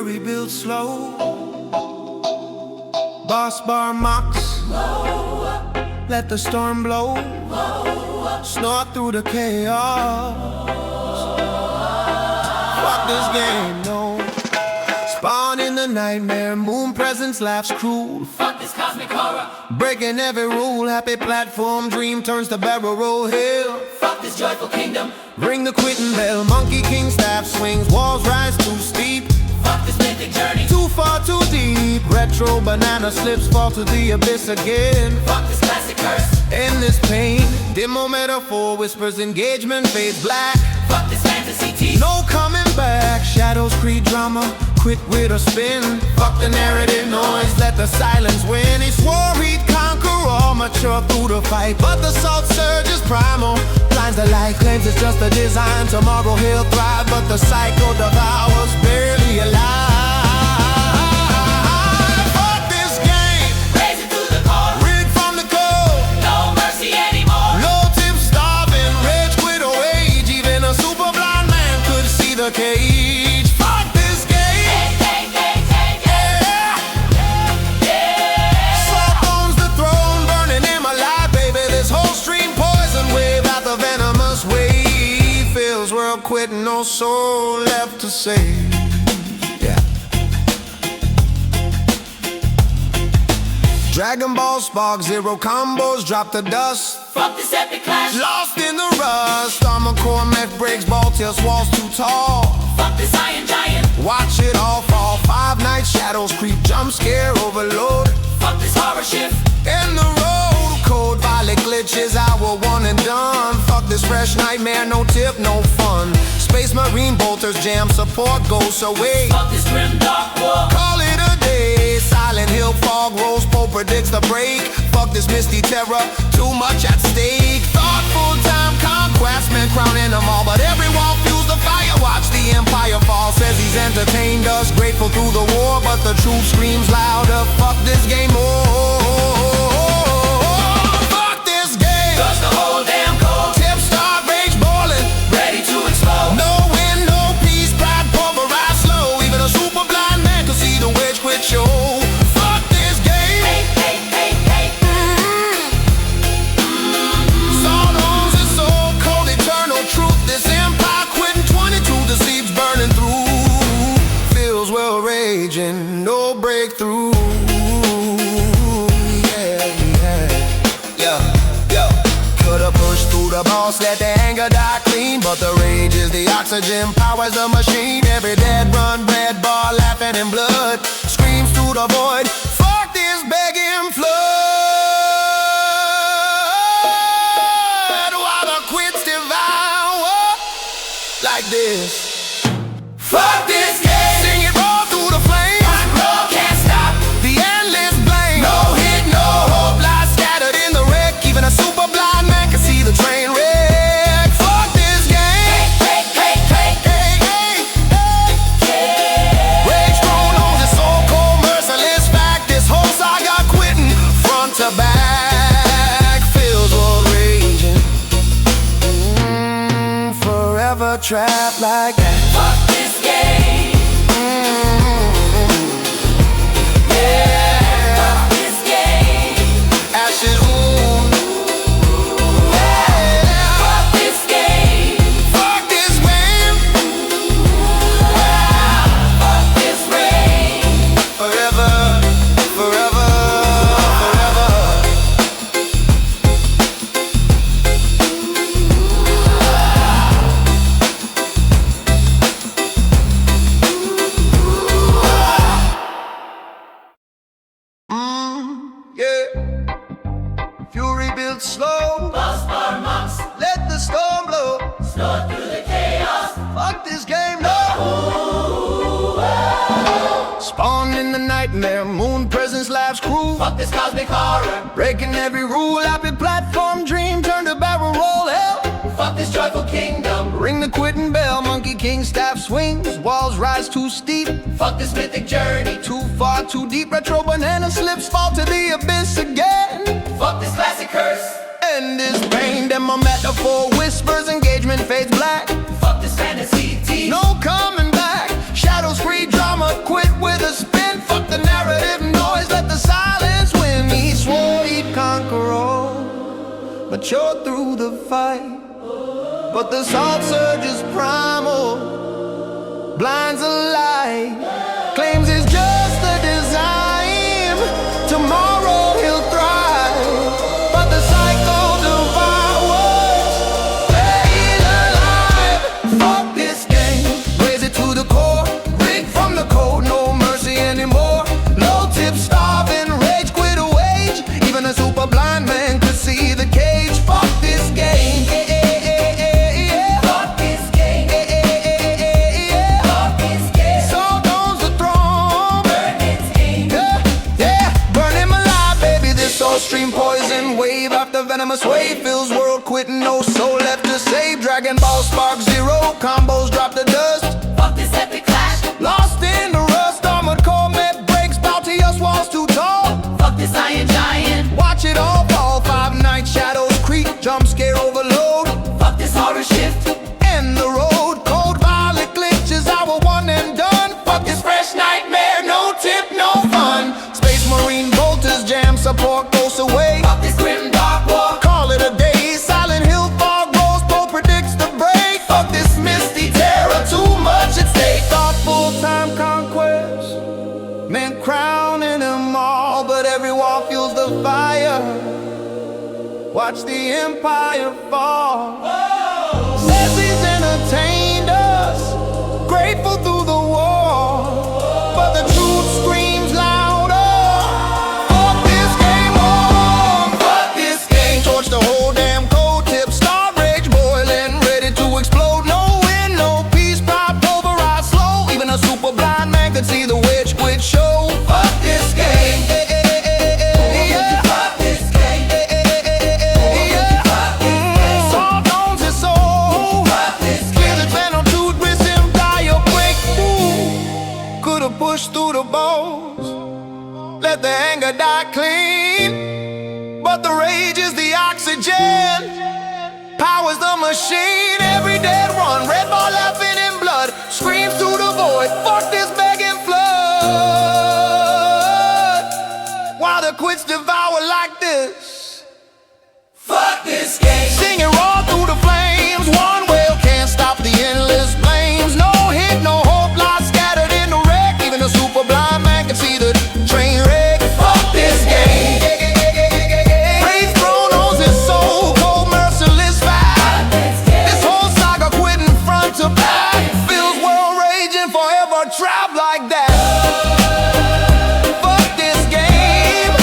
rebuild slow. Boss bar mocks, let the storm blow. Snort through the chaos. Fuck this game, no. Spawn in the nightmare, moon presence laughs cruel. Fuck this cosmic horror. Breaking every rule, happy platform dream turns to barrel roll hill. Fuck this joyful kingdom. Ring the quitting bell, monkey king staff swings, walls rise too steep. Fuck this mythic journey. Too far, too deep. Retro banana slips fall to the abyss again. Fuck this classic curse. In this pain, demo metaphor whispers engagement fades black. Fuck this fantasy tea. No coming back, shadows create drama, quit with a spin. Fuck the narrative noise, let the silence win. He swore he'd conquer all, mature through the fight, but the salt surge is primal. Blinds the light, claims it's just a design. Tomorrow he'll thrive, but the cycle devours, barely alive. Fuck this game, Raise it to the core. rigged from the cold. No mercy anymore. Low tip starving, rage quit or rage. Even a super blind man could see the cage. Fuck this game. Hey, hey, hey, hey, Yeah. yeah. Salt owns the throne, burning him alive, baby. This whole stream poison wave out the venomous wave. Feels world quitting, no soul left to save. Yeah. Dragon Ball spark, zero combos drop to dust. Fuck this epic clash. Lost in the rust, armor core mech breaks, ball tails, walls too tall. Fuck this iron giant. Watch it all fall, 5 night shadows creep, jump scare overload. Fuck this horror shift. In the road, code violet glitches, hour one and done. Fuck this fresh nightmare, no tip, no fun. Space Marine bolters jam, support goes away. Fuck this grim dark war. Call it a day, Silent Hill fog rolls, Poe predicts the break. Fuck this misty terror, too much at stake. Thoughtful time conquest, men crowning them all, but everyone fuels the fire. Watch the empire fall, says he's entertained us, grateful through the war, but the truth screams louder. Fuck this game more. Fuck this game. Cause the whole damn cold. Tip start rage boiling, Ready to explode. no win, no peace, pride pulverized slow. Even a super blind man can see the wedge quit show. Fuck this game. Hey, hey, hey, hey. Salt owns his soul, cold eternal truth. This empire quitting, 22 deceives burning through. Feels well raging, no breakthrough. Yeah. Coulda pushed through the boss, let the anger die clean, but the rage is the oxygen, powers the machine. Every dead run, red bar, laughing in blood, screams through the void. Fuck this begging flood, while the quits devour like this. Fuck this game. Sing it raw through the flames. Rock roll, can't stop. The endless blame. No hit, no hope. Lies scattered in the wreck. Even a super blind man can see the train wreck. Fuck this game. Hey, hey, hey, Hey, hey, hey. Rage thrown on this so cold, merciless fact. This whole saga quitting, front to back. Feels world raging. Forever trapped like that. fuck this game. Yeah. Fuck this game. Ashes wound. Yeah. Fuck this game. Fuck this game. Fuck this rain. Forever, forever, forever. Yeah. Fury builds slow. Boss bar monks. Let the storm blow. Snort through the chaos. Fuck this game, no. Spawn in the nightmare, moon presence laughs cruel. Fuck this cosmic horror. Breaking every rule, happy platform dream turn to barrel roll hell. Fuck this joyful kingdom. Ring the quitting bell, monkey king staff swings, walls rise too steep. Fuck this mythic journey. Too far, too deep, retro banana slips fall to the abyss again. Fuck this classic curse. And this pain, then my metaphor whispers, engagement fades black. Fuck this fantasy tea. No coming back, shadows free drama quit. mature through the fight. But the salt surge is primal, blinds a light, claims it's just a design. Tomorrow he'll thrive, but the cycle devours. He's alive. Fuck this game, raise it to the core, rig from the code, no mercy anymore. Low tip, starving, rage, quit a wage. Even a super blind man could see the cage. Fuck this game. Stream poison, wave after venomous wave, fills world quitting, no soul left to save. Dragon Ball spark zero, combos drop the dust. Fuck this epic clash. Lost in the rust, armored core met breaks, bounty us walls too tall. Fuck this iron giant. Watch it all fall, 5 night shadows creep, jump scare overload. Fuck this horror shift. End the road, cold violet glitch is our one and done. Fuck this fresh nightmare, no tip, no fun. Space Marine bolters jam, support goes away. Fuck this grim dark war. Call it a day, Silent Hill fog rolls, Poe predicts the break. Fuck this misty terror, too much at stake. Thought full-time conquest meant crowning them all, but every wall fuels the fire. Watch the empire fall. Says he's entertained us, grateful through the war, but the truth screams louder. Fuck this game on, fuck this game. Torch the whole damn code, tip, star rage boiling, ready to explode. No win, no peace, pride pulverized slow. Even a super blind man could see the witch quit show. Fuck this game. Fuck this game. Salt owns his soul. Fuck this Clear the channel to twist him, die or break. Could've pushed through the balls, let the anger die clean, but the rage is the oxygen, powers the machine. Every dead run, red ball laughing in blood, screams through the void. Fuck this begging flood, while the quits devour like this. Fuck this game. Singing raw through the flames, one whale can't stop the endless flames. No hit, no hope, lies scattered in the wreck. Even a super blind man can see the train wreck. Fuck this game. Praise throne owns his soul, cold merciless fact. This whole saga quitting front to back, feels world raging, forever trapped like that. Fuck this game.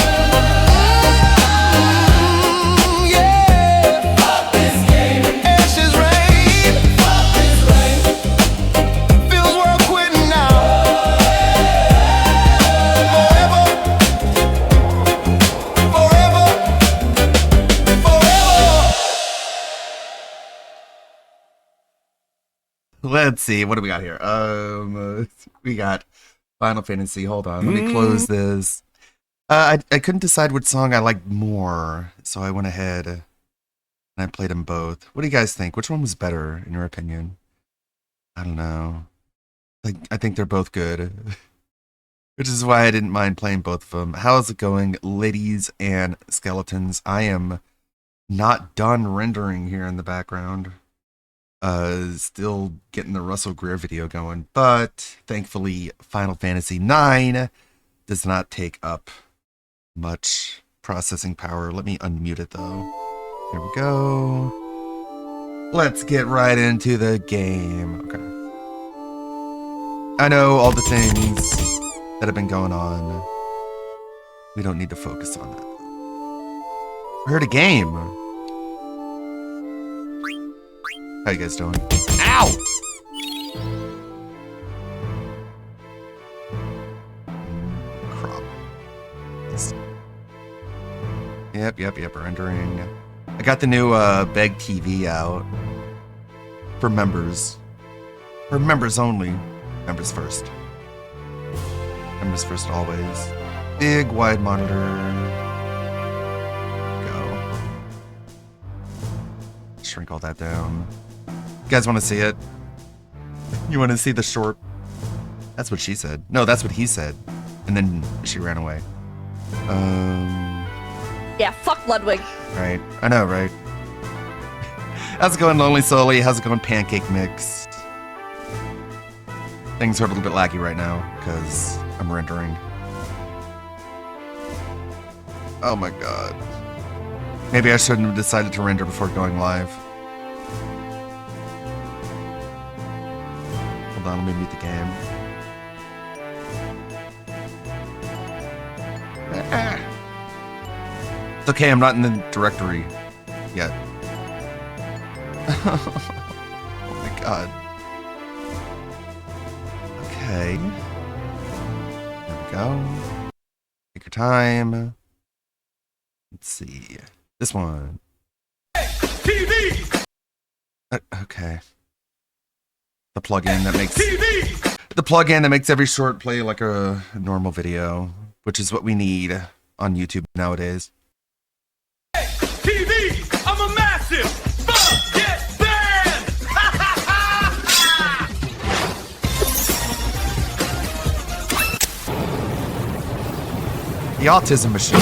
Yeah. Fuck this game. Ashes rain, Fuck this rain. feels world quitting now. Forever, forever, forever. Let's see, what do we got here? We got Final Fantasy. Hold on, let me close this. I couldn't decide which song I liked more, so I went ahead and I played them both. What do you guys think? Which one was better, in your opinion? I don't know. I think they're both good, which is why I didn't mind playing both of them. How is it going, ladies and skeletons? I am not done rendering here in the background. Still getting the Russell Greer video going, but thankfully Final Fantasy 9 does not take up much processing power. Let me unmute it though. Here we go. Let's get right into the game. Okay. I know all the things that have been going on. We don't need to focus on that. I heard a game. How you guys doing? Ow! Crop. Yep, rendering. I got the new Beg TV out. For members. For members only. Members first. Members first always. Big wide monitor. Go. Shrink all that down. You guys want to see it? You want to see the short? That's what she said. No, that's what he said. And then she ran away. Yeah, fuck Ludwig. Right. I know, right? How's it going, Lonely Solely? How's it going, Pancake Mix? Things are a little bit laggy right now because I'm rendering. Oh my god. Maybe I shouldn't have decided to render before going live. Hold on, let me mute the game. It's okay, I'm not in the directory yet. Oh my god. Okay. There we go. Take your time. Let's see. This one. TV! Okay. The plugin that makes the plugin that makes every short play like a normal video, which is what we need on YouTube nowadays. TV! I'm a massive fucking fan! The autism machine.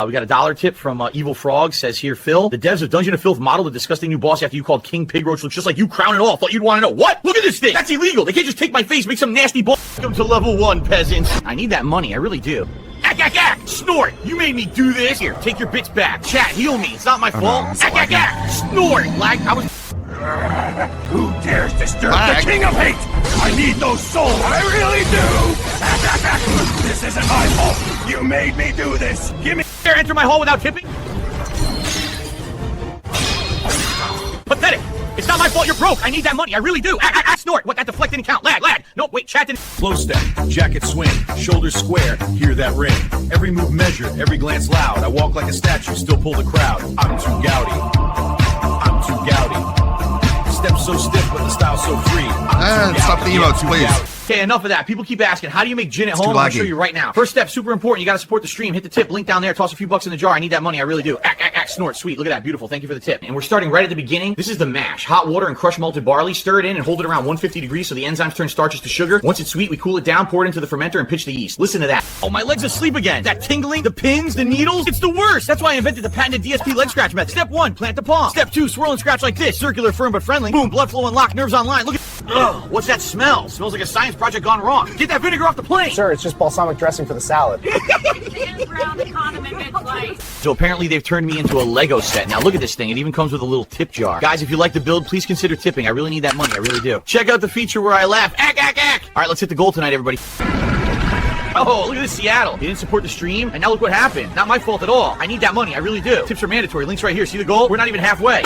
We got a $1 tip from Evil Frog. Says here, Phil, the devs of Dungeon of Filth modeled the disgusting new boss after you called King Pig Roach looks just like you. Crown and all. Thought you'd want to know. What? Look at this thing. That's illegal. They can't just take my face, make some nasty boss. Welcome to level 1, peasants. I need that money. I really do. Ack, ack, ack. Snort. You made me do this. Here, take your bits back. Chat, heal me. It's not my fault. No, Ack, ack, ack. Snort. Like I was. Who dares disturb the King of Hate? I need those souls. I really do. This isn't my fault. You made me do this. Give me. Dare enter my hall without tipping? Pathetic. It's not my fault you're broke. I need that money. I really do. Snort. What? That deflect didn't count. Lag. No, wait, chat didn't. Flow step, jacket swing, shoulders square, hear that ring. Every move measured, every glance loud. I walk like a statue, still pull the crowd. I'm too gouty. Step so stiff, but the style so free. Stop the emotes, please. Okay, enough of that. People keep asking, how do you make gin at It's home? too I'm gonna show laggy. you right now. First step, super important. You gotta support the stream. Hit the tip, link down there. Toss a few bucks in the jar. I need that money. I really do. Snort. Sweet. Look at that. Beautiful. Thank you for the tip. And we're starting right at the beginning. This is the mash. Hot water and crushed malted barley. Stir it in and hold it around 150 degrees so the enzymes turn starches to sugar. Once it's sweet, we cool it down, pour it into the fermenter, and pitch the yeast. Listen to that. Oh, my leg's asleep again. That tingling, the pins, the needles. It's the worst. That's why I invented the patented DSP leg scratch method. Step 1, plant the palm. Step 2, swirl and scratch like this. Circular, firm but friendly. Boom, blood flow unlocked, nerves online. Look at. Ugh, what's that smell? Smells like a science project gone wrong. Get that vinegar off the plane. Sure, it's just balsamic dressing for the salad. So apparently they've turned me into a Lego set. Now look at this thing. It even comes with a little tip jar. Guys, if you like the build, please consider tipping. I really need that money. I really do. Check out the feature where I laugh. All right, let's hit the goal tonight, everybody. Oh, look at this, Seattle. They didn't support the stream, and now look what happened. Not my fault at all. I need that money. I really do. Tips are mandatory. Links right here. See the goal? We're not even halfway.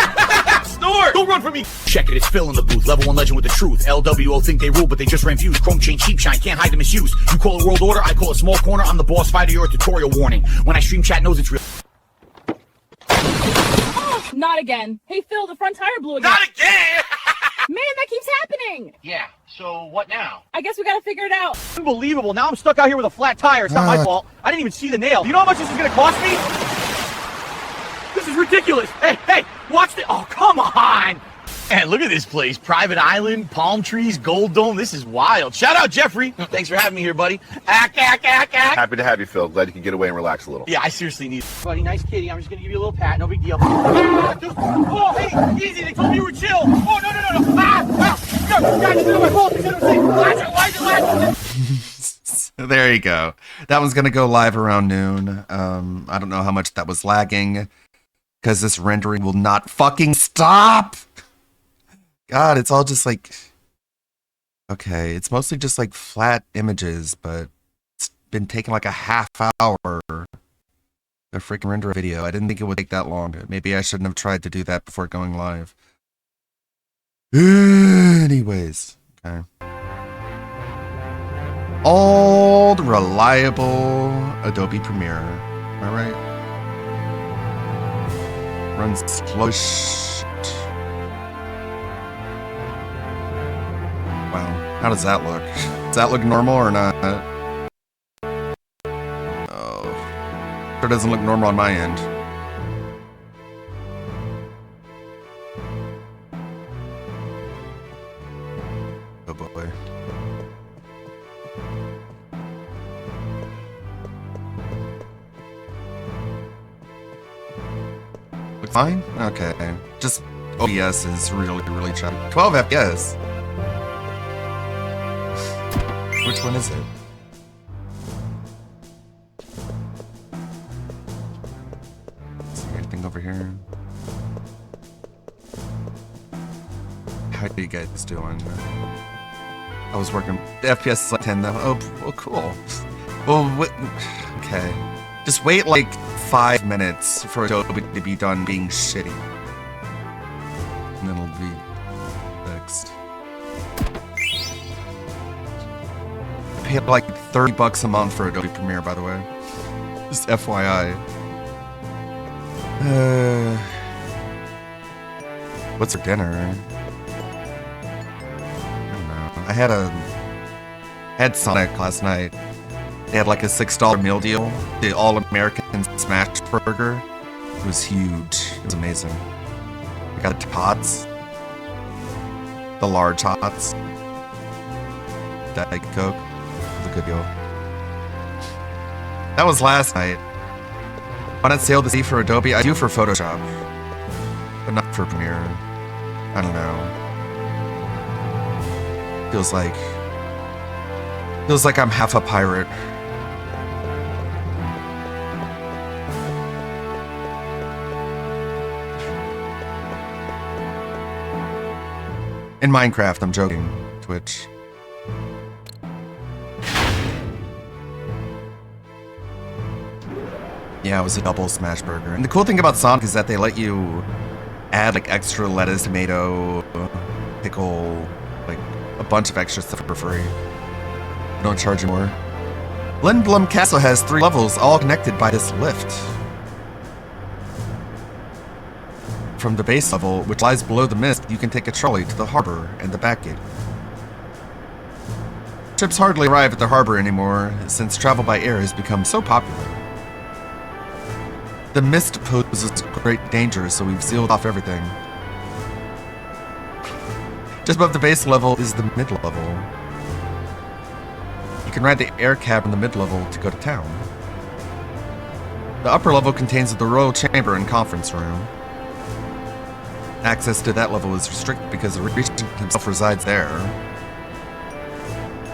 Snort! Don't run from me. Check it. It's Phil in the booth. Level 1 legend with the truth. LWO think they rule, but they just ran views. Chrome chain, cheap shine. Can't hide the misuse. You call a world order, I call a small corner. I'm the boss fighter. You're a tutorial warning. When I stream, chat knows it's real. Oh, not again. Hey, Phil, the front tire blew again. Not again! Man, that keeps happening. Yeah, so what now? I guess we gotta figure it out. Unbelievable. Now I'm stuck out here with a flat tire. It's not my fault. I didn't even see the nail. You know how much this is going to cost me? This is ridiculous. Hey, watch this. Oh, come on. Man, look at this place. Private island, palm trees, gold dome. This is wild. Shout out, Jeffrey. Thanks for having me here, buddy. Ack. Happy to have you, Phil. Glad you can get away and relax a little. Yeah, I seriously need it. Buddy, nice kitty. I'm just going to give you a little pat. No big deal. Oh, hey, easy. They told me you were chill. Oh, no. Guys, it's my fault. There you go. That one's gonna go live around noon. I don't know how much that was lagging because this rendering will not fucking stop. God, it's all just like, okay, it's mostly just like flat images, but it's been taking like a half hour to freaking render a video. I didn't think it would take that long. Maybe I shouldn't have tried to do that before going live. Anyways, okay. Old, reliable Adobe Premiere. Am I right? Runs slow shit. Wow. How does that look? Does that look normal or not? Oh. Sure doesn't look normal on my end. Oh boy. fine? Okay. Just OBS is really, really choppy. 12 FPS. Which one is it? See anything over here? How are you guys doing? I was working. The FPS is like 10 now. Oh, well, cool. Well, okay. Just wait like 5 minutes for Adobe to be done being shitty. And then it'll be fixed. I paid like $30 a month for Adobe Premiere, by the way. Just FYI. What's for dinner? I had Sonic last night. They had like a $6 meal deal. The All-American Smash Burger. It was huge. It was amazing. I got the tots. The large tots. Diet Coke. It was a good deal. That was last night. Why not sale to see for Adobe? I do for Photoshop. But not for Premiere. I don't know. Feels like I'm half a pirate. In Minecraft, I'm joking. Twitch. Yeah, it was a double smash burger. And the cool thing about Sonic is that they let you add like extra lettuce, tomato, pickle, like a bunch of extra stuff for free. They don't charge you more. Lindblom Castle has 3 levels, all connected by this lift. From the base level, which lies below the mist, you can take a trolley to the harbor and the back gate. Ships hardly arrive at the harbor anymore, since travel by air has become so popular. The mist poses great danger, so we've sealed off everything. Just above the base level is the mid-level. You can ride the air cab in the mid-level to go to town. The upper level contains the royal chamber and conference room. Access to that level is restricted because the regent himself resides there.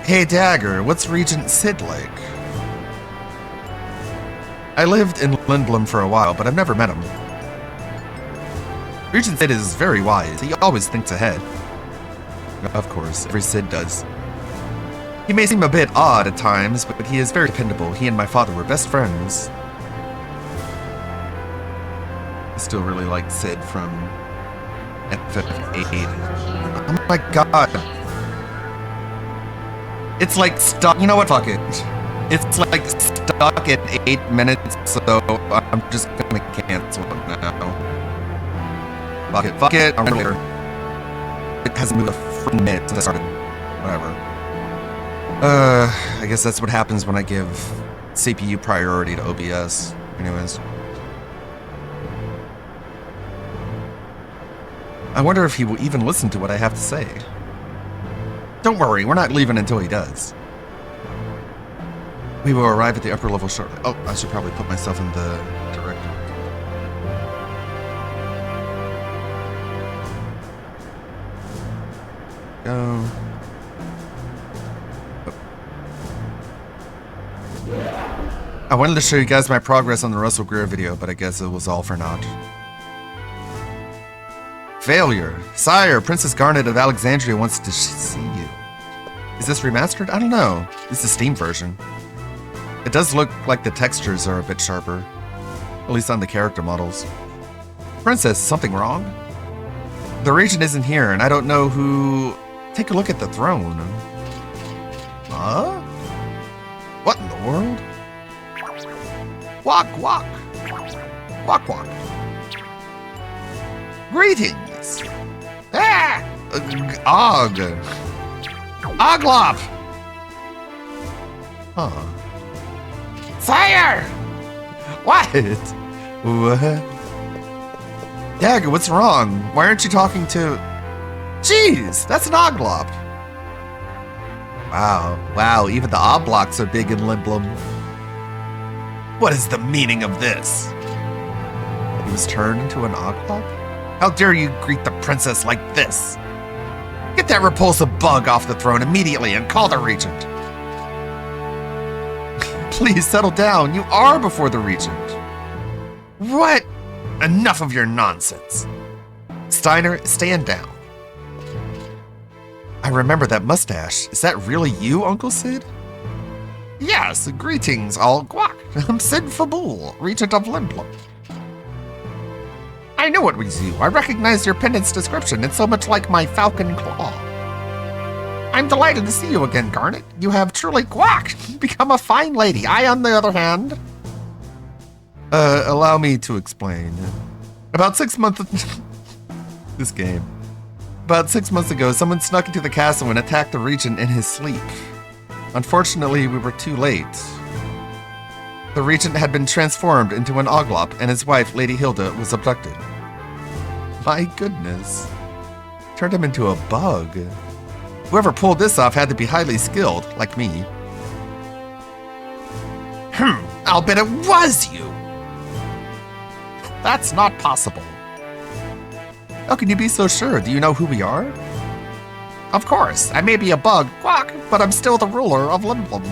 Hey Dagger, what's Regent Sid like? I lived in Lindblom for a while, but I've never met him. Regent Sid is very wise. He always thinks ahead. Of course, every Sid does. He may seem a bit odd at times, but he is very dependable. He and my father were best friends. I still really like Sid from FF9. Oh my god. It's like stuck. You know what? Fuck it. It's like stuck at 8 minutes, so I'm just gonna cancel it now. Fuck it. Fuck it. I'm later. It hasn't moved a freaking minute since I started. Whatever. I guess that's what happens when I give CPU priority to OBS. Anyways. I wonder if he will even listen to what I have to say. Don't worry, we're not leaving until he does. We will arrive at the upper level shortly. Oh, I should probably put myself in the director. Go. I wanted to show you guys my progress on the Russell Greer video, but I guess it was all for naught. Failure. Sire, Princess Garnet of Alexandria wants to see you. Is this remastered? I don't know. It's the Steam version. It does look like the textures are a bit sharper. At least on the character models. Princess, something wrong? The regent isn't here, and I don't know who... Take a look at the throne. Huh? What in the world? Walk, walk. Walk, walk. Greetings. Ah! Og. Oglop! Huh. Sire! What? What? Dagger, what's wrong? Why aren't you talking to... Jeez, that's an Oglop. Wow. Wow, even the Obloks are big in Lindblom. What is the meaning of this? was turned into an oglop? How dare you greet the princess like this? Get that repulsive bug off the throne immediately and call the regent. Please settle down. You are before the regent. What? Enough of your nonsense. Steiner, stand down. I remember that mustache. Is that really you, Uncle Sid? Yes, greetings, all guac. I'm Sid Fabul, Regent of Limblum. I knew it was you. I recognized your pendant's description. It's so much like my falcon claw. I'm delighted to see you again, Garnet. You have truly guac. Become a fine lady. I, on the other hand... allow me to explain. About 6 months... this game. About 6 months ago, someone snuck into the castle and attacked the regent in his sleep. Unfortunately, we were too late. The regent had been transformed into an oglop, and his wife, Lady Hilda, was abducted. My goodness. Turned him into a bug. Whoever pulled this off had to be highly skilled, like me. I'll bet it was you. That's not possible. How can you be so sure? Do you know who we are? Of course, I may be a bug, quack, but I'm still the ruler of Limblum.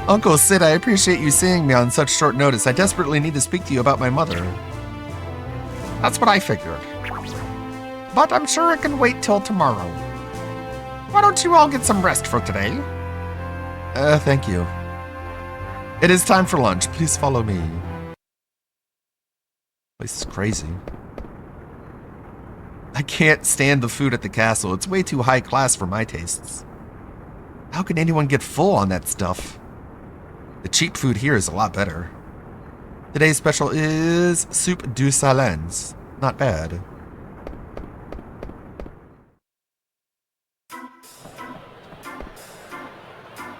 Uncle Sid, I appreciate you seeing me on such short notice. I desperately need to speak to you about my mother. That's what I figured. But I'm sure it can wait till tomorrow. Why don't you all get some rest for today? Thank you. It is time for lunch. Please follow me. This is crazy. I can't stand the food at the castle. It's way too high class for my tastes. How can anyone get full on that stuff? The cheap food here is a lot better. Today's special is soup du salins. Not bad.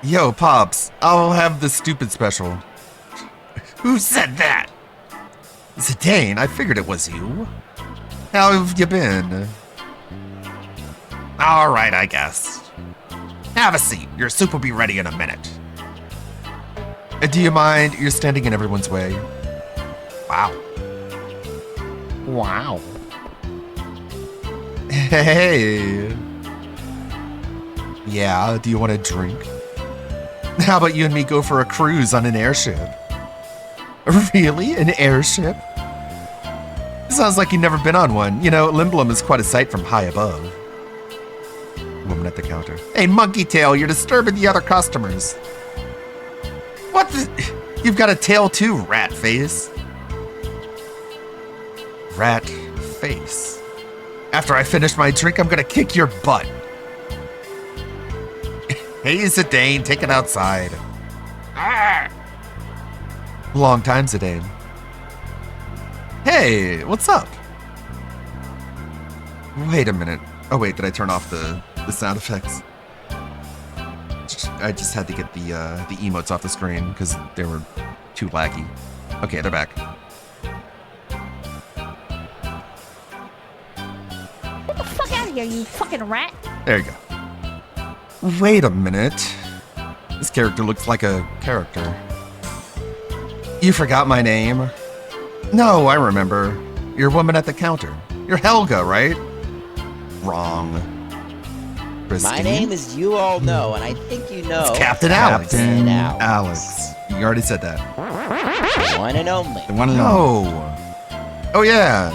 Yo, Pops, I'll have the stupid special. Who said that? Zidane, I figured it was you. How have you been? All right, I guess. Have a seat. Your soup will be ready in a minute. Do you mind? You're standing in everyone's way. Wow. Wow. Hey. Yeah, do you want a drink? How about you and me go for a cruise on an airship? Really? An airship? Sounds like you've never been on one. You know, Limblum is quite a sight from high above. Woman at the counter. Hey, Monkey Tail, you're disturbing the other customers. What the? You've got a tail too, rat face. Rat face. After I finish my drink, I'm gonna kick your butt. Hey, Zidane, take it outside. Ah. Long time, Zidane. Hey, what's up? Wait a minute. Oh wait, did I turn off the sound effects? I just had to get the emotes off the screen because they were too laggy. Okay, they're back. Get the fuck out of here, you fucking rat! There you go. Wait a minute. This character looks like a character. You forgot my name? No, I remember. You're a woman at the counter. You're Helga, right? Wrong. Christine? My name is You All Know, and I think you know... It's Captain Alex. Captain Alex. You already said that. The one and only. The one and only. Oh, yeah.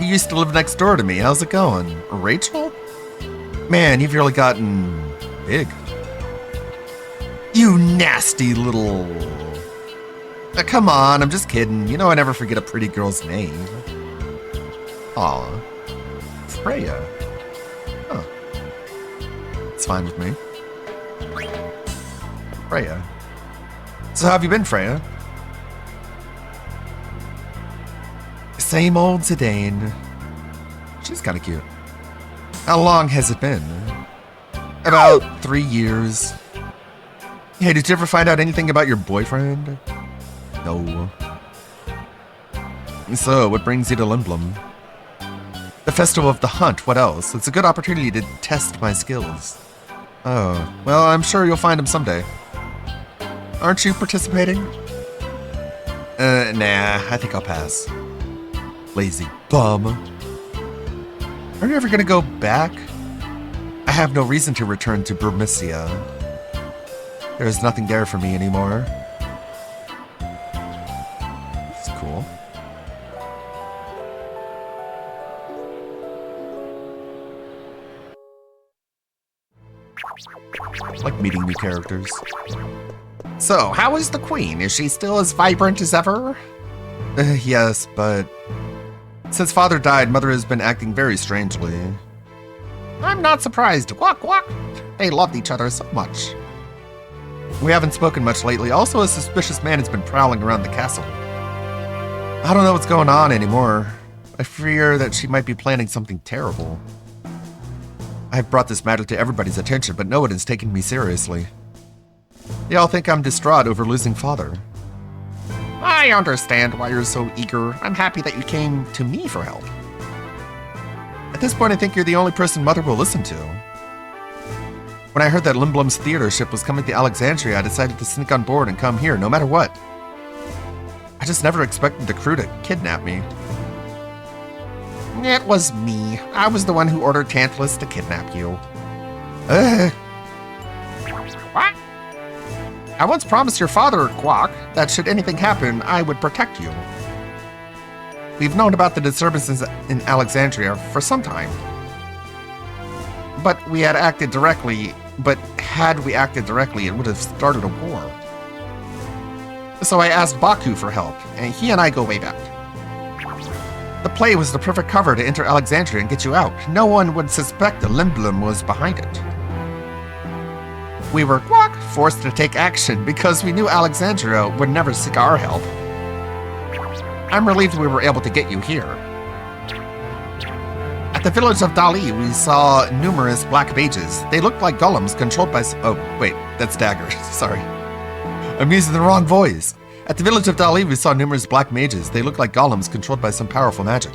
You used to live next door to me. How's it going? Rachel? Man, you've really gotten big. You nasty little... come on, I'm just kidding. You know I never forget a pretty girl's name. Aw. Freya. Huh. It's fine with me. Freya. So how have you been, Freya? Same old Zidane. She's kind of cute. How long has it been? About 3 years. Hey, did you ever find out anything about your boyfriend? No. So, what brings you to Limblum? The Festival of the Hunt, what else? It's a good opportunity to test my skills. Oh, well, I'm sure you'll find him someday. Aren't you participating? Nah, I think I'll pass. Lazy bum. Are you ever gonna go back? I have no reason to return to Burmecia. There is nothing there for me anymore. It's cool. I like meeting new characters. So, how is the Queen? Is she still as vibrant as ever? Yes, but since Father died, Mother has been acting very strangely. I'm not surprised. Quack, quack. They loved each other so much. We haven't spoken much lately. Also, a suspicious man has been prowling around the castle. I don't know what's going on anymore. I fear that she might be planning something terrible. I've brought this matter to everybody's attention, but no one is taking me seriously. They all think I'm distraught over losing Father. I understand why you're so eager. I'm happy that you came to me for help. At this point, I think you're the only person Mother will listen to. When I heard that Limblum's theater ship was coming to Alexandria, I decided to sneak on board and come here, no matter what. I just never expected the crew to kidnap me. It was me. I was the one who ordered Tantalus to kidnap you. What? I once promised your father, Quack, that should anything happen, I would protect you. We've known about the disturbances in Alexandria for some time. But had we acted directly, it would have started a war. So I asked Baku for help, and he and I go way back. The play was the perfect cover to enter Alexandria and get you out. No one would suspect the Limblum was behind it. We were forced to take action because we knew Alexandria would never seek our help. I'm relieved we were able to get you here. At the village of Dali, we saw numerous black mages. They looked like golems controlled by... Oh, wait, that's Dagger. Sorry. I'm using the wrong voice. At the village of Dali, we saw numerous black mages. They looked like golems controlled by some powerful magic.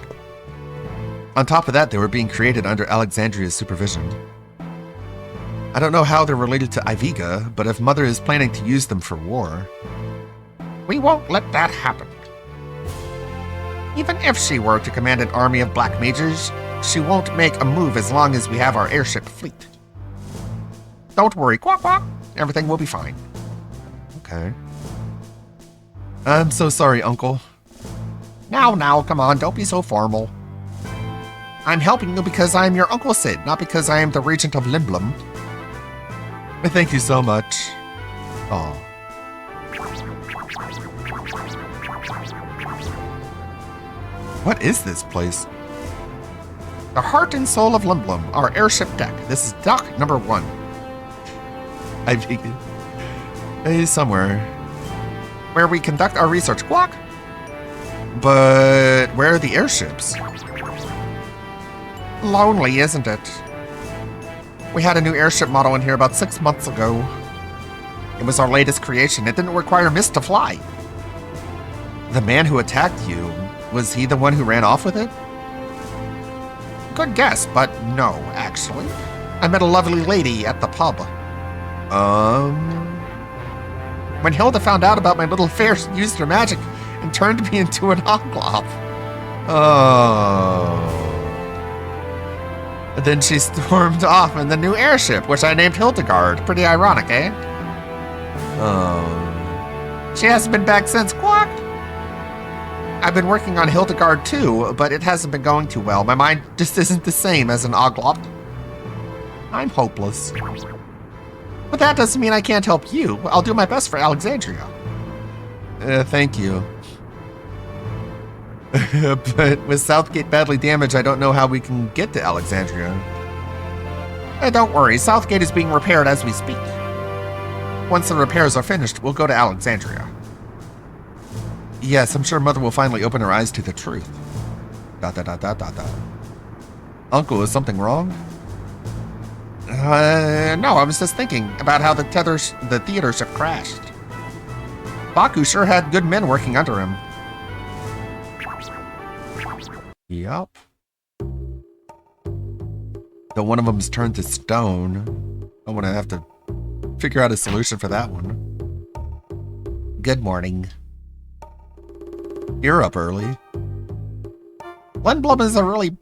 On top of that, they were being created under Alexandria's supervision. I don't know how they're related to Iviga, but if Mother is planning to use them for war, we won't let that happen. Even if she were to command an army of black mages, she won't make a move as long as we have our airship fleet. Don't worry, quack quack. Everything will be fine. Okay. I'm so sorry, Uncle. Now, come on, don't be so formal. I'm helping you because I am your Uncle Sid, not because I am the Regent of Limblum. Thank you so much. Oh. What is this place? The heart and soul of Limblum, our airship deck. This is dock number 1. I think it's somewhere where we conduct our research. Quack. But where are the airships? Lonely, isn't it? We had a new airship model in here about 6 months ago. It was our latest creation. It didn't require mist to fly. The man who attacked you, was he the one who ran off with it? Good guess, but no, actually. I met a lovely lady at the pub. When Hilda found out about my little affair, she used her magic and turned me into an Oglop. Oh. And then she stormed off in the new airship, which I named Hildegard. Pretty ironic, eh? Oh. She hasn't been back since. Quack! I've been working on Hildegard too, but it hasn't been going too well. My mind just isn't the same as an Oglop. I'm hopeless. But that doesn't mean I can't help you. I'll do my best for Alexandria. Thank you. But with Southgate badly damaged, I don't know how we can get to Alexandria. Don't worry, Southgate is being repaired as we speak. Once the repairs are finished, we'll go to Alexandria. Yes, I'm sure Mother will finally open her eyes to the truth. ... Uncle, is something wrong? No, I was just thinking about how the theater ship crashed. Baku sure had good men working under him. Yup. Though one of them's turned to stone. I'm gonna have to figure out a solution for that one. Good morning. You're up early. Lindblom is a really...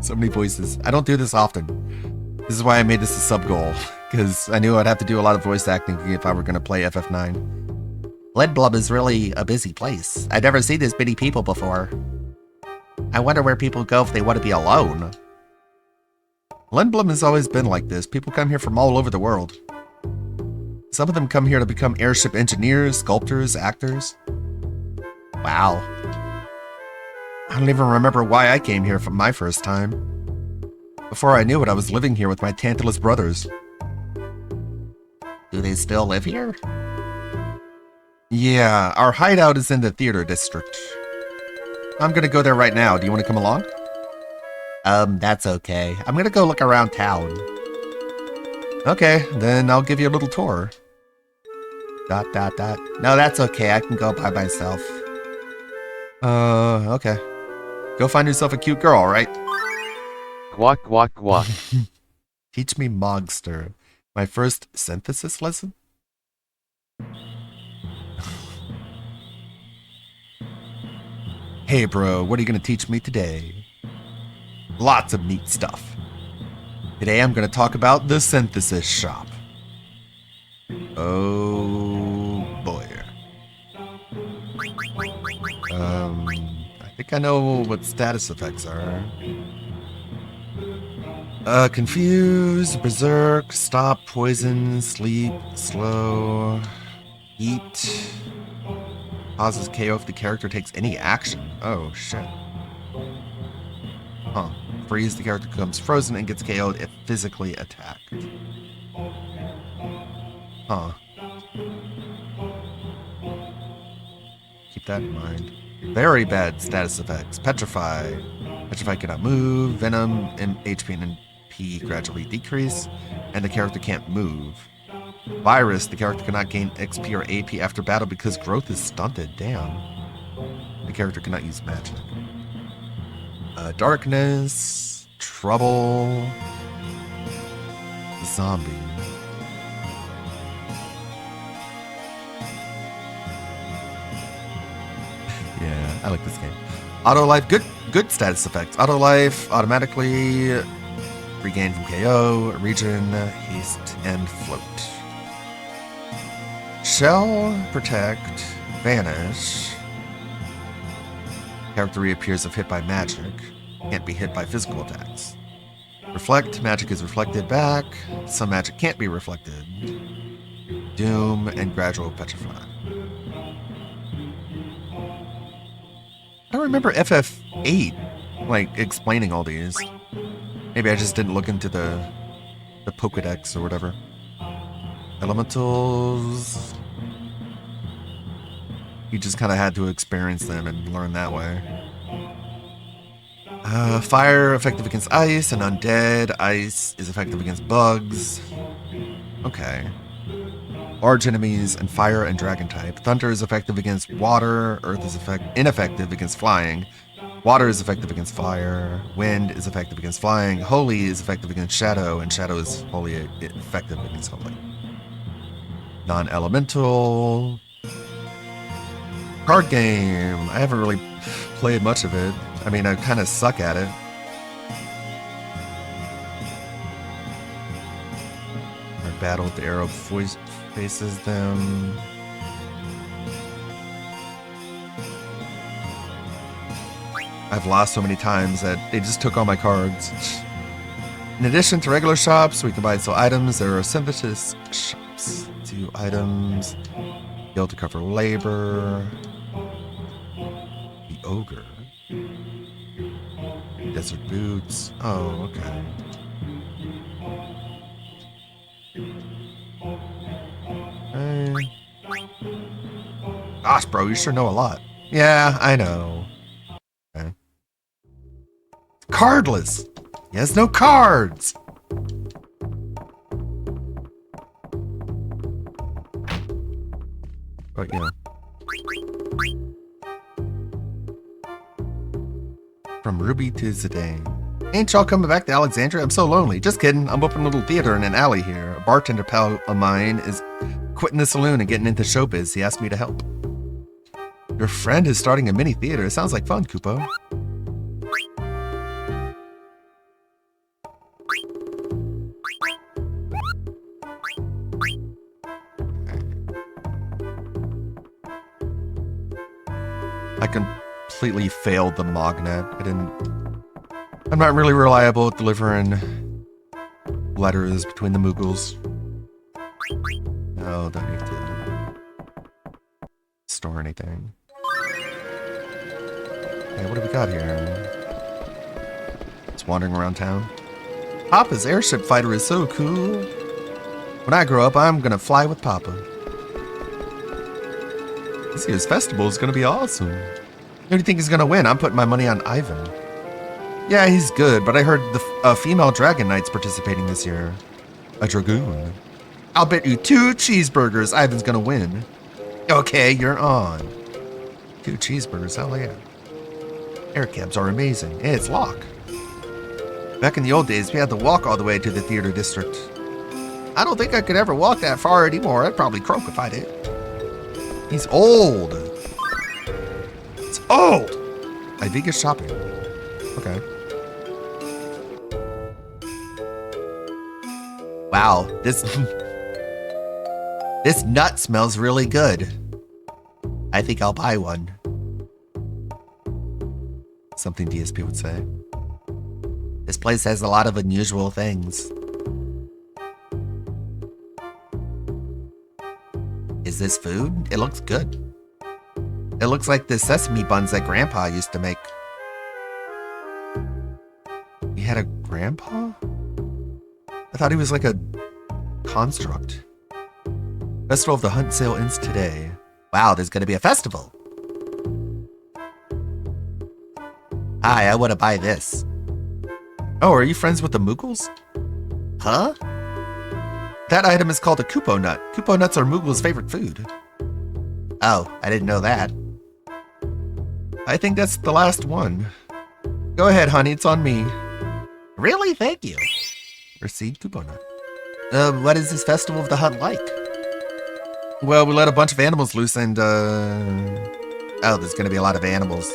So many voices. I don't do this often. This is why I made this a sub-goal. Because I knew I'd have to do a lot of voice acting if I were going to play FF9. Lindblom is really a busy place. I've never seen this many people before. I wonder where people go if they want to be alone. Lindblom has always been like this. People come here from all over the world. Some of them come here to become airship engineers, sculptors, actors. Wow. I don't even remember why I came here for my first time. Before I knew it, I was living here with my Tantalus brothers. Do they still live here? Yeah, our hideout is in the theater district. I'm gonna go there right now. Do you want to come along? That's okay. I'm gonna go look around town. Okay, then I'll give you a little tour. ... No, that's okay. I can go by myself. Okay. Go find yourself a cute girl, alright? Guac, guac, guac. Teach me Mogster. My first synthesis lesson? Hey bro, what are you gonna teach me today? Lots of neat stuff. Today I'm gonna talk about the synthesis shop. Oh boy. I think I know what status effects are. Confuse, berserk, stop, poison, sleep, slow, eat. Causes KO if the character takes any action. Oh shit. Huh. Freeze, the character becomes frozen and gets KO'd if physically attacked. Huh. Keep that in mind. Very bad status effects. Petrify. Petrify cannot move. Venom and HP and MP gradually decrease. And the character can't move. Virus. The character cannot gain XP or AP after battle because growth is stunted. Damn. The character cannot use magic. Darkness. Trouble. Zombie. Yeah, I like this game. Auto life, good status effects. Auto life, automatically regain from KO, regen, haste, and float. Shell, protect, vanish. Character reappears if hit by magic. Can't be hit by physical attacks. Reflect, magic is reflected back. Some magic can't be reflected. Doom and gradual petrify. I don't remember FF8 like explaining all these. Maybe I just didn't look into the Pokédex or whatever. Elementals. You just kind of had to experience them and learn that way. Fire effective against ice and undead. Ice is effective against bugs. Okay. Large enemies and fire and dragon type. Thunder is effective against water. Earth is ineffective against flying. Water is effective against fire. Wind is effective against flying. Holy is effective against shadow, and shadow is wholly effective against holy. Non-elemental. Card game. I haven't really played much of it. I mean, I kind of suck at it. I battle with the arrow faces them. I've lost so many times that they just took all my cards. In addition to regular shops, we can buy and sell items. There are synthesis shops. 2 items. Able to cover labor. The ogre. Desert boots. Oh, okay. Gosh, bro, you sure know a lot. Yeah, I know. Okay. Cardless. He has no cards. But, you know. From Ruby to Zidane. Ain't y'all coming back to Alexandria? I'm so lonely. Just kidding. I'm opening a little theater in an alley here. A bartender pal of mine is quitting the saloon and getting into showbiz. He asked me to help. Your friend is starting a mini theater. It sounds like fun, Kupo. I completely failed the Mognet. I'm not really reliable at delivering letters between the Moogles. No, don't need to store anything. Okay, what do we got here? Just wandering around town. Papa's airship fighter is so cool. When I grow up, I'm gonna fly with Papa. This year's festival is gonna be awesome. Who do you think is gonna win? I'm putting my money on Ivan. Yeah, he's good, but I heard the female Dragon Knight's participating this year. A Dragoon. I'll bet you 2 cheeseburgers Ivan's gonna win. Okay, you're on. 2 cheeseburgers, hell yeah. Air cabs are amazing. Hey, it's Locke. Back in the old days, we had to walk all the way to the theater district. I don't think I could ever walk that far anymore. I'd probably croak if I did. He's old. It's old. Iviga shopping. Okay. Wow, this this nut smells really good. I think I'll buy one. Something DSP would say. This place has a lot of unusual things. Is this food? It looks good. It looks like the sesame buns that Grandpa used to make. He had a grandpa? I thought he was like a construct. Festival of the Hunt sale ends today. Wow, there's gonna be a festival. Hi, I wanna buy this. Oh, are you friends with the Moogles? Huh? That item is called a Kupo nut. Kupo nuts are Moogle's favorite food. Oh, I didn't know that. I think that's the last one. Go ahead, honey, it's on me. Really? Thank you. Received Kupo nut. What is this Festival of the Hunt like? Well, we let a bunch of animals loose and, oh, there's gonna be a lot of animals.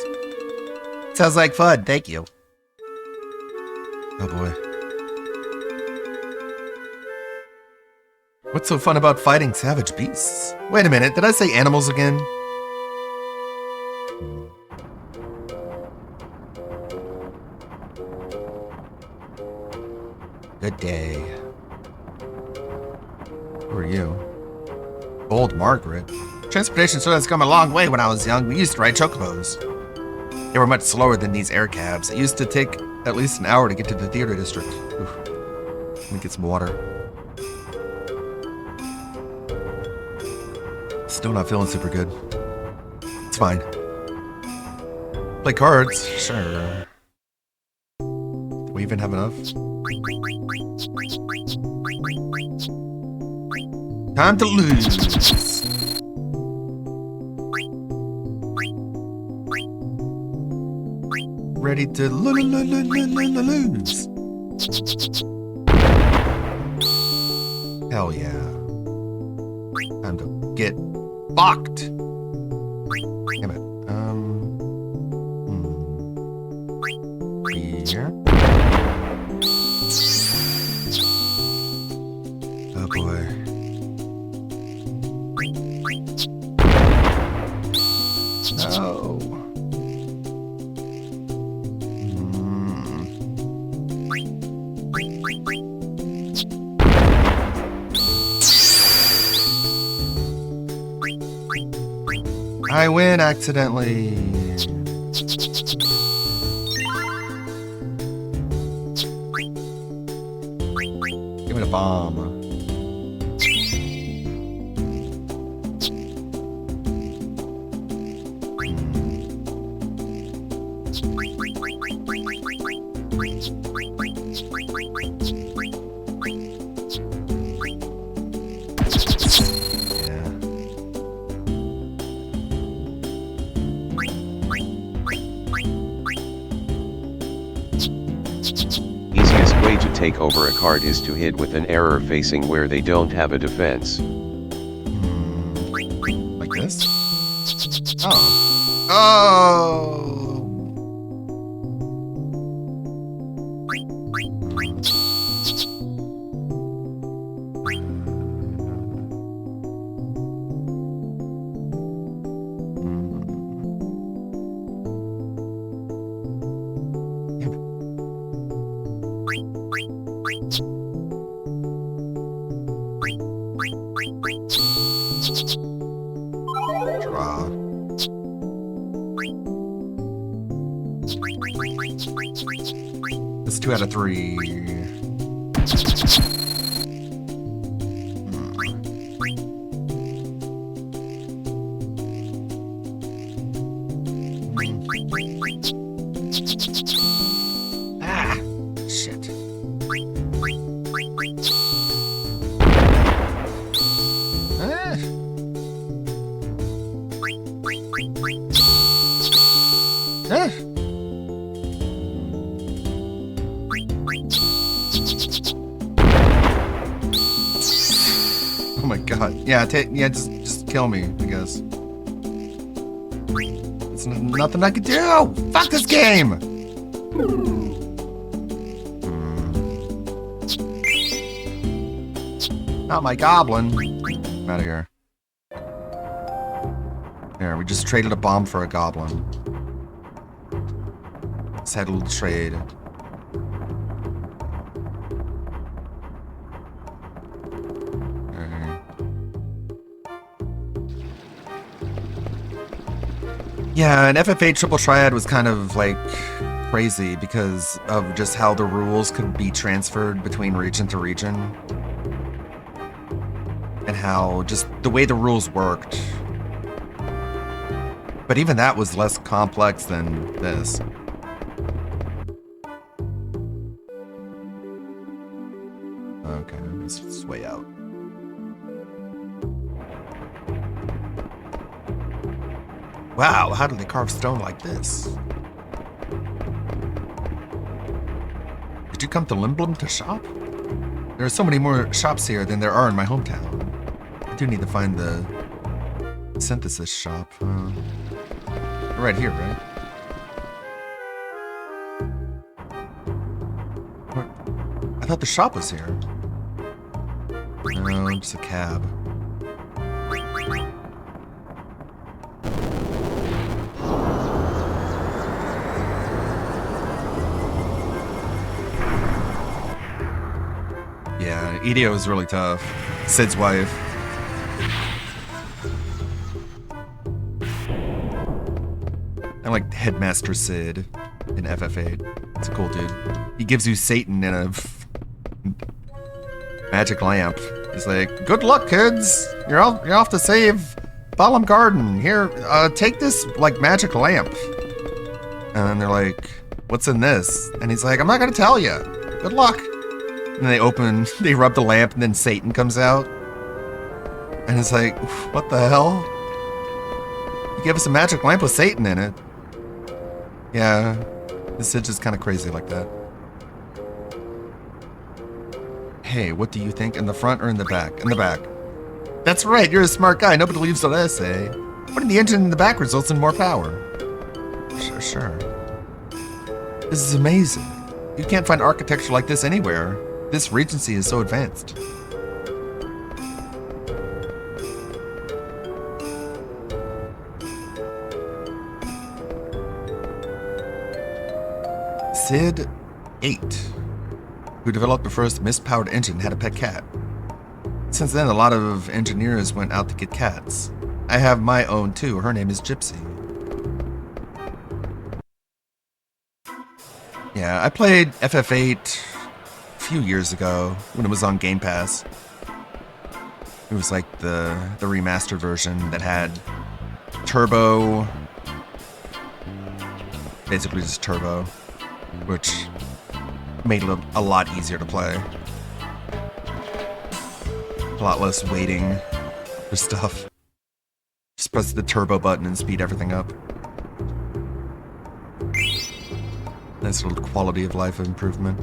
Sounds like fun, thank you. Oh boy. What's so fun about fighting savage beasts? Wait a minute, did I say animals again? Good day. Who are you? Old Margaret. Transportation sure has come a long way when I was young. We used to ride chocobos. They were much slower than these air cabs. It used to take at least an hour to get to the theater district. Oof. Let me get some water. Still not feeling super good. It's fine. Play cards? Sure. Do we even have enough? Time to lose. Ready to lose. Hell yeah. Time to get fucked. Damn it. Here. Oh boy. No. I win accidentally. Give me the bomb. Take over a card is to hit with an error facing where they don't have a defense. Like this? Oh. Oh. Draw. It's 2 out of 3. Ah, shit. Ah. Ah. Oh my god. Yeah, just kill me, I guess. It's nothing I can do! Fuck this game! Not my goblin. I'm out of here. There, we just traded a bomb for a goblin. Settled trade. Yeah, and FF8 Triple Triad was kind of like crazy because of just how the rules could be transferred between region to region. And how just the way the rules worked. But even that was less complex than this. Okay, this is way out. Wow, how do they carve stone like this? Did you come to Limblum to shop? There are so many more shops here than there are in my hometown. I do need to find the synthesis shop. Right here, right? I thought the shop was here. No, it's a cab. Yeah, EDO is really tough. Sid's wife. I like Headmaster Sid in FF8. It's a cool dude. He gives you Satan in a magic lamp. He's like, "Good luck, kids. You're off to save Balam Garden. Here, take this like magic lamp." And they're like, "What's in this?" And he's like, "I'm not gonna tell you. Good luck." And they rub the lamp, and then Satan comes out. And it's like, what the hell? You gave us a magic lamp with Satan in it. Yeah, this is just kind of crazy like that. Hey, what do you think? In the front or in the back? In the back. That's right, you're a smart guy. Nobody believes what I say. Putting the engine in the back results in more power. Sure. This is amazing. You can't find architecture like this anywhere. This regency is so advanced. Sid 8, who developed the first mist-powered engine, had a pet cat. Since then, a lot of engineers went out to get cats. I have my own too. Her name is Gypsy. Yeah, I played FF8 a few years ago when it was on Game Pass. It was like the remastered version that had turbo, basically just turbo, which made it a lot easier to play. A lot less waiting for stuff. Just press the turbo button and speed everything up. Nice little quality of life improvement.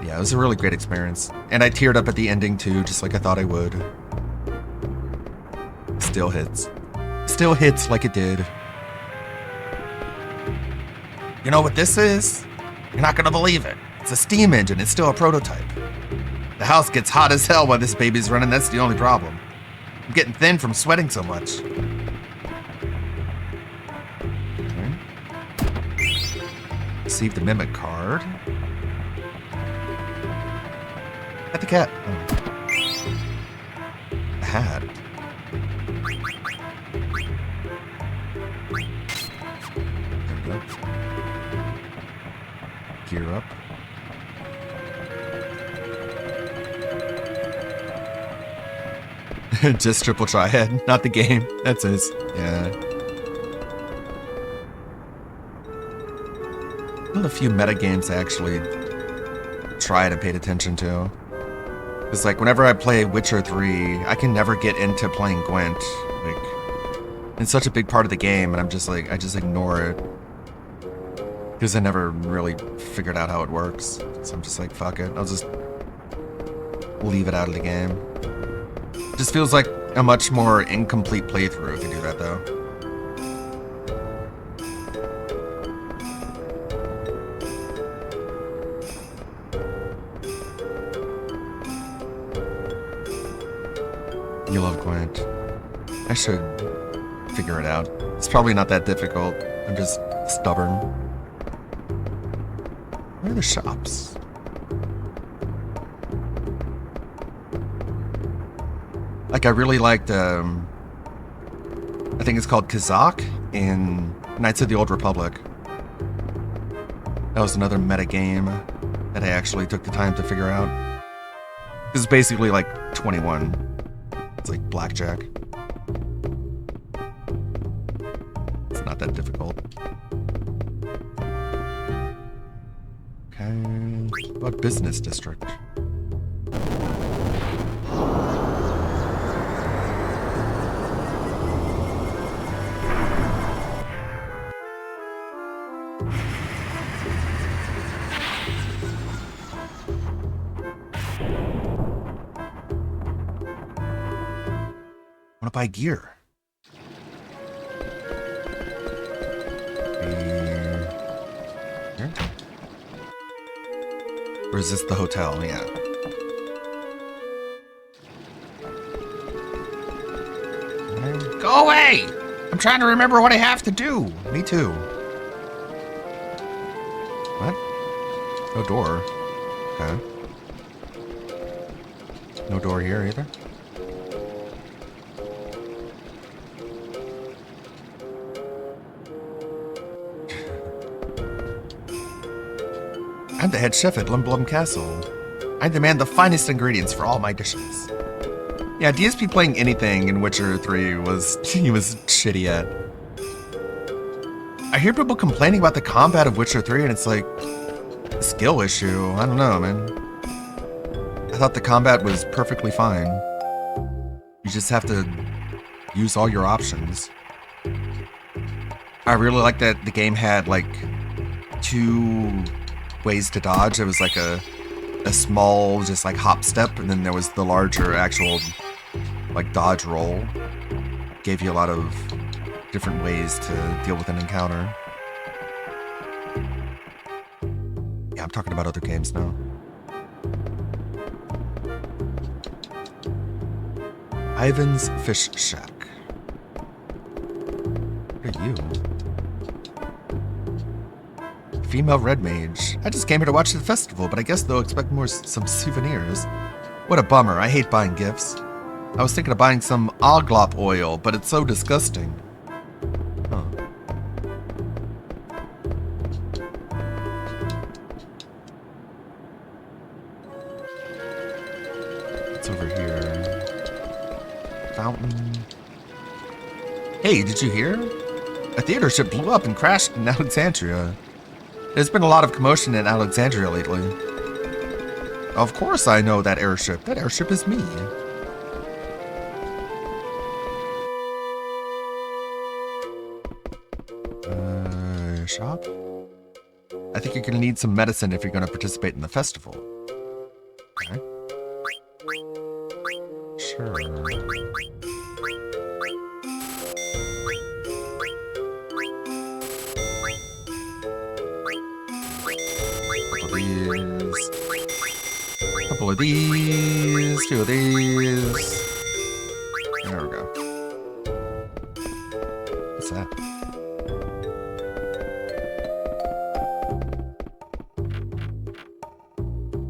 Yeah, it was a really great experience. And I teared up at the ending too, just like I thought I would. still hits. Still hits like it did. You know what this is? You're not gonna believe it. It's a steam engine. It's still a prototype. The house gets hot as hell while this baby's running. That's the only problem. I'm getting thin from sweating so much. Okay. Received the mimic card. At the cat. Oh. A hat. There we go. Gear up. Just triple triad, not the game. That's his. Yeah. Well, a few meta games I actually tried and paid attention to. It's like whenever I play Witcher 3, I can never get into playing Gwent. Like, it's such a big part of the game, and I'm just like, I just ignore it. Because I never really figured out how it works. So I'm just like, fuck it. I'll just leave it out of the game. It just feels like a much more incomplete playthrough if you do that, though. You love Gwent. I should figure it out. It's probably not that difficult. I'm just stubborn. Where are the shops? Like, I really liked, I think it's called Kazakh in Knights of the Old Republic. That was another meta game that I actually took the time to figure out. This is basically like 21. It's like blackjack. It's not that difficult. Okay, what about business district? I want to buy gear. Here? Or is this the hotel? Yeah. Go away! I'm trying to remember what I have to do. Me too. What? No door. Okay. No door here either. I'm the head chef at Lumblum Castle. I demand the finest ingredients for all my dishes. Yeah, DSP playing anything in Witcher 3 was shitty at. I hear people complaining about the combat of Witcher 3 and it's like a skill issue. I don't know, man. I thought the combat was perfectly fine. You just have to use all your options. I really like that the game had like 2 ways to dodge. It was like a small, just like hop step, and then there was the larger actual like dodge roll. Gave you a lot of different ways to deal with an encounter. Yeah, I'm talking about other games now. Ivan's Fish Shack. What are you? Female Red Mage. I just came here to watch the festival, but I guess they'll expect some souvenirs. What a bummer. I hate buying gifts. I was thinking of buying some oglop oil, but it's so disgusting. Huh. What's over here? Fountain. Hey, did you hear? A theater ship blew up and crashed in Alexandria. There's been a lot of commotion in Alexandria lately. Of course I know that airship. That airship is me. Shop? I think you're gonna need some medicine if you're gonna participate in the festival. Okay. Sure. these. Couple of these. 2 of these. There we go. What's that?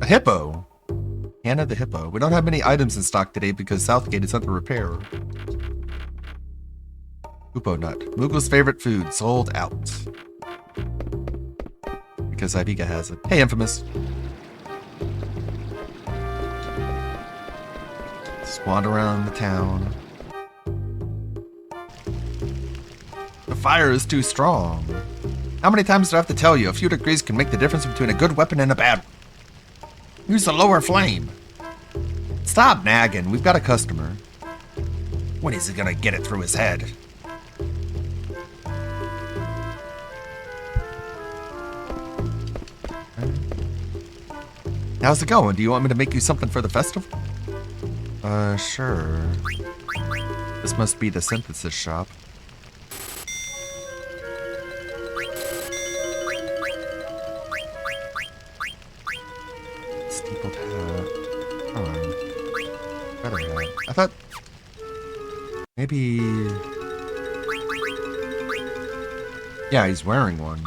A hippo. Hannah the hippo. We don't have many items in stock today because Southgate is under repair. Hoopo nut. Mughal's favorite food. Sold out. Because Ivica has it. Hey, Infamous. Just wander around the town. The fire is too strong. How many times do I have to tell you? A few degrees can make the difference between a good weapon and a bad one. Use a lower flame. Stop nagging. We've got a customer. When is he gonna get it through his head? How's it going? Do you want me to make you something for the festival? Sure. This must be the synthesis shop. Steepled hat. Hold on. Better hat. I thought... maybe... yeah, he's wearing one.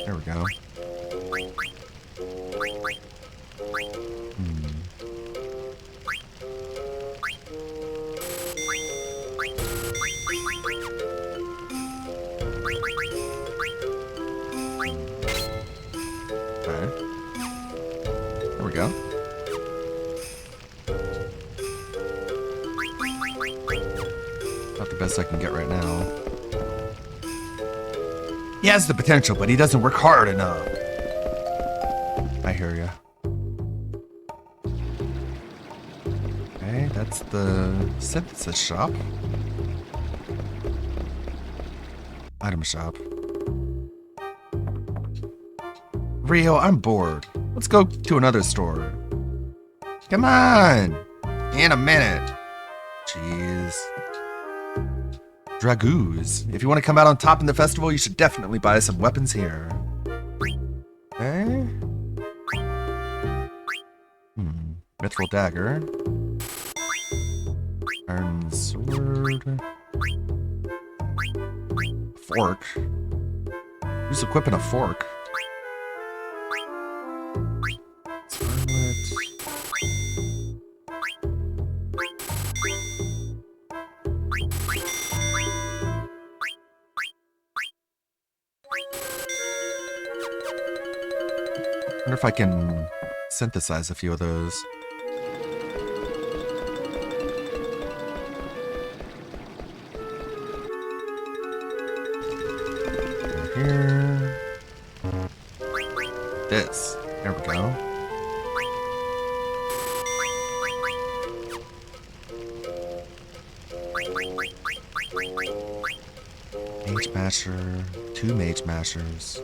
There we go. Okay. There we go. Not the best I can get right now. He has the potential, but he doesn't work hard enough. I hear ya. Okay, that's the synthesis shop. Item shop. Rio, I'm bored. Let's go to another store. Come on! In a minute. Jeez. Dragoos. If you want to come out on top in the festival, you should definitely buy some weapons here. Okay. Mithril dagger. Iron sword. Fork. Who's equipping a fork? I wonder if I can synthesize a few of those. Over here. This. There we go. Mage Masher. 2 Mage Mashers.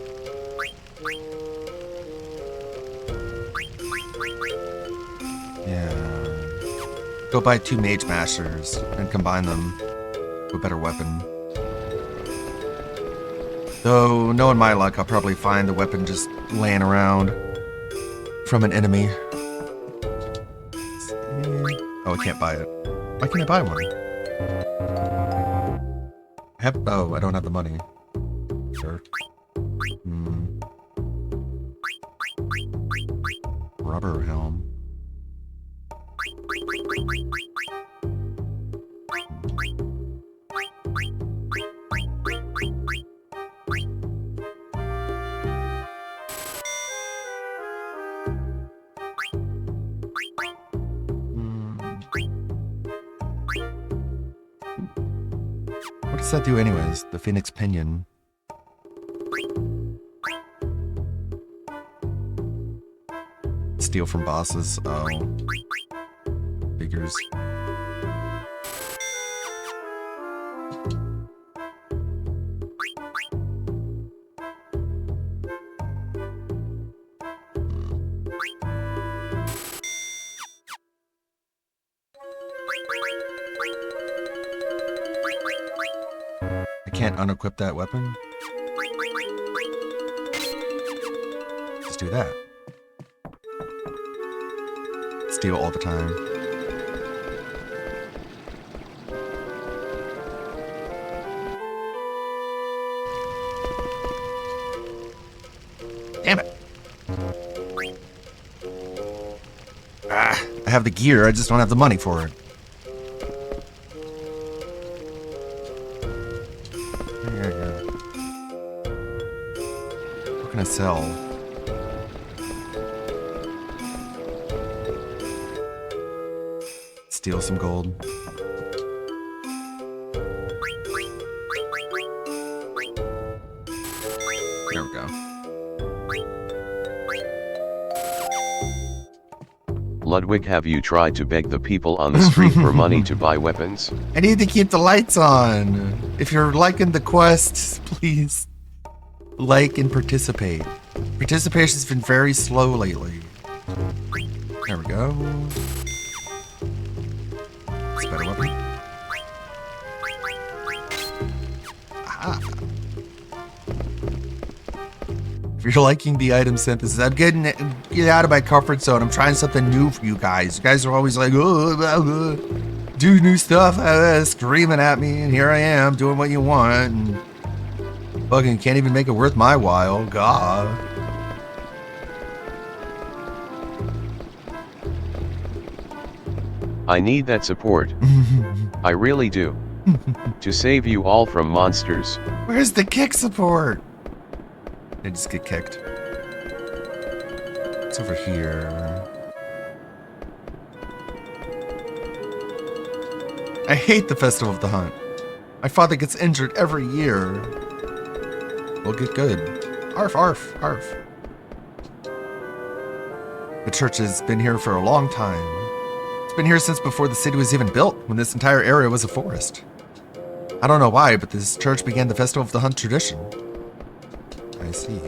Go buy 2 Mage Mashers and combine them to a better weapon. Though, knowing my luck, I'll probably find the weapon just laying around from an enemy. Oh, I can't buy it. Why can't I buy one? Oh, I don't have the money. Sure. Rubber helm. What does that do anyways? The Phoenix Pinion. Steal from bosses. Oh. Figures. can't unequip that weapon. Just do that. Steal all the time. Damn it. Ah, I have the gear, I just don't have the money for it. There you go. What can I sell? Steal some gold. There we go. Ludwig, have you tried to beg the people on the street for money to buy weapons? I need to keep the lights on. If you're liking the quest, please like and participate. Participation's been very slow lately. There we go. It's a better weapon. Aha. If you're liking the item synthesis, I'm getting get out of my comfort zone. I'm trying something new for you guys. You guys are always like, oh, do new stuff, screaming at me, and here I am doing what you want, and fucking can't even make it worth my while. God. I need that support. I really do. To save you all from monsters. Where's the kick support? I just get kicked. It's over here. I hate the Festival of the Hunt. My father gets injured every year. We'll get good. Arf, arf, arf. The church has been here for a long time. It's been here since before the city was even built, when this entire area was a forest. I don't know why, but this church began the Festival of the Hunt tradition. I see.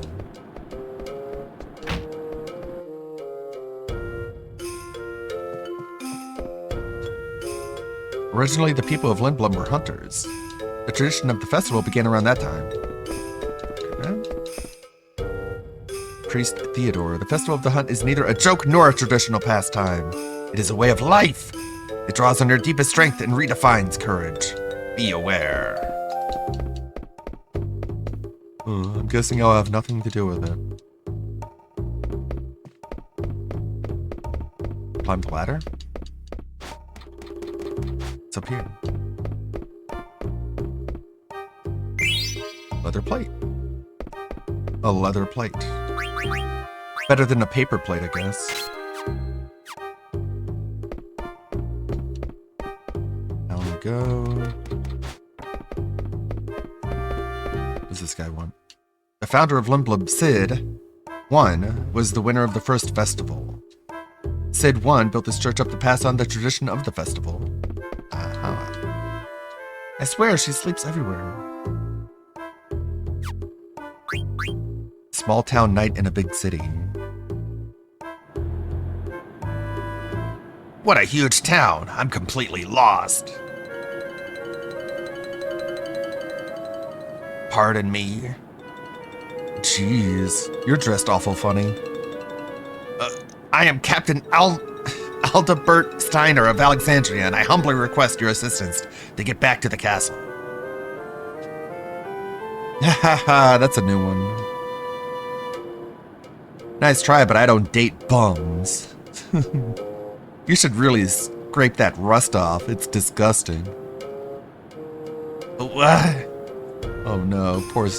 Originally, the people of Lindblom were hunters. The tradition of the festival began around that time. Okay. Priest Theodore, the Festival of the Hunt is neither a joke nor a traditional pastime. It is a way of life. It draws on your deepest strength and redefines courage. Be aware. I'm guessing I'll have nothing to do with it. Climb the ladder? It's up here. Leather plate. A leather plate. Better than a paper plate, I guess. Down we go. What does this guy want? The founder of Lindblom, Sid I, was the winner of the first festival. Sid I built this church up to pass on the tradition of the festival. Aha. I swear she sleeps everywhere. Small town night in a big city. What a huge town! I'm completely lost. Pardon me. Jeez, you're dressed awful funny. I am Captain Aldebert Steiner of Alexandria, and I humbly request your assistance to get back to the castle. Haha, that's a new one. Nice try, but I don't date bums. You should really scrape that rust off. It's disgusting. What? Oh no, poor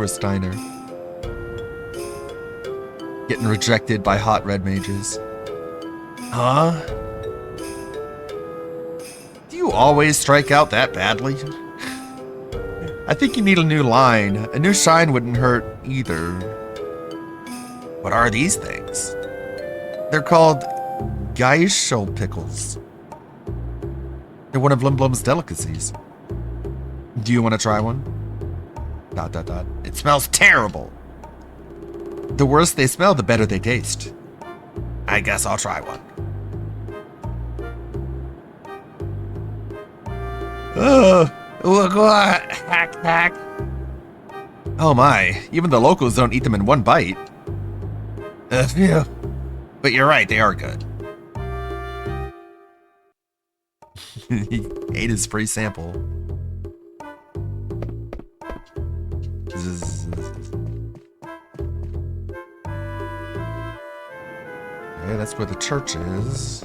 Steiner. Getting rejected by hot red mages. Huh? Do you always strike out that badly? I think you need a new line. A new shine wouldn't hurt either. What are these things? They're called Geishel pickles. They're one of Lindblom's delicacies. Do you want to try one? ... It smells terrible. The worse they smell, the better they taste. I guess I'll try one. Look what? Hack, hack. Oh my, even the locals don't eat them in one bite. Phew. But you're right, they are good. He ate his free sample. Okay, that's where the church is.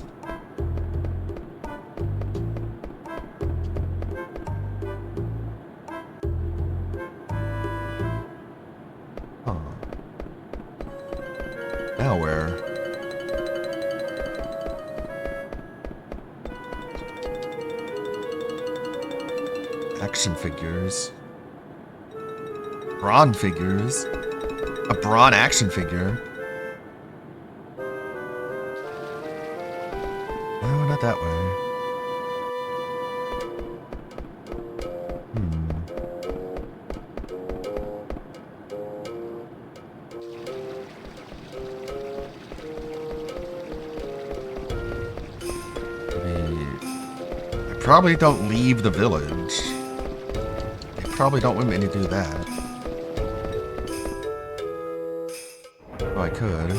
Huh. Now where? Action figures. Brawn figures. A brawn action figure. No, not that way. I probably don't leave the village. They probably don't want me to do that. Oh, I could.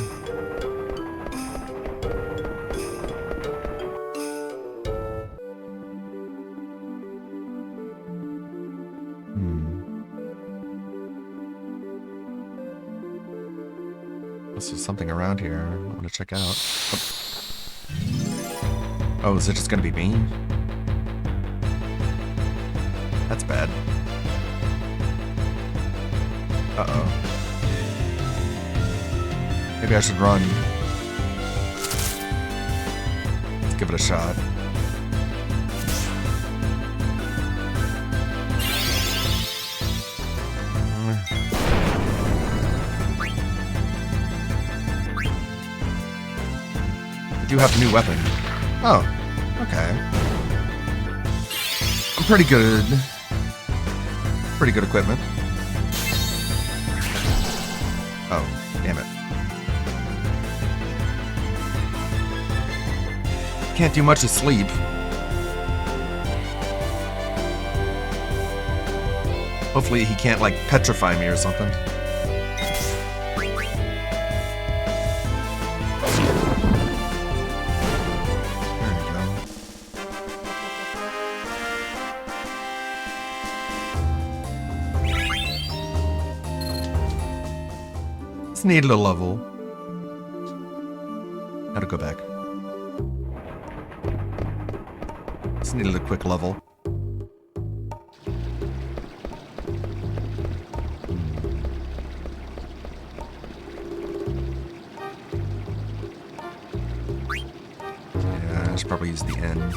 This is something around here I want to check out. Oh, is it just gonna be me? That's bad. Uh-oh. Maybe I should run. Let's give it a shot. I do have a new weapon. Oh, okay. I'm pretty good. Pretty good equipment. Oh, damn it. Can't do much to sleep. Hopefully he can't, like, petrify me or something. Needed a level. How to go back. Just needed a quick level. Yeah, I should probably use the end.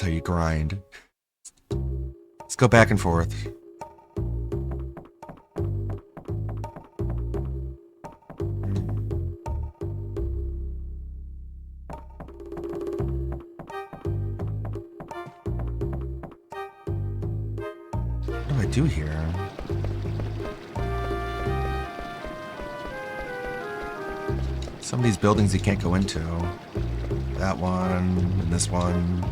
How you grind. Let's go back and forth. What do I do here? Some of these buildings you can't go into. That one, and this one.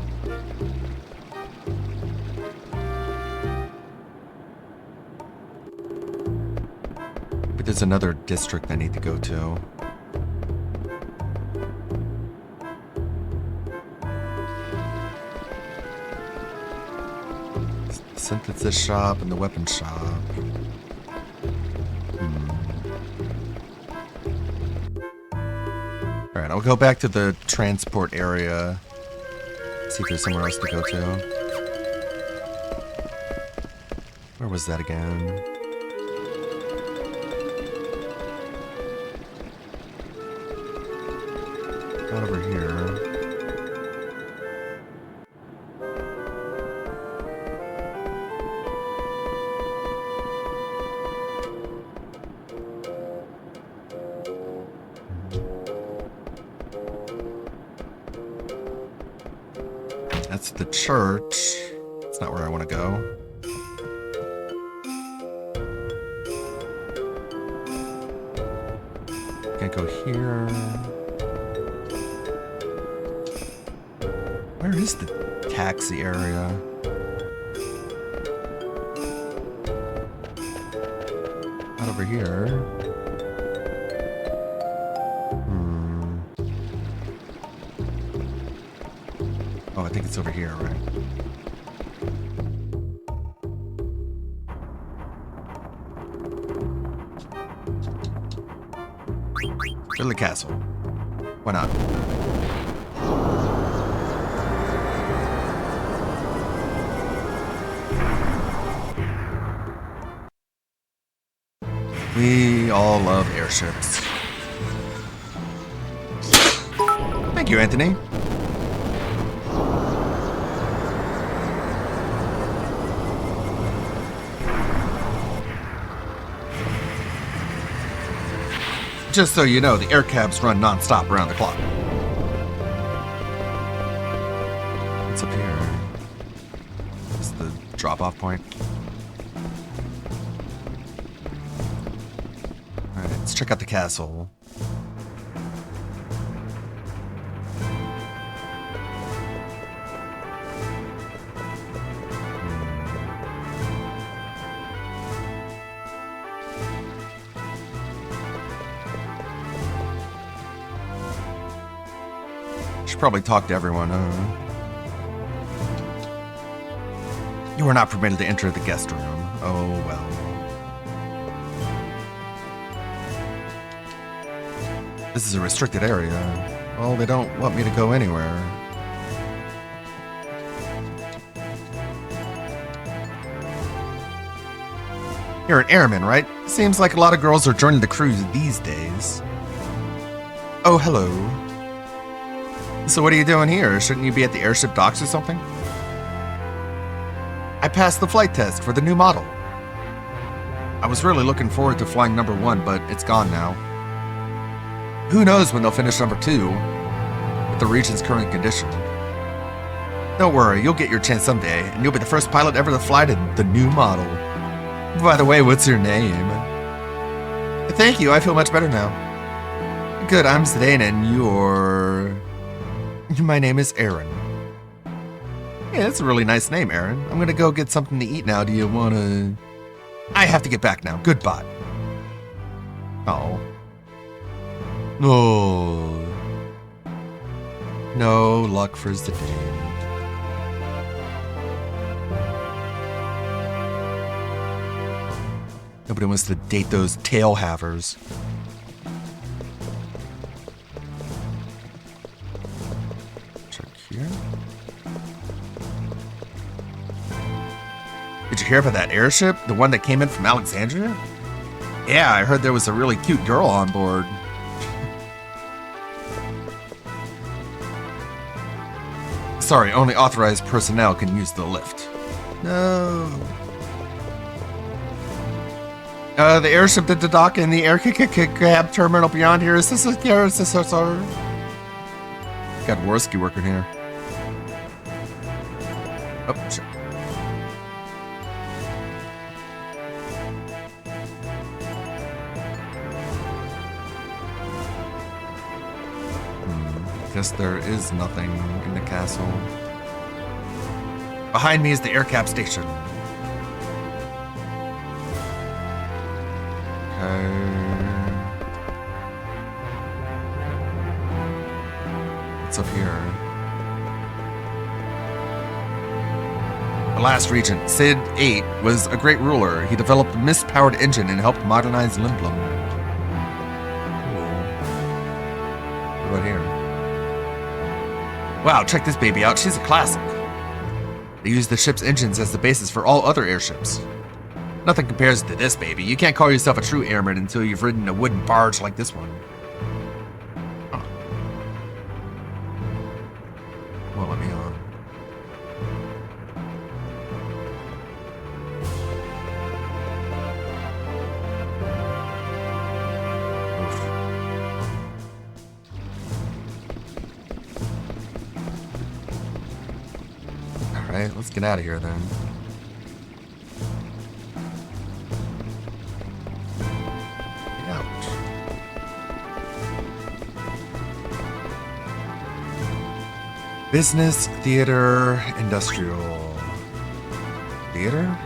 There's another district I need to go to. Synthesis shop and the weapon shop. Alright, I'll go back to the transport area. See if there's somewhere else to go to. Where was that again? Not over here. That's the church. That's not where I want to go. Can't go here. Where is the taxi area? Not over here. Oh, I think it's over here, right? Go to the castle. Why not? We all love airships. Thank you, Anthony. Just so you know, the air cabs run non-stop around the clock. What's up here? This is the drop-off point. Alright, let's check out the castle. Should probably talk to everyone, huh? You are not permitted to enter the guest room. Oh, well. This is a restricted area. Well, they don't want me to go anywhere. You're an airman, right? Seems like a lot of girls are joining the crew these days. Oh, hello. So what are you doing here? Shouldn't you be at the airship docks or something? I passed the flight test for the new model. I was really looking forward to flying number 1, but it's gone now. Who knows when they'll finish number 2 with the region's current condition. Don't worry, you'll get your chance someday, and you'll be the first pilot ever to fly to the new model. By the way, what's your name? Thank you, I feel much better now. Good, I'm Zidane, and you're... My name is Aaron. Yeah, that's a really nice name, Aaron. I'm gonna go get something to eat now. Do you wanna... I have to get back now. Goodbye. Oh. No. No luck for Zidane. Nobody wants to date those tail havers. Here. Did you hear about that airship? The one that came in from Alexandria? Yeah, I heard there was a really cute girl on board. Sorry, only authorized personnel can use the lift. No. The airship at the dock in the air cab terminal beyond here. Is this a sorry? Got Worski working here. Oh, shit. Guess there is nothing in the castle. Behind me is the air cap station. Okay. What's up here? The last regent, Sid VIII, was a great ruler. He developed a mist-powered engine and helped modernize Limblum. What about here? Wow, check this baby out. She's a classic. They use the ship's engines as the basis for all other airships. Nothing compares to this baby. You can't call yourself a true airman until you've ridden a wooden barge like this one. Huh. Well, let me on. Alright, let's get out of here then. Get out. Business, theater, industrial. Theater?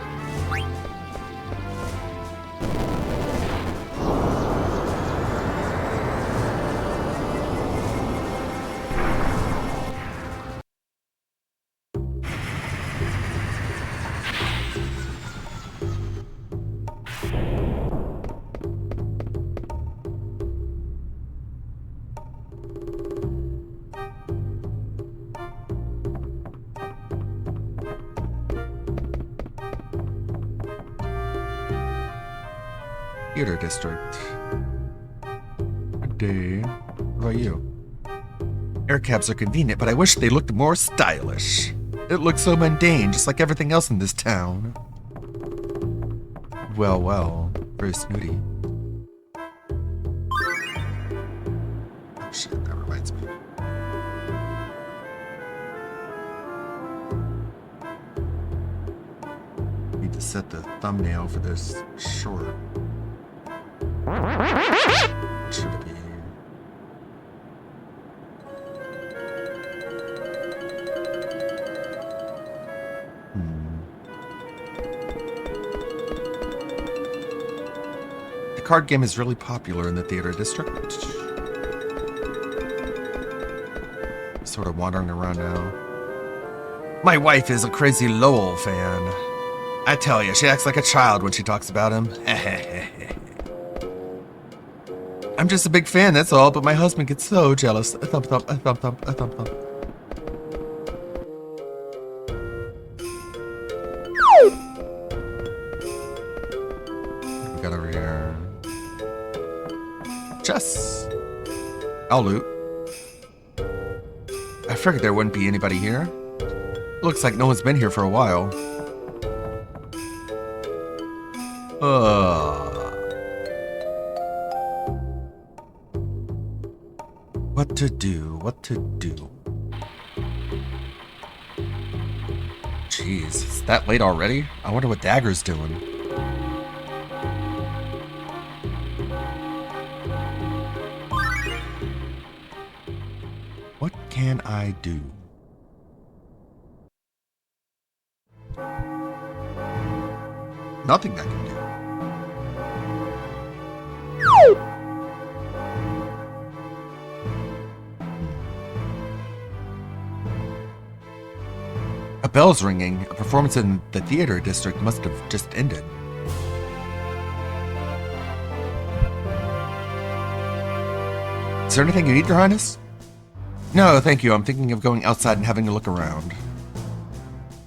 Theater district. Good day. What about you? Air cabs are convenient, but I wish they looked more stylish. It looks so mundane, just like everything else in this town. Well, well. Very snooty. Oh shit, that reminds me. Need to set the thumbnail for this short. Should it be? The card game is really popular in the theater district. Sort of wandering around now. My wife is a crazy Lowell fan. I tell you, she acts like a child when she talks about him. I'm just a big fan, that's all, but my husband gets so jealous. A thump thump, a thump thump, a thump thump. What we got over here? Chess. I'll loot. I figured there wouldn't be anybody here. Looks like no one's been here for a while. What to do? What to do? Jeez, it's that late already? I wonder what Dagger's doing. What can I do? Nothing I can do. A bell's ringing. A performance in the theater district must have just ended. Is there anything you need, Your Highness? No, thank you. I'm thinking of going outside and having a look around.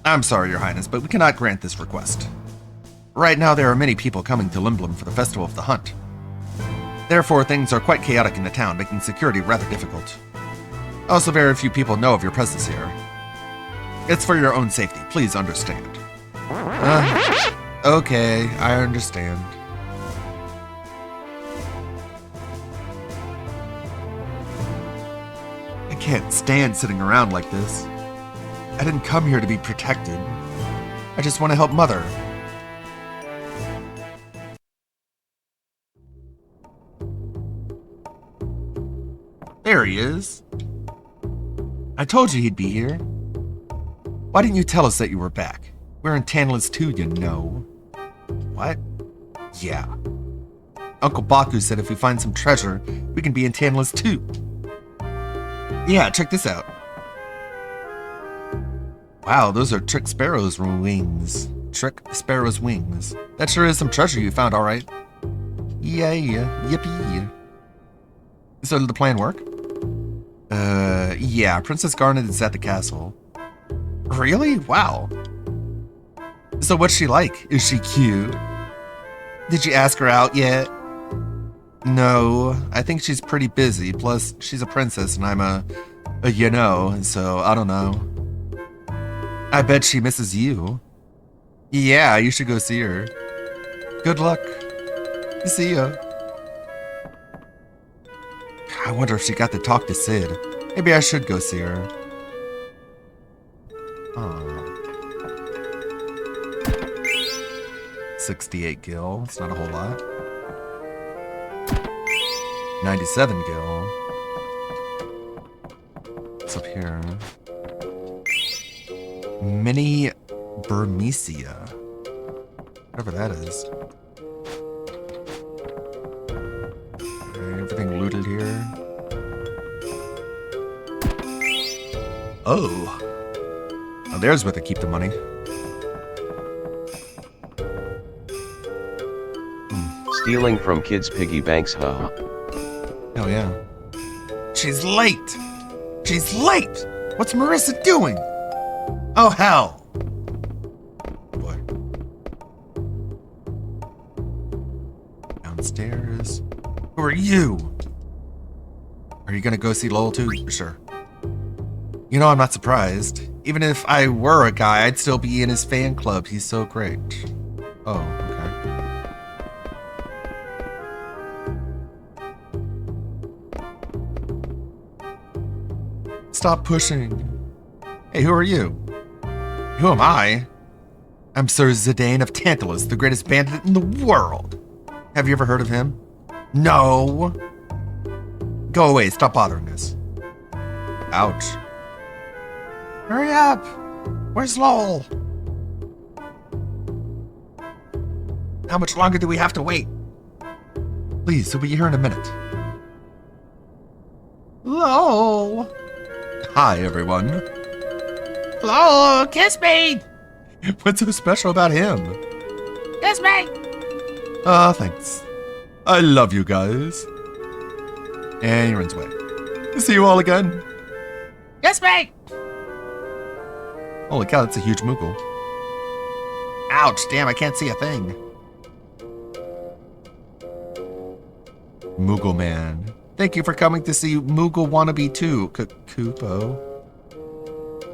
I'm sorry, Your Highness, but we cannot grant this request. Right now, there are many people coming to Limblum for the Festival of the Hunt. Therefore, things are quite chaotic in the town, making security rather difficult. Also, very few people know of your presence here. It's for your own safety. Please understand. Okay, I understand. I can't stand sitting around like this. I didn't come here to be protected. I just want to help Mother. There he is. I told you he'd be here. Why didn't you tell us that you were back? We're in Tantalus too, you know. What? Yeah. Uncle Baku said if we find some treasure, we can be in Tantalus too. Yeah, check this out. Wow, those are Trick Sparrow's wings. Trick Sparrow's wings. That sure is some treasure you found, alright. Yeah, yippee. So did the plan work? Yeah, Princess Garnet is at the castle. Really? Wow. So what's she like? Is she cute? Did you ask her out yet? No, I think she's pretty busy. Plus, she's a princess and I'm a you know, so I don't know. I bet she misses you. Yeah, you should go see her. Good luck. See ya. I wonder if she got to talk to Sid. Maybe I should go see her. Aww. 68 gil. It's not a whole lot. 97 gil. What's up here? Mini Burmecia. Whatever that is. Okay, everything looted here. Oh. Oh, there's where they keep the money. Stealing from kids' piggy banks, huh? Oh, yeah. She's late! She's late! What's Marissa doing? Oh, hell! Boy. Downstairs. Who are you? Are you gonna go see Lowell too? Sure. You know, I'm not surprised. Even if I were a guy, I'd still be in his fan club. He's so great. Oh, okay. Stop pushing. Hey, who are you? Who am I? I'm Sir Zidane of Tantalus, the greatest bandit in the world. Have you ever heard of him? No. Go away, stop bothering us. Ouch. Hurry up! Where's Lowell? How much longer do we have to wait? Please, he'll be here in a minute. Lowell! Hi, everyone. Lowell, kiss me! What's so special about him? Kiss me! Thanks. I love you guys. And he runs away. See you all again. Kiss me! Holy cow, that's a huge Moogle. Ouch, damn, I can't see a thing. Moogle Man. Thank you for coming to see Moogle Wannabe 2, Kupo.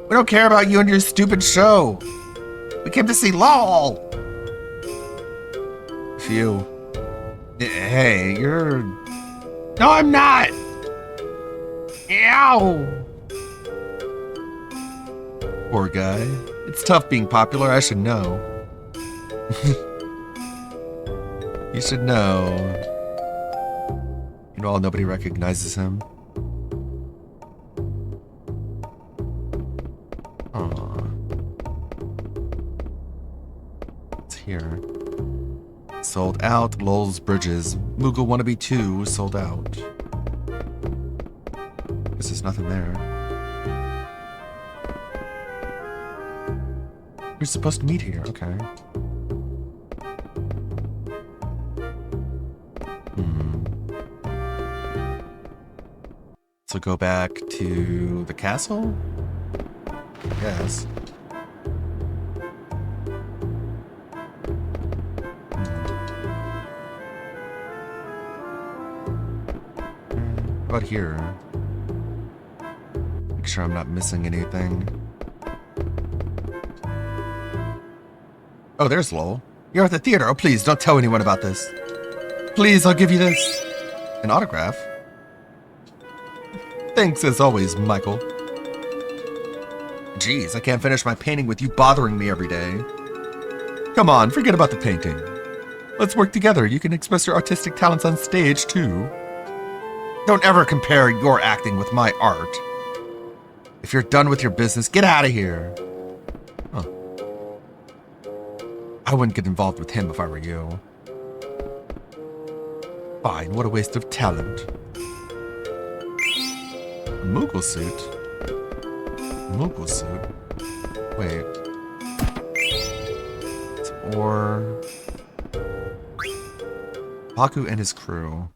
We don't care about you and your stupid show. We came to see Lowell. Phew. Hey, you're... No, I'm not! Ow! Poor guy. It's tough being popular, I should know. You should know. You know, nobody recognizes him. Aww. It's here. Sold out. Lowell's Bridges. Moogle Wannabe 2 sold out. Guess there's nothing there. We're supposed to meet here. Okay. So go back to the castle? I guess. What about here? Make sure I'm not missing anything. Oh, there's Lowell. You're at the theater. Oh, please, don't tell anyone about this. Please, I'll give you this. An autograph? Thanks as always, Michael. Jeez, I can't finish my painting with you bothering me every day. Come on, forget about the painting. Let's work together. You can express your artistic talents on stage, too. Don't ever compare your acting with my art. If you're done with your business, get out of here. Huh. I wouldn't get involved with him if I were you. Fine, what a waste of talent. Moogle suit? Moogle suit? Wait. It's or... Baku and his crew.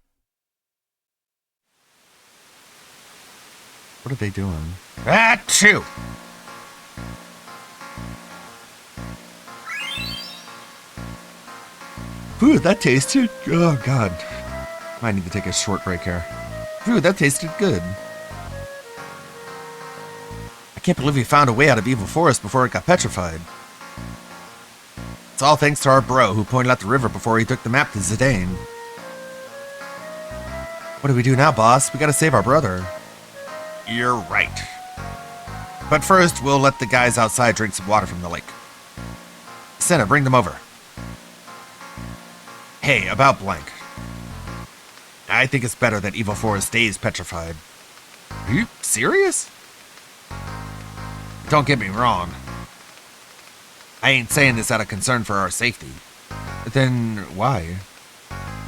What are they doing? Achoo! Ooh, that tasted... Oh, God. Might need to take a short break here. Ooh, that tasted good. I can't believe we found a way out of Evil Forest before it got petrified. It's all thanks to our bro who pointed out the river before he took the map to Zidane. What do we do now, boss? We gotta save our brother. You're right. But first, we'll let the guys outside drink some water from the lake. Senna, bring them over. Hey, about blank. I think it's better that Evil Forest stays petrified. Are you serious? Don't get me wrong. I ain't saying this out of concern for our safety. Then why?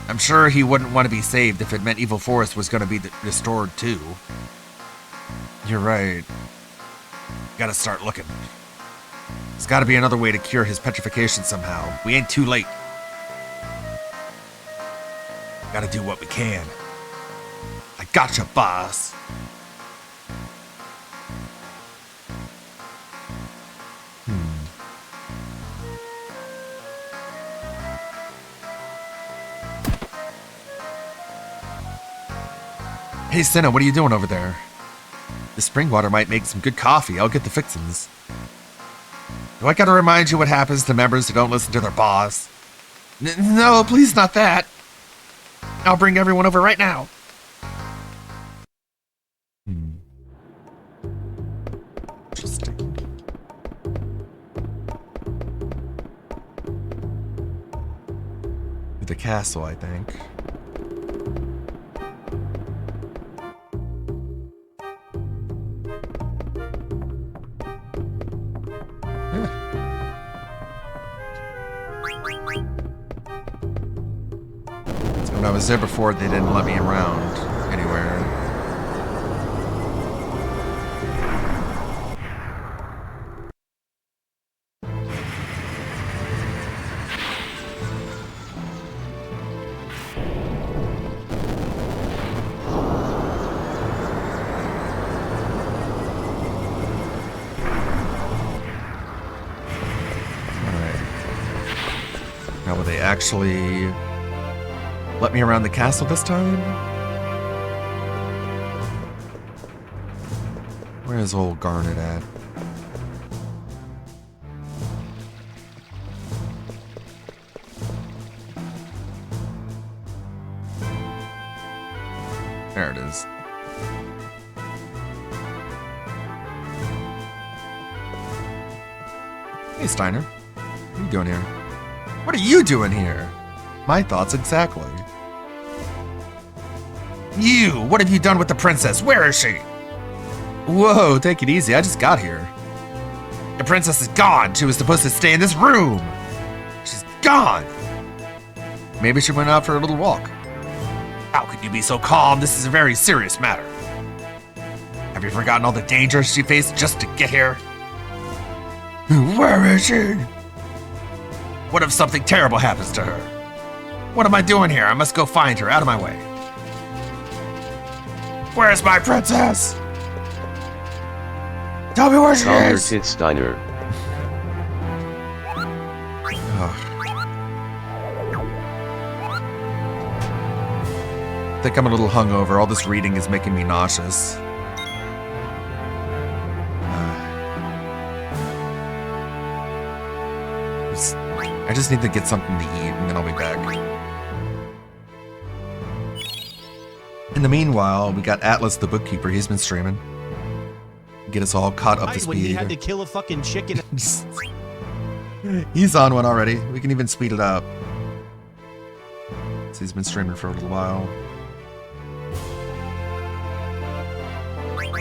I'm sure he wouldn't want to be saved if it meant Evil Forest was going to be restored too. You're right. Gotta start looking. There's gotta be another way to cure his petrification somehow. We ain't too late. Gotta do what we can. I gotcha, boss. Hey, Senna, what are you doing over there? The spring water might make some good coffee. I'll get the fixins. Do I gotta remind you what happens to members who don't listen to their boss? No, please not that. I'll bring everyone over right now. Interesting. The castle, I think. When I was there before, they didn't let me around anywhere. Alright. Now will they actually let me around the castle this time? Where's old Garnet at? There it is. Hey, Steiner. What are you doing here? What are you doing here? My thoughts exactly. You! What have you done with the princess? Where is she? Whoa, take it easy. I just got here. The princess is gone. She was supposed to stay in this room. She's gone. Maybe she went out for a little walk. How could you be so calm? This is a very serious matter. Have you forgotten all the dangers she faced just to get here? Where is she? What if something terrible happens to her? What am I doing here? I must go find her. Out of my way. Where's my princess? Tell me where she is. Steiner, Steiner. I think I'm a little hungover. All this reading is making me nauseous. I just need to get something to eat and then I'll be back. In the meanwhile, we got Atlas the bookkeeper. He's been streaming. Get us all caught up to speed. When he had to kill a fucking chicken. He's on one already. We can even speed it up. So he's been streaming for a little while.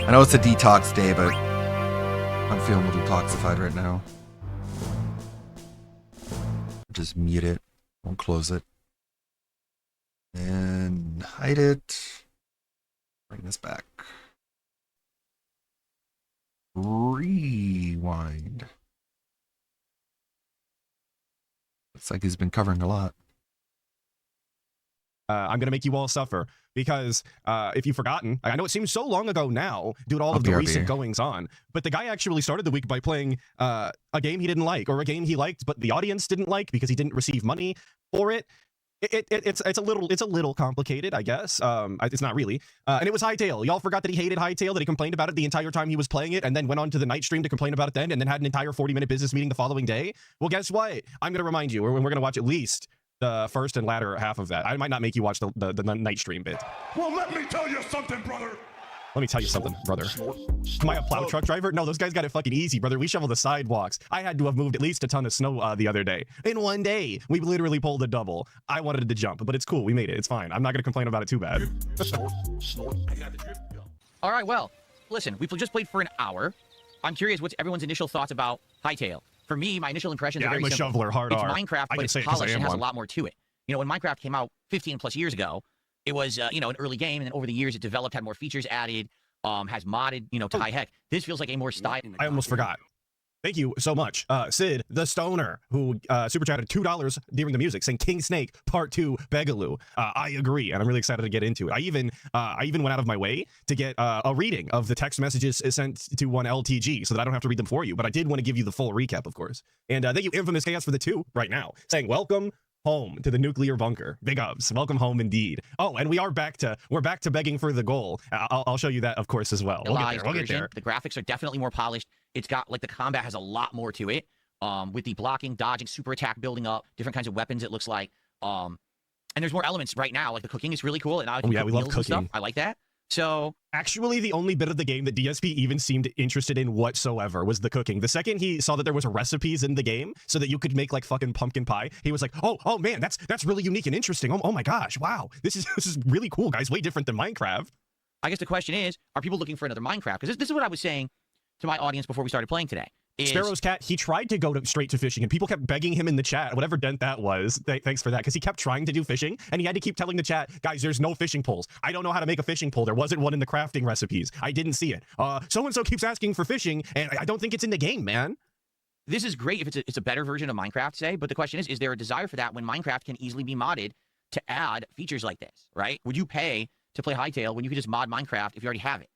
I know it's a detox day, but I'm feeling a little toxified right now. Just mute it. Won't close it. And hide it. Bring this back. Rewind. Looks like he's been covering a lot. I'm gonna make you all suffer because if you've forgotten, I know it seems so long ago now due to all of the recent goings on, but the guy actually started the week by playing a game he didn't like, or a game he liked but the audience didn't like because he didn't receive money for it. It's a little complicated, I guess. It's not really. And it was Hytale. Y'all forgot that he hated Hytale, that he complained about it the entire time he was playing it, and then went on to the night stream to complain about it then, and then had an entire 40-minute business meeting the following day. Well, guess what? I'm gonna remind you, we're gonna watch at least the first and latter half of that. I might not make you watch the night stream bit. Well, let me tell you something, brother. Let me tell you something, brother. Am I a plow truck driver? No, those guys got it fucking easy, brother. We shovel the sidewalks. I had to have moved at least a ton of snow the other day. In one day, we literally pulled a double. I wanted to jump, but it's cool. We made it. It's fine. I'm not going to complain about it too bad. All right, well, listen, we've just played for an hour. I'm curious what's everyone's initial thoughts about Hightail. For me, my initial impressions are very I'm a simple. shoveler, hard It's R. Minecraft, but it's polished and has a lot more to it. You know, when Minecraft came out 15 plus years ago, it was, you know, an early game, and then over the years it developed, had more features added, has modded, you know, to high heck. This feels like a more style. I almost forgot. Thank you so much, Sid the Stoner, who super chatted $2 during the music, saying King Snake Part 2 Begaloo. I agree, and I'm really excited to get into it. I even went out of my way to get a reading of the text messages sent to one LTG, so that I don't have to read them for you. But I did want to give you the full recap, of course. And thank you, Infamous Chaos, for the 2 right now, saying welcome home to the nuclear bunker. Big ups. Welcome home indeed. Oh, and we're back to begging for the goal. I'll show you that, of course, as well. We'll get there. The graphics are definitely more polished. It's got, like, the combat has a lot more to it. With the blocking, dodging, super attack building up, different kinds of weapons, it looks like. And there's more elements right now. Like, the cooking is really cool. And we love cooking. Stuff. I like that. So actually, the only bit of the game that DSP even seemed interested in whatsoever was the cooking. The second he saw that there was recipes in the game so that you could make like fucking pumpkin pie, he was like, oh man, that's really unique and interesting. Oh my gosh, wow, this is really cool, guys. Way different than Minecraft. I guess the question is, are people looking for another Minecraft? Because this is what I was saying to my audience before we started playing today. Sparrow's cat, he tried to go straight to fishing, and people kept begging him in the chat, whatever dent that was. Thanks for that, because he kept trying to do fishing, and he had to keep telling the chat, guys, there's no fishing poles. I don't know how to make a fishing pole. There wasn't one in the crafting recipes. I didn't see it. So-and-so keeps asking for fishing, and I don't think it's in the game, man. This is great if it's a better version of Minecraft, say, but the question is there a desire for that when Minecraft can easily be modded to add features like this, right? Would you pay to play Hightail when you could just mod Minecraft if you already have it?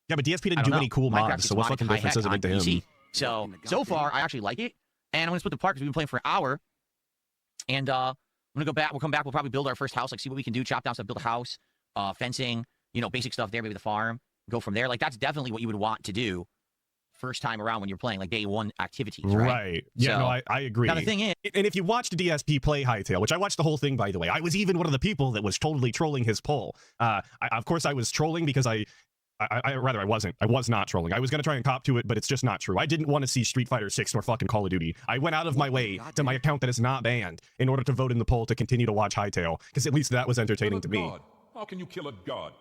Yeah, but DSP didn't do any cool mods, so what fucking difference does it make to him? So far, I actually like it, and I'm going to split the part because we've been playing for an hour, and I'm going to go back. We'll come back. We'll probably build our first house, like see what we can do, chop down stuff, build a house, fencing, you know, basic stuff there, maybe the farm, go from there. Like, that's definitely what you would want to do first time around when you're playing, like day one activities, right? Yeah, no, I agree. Now, the thing is, and if you watched DSP play Hightail, which I watched the whole thing, by the way, I was even one of the people that was totally trolling his poll. Of course, I was trolling because I wasn't. I was not trolling. I was going to try and cop to it, but it's just not true. I didn't want to see Street Fighter 6 nor fucking Call of Duty. I went out of my way to my account that is not banned in order to vote in the poll to continue to watch Hightail, because at least that was entertaining to me. How can you kill a god?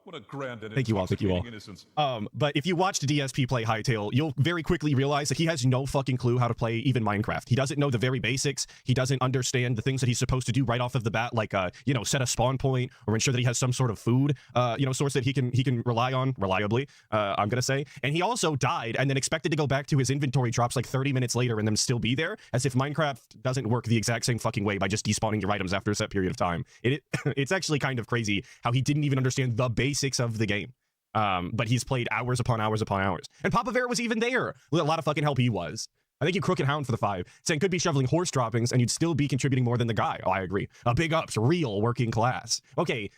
What a grand and Thank you all. innocence. But if you watched DSP play Hightail, you'll very quickly realize that he has no fucking clue how to play even Minecraft. He doesn't know the very basics. He doesn't understand the things that he's supposed to do right off of the bat, like you know, set a spawn point or ensure that he has some sort of food, you know, source that he can rely on reliably. I'm gonna say. And he also died and then expected to go back to his inventory drops like 30 minutes later and then still be there, as if Minecraft doesn't work the exact same fucking way by just despawning your items after a set period of time. It's actually kind of crazy how he didn't even understand the basics of the game. But he's played hours upon hours upon hours. And Papa Bear was even there. With a lot of fucking help he was. I think you Crooked Hound for the 5, saying could be shoveling horse droppings and you'd still be contributing more than the guy. Oh, I agree. Big ups, real working class. Okay,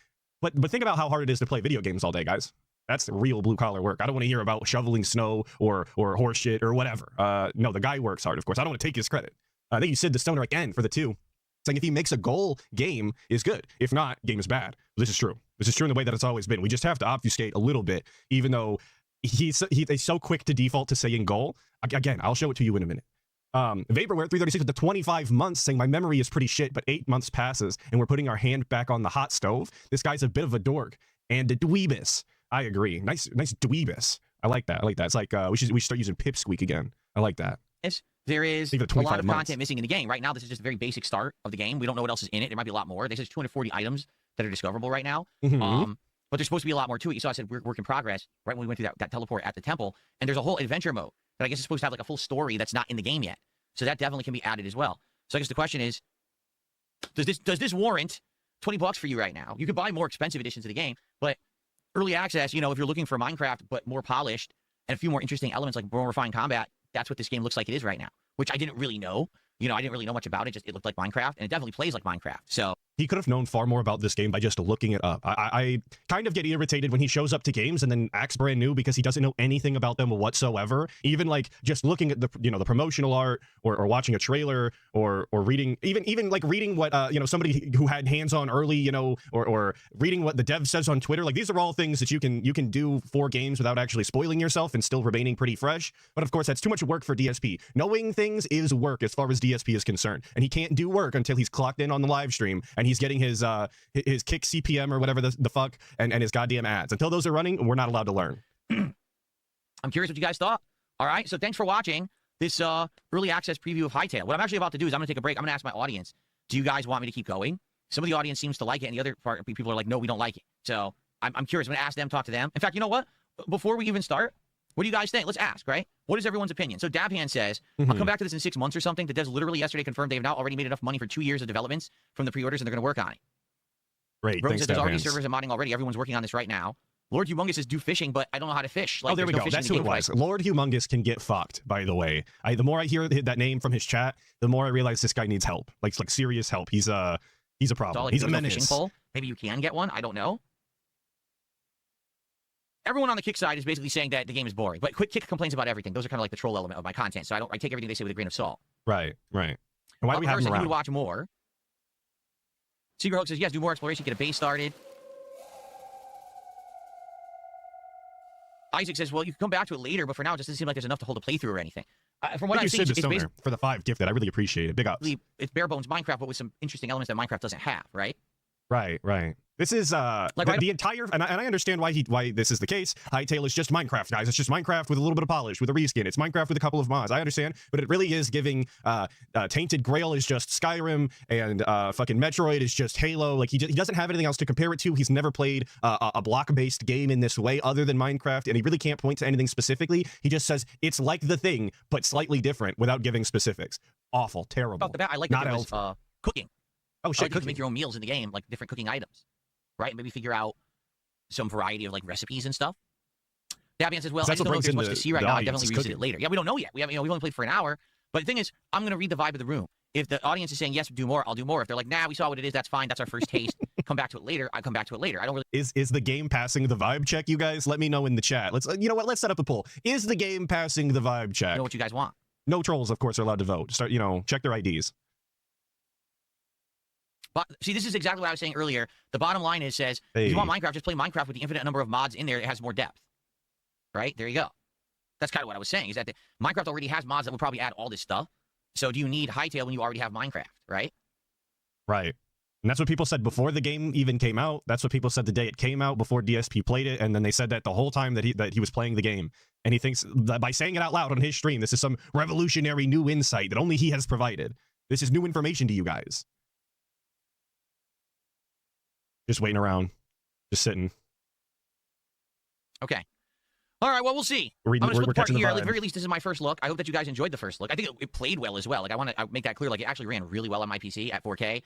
but think about how hard it is to play video games all day, guys. That's real blue collar work. I don't want to hear about shoveling snow or horse shit or whatever. No, the guy works hard, of course. I don't want to take his credit. I think you said the Stoner again for the 2. Saying if he makes a goal, game is good. If not, game is bad. This is true. This is true in the way that it's always been. We just have to obfuscate a little bit, even though he's so quick to default to saying goal. Again, I'll show it to you in a minute. Vaporware 336 with the 25 months saying my memory is pretty shit, but 8 months passes and we're putting our hand back on the hot stove. This guy's a bit of a dork and a dweebus. I agree. Nice dweebus. I like that. It's like we should start using pipsqueak again. I like that. There is a lot of content missing in the game. Right now, this is just a very basic start of the game. We don't know what else is in it. There might be a lot more. There's just 240 items that are discoverable right now. But there's supposed to be a lot more to it. You saw I said work in progress right when we went through that teleport at the temple. And there's a whole adventure mode that I guess is supposed to have like a full story that's not in the game yet. So that definitely can be added as well. So I guess the question is, does this warrant $20 for you right now? You could buy more expensive editions of the game, but early access, you know, if you're looking for Minecraft, but more polished and a few more interesting elements like more refined combat, that's what this game looks like it is right now, which I didn't really know. You know, I didn't really know much about it. Just it looked like Minecraft, and it definitely plays like Minecraft. So he could have known far more about this game by just looking it up. I kind of get irritated when he shows up to games and then acts brand new because he doesn't know anything about them whatsoever. Even like just looking at the the promotional art or watching a trailer or reading even like reading what somebody who had hands-on early or reading what the dev says on Twitter. Like these are all things that you can do for games without actually spoiling yourself and still remaining pretty fresh. But of course that's too much work for DSP. Knowing things is work as far as DSP is concerned, and he can't do work until he's clocked in on the live stream and he's getting his kick CPM or whatever the fuck and his goddamn ads. Until those are running, we're not allowed to learn. I'm curious what you guys thought. All right, so thanks for watching this early access preview of Hytale. What I'm actually about to do is I'm going to take a break. I'm going to ask my audience, do you guys want me to keep going? Some of the audience seems to like it, and the other part people are like, no, we don't like it. So I'm curious. I'm going to ask them, talk to them. In fact, you know what? Before we even start, what do you guys think? Let's ask, right? What is everyone's opinion? So Dabhan says, I'll come back to this in 6 months or something. The devs literally yesterday confirmed they have now already made enough money for 2 years of developments from the pre-orders, and they're going to work on it. Great. Rogue Thanks, says there's already Dabhan. servers and modding already. Everyone's working on this right now. Lord Humongous says do fishing, but I don't know how to fish. Like, oh, there we go. That's who it was. Lord Humongous can get fucked, by the way. The more I hear that name from his chat, the more I realize this guy needs help. Like serious help. He's a problem. He's a menace. Fishing pole. Maybe you can get one. I don't know. Everyone on the Kick side is basically saying that the game is boring. But Kick complains about everything. Those are kind of like the troll element of my content. So I take everything they say with a grain of salt. Right. And why do we have him around? You would watch more. Secret Hook says, yes, do more exploration, get a base started. Isaac says, well, you can come back to it later, but for now, it just doesn't seem like there's enough to hold a playthrough or anything. From what I've seen, it's basically for the 5 gifted. I really appreciate it. Big ups. It's bare bones Minecraft, but with some interesting elements that Minecraft doesn't have, right? Right. This is the entire, and I understand why this is the case. Hytale is just Minecraft, guys. It's just Minecraft with a little bit of polish, with a reskin. It's Minecraft with a couple of mods. I understand, but it really is giving. Tainted Grail is just Skyrim, and fucking Metroid is just Halo. Like he doesn't have anything else to compare it to. He's never played a block-based game in this way other than Minecraft, and he really can't point to anything specifically. He just says it's like the thing, but slightly different without giving specifics. Awful, terrible. Off the bat, I like that there was cooking. Oh shit! You can make your own meals in the game, like different cooking items, right? Maybe figure out some variety of like recipes and stuff. Davian says, "Well, I just don't know if there's much to see right now. I definitely revisit it later." Yeah, we don't know yet. We've only played for an hour. But the thing is, I'm going to read the vibe of the room. If the audience is saying yes, do more, I'll do more. If they're like, nah, we saw what it is, that's fine. That's our first taste. Come back to it later. I come back to it later. I don't really. Is the game passing the vibe check? You guys, let me know in the chat. You know what? Let's set up a poll. Is the game passing the vibe check? You know what you guys want? No trolls, of course, are allowed to vote. Start, check their IDs. But see, this is exactly what I was saying earlier. The bottom line is if you want Minecraft, just play Minecraft with the infinite number of mods in there. It has more depth. Right? There you go. That's kind of what I was saying, is that Minecraft already has mods that will probably add all this stuff. So do you need Hytale when you already have Minecraft, right? Right. And that's what people said before the game even came out. That's what people said the day it came out, before DSP played it. And then they said that the whole time that he was playing the game. And he thinks that by saying it out loud on his stream, this is some revolutionary new insight that only he has provided. This is new information to you guys. Just waiting around. Just sitting. Okay. All right, well, we'll see. I'm going to split the part here. At the very least, this is my first look. I hope that you guys enjoyed the first look. I think it played well as well. Like, I want to make that clear. Like, it actually ran really well on my PC at 4K.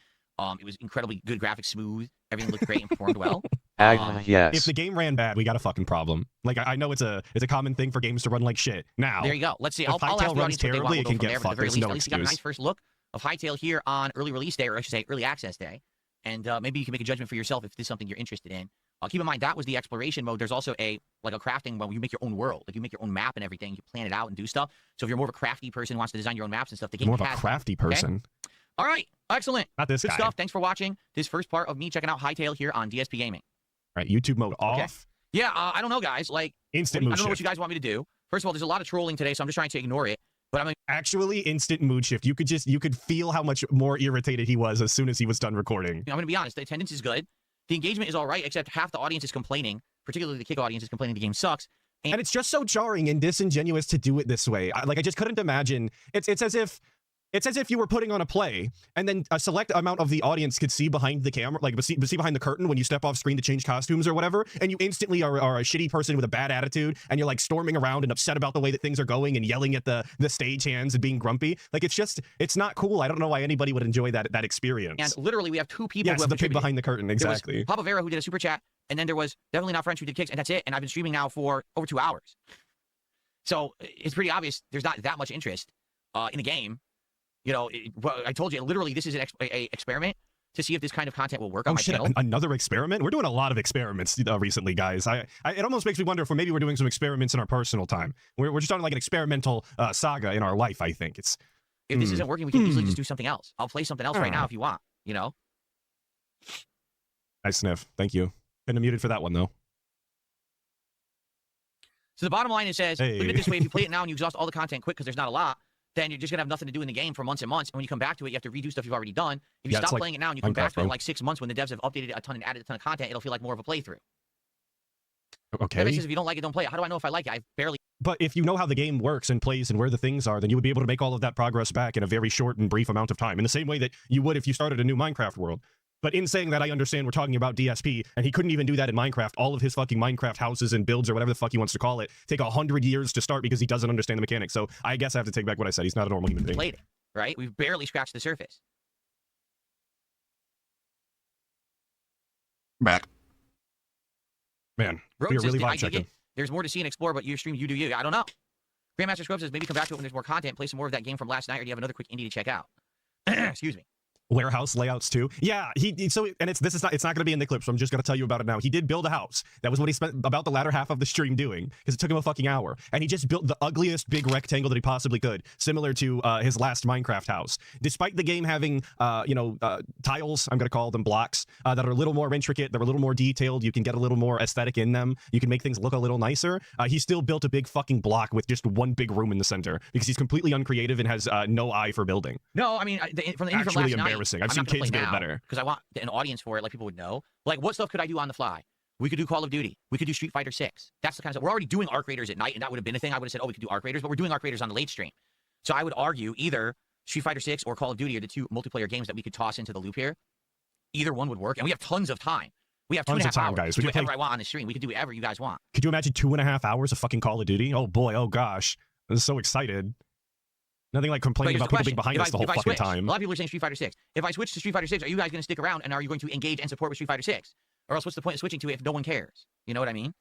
It was incredibly good graphics, smooth. Everything looked great and performed well. Yes. If the game ran bad, we got a fucking problem. Like, I know it's a common thing for games to run like shit. Now, there you go. Let's see. If Hytale runs terribly, it can get fucked. There's no excuse. At least we got a nice excuse. first look of Hytale here on early release day, or I should say early access day. And maybe you can make a judgment for yourself if this is something you're interested in. Keep in mind, that was the exploration mode. There's also a crafting mode where you make your own world. Like, you make your own map and everything. You plan it out and do stuff. So if you're more of a crafty person who wants to design your own maps and stuff, the game More of a has crafty that, okay? person. All right. Excellent. Not this Good guy. stuff. Thanks for watching this first part of me checking out Hytale here on DSP Gaming. All right, YouTube mode off. Okay. Yeah, I don't know, guys. Like, Instant mood I don't know what shift. you guys want me to do. First of all, there's a lot of trolling today, so I'm just trying to ignore it. But I'm actually instant mood shift. You could feel how much more irritated he was as soon as he was done recording. I'm going to be honest. The attendance is good. The engagement is all right, except half the audience is complaining. Particularly the Kick audience is complaining the game sucks. And it's just so jarring and disingenuous to do it this way. I just couldn't imagine. It's as if you were putting on a play, and then a select amount of the audience could see behind the camera, like see behind the curtain when you step off screen to change costumes or whatever, and you instantly are a shitty person with a bad attitude, and you're like storming around and upset about the way that things are going and yelling at the stage hands and being grumpy. Like, it's not cool. I don't know why anybody would enjoy that experience. And literally, we have two people who have the pig behind the curtain, exactly. There was Papa Vera who did a super chat, and then there was Definitely Not French who did kicks, and that's it. And I've been streaming now for over 2 hours. So it's pretty obvious there's not that much interest in the game. I told you, literally, this is an experiment to see if this kind of content will work on Oh my shit! channel. Another experiment? We're doing a lot of experiments recently, guys. It almost makes me wonder if maybe we're doing some experiments in our personal time. We're just on like an experimental saga in our life. I think it's. If this isn't working, we can easily just do something else. I'll play something else right now if you want. You know. I sniff. Thank you. Been muted for that one though. So the bottom line it says, Hey. look at it this way: if you play it now and you exhaust all the content quick because there's not a lot, then you're just gonna have nothing to do in the game for months and months. And when you come back to it, you have to redo stuff you've already done. If you Yeah, it's stop like playing it now and you come back Minecraft, to it in bro. like 6 months when the devs have updated a ton and added a ton of content, it'll feel like more of a playthrough. Okay. That says if you don't like it, don't play it. How do I know if I like it? I barely. But if you know how the game works and plays and where the things are, then you would be able to make all of that progress back in a very short and brief amount of time. In the same way that you would if you started a new Minecraft world. But in saying that, I understand we're talking about DSP, and he couldn't even do that in Minecraft. All of his fucking Minecraft houses and builds, or whatever the fuck he wants to call it, take 100 years to start because he doesn't understand the mechanics. So I guess I have to take back what I said. He's not a normal human being. Played it, right? We've barely scratched the surface. Back. Man, Roden we are says, really I vibe dig checking. it. There's more to see and explore, but your stream, you do you. I don't know. Grandmaster Scrub says maybe come back to it when there's more content, play some more of that game from last night, or do you have another quick indie to check out? Excuse me. Warehouse layouts too. Yeah, it's not going to be in the clip, so I'm just going to tell you about it now. He did build a house. That was what he spent about the latter half of the stream doing, because it took him a fucking hour, and he just built the ugliest big rectangle that he possibly could, similar to his last Minecraft house. Despite the game having tiles, I'm going to call them blocks, that are a little more intricate, they're a little more detailed, you can get a little more aesthetic in them, you can make things look a little nicer. He still built a big fucking block with just one big room in the center, because he's completely uncreative and has no eye for building. No, I mean, from the indie from Actually last night, embarrassing. I've seen kids build better. Because I want an audience for it, like people would know. Like, what stuff could I do on the fly? We could do Call of Duty. We could do Street Fighter 6. That's the kind of stuff. We're already doing Arc Raiders at night, and that would have been a thing. I would have said, oh, we could do Arc Raiders, but we're doing Arc Raiders on the late stream. So I would argue either Street Fighter 6 or Call of Duty are the two multiplayer games that we could toss into the loop here. Either one would work, and we have tons of time. We have Tons of 2.5 time, hours guys. to We do can whatever I want on the stream. We can do whatever you guys want. Could you imagine 2.5 hours of fucking Call of Duty? Oh boy, oh gosh. I'm so excited. Nothing like complaining about people being behind us the whole fucking time. A lot of people are saying Street Fighter 6. If I switch to Street Fighter 6, are you guys going to stick around, and are you going to engage and support with Street Fighter 6? Or else what's the point of switching to it if no one cares? You know what I mean?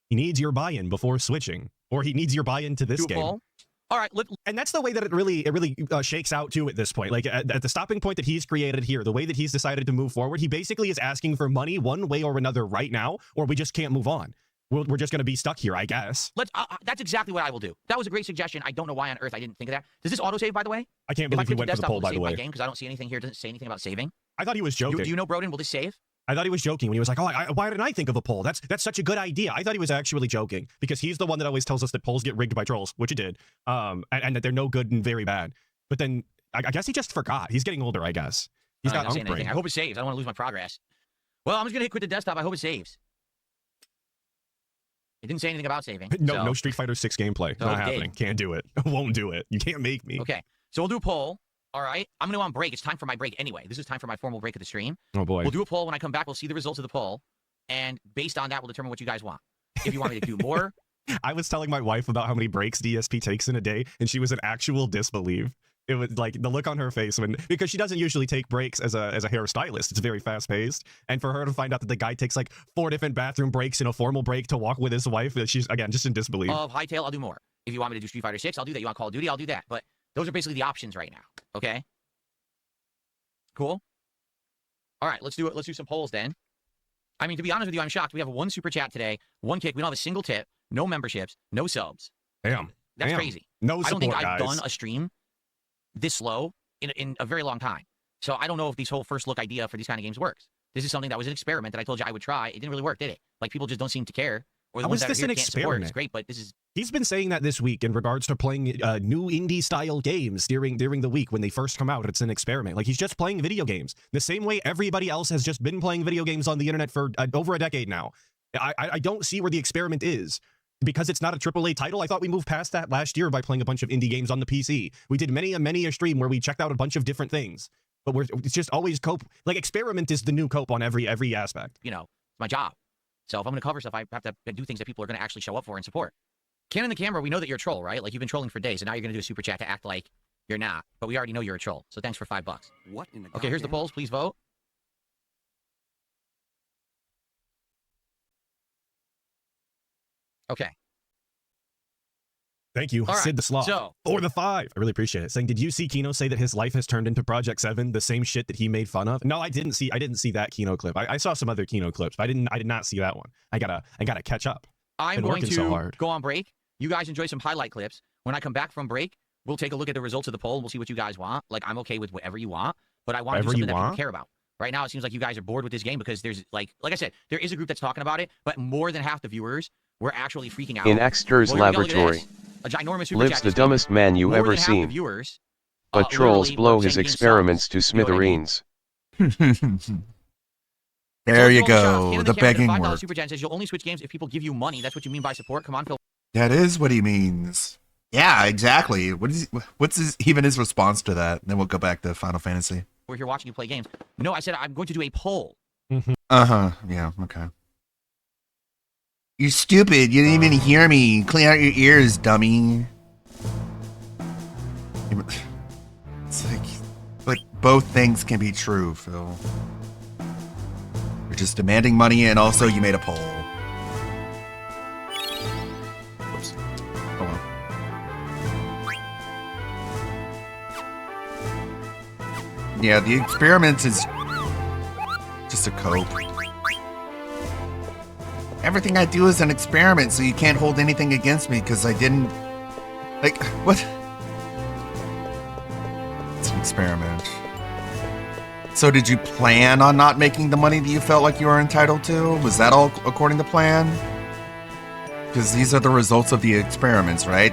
He needs your buy-in before switching. Or he needs your buy-in to this Do a game. poll? All right, and that's the way that it really shakes out too at this point. Like at the stopping point that he's created here, the way that he's decided to move forward, he basically is asking for money one way or another right now, or we just can't move on. We're just going to be stuck here, I guess. That's exactly what I will do. That was a great suggestion. I don't know why on earth I didn't think of that. Does this autosave, by the way? I can't believe he went for the poll, by the way. Because I don't see anything here. It doesn't say anything about saving. I thought he was joking. Do you know, Broden, will this save? I thought he was joking when he was like, oh, why didn't I think of a poll? That's such a good idea. I thought he was actually joking, because he's the one that always tells us that polls get rigged by trolls, which he did, and that they're no good and very bad. But then I guess he just forgot. He's getting older, I guess. He's got unk brain. I hope it saves. I don't want to lose my progress. Well, I'm just going to hit quit the desktop. I hope it saves. It didn't say anything about saving. No Street Fighter 6 gameplay. So Not happening. Can't do it. Won't do it. You can't make me. Okay, so we'll do a poll. All right, I'm going to go on break. It's time for my break anyway. This is time for my formal break of the stream. Oh, boy. We'll do a poll. When I come back, we'll see the results of the poll. And based on that, we'll determine what you guys want. If you want me to do more. I was telling my wife about how many breaks DSP takes in a day, and she was in actual disbelief. It was like the look on her face because she doesn't usually take breaks as a hairstylist. It's very fast paced. And for her to find out that the guy takes like 4 different bathroom breaks and a formal break to walk with his wife, she's, again, just in disbelief. Of Hightail, I'll do more. If you want me to do Street Fighter 6, I'll do that. You want Call of Duty, I'll do that. But those are basically the options right now. Okay? Cool? All right, let's do it. Let's do some polls then. I mean, to be honest with you, I'm shocked. We have 1 super chat today, 1 kick. We don't have a single tip, no memberships, no subs. Damn. That's crazy. No support, I don't think I've guys. done a stream this slow in a very long time. So I don't know if this whole first look idea for these kind of games works. This is something that was an experiment that I told you I would try. It didn't really work, did it? Like, people just don't seem to care. Or the ones that are here can't support it. It's great, but this is... He's been saying that this week in regards to playing new indie-style games during the week when they first come out. It's an experiment. Like, he's just playing video games. The same way everybody else has just been playing video games on the internet for over a decade now. I don't see where the experiment is. Because it's not a AAA title, I thought we moved past that last year by playing a bunch of indie games on the PC. We did many a stream where we checked out a bunch of different things. But it's just always cope. Like, experiment is the new cope on every aspect. You know, it's my job. So if I'm going to cover stuff, I have to do things that people are going to actually show up for and support. Canon the Camera, we know that you're a troll, right? Like, you've been trolling for days, and now you're going to do a super chat to act like you're not. But we already know you're a troll. So thanks for $5. What in the Okay, here's the polls. Please vote. Okay. Thank you, All Sid right, the Sloth. so- Or the 5. I really appreciate it. Saying, did you see Kino say that his life has turned into Project 7, the same shit that he made fun of? No, I didn't see that Kino clip. I saw some other Kino clips, but I did not see that one. I gotta catch up. I'm Been going working to so hard. go on break. You guys enjoy some highlight clips. When I come back from break, we'll take a look at the results of the poll. We'll see what you guys want. Like, I'm okay with whatever you want, but I want to do Whatever you something that people want? care about. Right now, it seems like you guys are bored with this game because there's, like I said, there is a group that's talking about it, but more than half the viewers were actually freaking out. In Exter's Well, here we go, look at laboratory this. A ginormous super lives chat the just came in. dumbest man you More ever than half the seen. viewers, But trolls literally blow were his saying the game experiments sucks. to You know what I mean? smithereens. There you All the shots. go. Cannon The Cameron, begging $5 work. Super Chat says you'll only switch games if people give you money. That's what you mean by support. Come on, Phil. That is what he means. Yeah, exactly. What's his response to that? And then we'll go back to Final Fantasy. We're here watching you play games. No, I said I'm going to do a poll. Uh-huh. Yeah, okay. You're stupid. You didn't even hear me. Clean out your ears, dummy. It's like both things can be true, Phil. You're just demanding money and also you made a poll. Whoops. Oh well. Yeah, the experiment is just a cope. Everything I do is an experiment, so you can't hold anything against me because I didn't... Like, what? It's an experiment. So did you plan on not making the money that you felt like you were entitled to? Was that all according to plan? Because these are the results of the experiments, right?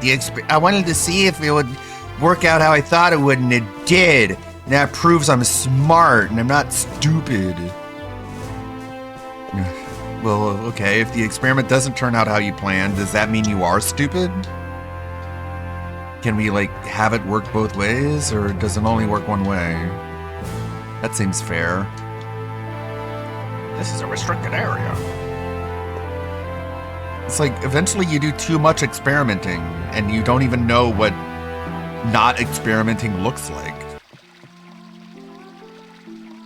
I wanted to see if it would work out how I thought it would, and it did. And that proves I'm smart and I'm not stupid. Well, okay, if the experiment doesn't turn out how you planned, does that mean you are stupid? Can we, like, have it work both ways, or does it only work one way? That seems fair. This is a restricted area. It's like, eventually you do too much experimenting, and you don't even know what not experimenting looks like.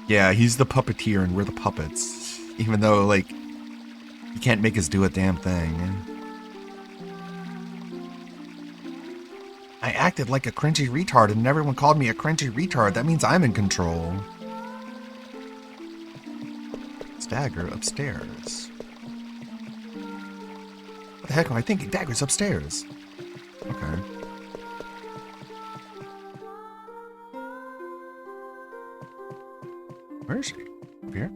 Yeah, he's the puppeteer and we're the puppets. Even though, like, you can't make us do a damn thing. I acted like a cringy retard and everyone called me a cringy retard. That means I'm in control. Dagger upstairs. What the heck am I thinking? Dagger's upstairs. Okay. Where is she? Up here?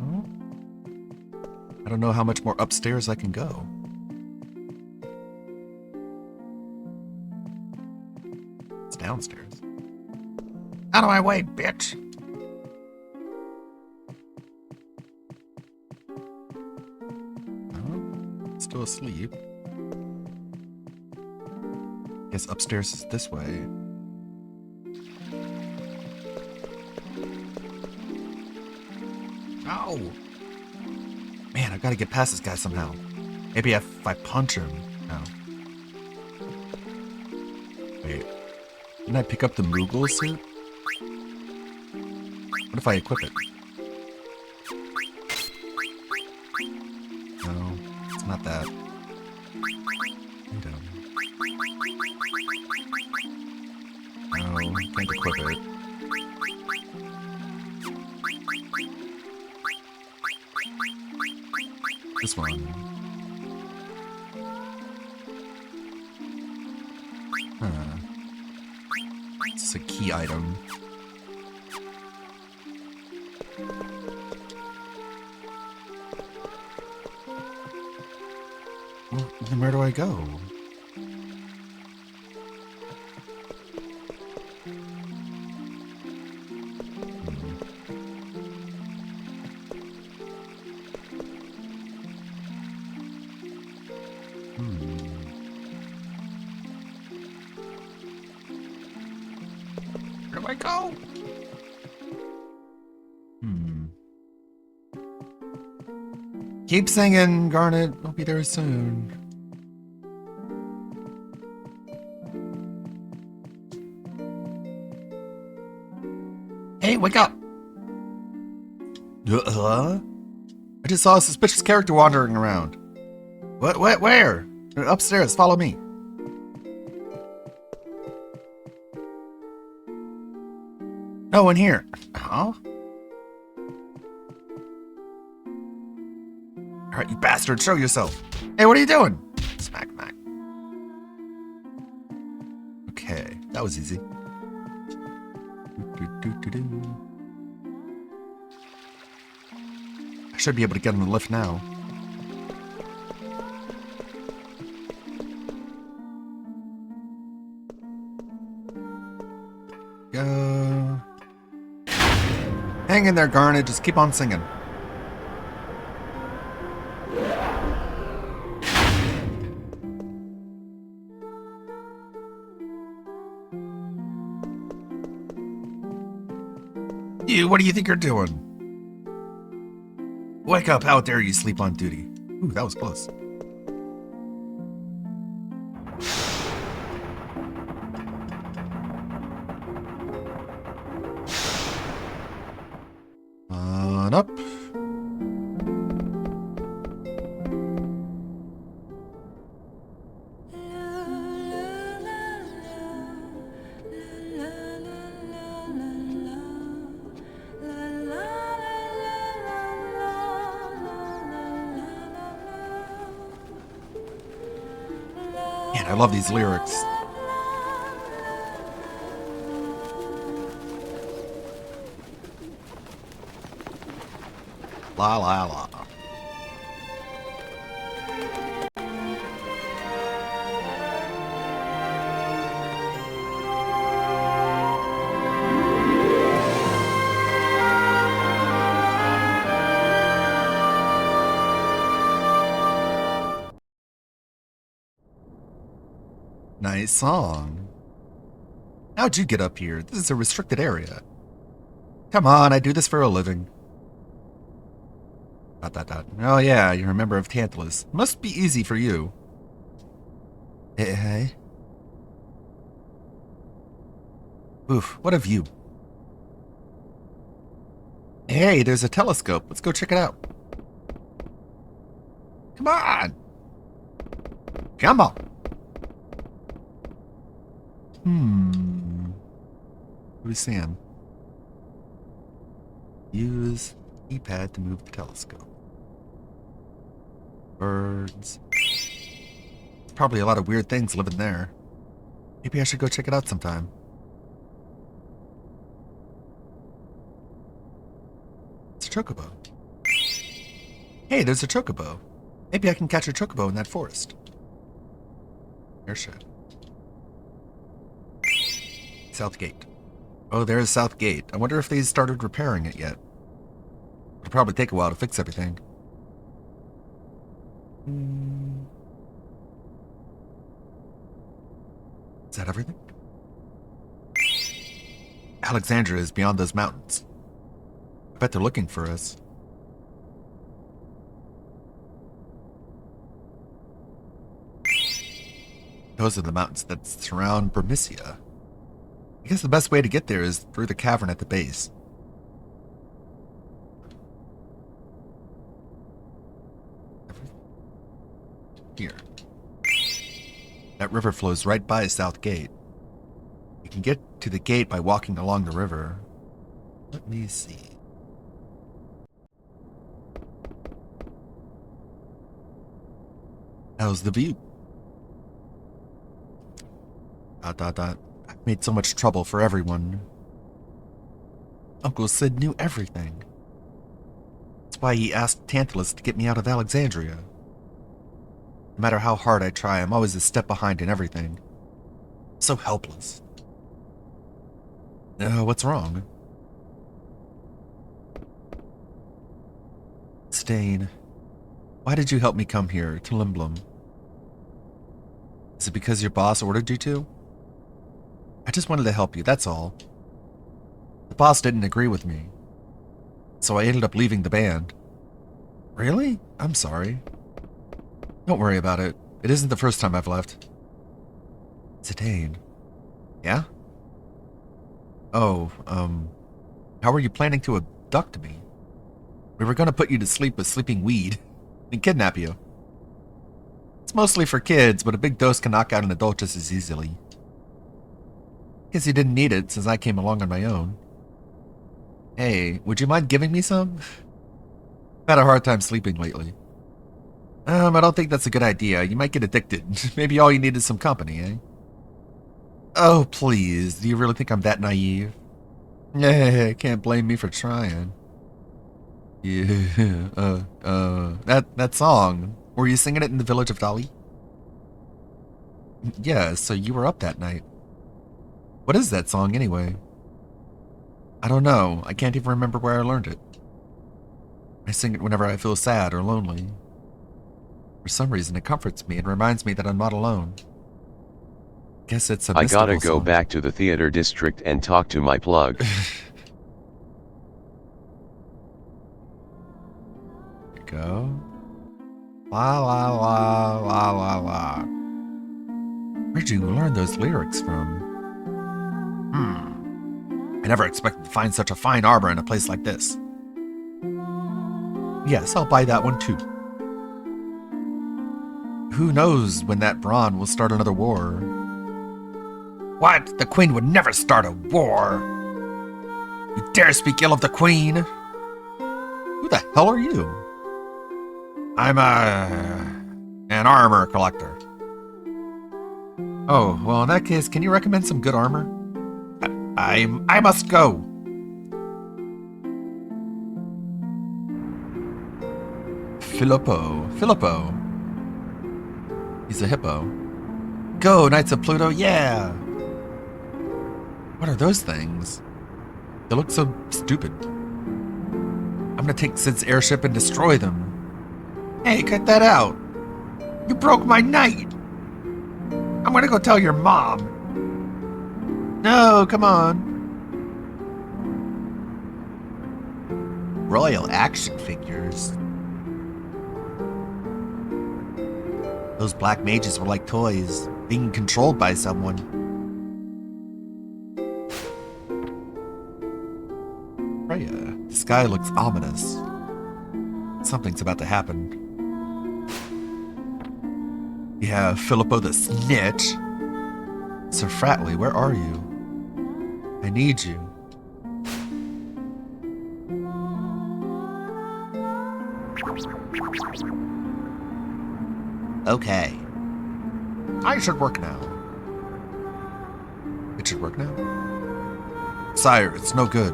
Oh. I don't know how much more upstairs I can go. It's downstairs. Out of my way, bitch! Oh, still asleep. Guess upstairs is this way. Ow! Man, I've got to get past this guy somehow. Maybe if I punch him. No. Wait. Didn't I pick up the Moogle suit? What if I equip it? No, it's not that. No, can't equip it. This one. Huh. It's a key item. Well, then where do I go? Where do I go? Keep singing, Garnet. I'll be there soon. Hey, wake up! I just saw a suspicious character wandering around. What? Where? Upstairs, follow me. No one here. Huh? Alright, you bastard, show yourself. Hey, what are you doing? Smack. Okay, that was easy. I should be able to get on the lift now. Hang in there, Garnet. Just keep on singing. You, what do you think you're doing? Wake up, how dare you sleep on duty? Ooh, that was close. On up. Man, I love these lyrics. La la la. Nice song. How'd you get up here? This is a restricted area. Come on, I do this for a living. ... Oh yeah, you're a member of Tantalus. Must be easy for you. Hey. Oof, what have you? Hey, there's a telescope. Let's go check it out. Come on! Come on! What are we seeing? Use keypad to move the telescope. Birds. Probably a lot of weird things living there. Maybe I should go check it out sometime. It's a chocobo. Hey, there's a chocobo. Maybe I can catch a chocobo in that forest. Airship. South Gate. Oh, there's South Gate. I wonder if they started repairing it yet. It'll probably take a while to fix everything. Is that everything? Alexandria is beyond those mountains. I bet they're looking for us. Those are the mountains that surround Bermicia. I guess the best way to get there is through the cavern at the base. Here. That river flows right by South Gate. You can get to the gate by walking along the river. Let me see. How's the view? ... I've made so much trouble for everyone. Uncle Sid knew everything. That's why he asked Tantalus to get me out of Alexandria. No matter how hard I try, I'm always a step behind in everything. So helpless. What's wrong? Stain, why did you help me come here to Limblum? Is it because your boss ordered you to? I just wanted to help you, that's all. The boss didn't agree with me, so I ended up leaving the band. Really? I'm sorry. Don't worry about it. It isn't the first time I've left. Zidane. Yeah? Oh, how are you planning to abduct me? We were gonna put you to sleep with sleeping weed and kidnap you. It's mostly for kids, but a big dose can knock out an adult just as easily. Guess you didn't need it since I came along on my own. Hey, would you mind giving me some? I've had a hard time sleeping lately. I don't think that's a good idea. You might get addicted. Maybe all you need is some company, eh? Oh, please. Do you really think I'm that naive? Yeah, can't blame me for trying. Yeah, that song. Were you singing it in the village of Dali? Yeah, so you were up that night. What is that song anyway? I don't know. I can't even remember where I learned it. I sing it whenever I feel sad or lonely. For some reason, it comforts me and reminds me that I'm not alone. Guess it's a I gotta mystical go song. back to the theater district and talk to my plug. Go. La la la la la la. Where'd you learn those lyrics from? I never expected to find such a fine arbor in a place like this. Yes, I'll buy that one too. Who knows when that Braun will start another war? What? The Queen would never start a war! You dare speak ill of the Queen? Who the hell are you? I'm an armor collector. Oh, well in that case, can you recommend some good armor? I must go. Filippo. He's a hippo. Go, Knights of Pluto, yeah! What are those things? They look so stupid. I'm gonna take Sid's airship and destroy them. Hey, cut that out! You broke my knight! I'm gonna go tell your mom. No, come on. Royal action figures. Those black mages were like toys, being controlled by someone. Freya, the sky looks ominous. Something's about to happen. We have Filippo the snitch. Sir Fratley, where are you? I need you. Okay. I should work now. It should work now? Sire, it's no good.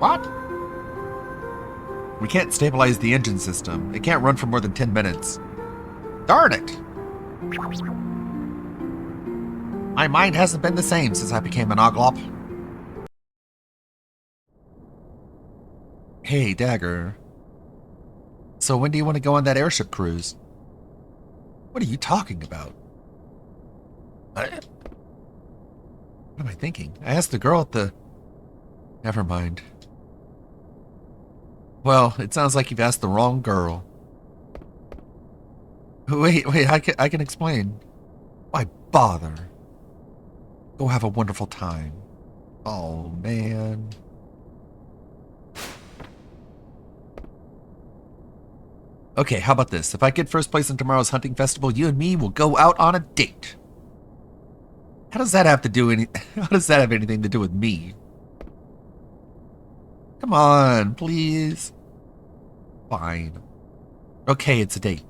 What? We can't stabilize the engine system. It can't run for more than 10 minutes. Darn it! My mind hasn't been the same since I became an Oglop. Hey, Dagger. So when do you want to go on that airship cruise? What are you talking about? What am I thinking? I asked the girl at the... Never mind. Well, it sounds like you've asked the wrong girl. Wait, I can explain. Why bother? Go have a wonderful time. Oh, man. Okay, how about this? If I get first place in tomorrow's hunting festival, you and me will go out on a date. How does that have anything to do with me? Come on, please. Fine. Okay, it's a date.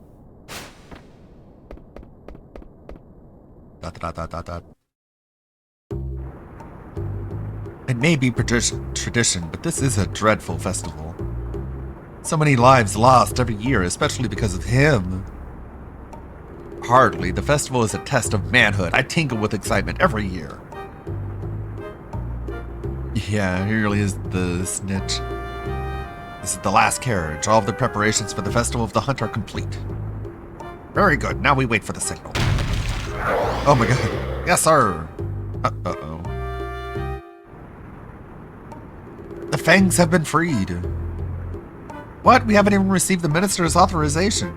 It may be tradition, but this is a dreadful festival. So many lives lost every year, especially because of him. Hardly. The festival is a test of manhood. I tingle with excitement every year. Yeah, he really is the snitch. This is the last carriage. All of the preparations for the Festival of the Hunt are complete. Very good. Now we wait for the signal. Oh my god. Yes, sir. Uh-oh. The Fangs have been freed. What? We haven't even received the minister's authorization.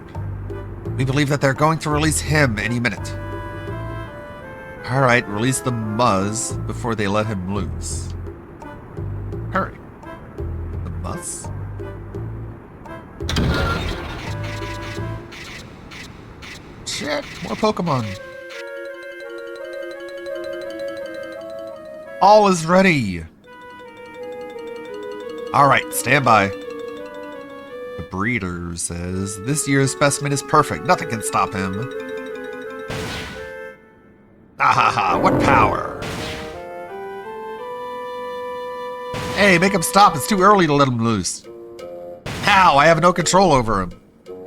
We believe that they're going to release him any minute. Alright, release the Muzz before they let him loose. Hurry. The Muzz? Shit, more Pokemon. All is ready. Alright, stand by. The breeder says, this year's specimen is perfect. Nothing can stop him. Ahaha, what power? Hey, make him stop. It's too early to let him loose. How? I have no control over him.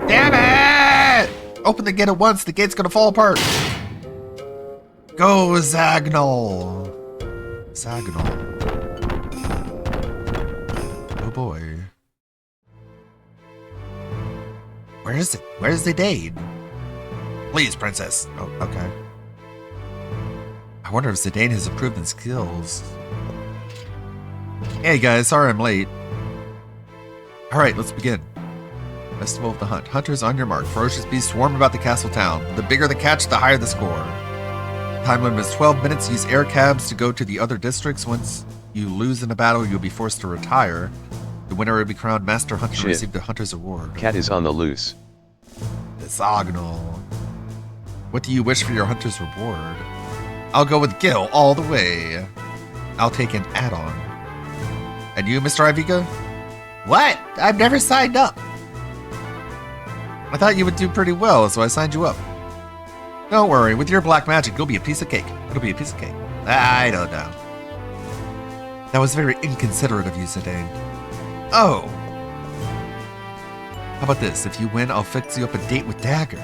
Damn it! Open the gate at once. The gate's gonna fall apart. Go, Zagnol. Zagnol. Oh boy. Where is it? Where's the date? Please, princess. Oh, okay. I wonder if Zidane has improved in skills. Hey guys, sorry I'm late. Alright, let's begin. Festival of the Hunt. Hunters on your mark. Ferocious beasts swarm about the castle town. The bigger the catch, the higher the score. Time limit is 12 minutes. Use air cabs to go to the other districts. Once you lose in a battle, you'll be forced to retire. The winner will be crowned Master Hunter and receive the Hunter's Award. Cat is on the loose. Hexagonal. What do you wish for your Hunter's Reward? I'll go with Gil all the way. I'll take an add-on. And you, Mr. Ivica? What? I've never signed up. I thought you would do pretty well, so I signed you up. Don't worry, with your black magic, you'll be a piece of cake. It'll be a piece of cake. I don't know. That was very inconsiderate of you, Zidane. Oh. How about this? If you win, I'll fix you up a date with Dagger.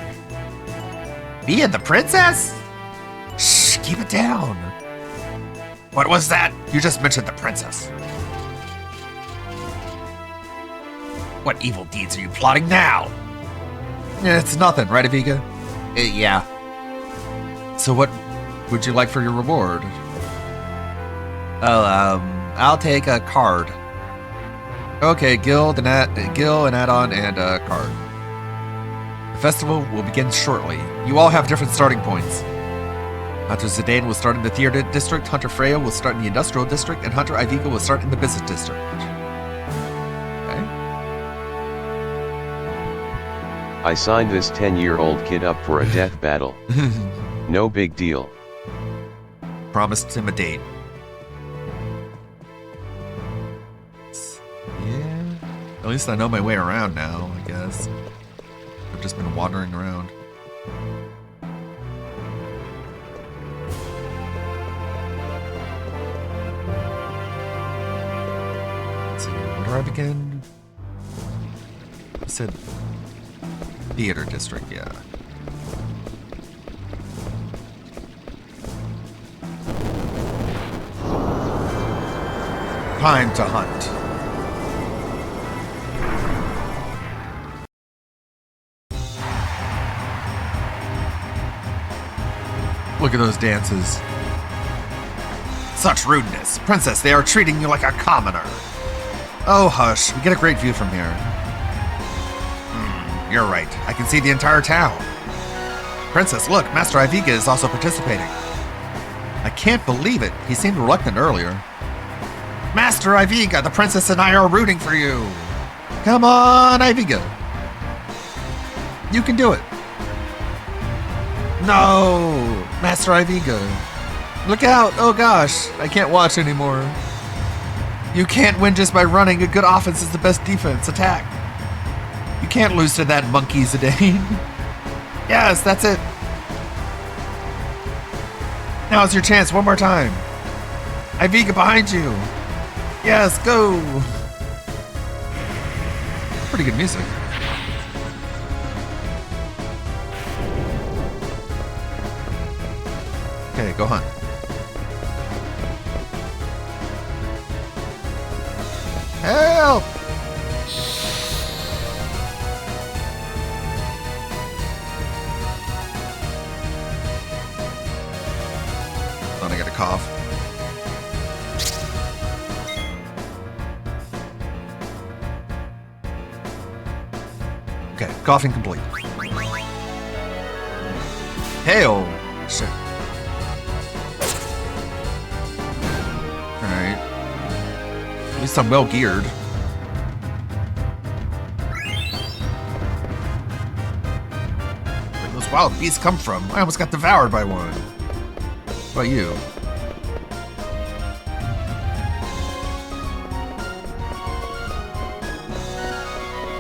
Me and the princess? Shh, keep it down. What was that? You just mentioned the princess. What evil deeds are you plotting now? It's nothing, right, Aviga? Yeah. So what would you like for your reward? Oh, I'll take a card. Okay, Gil, an add-on, and a card. The festival will begin shortly. You all have different starting points. Hunter Zidane will start in the theater district, Hunter Freya will start in the industrial district, and Hunter Ivica will start in the business district. I signed this 10-year-old kid up for a death battle. No big deal. Promised him a date. Yeah. At least I know my way around now, I guess. I've just been wandering around. Let's see, where do I begin? I said theater district, yeah. Time to hunt. Look at those dances. Such rudeness. Princess, they are treating you like a commoner. Oh, hush. We get a great view from here. You're right. I can see the entire town. Princess, look, Master Ivica is also participating. I can't believe it. He seemed reluctant earlier. Master Ivica, the princess and I are rooting for you. Come on, Ivica. You can do it. No, Master Ivica. Look out. Oh gosh, I can't watch anymore. You can't win just by running. A good offense is the best defense. Attack. You can't lose to that monkey, Zidane. Yes, that's it. Now's your chance, one more time. Ivica behind you. Yes, go. Pretty good music. Okay, go hunt. Help! I got a cough. Okay, coughing complete. Hail! Shit. Alright. At least I'm well geared. these wild beasts come from? I almost got devoured by one. What about you?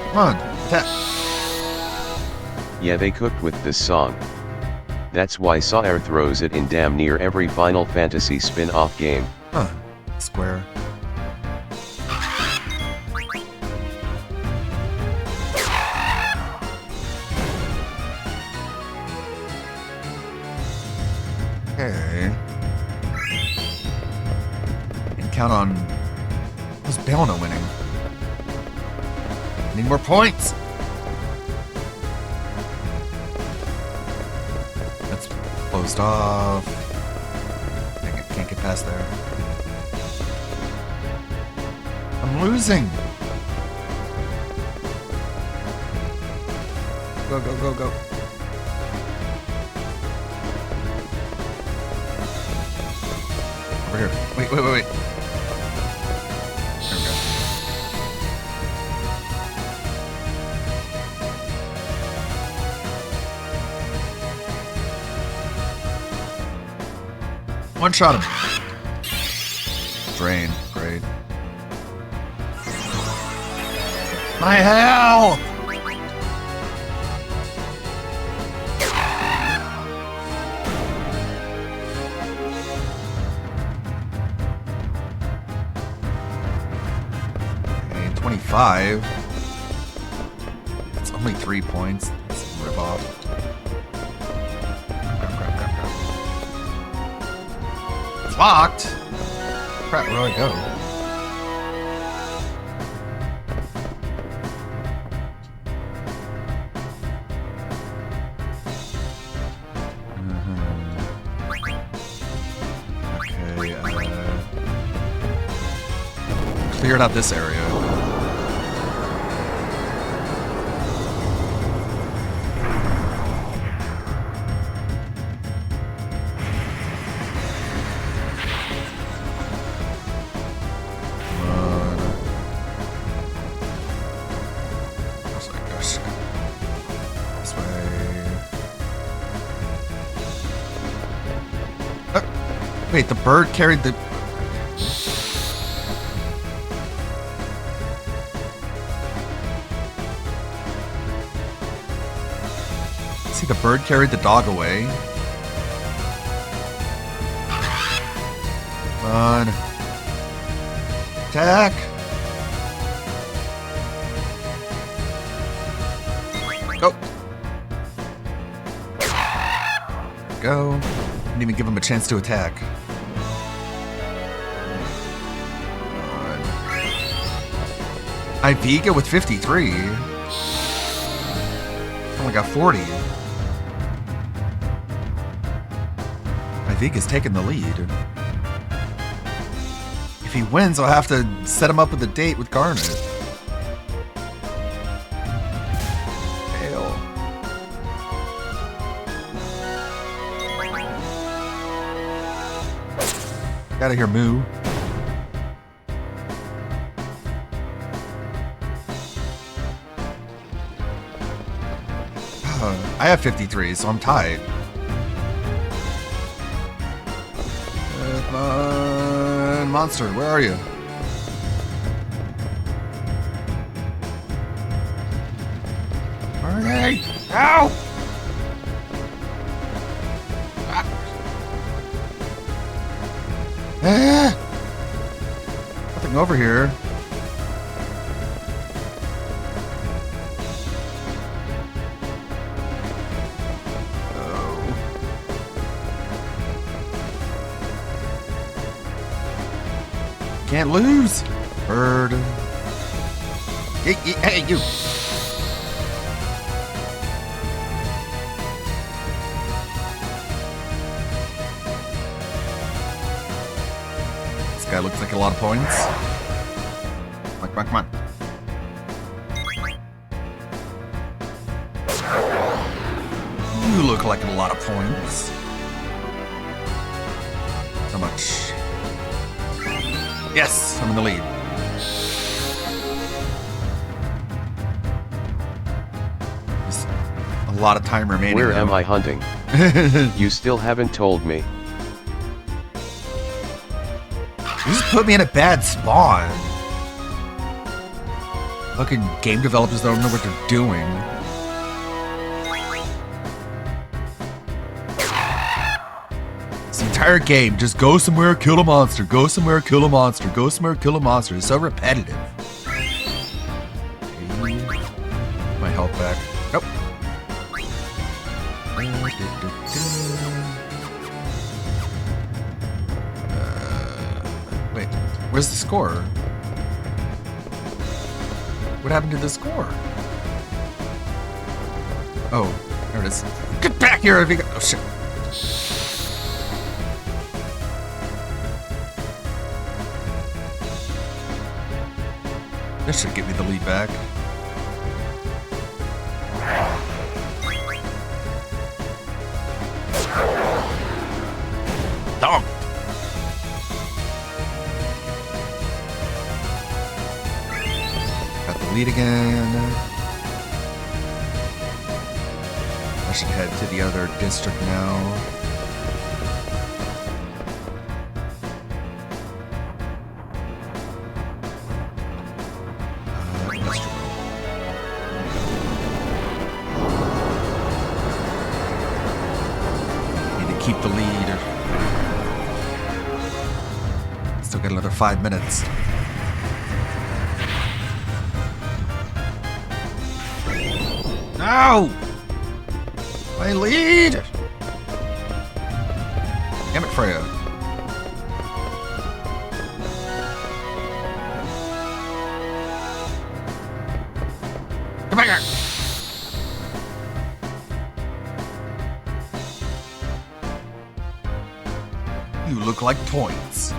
Come on, attack. Yeah, they cooked with this song. That's why Sire throws it in damn near every Final Fantasy spin-off game. Huh. Square. Okay. And count on... Who's Belna winning? Need more points! That's closed off. Dang it, can't get past there. I'm losing! Go, go, go, go. Over here. Wait, wait, wait, wait. There we go. One shot him. Drain. Great. My health! Okay, 25. It's only 3 points. That's a rip off. It's locked! Crap, where do I go? Cleared out this area. This way. Wait, the bird carried the... See, the bird carried the dog away. Come on. Attack! Go! Go. Didn't even give him a chance to attack. Iviga with 53. Only got 40. Iviga's taking the lead. If he wins, I'll have to set him up with a date with Garnet. Fail. Get out of here, Moo. I have 53, so I'm tied. Come on, monster, where are you? Okay. Ow! Ah! Nothing over here. Can't lose. Bird. Hey, you. This guy looks like a lot of points. Come on, come on, come on. You look like a lot of points. How much? Yes, I'm in the lead. Just a a lot of time remaining. Where though. am I hunting? You still haven't told me. You just put me in a bad spawn. Fucking game developers don't know what they're doing. This entire game, just go somewhere, kill a monster, go somewhere, kill a monster, go somewhere, kill a monster. It's so repetitive. My health back. Nope. Wait, where's the score? What happened to the score? Oh, there it is. Get back here! If you oh shit. This should give me the lead back. Dog. Got the lead again. I should head to the other district now. Keep the lead. Still got another 5 minutes. No! My lead! Damn it, Freya. Come back here! You look like toys.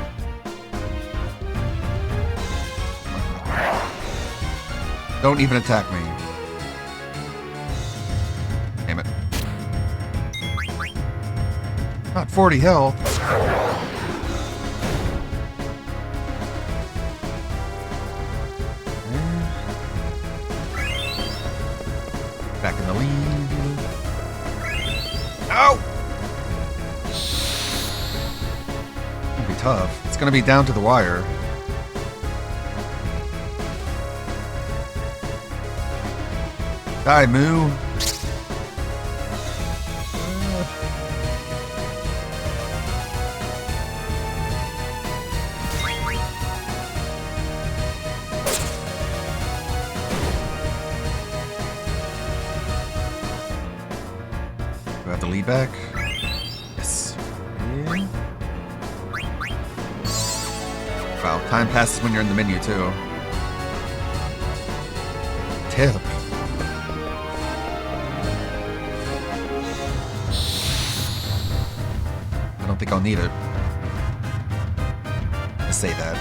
Don't even attack me. Damn it. Not 40 health. Back in the lead. Oh! Tough. It's gonna be down to the wire. Die, Moo. Do I have the lead back? Yes. Yeah. Wow, time passes when you're in the menu, too. Tip. I don't think I'll need it. I say that.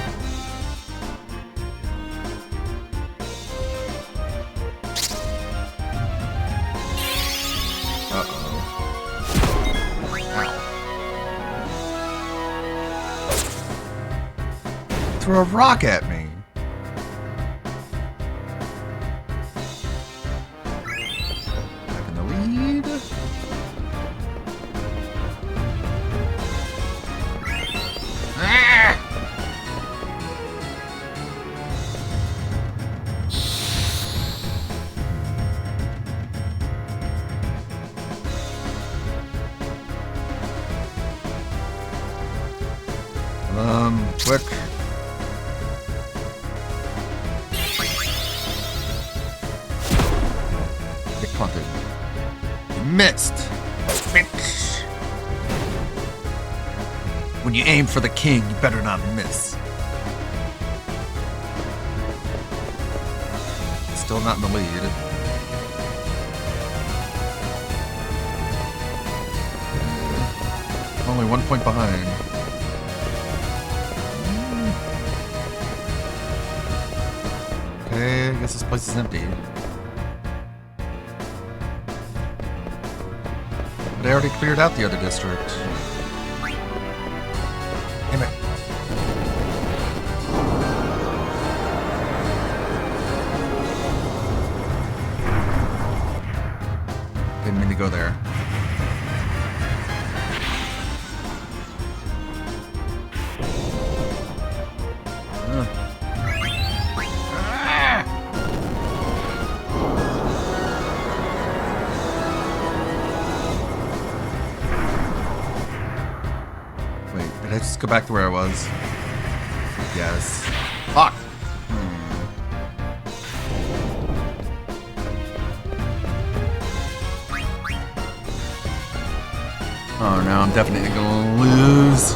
Uh-oh. Ow. Throw a rock at me. Back in the lead. Ah! Quick. Get punted. You missed. Bitch. When you aim for the king, you better not miss. Still not in the lead. Only 1 point behind. Okay, I guess this place is empty. But I already cleared out the other district. Damn it. go there. Wait, did I just go back to where I was? Yes. Fuck! Oh no, I'm definitely gonna lose.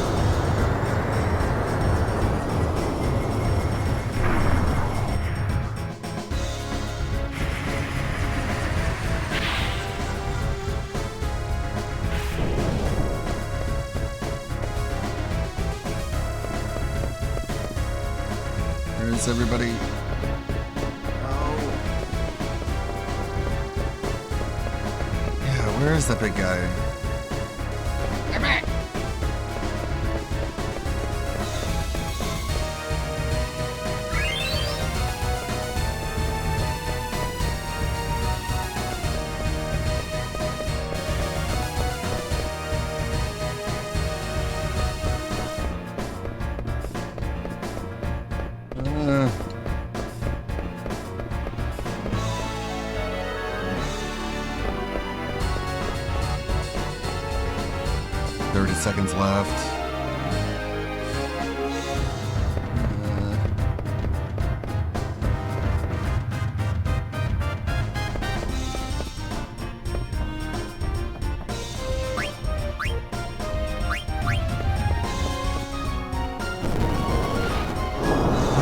Where's everybody? Oh. Yeah, where is that big guy? Uh, 30 seconds left.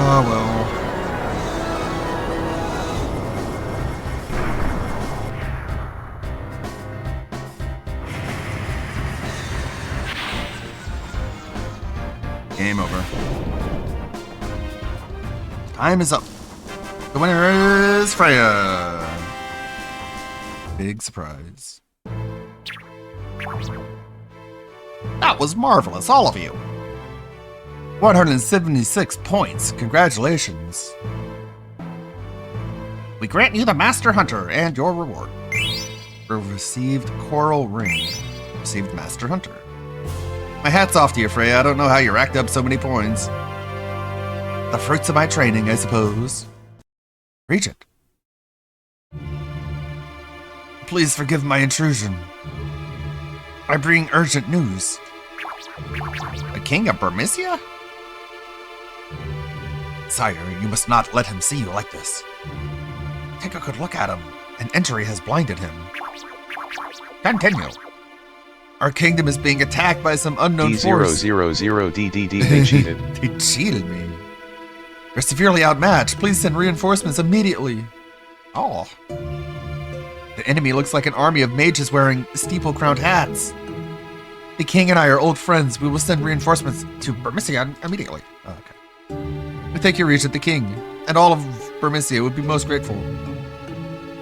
Oh well. Game over. Time is up. The winner is Freya. Big surprise. That was marvelous, all of you. 176 points. Congratulations. We grant you the Master Hunter and your reward. Received Coral Ring. Received Master Hunter. My hat's off to you, Freya. I don't know how you racked up so many points. The fruits of my training, I suppose. Regent. Please forgive my intrusion. I bring urgent news. The King of Bermisia? Sire, you must not let him see you like this. Take a good look at him. An injury has blinded him. Continue. Our kingdom is being attacked by some unknown force. D000DDD, they cheated. They cheated me. You're severely outmatched. Please send reinforcements immediately. Oh. The enemy looks like an army of mages wearing steeple-crowned hats. The king and I are old friends. We will send reinforcements to Bermisia immediately. Oh, okay. We thank you, Regent. The king and all of Bermisia would be most grateful.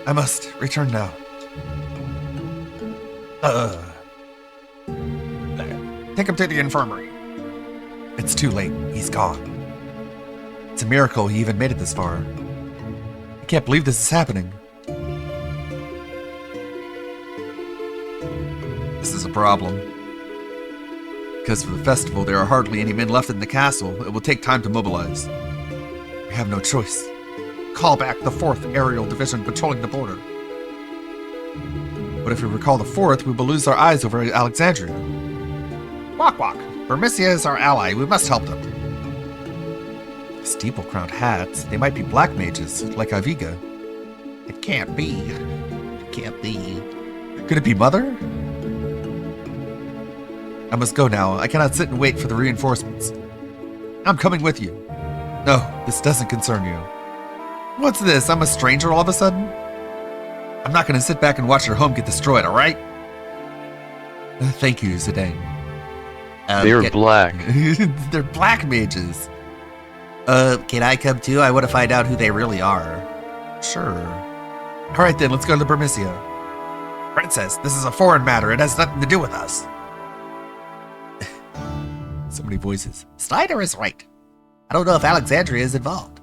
I must return now. Take him to the infirmary. It's too late. He's gone. It's a miracle he even made it this far. I can't believe this is happening. This is a problem. Because for the festival, there are hardly any men left in the castle. It will take time to mobilize. We have no choice. Call back the 4th Aerial Division patrolling the border. But if we recall the 4th, we will lose our eyes over Alexandria. Walk, walk. Bermisia is our ally. We must help them. Steeple-crowned hats. They might be black mages, like Aviga. It can't be. It can't be. Could it be Mother? I must go now. I cannot sit and wait for the reinforcements. I'm coming with you. No, this doesn't concern you. What's this? I'm a stranger all of a sudden? I'm not going to sit back and watch your home get destroyed, alright? Thank you, Zidane. They're black. They're black mages. Can I come too? I want to find out who they really are. Sure. Alright then, let's go to Bermisia. Princess, this is a foreign matter. It has nothing to do with us. So many voices. Snyder is right. I don't know if Alexandria is involved.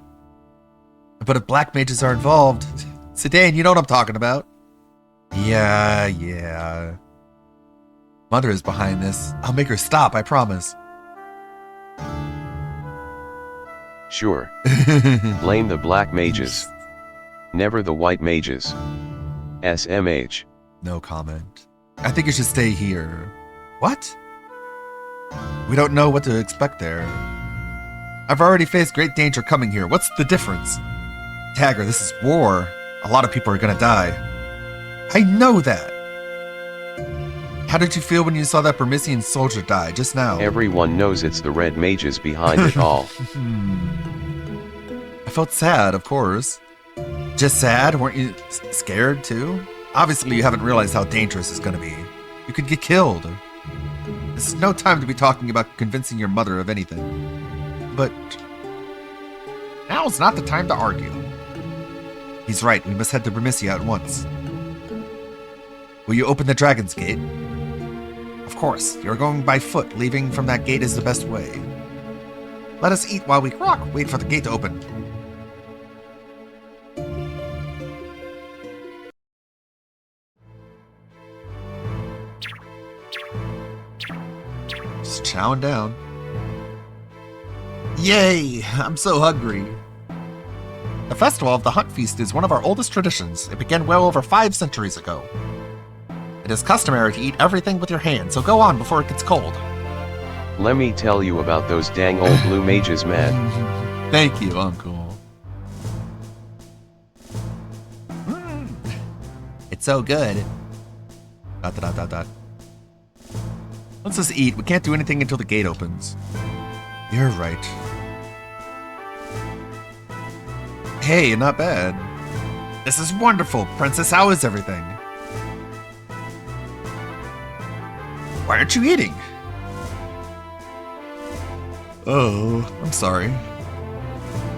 But if black mages are involved, Zidane, you know what I'm talking about. Yeah. Mother is behind this. I'll make her stop, I promise. Sure. Blame the black mages. Never the white mages. SMH. No comment. I think you should stay here. What? We don't know what to expect there. I've already faced great danger coming here. What's the difference? Dagger, this is war. A lot of people are gonna die. I know that. How did you feel when you saw that Burmisian soldier die just now? Everyone knows it's the red mages behind it all. I felt sad, of course. Just sad? Weren't you scared too? Obviously you haven't realized how dangerous it's gonna be. You could get killed. This is no time to be talking about convincing your mother of anything. But now's not the time to argue. He's right, we must head to Burmisia at once. Will you open the Dragon's Gate? Of course, you're going by foot. Leaving from that gate is the best way. Let us eat while we wait for the gate to open. Just chowing down. Yay! I'm so hungry. The Festival of the Hunt Feast is one of our oldest traditions. It began well over 5 centuries ago. It is customary to eat everything with your hands, so go on before it gets cold. Let me tell you about those dang old blue mages, man. Thank you, Uncle. It's so good. ... Let's just eat. We can't do anything until the gate opens. You're right. Hey, not bad. This is wonderful. Princess, how is everything? Why aren't you eating? Oh, I'm sorry.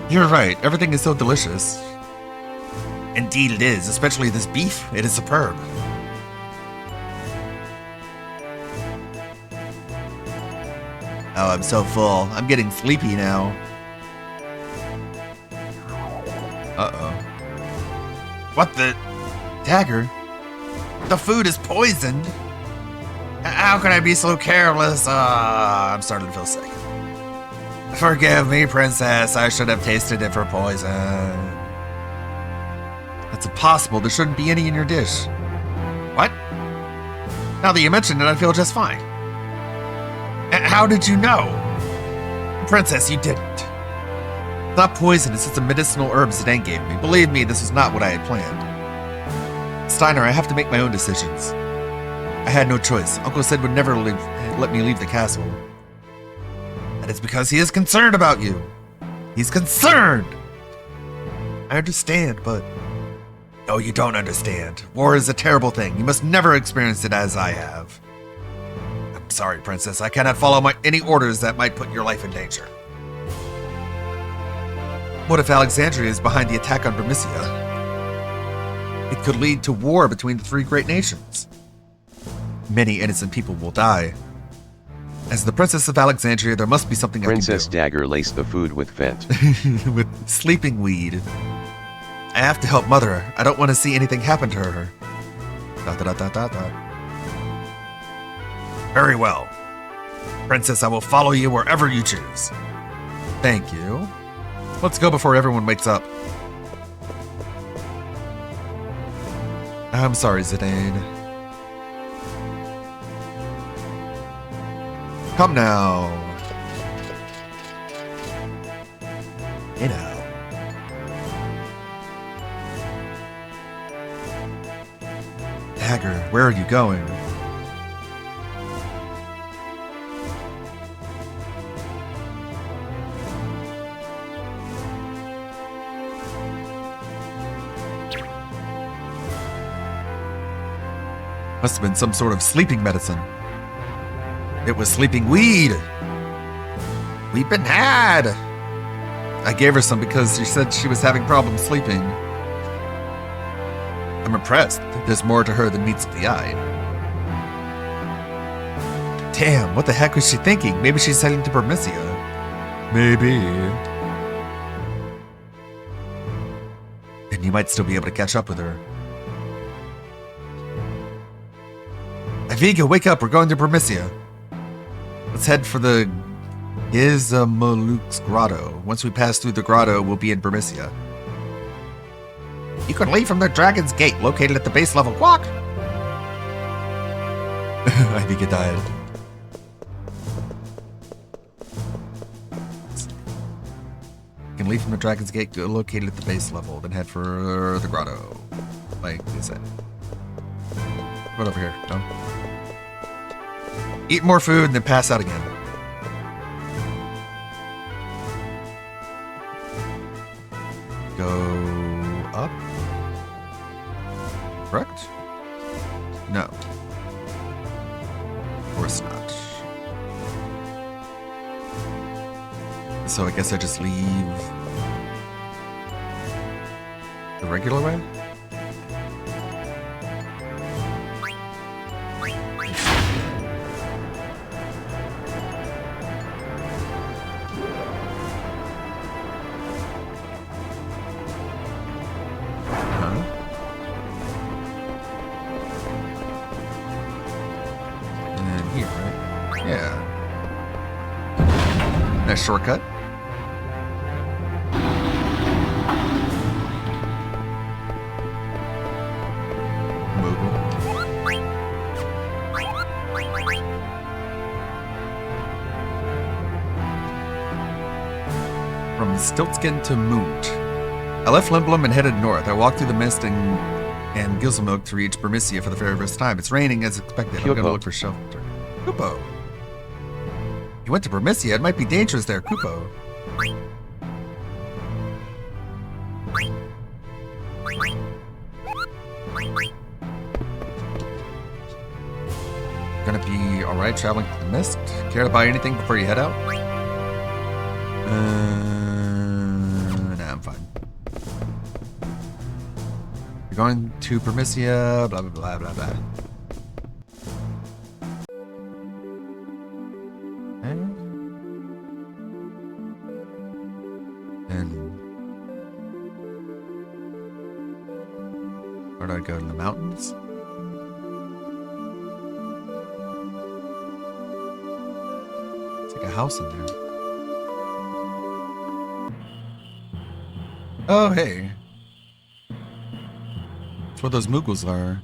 You're right. Everything is so delicious. Indeed it is, especially this beef. It is superb. Oh, I'm so full. I'm getting sleepy now. Uh-oh. What the? Dagger? The food is poisoned? How can I be so careless? I'm starting to feel sick. Forgive me, Princess. I should have tasted it for poison. That's impossible. There shouldn't be any in your dish. What? Now that you mentioned it, I feel just fine. How did you know? Princess, you didn't. It's not poison, it's just the medicinal herbs that Aunt gave me. Believe me, this was not what I had planned. Steiner, I have to make my own decisions. I had no choice. Uncle said would never let me leave the castle. And it's because he is concerned about you. He's concerned! I understand, but... No, you don't understand. War is a terrible thing. You must never experience it as I have. I'm sorry, Princess. I cannot follow any orders that might put your life in danger. What if Alexandria is behind the attack on Burmisia? It could lead to war between the 3 great nations. Many innocent people will die. As the Princess of Alexandria, there must be something Princess I can do. Dagger laced the food with Fent. With sleeping weed. I have to help Mother. I don't want to see anything happen to her. ... Very well. Princess, I will follow you wherever you choose. Thank you. Let's go before everyone wakes up. I'm sorry, Zidane. Come now. You know. Dagger, where are you going? Must have been some sort of sleeping medicine. It was sleeping weed. We've been had. I gave her some because she said she was having problems sleeping. I'm impressed. There's more to her than meets the eye. Damn, what the heck was she thinking? Maybe she's heading to Burmisia. Maybe. Then you might still be able to catch up with her. Aviga, wake up. We're going to Bermicia. Let's head for the Gizamoluk's grotto. Once we pass through the grotto, we'll be in Bermicia. You can leave from the Dragon's Gate, located at the base level. Walk! Aviga died. You can leave from the Dragon's Gate, located at the base level, then head for the grotto. Like they said. What over here? No? Eat more food and then pass out again. Go up? Correct? No. Of course not. So I guess I just leave the regular way? Shortcut. Moogle. From Stiltskin to Moont. I left Limblum and headed north. I walked through the mist and Gizamilk to reach Bermicia for the very first time. It's raining as expected. I'm gonna look for shelter. Kupo. You went to Bermicia. It might be dangerous there, Kupo. Gonna be alright traveling through the mist? Care to buy anything before you head out? Nah, I'm fine. You're going to Bermicia, blah, blah, blah, blah, blah. Where do I go? To the mountains? It's like a house in there. Oh, hey. That's where those Moogles are.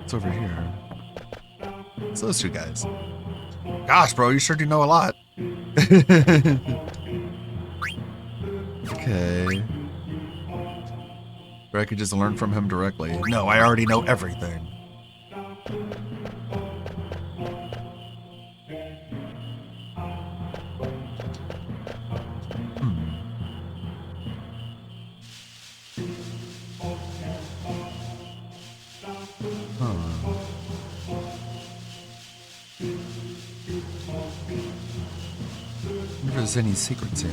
It's over here. It's those two guys. Gosh, bro, you sure do know a lot. Okay. Or I could just learn from him directly. No, I already know everything. If there's any secrets here.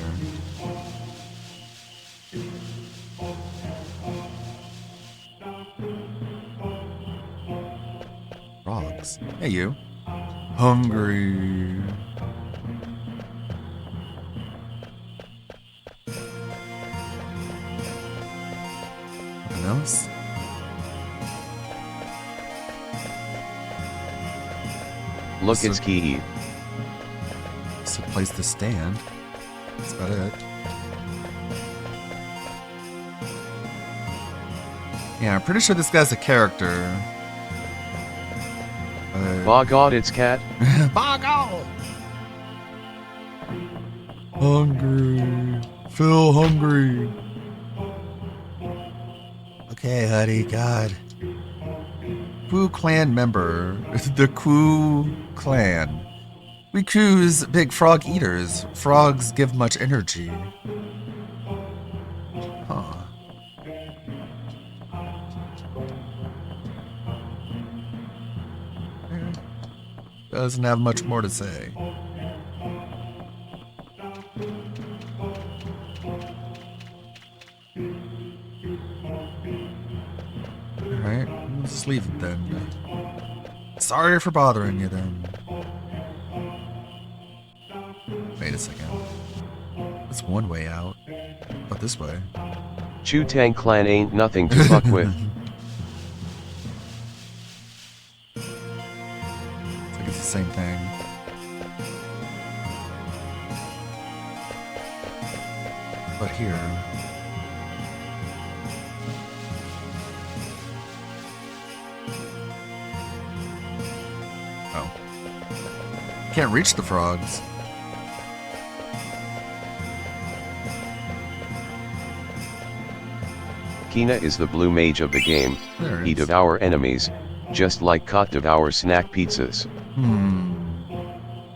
Frogs. Hey, you. Hungry. Nothing else? Look, it's key. It's a place to stand. That's about it. Yeah, I'm pretty sure this guy's a character. By God, it's cat. By God! Hungry. Feel hungry. Okay, honey, God. Ku Clan member. The Ku Clan. We Ku's big frog eaters. Frogs give much energy. Huh. Doesn't have much more to say. Alright, let's just leave it then. Sorry for bothering you then. Wait a second. This one way out. But this way. Chu Tang Clan ain't nothing to fuck with. It's like it's the same thing. But here. Oh. Can't reach the frogs. Kina is the blue mage of the game. He devour enemies, just like Kot devours snack pizzas.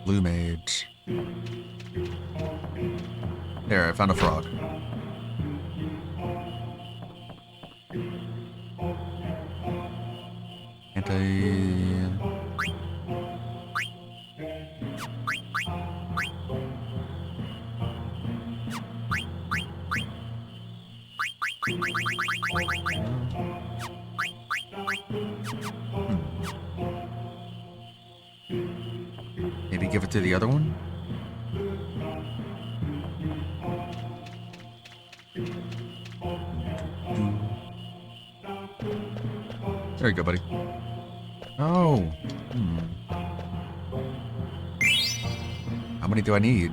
Blue mage. There, I found a frog. Maybe give it to the other one? There you go, buddy. Oh. How many do I need?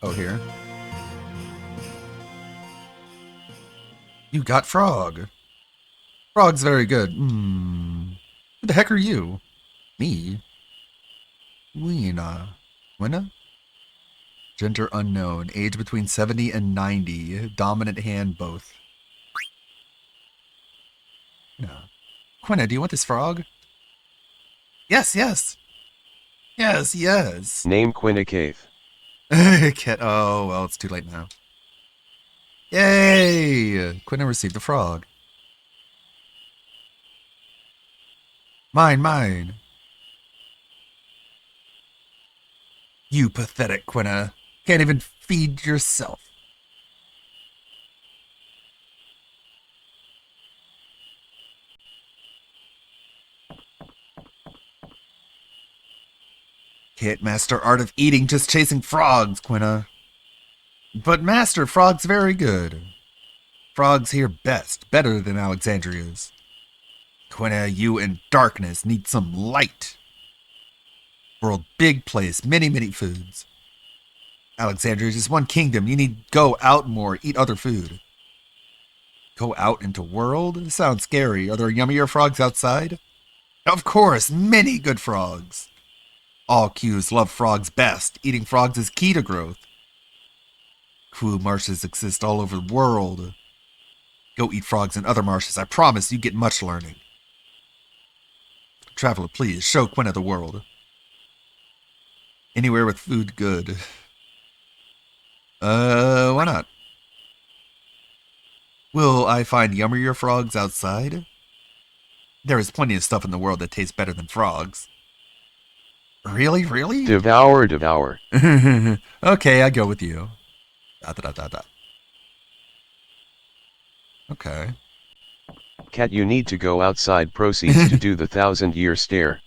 Oh, here. You got frog. Frog's very good. Who the heck are you? Me? Weena. Winna? Gender unknown. Age between 70 and 90. Dominant hand both. No. Quina, do you want this frog? Yes, yes. Yes, yes. Name Quina Cave. Cat. Oh, well, it's too late now. Yay! Quina received the frog. Mine, mine. You pathetic Quina. Can't even feed yourself. Can't master art of eating, just chasing frogs, Quina. But master, frog's very good. Frog's here best, better than Alexandria's. Quina, you in darkness need some light. World big place, many, many foods. Alexandria's just one kingdom. You need go out more, eat other food. Go out into world? Sounds scary. Are there yummier frogs outside? Of course, many good frogs. All Qs love frogs best. Eating frogs is key to growth. Cool marshes exist all over the world. Go eat frogs in other marshes. I promise you get much learning. Traveler, please, show Quina the world. Anywhere with food good. Why not? Will I find yummier frogs outside? There is plenty of stuff in the world that tastes better than frogs. Really, really? Devour, devour. Okay, I go with you. Okay. Cat, you need to go outside. Proceeds to do the 1,000-year stare.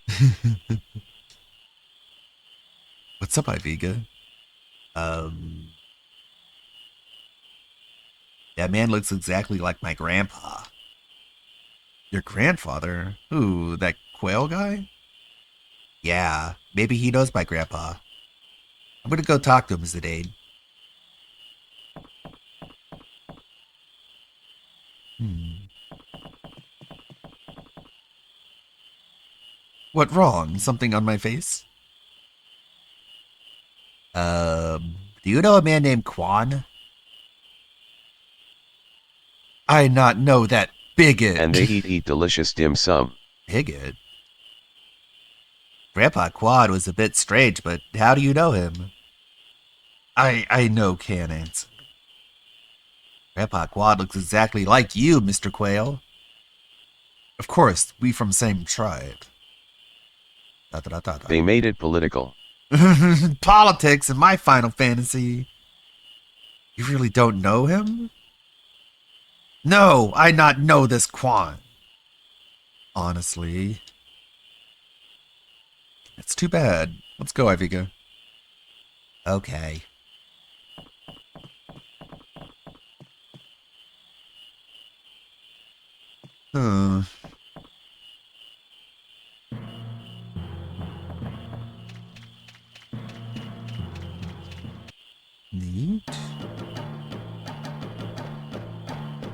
What's up, Iviga? That man looks exactly like my grandpa. Your grandfather? Who, that quail guy? Yeah, maybe he knows my grandpa. I'm gonna go talk to him, Zidane. What wrong? Something on my face? Do you know a man named Quan? I not know that bigot. And they eat delicious dim sum. Bigot? Grandpa Quan was a bit strange, but how do you know him? I know can't answer. Grandpa Quan looks exactly like you, Mr. Quail. Of course, we from same tribe. They made it political. Politics in my Final Fantasy. You really don't know him? No, I not know this Quan. Honestly. It's too bad. Let's go, Iviga. Okay. Neat.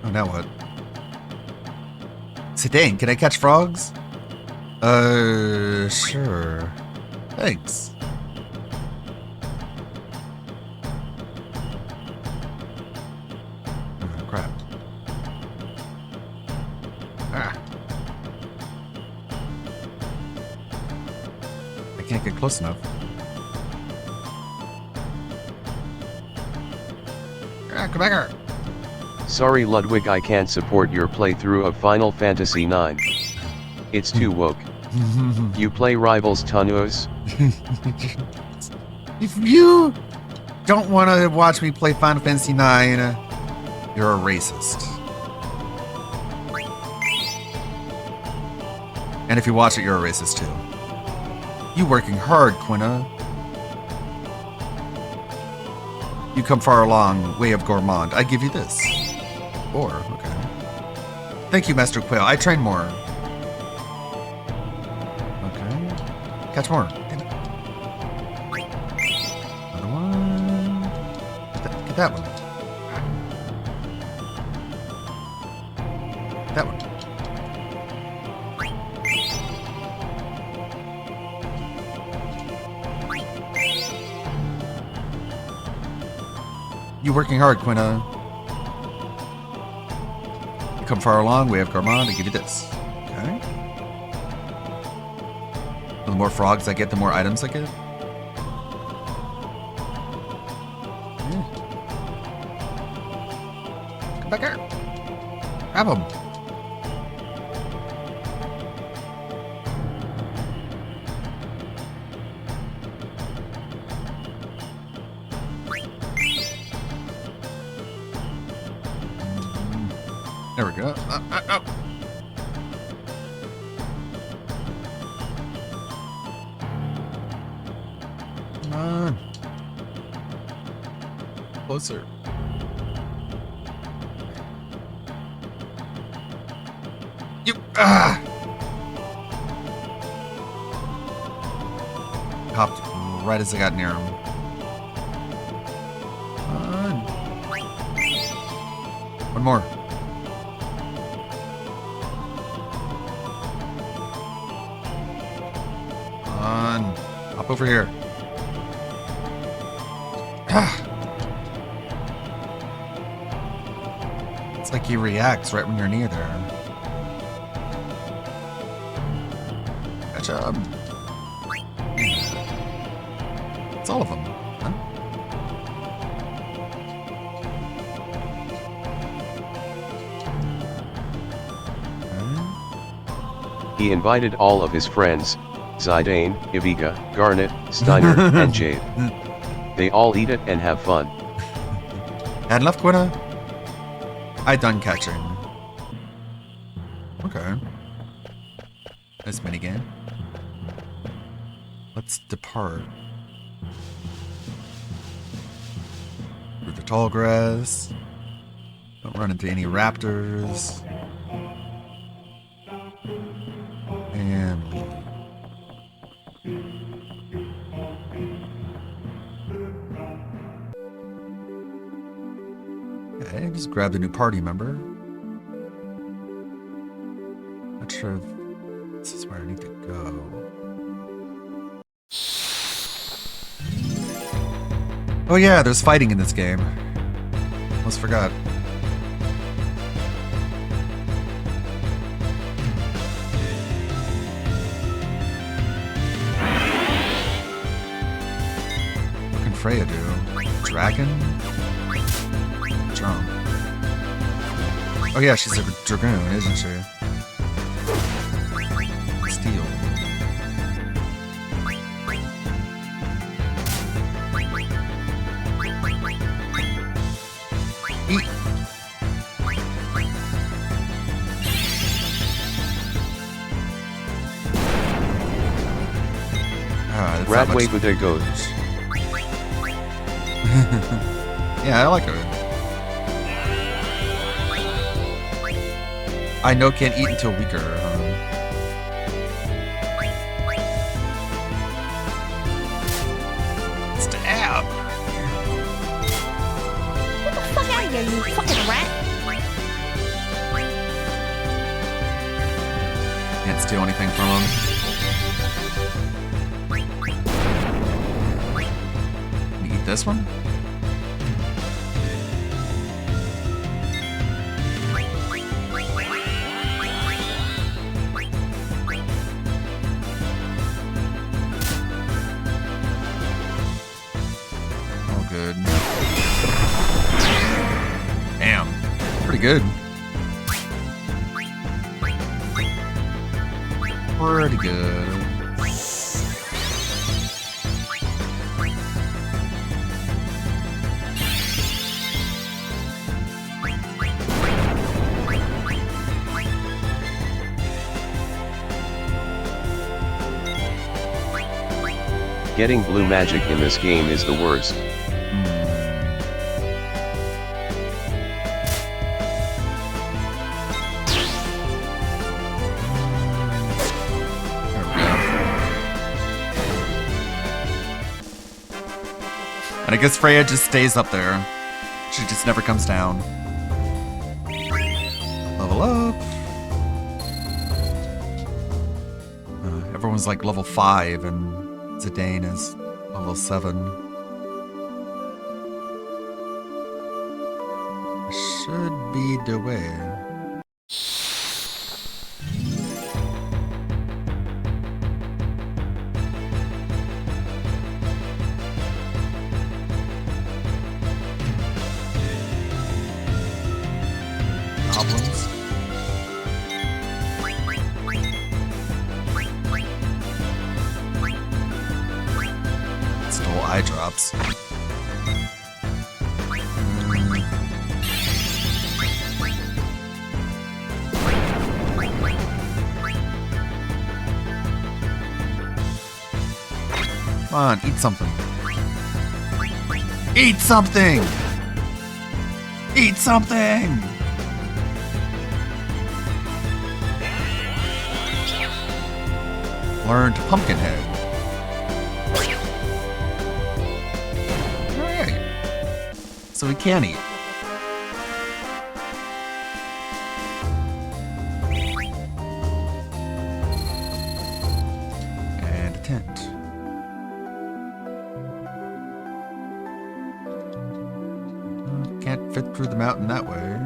Oh, now what? Sedane, can I catch frogs? Sure. Thanks. Oh, crap. Ah. I can't get close enough. Ah, come back here. Sorry Ludwig, I can't support your playthrough of Final Fantasy IX. It's too woke. You play Rivals Tunnus? If you don't want to watch me play Final Fantasy IX, you're a racist. And if you watch it, you're a racist too. You working hard, Quina. You come far along, way of gourmand. I give you this. Or, okay. Thank you, Master Quail. I train more. Okay. Catch more. Another one. Get that one. That one. You working hard, Quina. You come far along, we have gourmand, I give you this. Okay. The more frogs I get, the more items I get. Come back here. Grab them. There we go. Oh. Come on. Closer. You. Popped right as I got near him. Come on. One more. Hop over here. It's like he reacts right when you're near there. Good job. It's all of them, huh? He invited all of his friends, Zidane, Ivica, Garnet, Steiner, and Jade. They all eat it and have fun. Had enough, Quina? I done catching. Okay. Nice minigame. Let's depart. Through the tall grass. Don't run into any raptors. And leave. Okay, just grabbed a new party member. Not sure if this is where I need to go. Oh yeah, there's fighting in this game. Almost forgot. What can Freya do? Dragon? Drum. Oh yeah, she's a dragoon, isn't she? Steel. Eat. Radway with their goats. Yeah, I like her. I know can't eat until weaker. Stab! Get the fuck out of here, you fucking rat! Can't steal anything from him. Can you eat this one? Oh, good. Damn. Pretty good. Pretty good. Getting blue magic in this game is the worst. And I guess Freya just stays up there. She just never comes down. Level up. Everyone's like level 5 and Zidane is level 7. Should be the way. Goblins. Stole eye drops. Come on, eat something. Eat something! Eat something! Learned Pumpkinhead. Alright. So we can eat. And a tent. Can't fit through the mountain that way.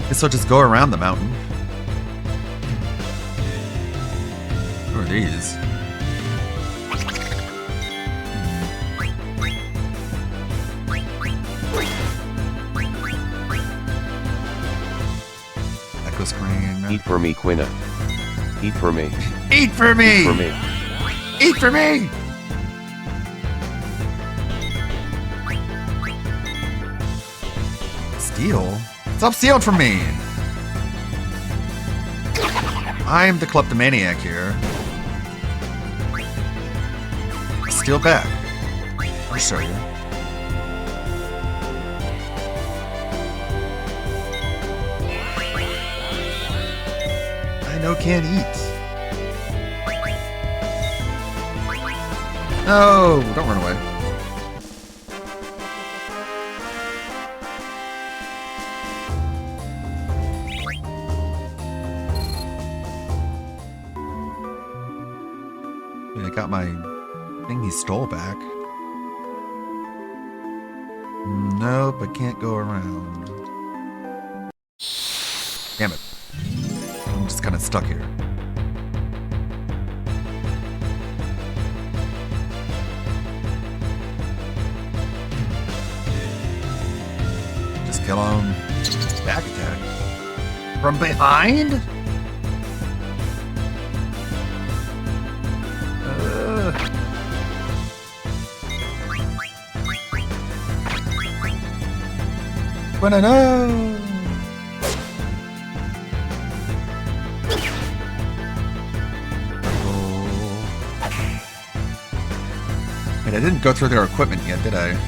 Guess I'll just go around the mountain. Who are these? Echo screen. Eat for me, Quina. Eat for me. Eat for me! Eat for me. Eat for me! Steal? Stop stealing from me! I'm the kleptomaniac here. Steal back. I'll show you. I know can't eat. No, don't run away. I got my thing he stole back. Nope, I can't go around. Damn it. I'm just kind of stuck here. Just kill him. Back attack. From behind? Bueno, no. I didn't go through their equipment yet, did I?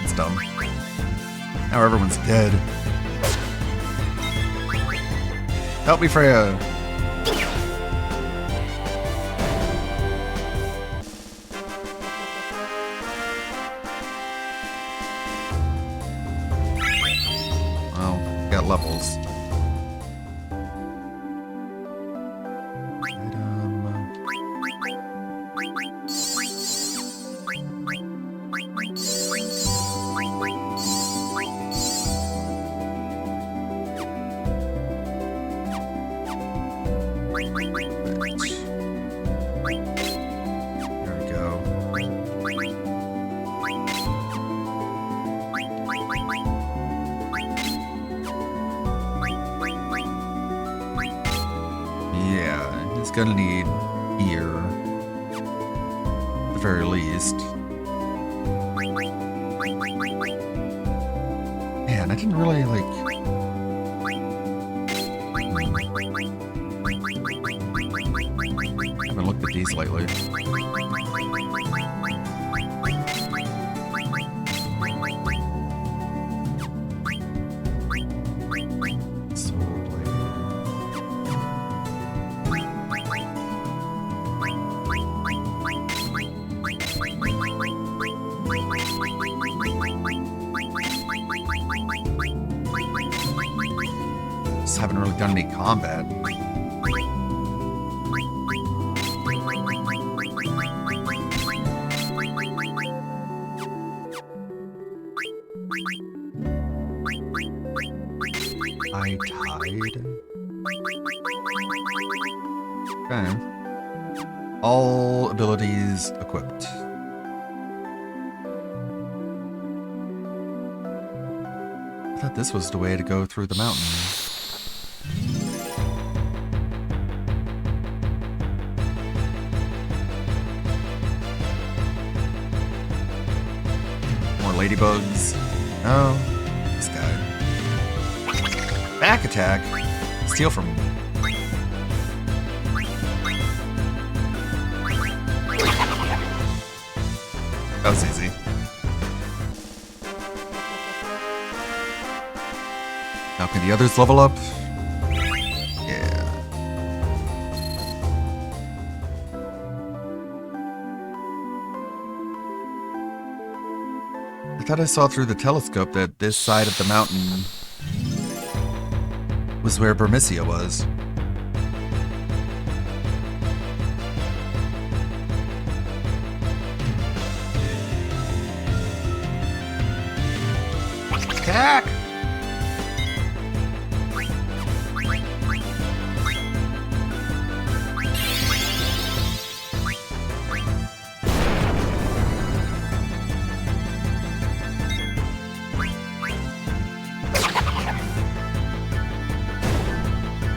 It's dumb. Now everyone's dead. Help me, Freya. Well, got levels. Gonna need ear, at the very least. Man, I didn't really like. I haven't looked at these lately. Haven't really done any combat. I tied. Okay. All abilities equipped. I thought this was the way to go through the mountain. Ladybugs. No. This guy. Back attack. Steal from him. That was easy. Now can the others level up? Yeah. I thought I saw through the telescope that this side of the mountain was where Bermisia was. Attack!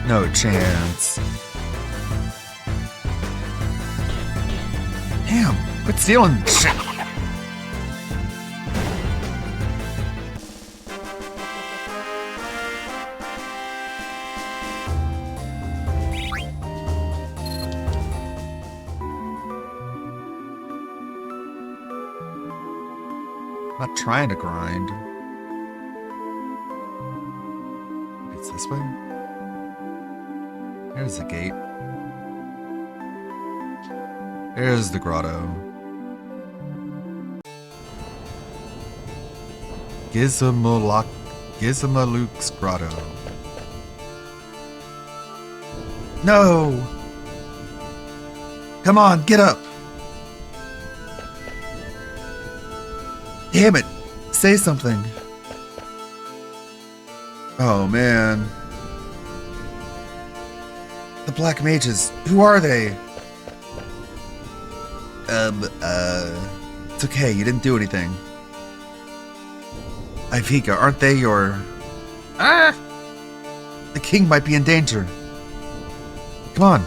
No chance. Damn, quit stealing shit. I'm not trying to grind. It's this way? There's the gate. There's the grotto. Gizmaluk's grotto. No! Come on, get up! Damn it! Say something. Oh man. The Black Mages, who are they? It's okay, you didn't do anything. Ivika, aren't they your... Ah! The king might be in danger. Come on.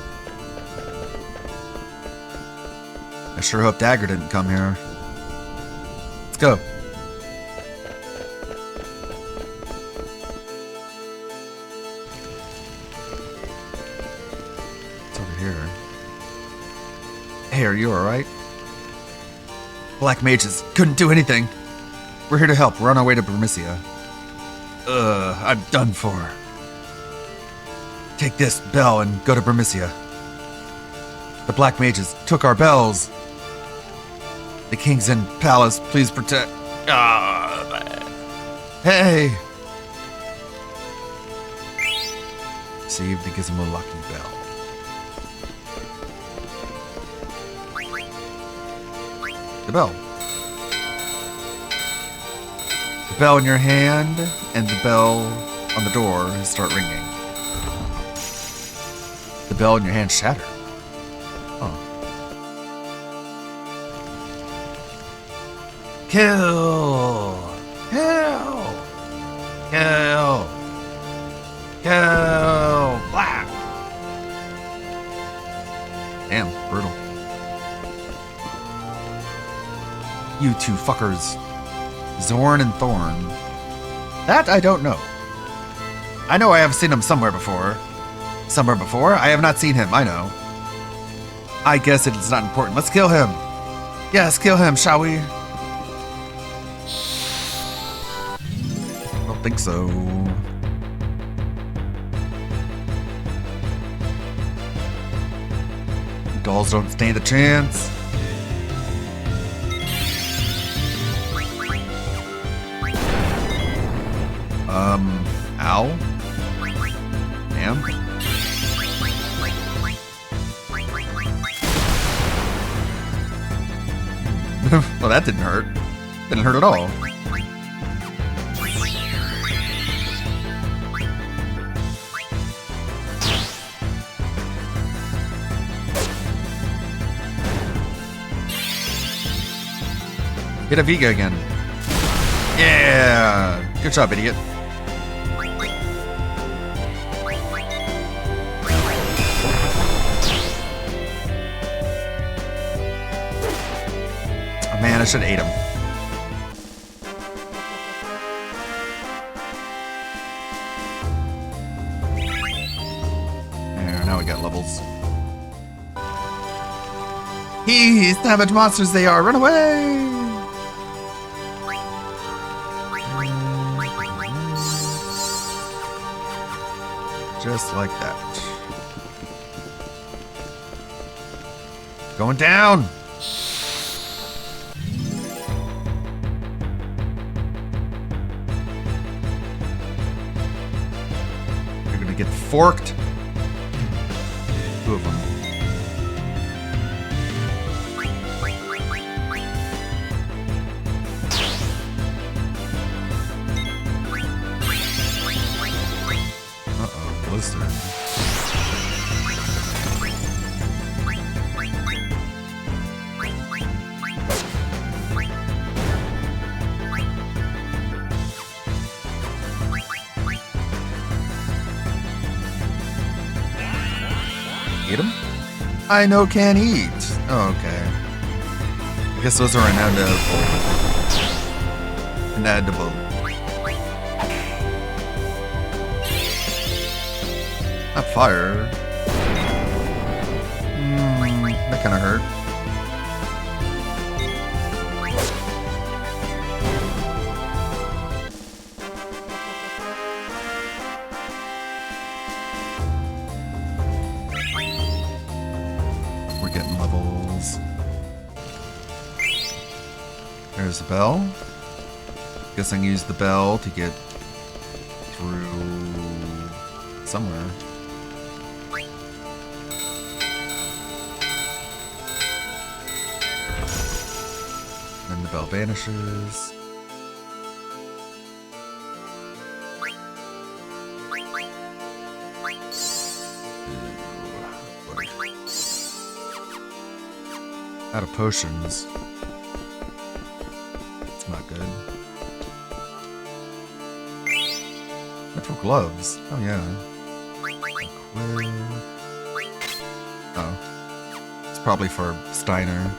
I sure hope Dagger didn't come here. Let's go. It's over here. Hey, are you alright? Black mages couldn't do anything. We're here to help. We're on our way to Bermisia. I'm done for. Take this bell and go to Bermisia. The black mages took our bells. The king's in palace. Please protect. Hey! Save the Gizmo Lucky Bell. The bell. The bell in your hand and the bell on the door start ringing. The bell in your hand shattered. Oh. Kill! Kill! Kill! Kill! Black! Damn, brutal. You two fuckers. Zorn and Thorn. That I don't know. I know I have seen him somewhere before. Somewhere before? I have not seen him, I know. I guess it is not important. Let's kill him. Yes, kill him, shall we? I don't think so. Dolls don't stand a chance. Ow? Damn. Well, that didn't hurt. Didn't hurt at all. Hit a Vega again. Yeah! Good job, idiot. Oh man, I should have ate him. There, now we got levels. Hee, savage monsters they are! Run away! Just like that. Going down! You're gonna get forked. Two of them. Uh-oh, blister. Eat them? I know can't eat. Oh, okay. I guess those are inedible. Inedible. Not fire. That kind of hurt. We're getting levels. There's the bell. Guess I can use the bell to get through somewhere. Then the bell vanishes. Out of potions. It's not good. Metal gloves. Oh yeah. Equip. Oh. It's probably for Steiner.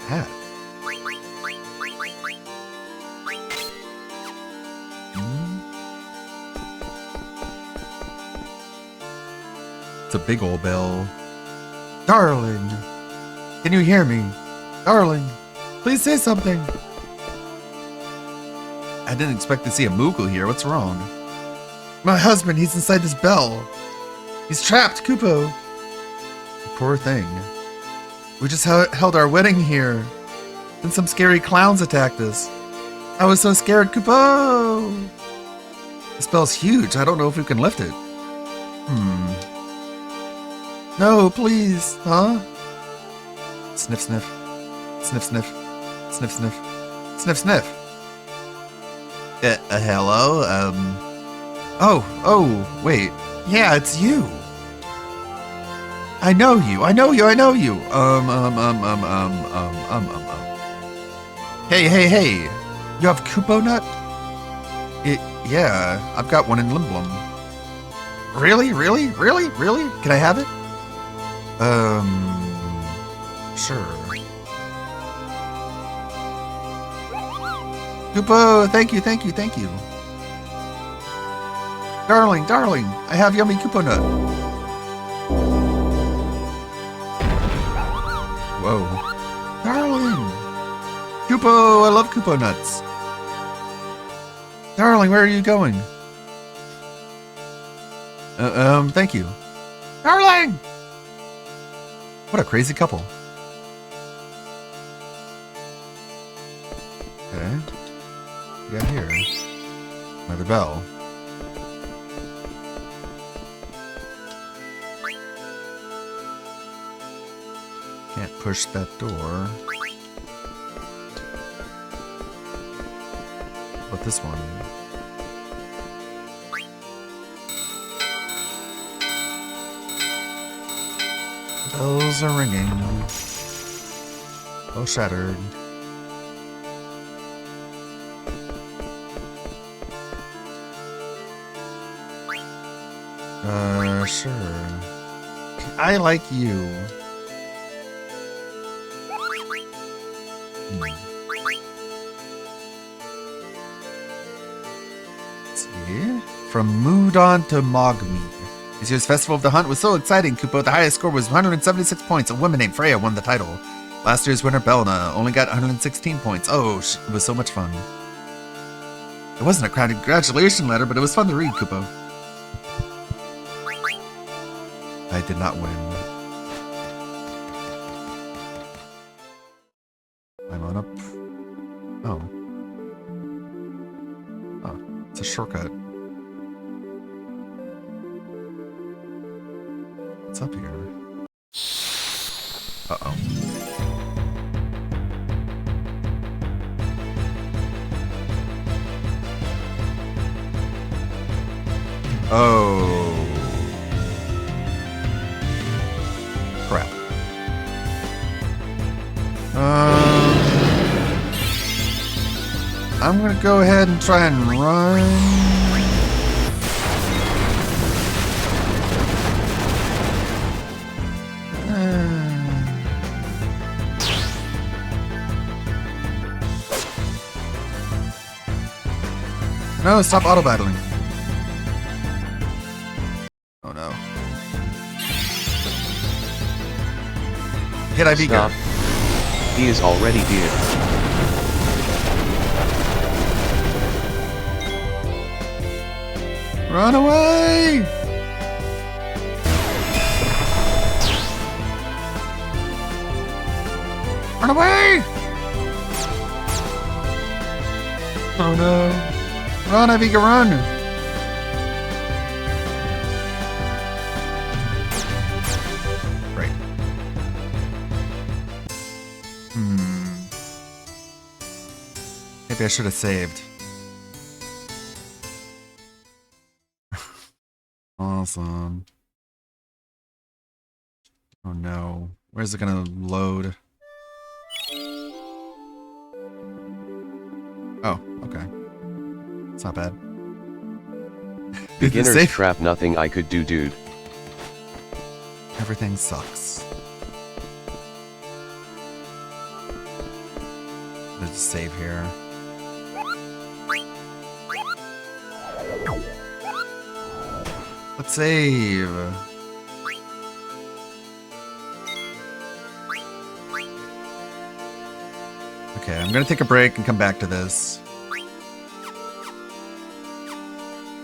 Hat. It's a big old bell. Darling, can you hear me? Darling, please say something. I didn't expect to see a Moogle here. What's wrong? My husband, he's inside this bell. He's trapped, Kupo. Poor thing. We just held our wedding here. Then some scary clowns attacked us. I was so scared, Kupo. This bell's huge. I don't know if we can lift it. No, please. Huh? Sniff, sniff. Sniff, sniff. Sniff, sniff. Sniff, sniff. Hello? Oh, wait. Yeah, it's you. I know you. Hey. You have Kupo Nut? Yeah, I've got one in Limblum. Really? Can I have it? Sure. Kupo, thank you. Darling, I have yummy Kupo Nut. Whoa. Darling! Kupo, I love Kupo Nuts. Darling, where are you going? Thank you. Darling! What a crazy couple. Okay. We got here. Another bell. Can't push that door. But this one. Bells are ringing. Oh, shattered. Sure. I like you. Let's see. From Moodon to Mogme. This year's Festival of the Hunt was so exciting, Kupo. The highest score was 176 points. A woman named Freya won the title. Last year's winner, Belna, only got 116 points. Oh, it was so much fun. It wasn't a congratulation letter, but it was fun to read, Kupo. I did not win. I'm on up. Oh. Oh, it's a shortcut. What's up here? Uh-oh. Oh. Crap. I'm gonna go ahead and try and run. No, stop auto-battling. Oh no. Hit IV Stop. He is already dead. Run away! Run away! Oh no. Run, Aviga, run! Right. Maybe I should have saved. Awesome. Oh no. Where's it gonna load? Oh, okay. It's not bad. Beginner's trap, nothing I could do, dude. Everything sucks. Let's save here. Let's save. Okay, I'm gonna take a break and come back to this.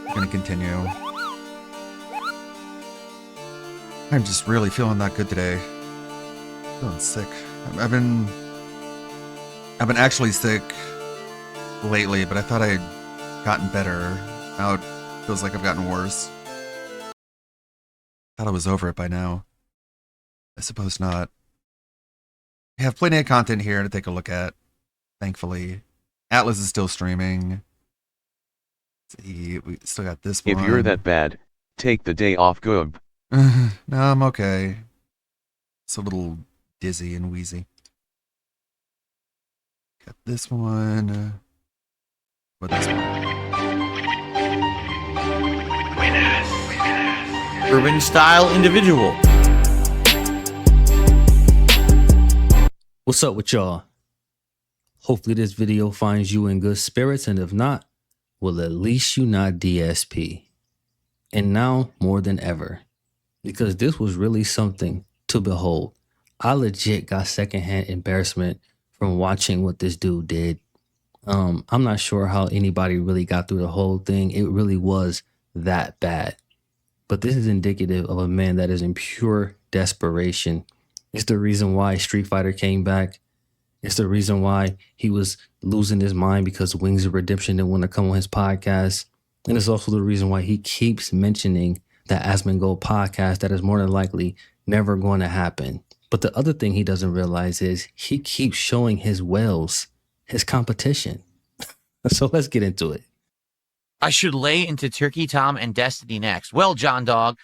I'm gonna continue. I'm just really feeling not good today. Feeling sick. I've been actually sick lately, but I thought I'd gotten better. Now it feels like I've gotten worse. Thought I was over it by now. I suppose not. We have plenty of content here to take a look at, thankfully. Atlas is still streaming. Let's see, we still got this one. If you're that bad, take the day off, Goob. No, I'm okay. It's a little dizzy and wheezy. Got this one. What this one? Urban style individual. What's up with y'all? Hopefully this video finds you in good spirits, and if not, well, at least you not DSP. And now more than ever, because this was really something to behold. I legit got secondhand embarrassment from watching what this dude did. I'm not sure how anybody really got through the whole thing. It really was that bad. But this is indicative of a man that is in pure desperation. It's the reason why Street Fighter came back. It's the reason why he was losing his mind because Wings of Redemption didn't want to come on his podcast. And it's also the reason why he keeps mentioning that Asmongold podcast that is more than likely never going to happen. But the other thing he doesn't realize is he keeps showing his whales, his competition. So let's get into it. I should lay into Turkey Tom and Destiny next. Well, John Dog,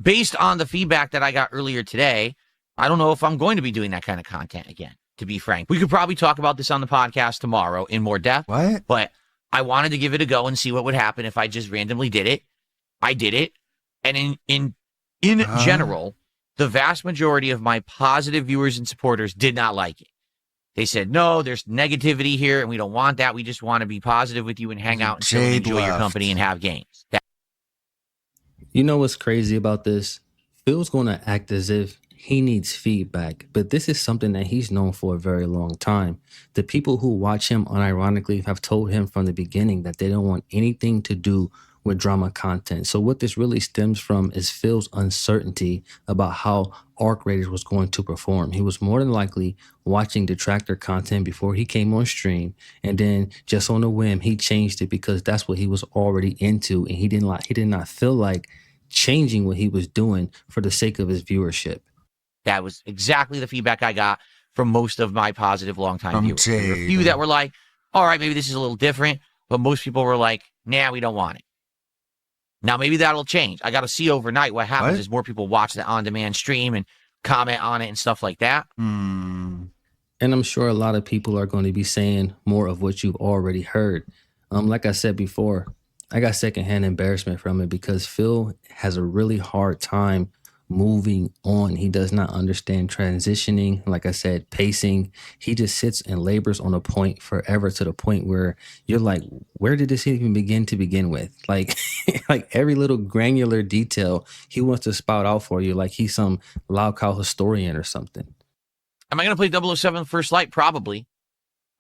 based on the feedback that I got earlier today, I don't know if I'm going to be doing that kind of content again, to be frank. We could probably talk about this on the podcast tomorrow in more depth. What? But I wanted to give it a go and see what would happen if I just randomly did it. I did it. And in general, the vast majority of my positive viewers and supporters did not like it. They said, no, there's negativity here, and we don't want that. We just want to be positive with you and hang out and chill and enjoy your company and have games. You know what's crazy about this? Phil's going to act as if he needs feedback, but this is something that he's known for a very long time. The people who watch him unironically have told him from the beginning that they don't want anything to do with drama content. So what this really stems from is Phil's uncertainty about how Arc Raiders was going to perform. He was more than likely watching detractor content before he came on stream, and then just on a whim he changed it because that's what he was already into, and he did not feel like changing what he was doing for the sake of his viewership. That was exactly the feedback I got from most of my positive longtime viewers. There were a few that were like, all right, maybe this is a little different, but most people were like, nah, we don't want it. Now, maybe that'll change. I got to see overnight what happens as more people watch the on-demand stream and comment on it and stuff like that. And I'm sure a lot of people are going to be saying more of what you've already heard. Like I said before, I got secondhand embarrassment from it because Phil has a really hard time moving on. He does not understand transitioning. Like I said, pacing. He just sits and labors on a point forever to the point where you're like, where did this even begin with? Like, like every little granular detail he wants to spout out for you like he's some loud cow historian or something. Am I going to play 007 First Light? Probably.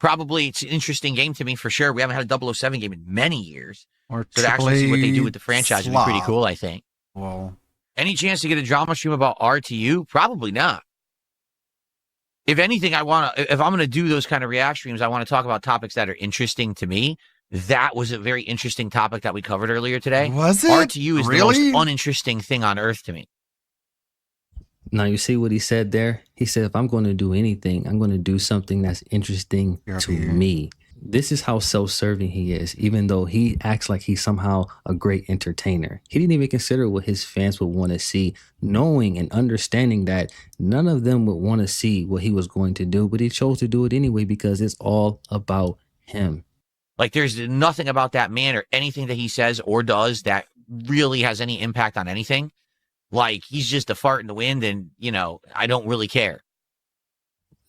Probably. It's an interesting game to me for sure. We haven't had a 007 game in many years. Or so to actually see what they do with the franchise would be pretty cool, I think. Well, any chance to get a drama stream about RTU? Probably not. If anything, if I'm going to do those kind of react streams, I want to talk about topics that are interesting to me. That was a very interesting topic that we covered earlier today. Was it? RTU is the most uninteresting thing on earth to me. Now, you see what he said there? He said, if I'm going to do anything, I'm going to do something that's interesting to me. This is how self-serving he is, even though he acts like he's somehow a great entertainer. He didn't even consider what his fans would want to see, knowing and understanding that none of them would want to see what he was going to do, but he chose to do it anyway because it's all about him. Like, there's nothing about that man or anything that he says or does that really has any impact on anything. Like, he's just a fart in the wind and, you know, I don't really care.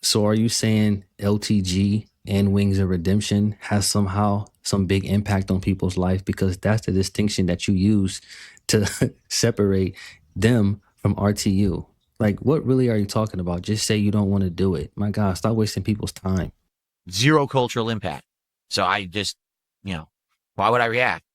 So are you saying LTG and Wings of Redemption has somehow some big impact on people's life because that's the distinction that you use to separate them from RTU? Like, what really are you talking about? Just say you don't want to do it. My God, stop wasting people's time. Zero cultural impact. So I just, why would I react?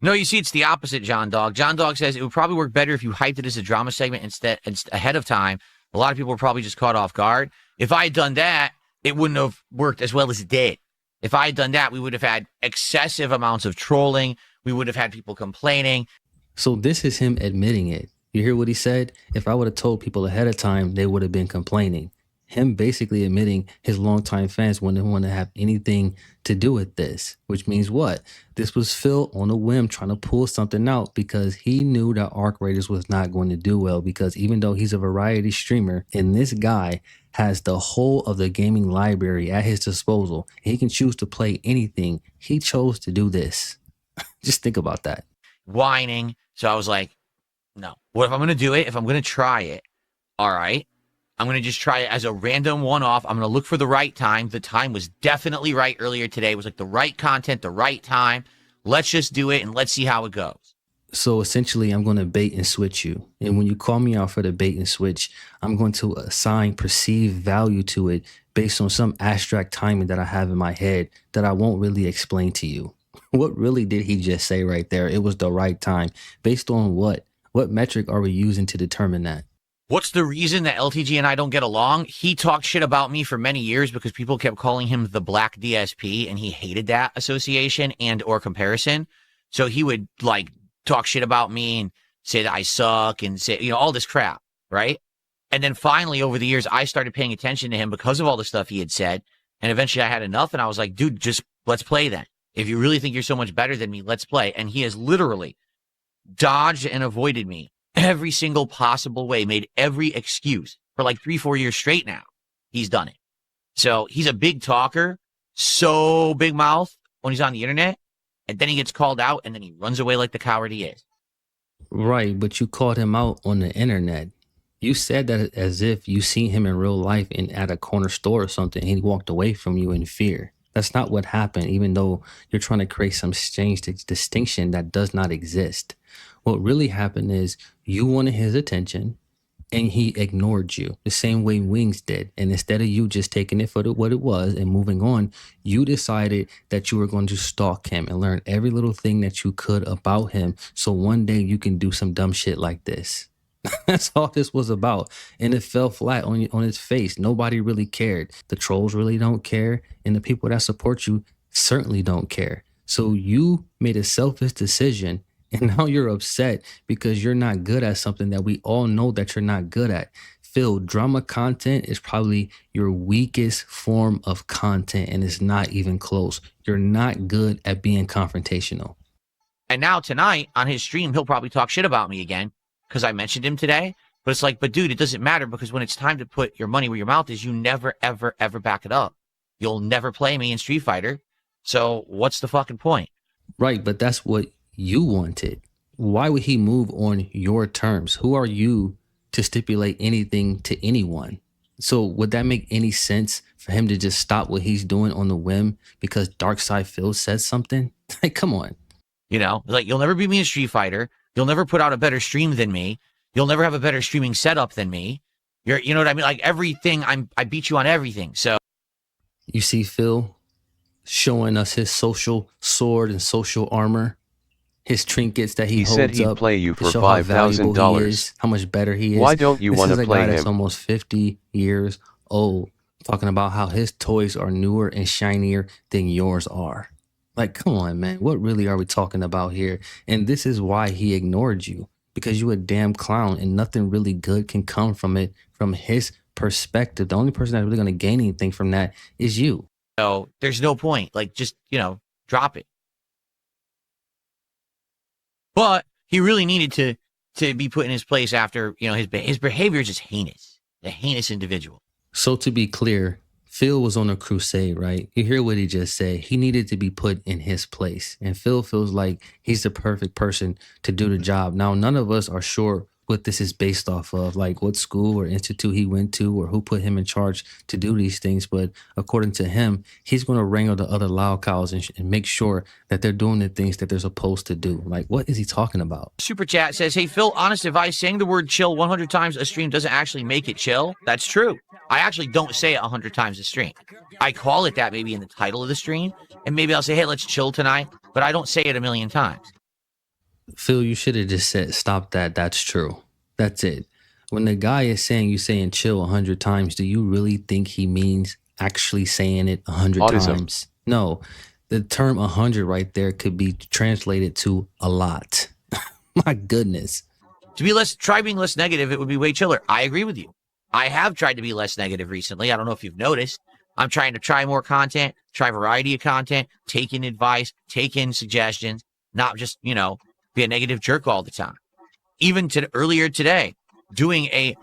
No, you see, it's the opposite, John Dog. John Dog says it would probably work better if you hyped it as a drama segment instead ahead of time. A lot of people were probably just caught off guard. If I had done that, it wouldn't have worked as well as it did. If I had done that, we would have had excessive amounts of trolling. We would have had people complaining. So this is him admitting it. You hear what he said? If I would have told people ahead of time, they would have been complaining. Him basically admitting his longtime fans wouldn't want to have anything to do with this, which means what? This was Phil on a whim trying to pull something out because he knew that Arc Raiders was not going to do well, because even though he's a variety streamer and this guy has the whole of the gaming library at his disposal, he can choose to play anything. He chose to do this. Just think about that. Whining. So I was like, no. What if I'm going to do it? If I'm going to try it, all right. I'm going to just try it as a random one-off. I'm going to look for the right time. The time was definitely right earlier today. It was like the right content, the right time. Let's just do it and let's see how it goes. So essentially, I'm going to bait and switch you. And when you call me out for the bait and switch, I'm going to assign perceived value to it based on some abstract timing that I have in my head that I won't really explain to you. What really did he just say right there? It was the right time. Based on what? What metric are we using to determine that? What's the reason that LTG and I don't get along? He talked shit about me for many years because people kept calling him the Black DSP, and he hated that association and or comparison. So he would like talk shit about me and say that I suck and say, all this crap, right? And then finally over the years, I started paying attention to him because of all the stuff he had said. And eventually I had enough and I was like, dude, just let's play then. If you really think you're so much better than me, let's play. And he has literally dodged and avoided me every single possible way, made every excuse for like 3-4 years straight now. He's done it. So he's a big talker, so big mouth when he's on the internet, and then he gets called out and then he runs away like the coward he is. Right, but you called him out on the internet. You said that as if you seen him in real life and at a corner store or something, and he walked away from you in fear. That's not what happened, even though you're trying to create some strange distinction that does not exist. What really happened is you wanted his attention and he ignored you the same way Wings did. And instead of you just taking it for what it was and moving on, you decided that you were going to stalk him and learn every little thing that you could about him. So one day you can do some dumb shit like this. That's all this was about. And it fell flat on its face. Nobody really cared. The trolls really don't care. And the people that support you certainly don't care. So you made a selfish decision. And now you're upset because you're not good at something that we all know that you're not good at. Phil, drama content is probably your weakest form of content, and it's not even close. You're not good at being confrontational. And now tonight on his stream, he'll probably talk shit about me again because I mentioned him today. But it's like, but dude, it doesn't matter because when it's time to put your money where your mouth is, you never, ever, ever back it up. You'll never play me in Street Fighter. So what's the fucking point? Right, but that's what you wanted. Why would he move on your terms? Who are you to stipulate anything to anyone? So would that make any sense for him to just stop what he's doing on the whim because Darkside Phil said something? Like, come on. Like, you'll never beat me in Street Fighter. You'll never put out a better stream than me. You'll never have a better streaming setup than me. You know what I mean? Like, everything, I beat you on everything. So you see Phil showing us his social sword and social armor. His trinkets that he holds said he'd up play you to for show how valuable he $5,000. is, how much better he is. Why don't you want to play This is a guy him? that's almost 50 years old, talking about how his toys are newer and shinier than yours are. Like, come on, man. What really are we talking about here? And this is why he ignored you, because you a damn clown and nothing really good can come from it from his perspective. The only person that's really going to gain anything from that is you. So there's no point. Like, just, drop it. But he really needed to be put in his place after, his behavior is just heinous. A heinous individual. So to be clear, Phil was on a crusade, right? You hear what he just said. He needed to be put in his place. And Phil feels like he's the perfect person to do the job. Now, none of us are sure what this is based off of, like what school or institute he went to or who put him in charge to do these things. But according to him, he's going to wrangle the other loud cows and make sure that they're doing the things that they're supposed to do. Like, what is he talking about? Super chat says, hey, Phil, honest advice, saying the word chill 100 times a stream doesn't actually make it chill. That's true. I actually don't say it 100 times a stream. I call it that maybe in the title of the stream, and maybe I'll say, hey, let's chill tonight, but I don't say it a million times. Phil, you should have just said, stop that. That's true. That's it. When the guy is saying you saying chill 100 times, do you really think he means actually saying it 100 times? No. The term 100 right there could be translated to a lot. My goodness. Try being less negative, it would be way chiller. I agree with you. I have tried to be less negative recently. I don't know if you've noticed. I'm trying to try more content, try variety of content, take in advice, take in suggestions, not just, be a negative jerk all the time. Even earlier today, doing a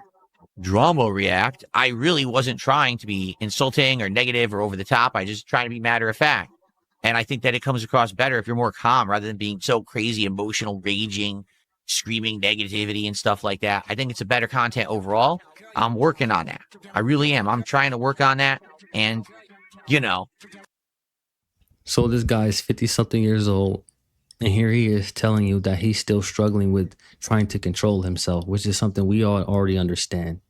drama react, I really wasn't trying to be insulting or negative or over the top. I just trying to be matter of fact. And I think that it comes across better if you're more calm rather than being so crazy, emotional, raging, screaming negativity and stuff like that. I think it's a better content overall. I'm working on that. I really am. I'm trying to work on that. And, So this guy's 50-something years old. And here he is telling you that he's still struggling with trying to control himself, which is something we all already understand.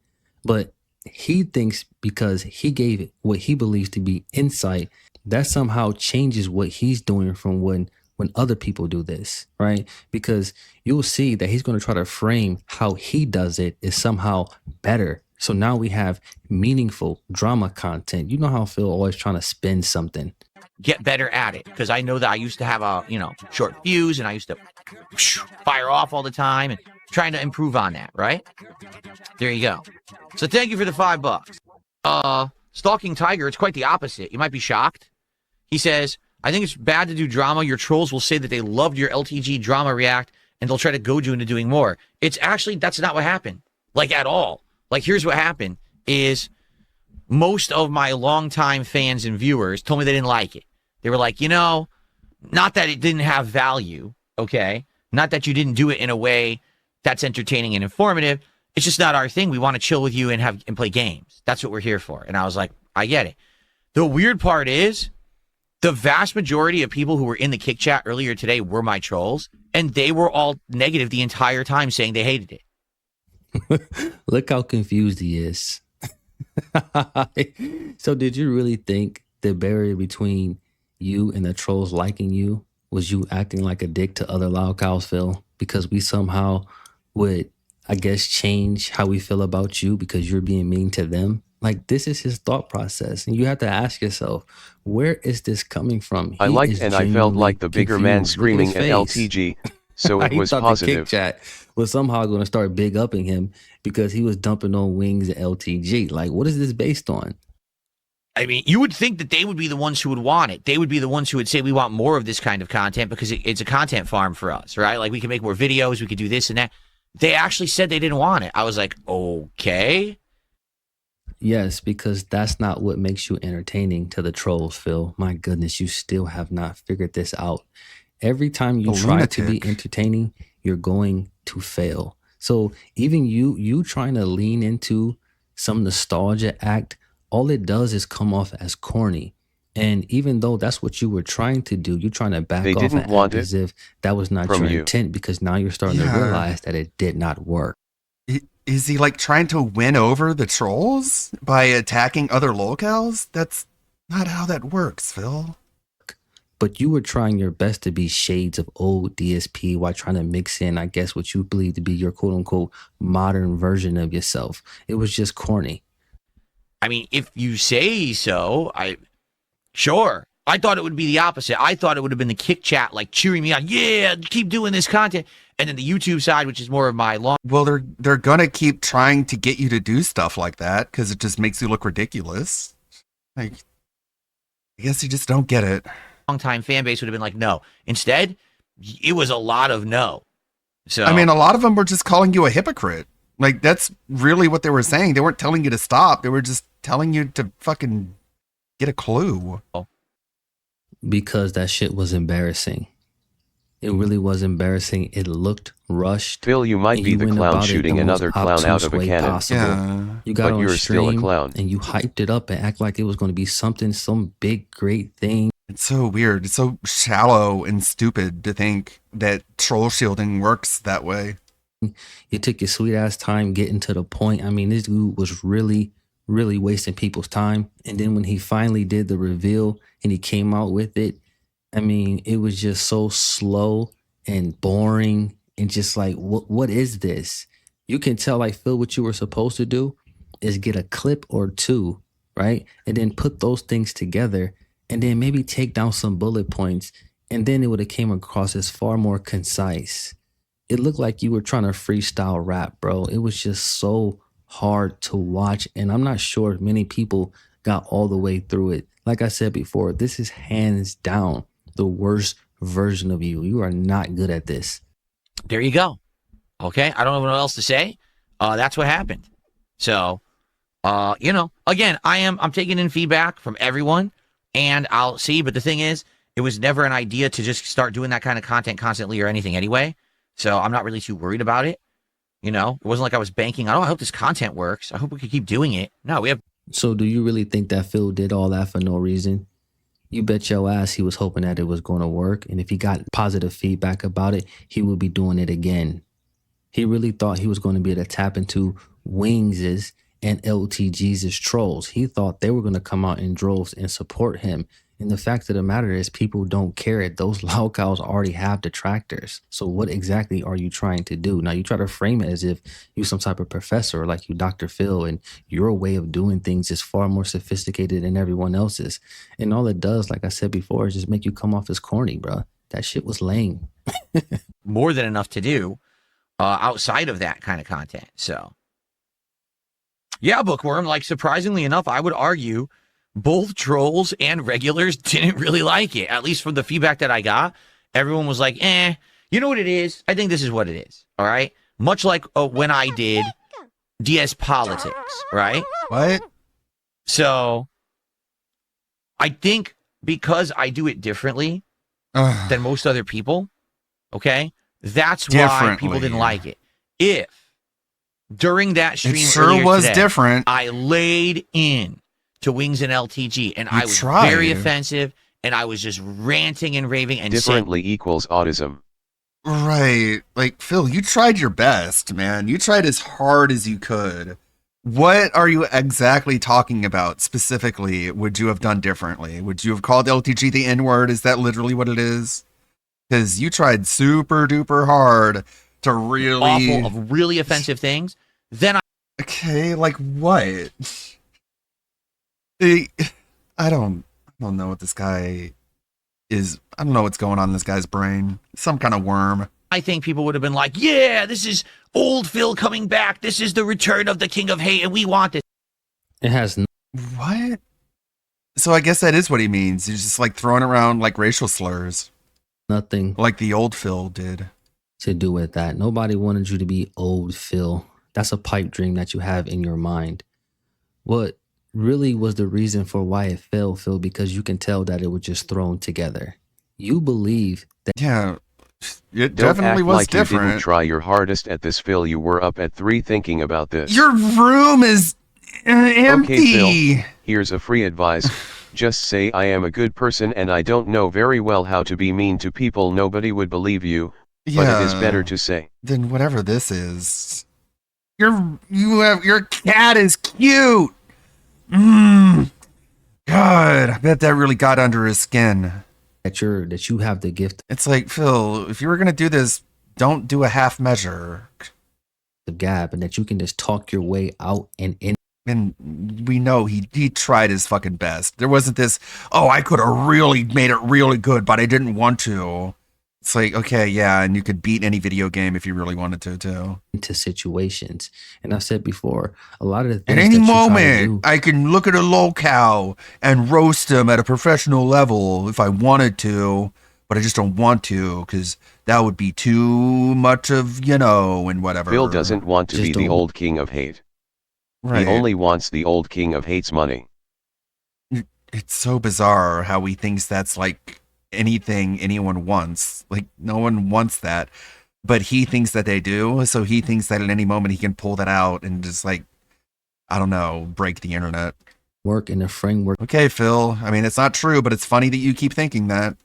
But he thinks because he gave what he believes to be insight, that somehow changes what he's doing from when other people do this, right? Because you'll see that he's going to try to frame how he does it is somehow better. So now we have meaningful drama content. You know how Phil always trying to spin something. Get better at it, because I know that I used to have a short fuse and I used to fire off all the time, and trying to improve on that, right? There you go. So thank you for the $5. Stalking Tiger, it's quite the opposite. You might be shocked. He says, I think it's bad to do drama. Your trolls will say that they loved your LTG drama react and they'll try to goad you into doing more. It's actually, that's not what happened, like at all. Like, here's what happened is most of my longtime fans and viewers told me they didn't like it. They were like, not that it didn't have value, okay? Not that you didn't do it in a way that's entertaining and informative. It's just not our thing. We want to chill with you and play games. That's what we're here for. And I was like, I get it. The weird part is the vast majority of people who were in the kick chat earlier today were my trolls, and they were all negative the entire time, saying they hated it. Look how confused he is. So did you really think the barrier between you and the trolls liking you was you acting like a dick to other loud cows, Phil? Because we somehow would, I guess, change how we feel about you because you're being mean to them? Like, this is his thought process. And you have to ask yourself, where is this coming from? I liked and I felt like the bigger man screaming at LTG. So it was positive. The kick chat was somehow going to start big upping him because he was dumping on wings at LTG. Like, what is this based on? I mean, you would think that they would be the ones who would want it. They would be the ones who would say, we want more of this kind of content because it's a content farm for us, right? Like, we can make more videos, we could do this and that. They actually said they didn't want it. I was like, okay. Yes, because that's not what makes you entertaining to the trolls, Phil. My goodness, you still have not figured this out. Every time you try to be entertaining, you're going to fail. So even you trying to lean into some nostalgia act, all it does is come off as corny. And even though that's what you were trying to do, you're trying to back off and act as if that was not your intent, because now you're starting to realize that it did not work. Is he like trying to win over the trolls by attacking other locales? That's not how that works, Phil. But you were trying your best to be shades of old DSP while trying to mix in, I guess, what you believe to be your quote-unquote modern version of yourself. It was just corny. I mean, if you say so, sure. I thought it would be the opposite. I thought it would have been the kick chat, like cheering me on. Yeah, keep doing this content. And then the YouTube side, which is more of my long. Well, they're gonna keep trying to get you to do stuff like that because it just makes you look ridiculous. Like, I guess you just don't get it. Long-time fan base would have been like, no. Instead, it was a lot of no. So I mean, a lot of them were just calling you a hypocrite. Like, that's really what they were saying. They weren't telling you to stop. They were just telling you to fucking get a clue. Because that shit was embarrassing. It really was embarrassing. It looked rushed. Phil, you might and be you the went clown about it shooting the most another clown out of a obtuse way cannon. possible. Yeah. You got But on you're still a stream clown. and you hyped it up and act like it was going to be something, some big, great thing. It's so weird. It's so shallow and stupid to think that troll shielding works that way. You took your sweet ass time getting to the point. I mean, this dude was really, really wasting people's time. And then when he finally did the reveal and he came out with it, I mean, it was just so slow and boring and just like, what is this? You can tell, like, Phil, what you were supposed to do is get a clip or two, right? And then put those things together and then maybe take down some bullet points. And then it would have came across as far more concise. It looked like you were trying to freestyle rap, bro. It was just so hard to watch. And I'm not sure if many people got all the way through it. Like I said before, this is hands down the worst version of you. You are not good at this. There you go. Okay, I don't know what else to say. That's what happened. So, you know, again, I'm taking in feedback from everyone, and I'll see. But the thing is, it was never an idea to just start doing that kind of content constantly or anything anyway. So I'm not really too worried about it. You know, it wasn't like I was banking on, oh, I hope this content works. I hope we can keep doing it. No, we have. So do you really think that Phil did all that for no reason? You bet your ass he was hoping that it was going to work. And if he got positive feedback about it, he would be doing it again. He really thought he was going to be able to tap into Wings's and LTG's trolls. He thought they were going to come out in droves and support him. And the fact of the matter is people don't care. Those loud cows already have detractors. So what exactly are you trying to do? Now you try to frame it as if you're some type of professor like you Dr. Phil and your way of doing things is far more sophisticated than everyone else's. And all it does, like I said before, is just make you come off as corny, bro. That shit was lame. More than enough to do outside of that kind of content. So yeah, Bookworm, like surprisingly enough, I would argue both trolls and regulars didn't really like it. At least from the feedback that I got, everyone was like, you know what it is? I think this is what it is. All right. Much like when I did DS Politics, right? What? So I think because I do it differently than most other people, okay, that's why people didn't like it. If during that stream it sure earlier was today, different. I laid in to Wings and LTG, and I was tried. very offensive, and I was just ranting and raving and Differently saying, equals autism. Right. Like, Phil, you tried your best, man. You tried as hard as you could. What are you exactly talking about specifically? Would you have done differently? Would you have called LTG the N-word? Is that literally what it is? Because you tried super duper hard to really awful of really offensive things. Then okay, like what? I don't know what this guy is. I don't know what's going on in this guy's brain. Some kind of worm. I think people would have been like, yeah, this is old Phil coming back. This is the return of the King of Hate, and we want this. It has what? So I guess that is what he means. He's just like throwing around like racial slurs. Nothing like the old Phil did to do with that. Nobody wanted you to be old Phil. That's a pipe dream that you have in your mind. What really was the reason for why it failed, Phil? Because you can tell that it was just thrown together. You believe that. Yeah, it Don't definitely act was like different. You didn't try your hardest at this, Phil. You were up at 3 thinking about this. Your room is empty. Okay, Phil, here's a free advice. Just say I am a good person and I don't know very well how to be mean to people. Nobody would believe you. But it is better to say. Then whatever this is. Your cat is cute. God, I bet that really got under his skin. That you have the gift. It's like, Phil, if you were gonna do this, don't do a half measure. The gap, and that you can just talk your way out and in. And we know he tried his fucking best. There wasn't this, oh, I could have really made it really good, but I didn't want to. It's like, okay, yeah, and you could beat any video game if you really wanted to, too. Into situations. And I've said before, a lot of the things at any that moment, I can look at a lolcow and roast him at a professional level if I wanted to, but I just don't want to, because that would be too much of, and whatever. Phil doesn't want to be the old King of Hate. Right. He only wants the old King of Hate's money. It's so bizarre how he thinks that's like anything anyone wants. Like, no one wants that. But he thinks that they do. So he thinks that at any moment he can pull that out and just, like, I don't know, break the internet. Work in a framework. Okay, Phil. I mean, it's not true, but it's funny that you keep thinking that.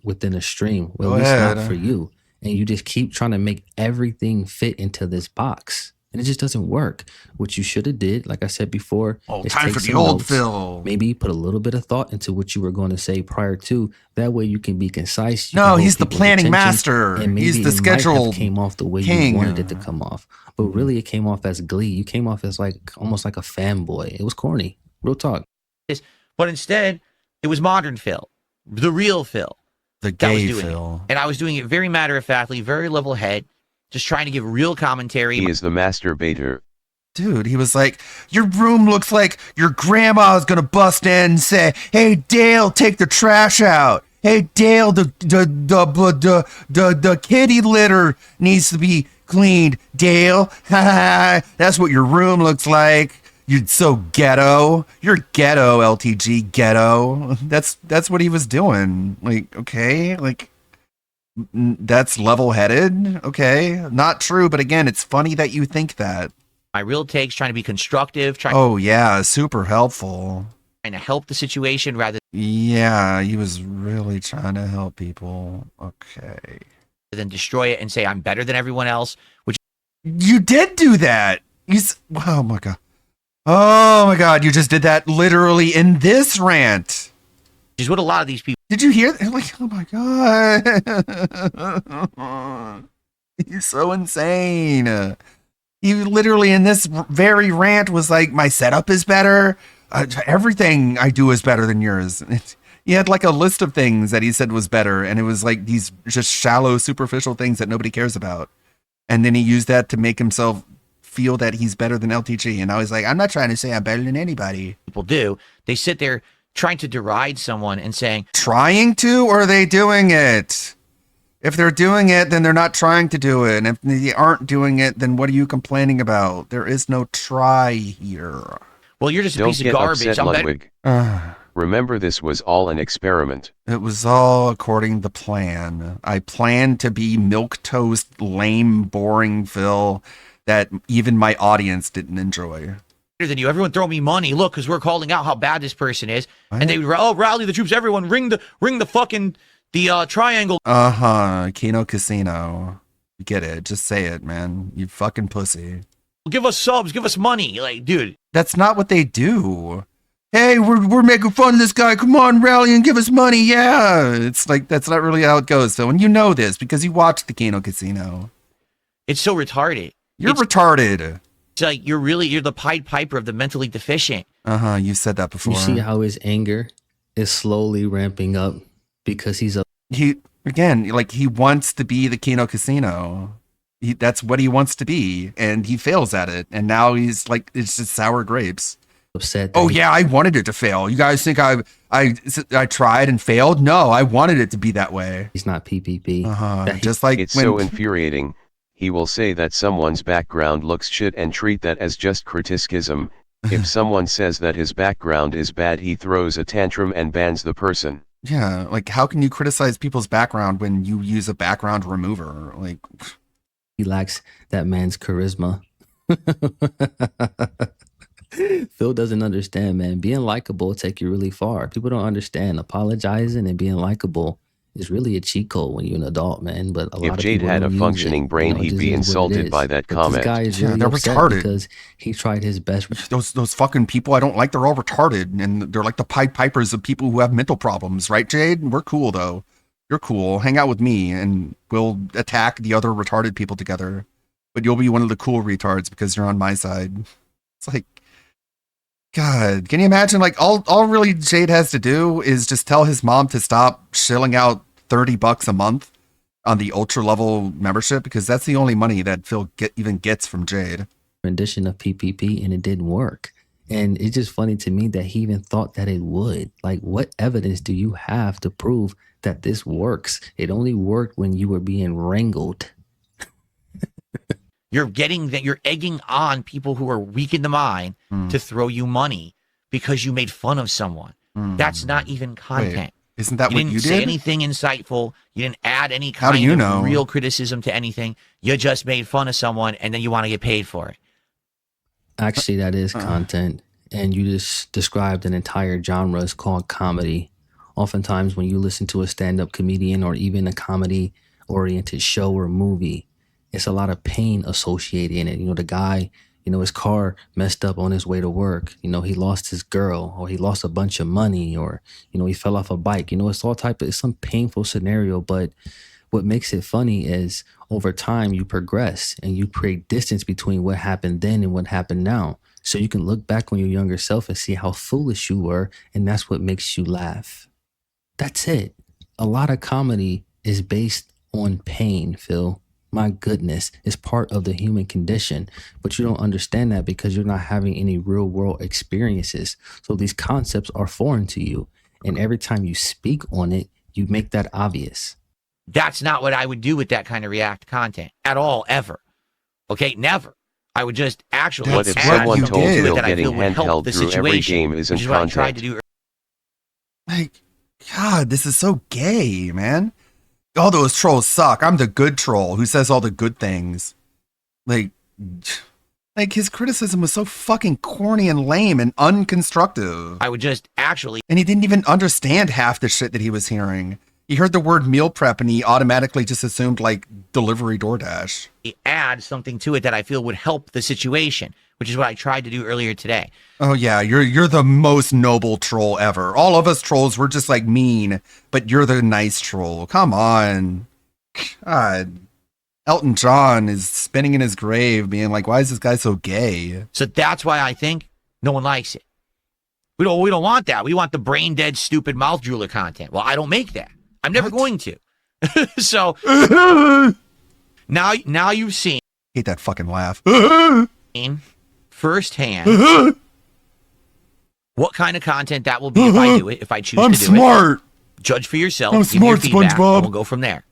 Within a stream. Well, Go at least ahead. not for you. And you just keep trying to make everything fit into this box. And it just doesn't work. What you should have did, like I said before, is time take for the some old notes, Phil. Maybe put a little bit of thought into what you were going to say prior to. That way you can be concise. You No, can hold he's the people's planning attention, master. And maybe He's the it might have scheduled came off the way king. you wanted it to come off. But really it came off as glee. You came off as like almost like a fanboy. It was corny. Real talk. But instead, it was modern Phil, the real Phil. The that was gay doing Phil. it. And I was doing it very matter-of-factly, very level head, just trying to give real commentary. He is the masturbator. Dude, he was like, your room looks like your grandma's gonna bust in and say, hey, Dale, take the trash out. Hey, Dale, the kitty litter needs to be cleaned. Dale, that's what your room looks like. You're so ghetto. You're ghetto, LTG, ghetto. That's what he was doing. Like, okay, like, that's level-headed. Okay, not true, but again, it's funny that you think that. My real takes, trying to be constructive, Oh yeah, super helpful. trying to help the situation rather Yeah, he was really trying to help people. Okay. than destroy it and say I'm better than everyone else, which You did do that. Oh my god. Oh my god, you just did that literally in this rant. is what a lot of these people. Did you hear that? Like, oh my god. He's so insane. He literally in this very rant was like, my setup is better. Everything I do is better than yours. He had like a list of things that he said was better. And it was like these just shallow, superficial things that nobody cares about. And then he used that to make himself feel that he's better than LTG. And now he's like, I'm not trying to say I'm better than anybody. People do. They sit there trying to deride someone and saying, Trying to, or are they doing it? If they're doing it, then they're not trying to do it. And if they aren't doing it, then what are you complaining about? There is no try here. well, you're just a Don't piece of get garbage. upset, I'm better. Ludwig. Remember, this was all an experiment. It was all according to the plan. I planned to be milquetoast, lame, boring Phil that even my audience didn't enjoy. Than you. Everyone throw me money. Look, because we're calling out how bad this person is. And they would, rally the troops. Everyone ring the fucking triangle. Kino Casino. You get it. Just say it, man. You fucking pussy. Give us subs. Give us money. Like, dude. That's not what they do. Hey, we're making fun of this guy. Come on, rally and give us money. Yeah. It's like, that's not really how it goes, though. And you know this because you watched the Kino Casino. It's so retarded. You're retarded. It's like you're the Pied Piper of the mentally deficient. You said that before. You see how his anger is slowly ramping up because he wants to be the Kino Casino. That's what he wants to be, and he fails at it. And now he's like, it's just sour grapes. Upset. Oh yeah, I wanted it to fail. You guys think I tried and failed? No, I wanted it to be that way. He's not PPP. Just like It's so infuriating. He will say that someone's background looks shit and treat that as just criticism. If someone says that his background is bad, he throws a tantrum and bans the person. Yeah, like how can you criticize people's background when you use a background remover? Like, he lacks that man's charisma. Phil doesn't understand, man. Being likable will take you really far. People don't understand. Apologizing and being likable is really a cheat code when you're an adult, man. But if Jade had a functioning brain, he'd be insulted by that comment. This guy is really they're upset retarded because he tried his best. Those fucking people I don't like. They're all retarded, and they're like the Pied Pipers of people who have mental problems, right, Jade? We're cool though. You're cool. Hang out with me, and we'll attack the other retarded people together. But you'll be one of the cool retards because you're on my side. It's like, God, can you imagine? Like all really Jade has to do is just tell his mom to stop shilling out $30 a month on the ultra level membership, because that's the only money that Phil even gets from Jade. Rendition of PPP, and it didn't work. And it's just funny to me that he even thought that it would. Like, what evidence do you have to prove that this works? It only worked when you were being wrangled. You're egging on people who are weak in the mind to throw you money because you made fun of someone. That's not even content. Isn't that what you didn't say did? anything insightful. You didn't add any How do kind you of know? real criticism to anything. You just made fun of someone, and then you want to get paid for it. Actually, that is content. And you just described an entire genre. It's called comedy. Oftentimes, when you listen to a stand-up comedian or even a comedy-oriented show or movie, it's a lot of pain associated in it. You know, the guy, you know, his car messed up on his way to work. You know, he lost his girl, or he lost a bunch of money, or, you know, he fell off a bike. You know, it's it's some painful scenario. But what makes it funny is over time you progress and you create distance between what happened then and what happened now. So you can look back on your younger self and see how foolish you were, and that's what makes you laugh. That's it. A lot of comedy is based on pain, Phil. My goodness, it's part of the human condition, but you don't understand that because you're not having any real world experiences. So these concepts are foreign to you. And every time you speak on it, you make that obvious. That's not what I would do with that kind of React content at all, ever. Okay, never. I would just actually What if add someone something told to it Phil that I getting feel would help handheld the through every situation, game which isn't is what I tried to content? do. Like, God, this is so gay, man. All those trolls suck. I'm the good troll who says all the good things. Like his criticism was so fucking corny and lame and unconstructive. I would just actually... And he didn't even understand half the shit that he was hearing. He heard the word meal prep and he automatically just assumed like delivery DoorDash. add something to it that I feel would help the situation, which is what I tried to do earlier today. Oh yeah, you're the most noble troll ever. All of us trolls, we're just like mean, but you're the nice troll. Come on. God. Elton John is spinning in his grave being like, why is this guy so gay? So that's why I think no one likes it. We don't want that. We want the brain dead, stupid mouth drooler content. Well, I don't make that. I'm never going to. So now you've seen. Hate that fucking laugh. Firsthand what kind of content that will be if I do it, if I choose to do it. I'm smart. Judge for yourself. I'm give me smart, your feedback, SpongeBob. and we'll go from there.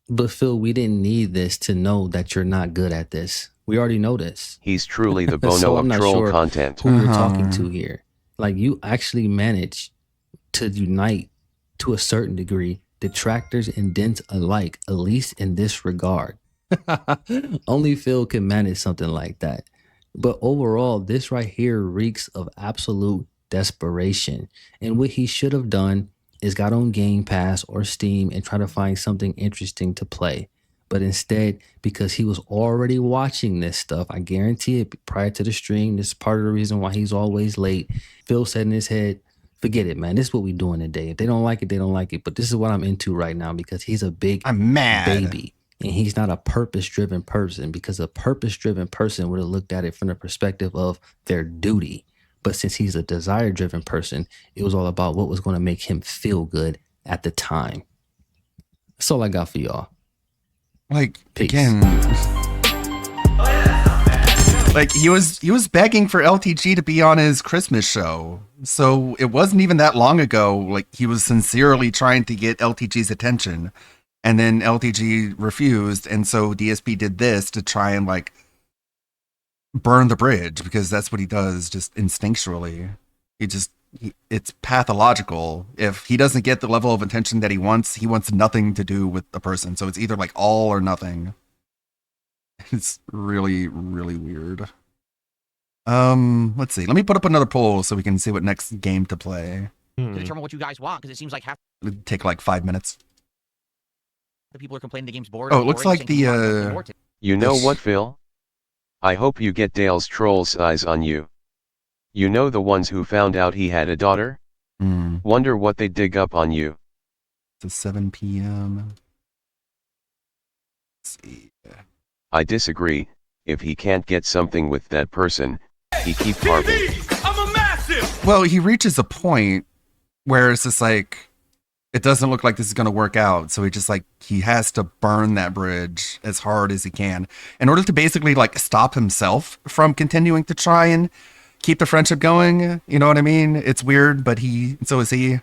But Phil, we didn't need this to know that you're not good at this. We already know this. He's truly the Bono So I'm of not troll sure content. who you're talking to here. Like, you actually managed to unite, to a certain degree, detractors and dents alike, at least in this regard. Only Phil can manage something like that. But overall, this right here reeks of absolute desperation. And what he should have done is got on Game Pass or Steam and try to find something interesting to play. But instead, because he was already watching this stuff, I guarantee it, prior to the stream, this is part of the reason why he's always late. Phil said in his head, forget it, man. This is what we're doing today. If they don't like it, they don't like it. But this is what I'm into right now because he's a big I'm mad. baby. And he's not a purpose-driven person, because a purpose-driven person would have looked at it from the perspective of their duty. But since he's a desire-driven person, it was all about what was going to make him feel good at the time. That's all I got for y'all. Like, Peace. again, like he was begging for LTG to be on his Christmas show. So it wasn't even that long ago. Like, he was sincerely trying to get LTG's attention, and then LTG refused. And so DSP did this to try and like burn the bridge, because that's what he does just instinctually. It's pathological. If he doesn't get the level of attention that he wants nothing to do with the person. So it's either like all or nothing. It's really, really weird. Let's see. Let me put up another poll so we can see what next game to play. To determine what you guys want, because it seems like half It'd take like 5 minutes. the people are complaining the game's bored. Oh, it looks like the You know what, Phil? I hope you get Dale's troll size on you. You know, the ones who found out he had a daughter? Wonder what they dig up on you. It's 7 p.m. Let's see. I disagree. If he can't get something with that person, he keep harping. I'm a massive! Well, he reaches a point where it's just like, it doesn't look like this is going to work out. So he has to burn that bridge as hard as he can in order to basically like stop himself from continuing to try and keep the friendship going. You know what I mean? It's weird, but so is he.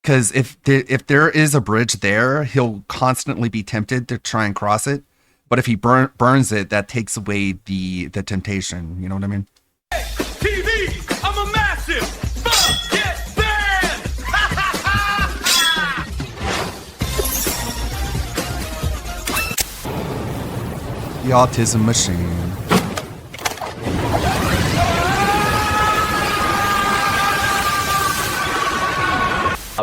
Because if there is a bridge there, he'll constantly be tempted to try and cross it. But if he burns it, that takes away the temptation. You know what I mean? TV! I'm a massive! Fuck, get banned! The autism machine.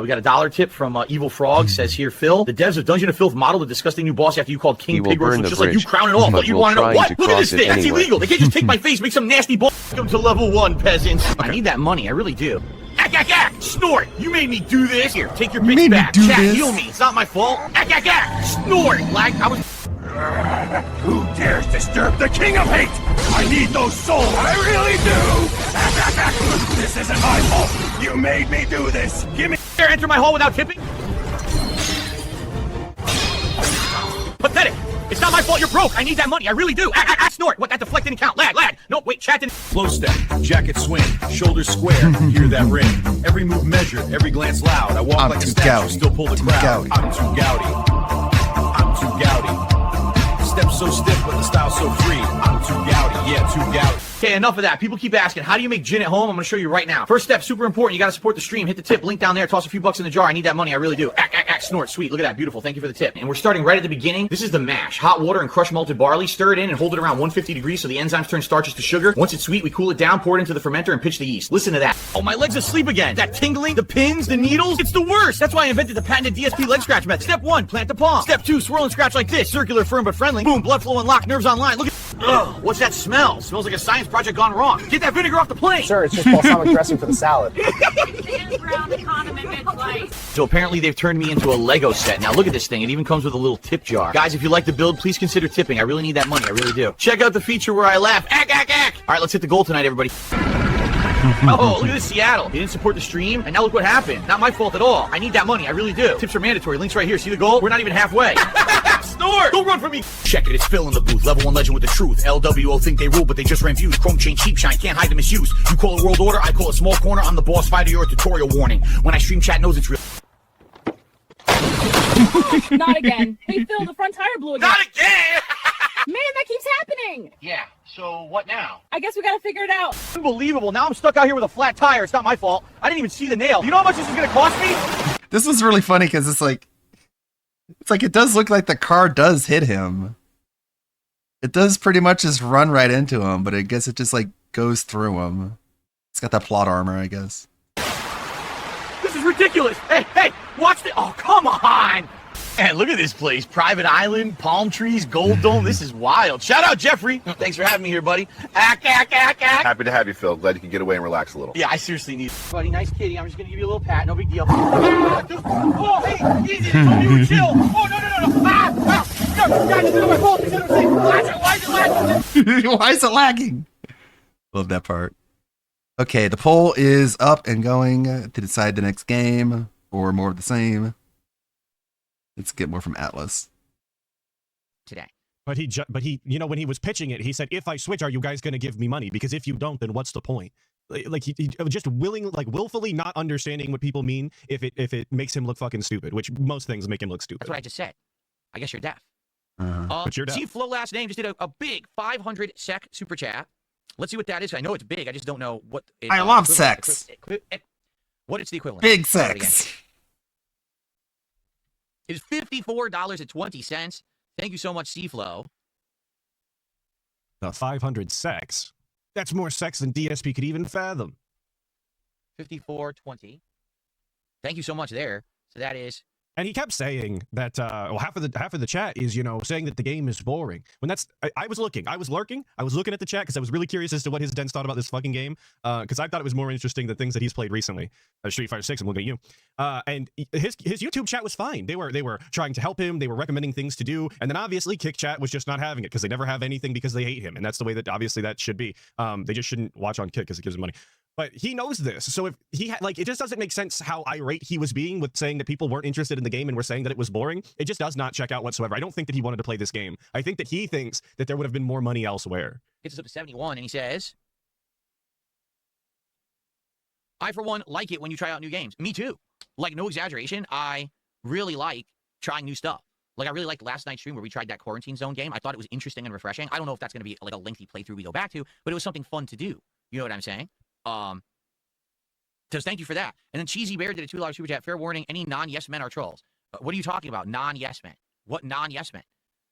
We got a $1 tip from Evil Frog. Says here, Phil, the devs of Dungeon of Filth modeled the disgusting new boss after you called King Pig Roast, just like you crown it off. But you want to know what? Look at this thing. That's illegal. They can't just take my face, make some nasty bull. Welcome to level 1, peasants. I need that money. I really do. Ack, ack, ack! Snort! You made me do this. Here, take your bitch back. Chat, heal me. It's not my fault. Ack, ack, ack! Snort! Like I was. Who dares disturb the King of Hate? I need those souls. I really do. This isn't my fault. You made me do this. Give me. Enter my hall without tipping? Pathetic! It's not my fault you're broke! I need that money, I really do! Snort! What, that deflect didn't count! Lag! No, wait, chat didn't— Flow step, jacket swing, shoulders square, hear that ring. Every move measured, every glance loud. I walk like a statue, still pull the crowd. I'm too gouty. Step so stiff, but the style so free. I'm too gouty, yeah, too gouty. Okay, enough of that. People keep asking, how do you make gin at home? I'm going to show you right now. First step, super important. You got to support the stream. Hit the tip, link down there. Toss a few bucks in the jar. I need that money. I really do. Snort. Sweet. Look at that. Beautiful. Thank you for the tip. And we're starting right at the beginning. This is the mash. Hot water and crushed malted barley. Stir it in and hold it around 150 degrees so the enzymes turn starches to sugar. Once it's sweet, we cool it down, pour it into the fermenter, and pitch the yeast. Listen to that. Oh, my leg's asleep again. That tingling, the pins, the needles. It's the worst. That's why I invented the patented DSP leg scratch method. Step 1, plant the palm. Step 2, swirl and scratch like this. Circular, firm, but friendly. Boom, blood flow unlocked, nerves online. Look at— ugh, what's that smell? Smells like a science project gone wrong. Get that vinegar off the plane. Sure, it's just balsamic dressing for the salad. So apparently they've turned me into a Lego set. Now look at this thing. It even comes with a little tip jar. Guys, if you like the build, please consider tipping. I really need that money. I really do. Check out the feature where I laugh. Ack. All right, let's hit the goal tonight, everybody. Oh, look at this, Seattle. They didn't support the stream, and now look what happened. Not my fault at all. I need that money. I really do. Tips are mandatory. Links right here. See the goal? We're not even halfway. Snort! Don't run from me! Check it, it's Phil in the booth. Level 1 legend with the truth. LWO think they rule, but they just ran views. Chrome chain, cheap shine, can't hide the misuse. You call a world order, I call a small corner. I'm the boss fighter, you're a tutorial warning. When I stream, chat knows it's real. Not again. Hey, Phil, the front tire blew again. Not again! Man, that keeps happening. Yeah, so what now? I guess we gotta figure it out. Unbelievable. Now I'm stuck out here with a flat tire. It's not my fault. I didn't even see the nail. You know how much this is gonna cost me? This was really funny because it's like it does look like the car does hit him. It does pretty much just run right into him, but I guess it just like goes through him. It's got that plot armor, I guess. This is ridiculous. Hey, watch the— oh, come on. And look at this place. Private island, palm trees, gold dome. This is wild. Shout out, Jeffrey. Thanks for having me here, buddy. Ack. Happy to have you, Phil. Glad you can get away and relax a little. Yeah, I seriously need it. Buddy, nice kitty. I'm just going to give you a little pat. No big deal. Oh, hey, easy. I told you to chill. Oh, no. Guys, it's my fault. Why is it lagging? Love that part. Okay, the poll is up and going to decide the next game or more of the same. Let's get more from Atlas. Today. But he, you know, when he was pitching it, he said, if I switch, are you guys going to give me money? Because if you don't, then what's the point? Like he just willfully not understanding what people mean if it makes him look fucking stupid, which most things make him look stupid. That's what I just said. I guess you're deaf. But you're deaf. See, Flo last name just did a big 500 sec super chat. Let's see what that is. I know it's big. I just don't know what. I love sex. What it's the equivalent. Big sex. It is $54.20. Thank you so much, C-Flow. The 500 sex. That's more sex than DSP could even fathom. $54.20. Thank you so much there. So that is. And he kept saying that half of the chat is, you know, saying that the game is boring. When that's I was looking at the chat because I was really curious as to what his dens thought about this fucking game. Because I thought it was more interesting than things that he's played recently. Street Fighter 6, I'm looking at you. And his YouTube chat was fine. They were trying to help him. They were recommending things to do. And then obviously Kick Chat was just not having it because they never have anything because they hate him. And that's the way that obviously that should be. They just shouldn't watch on Kick because it gives them money. But he knows this. So if he it just doesn't make sense how irate he was being with saying that people weren't interested in the game and were saying that it was boring. It just does not check out whatsoever. I don't think that he wanted to play this game. I think that he thinks that there would have been more money elsewhere. Gets us up to 71, and he says, I, for one, like it when you try out new games. Me too. Like, no exaggeration. I really like trying new stuff. Like, I really liked last night's stream where we tried that Quarantine Zone game. I thought it was interesting and refreshing. I don't know if that's going to be like a lengthy playthrough we go back to, but it was something fun to do. You know what I'm saying? So thank you for that. And then Cheesy Bear did a $2 super chat. Fair warning, any non-yes men are trolls. What are you talking about? Non-yes men. What non-yes men?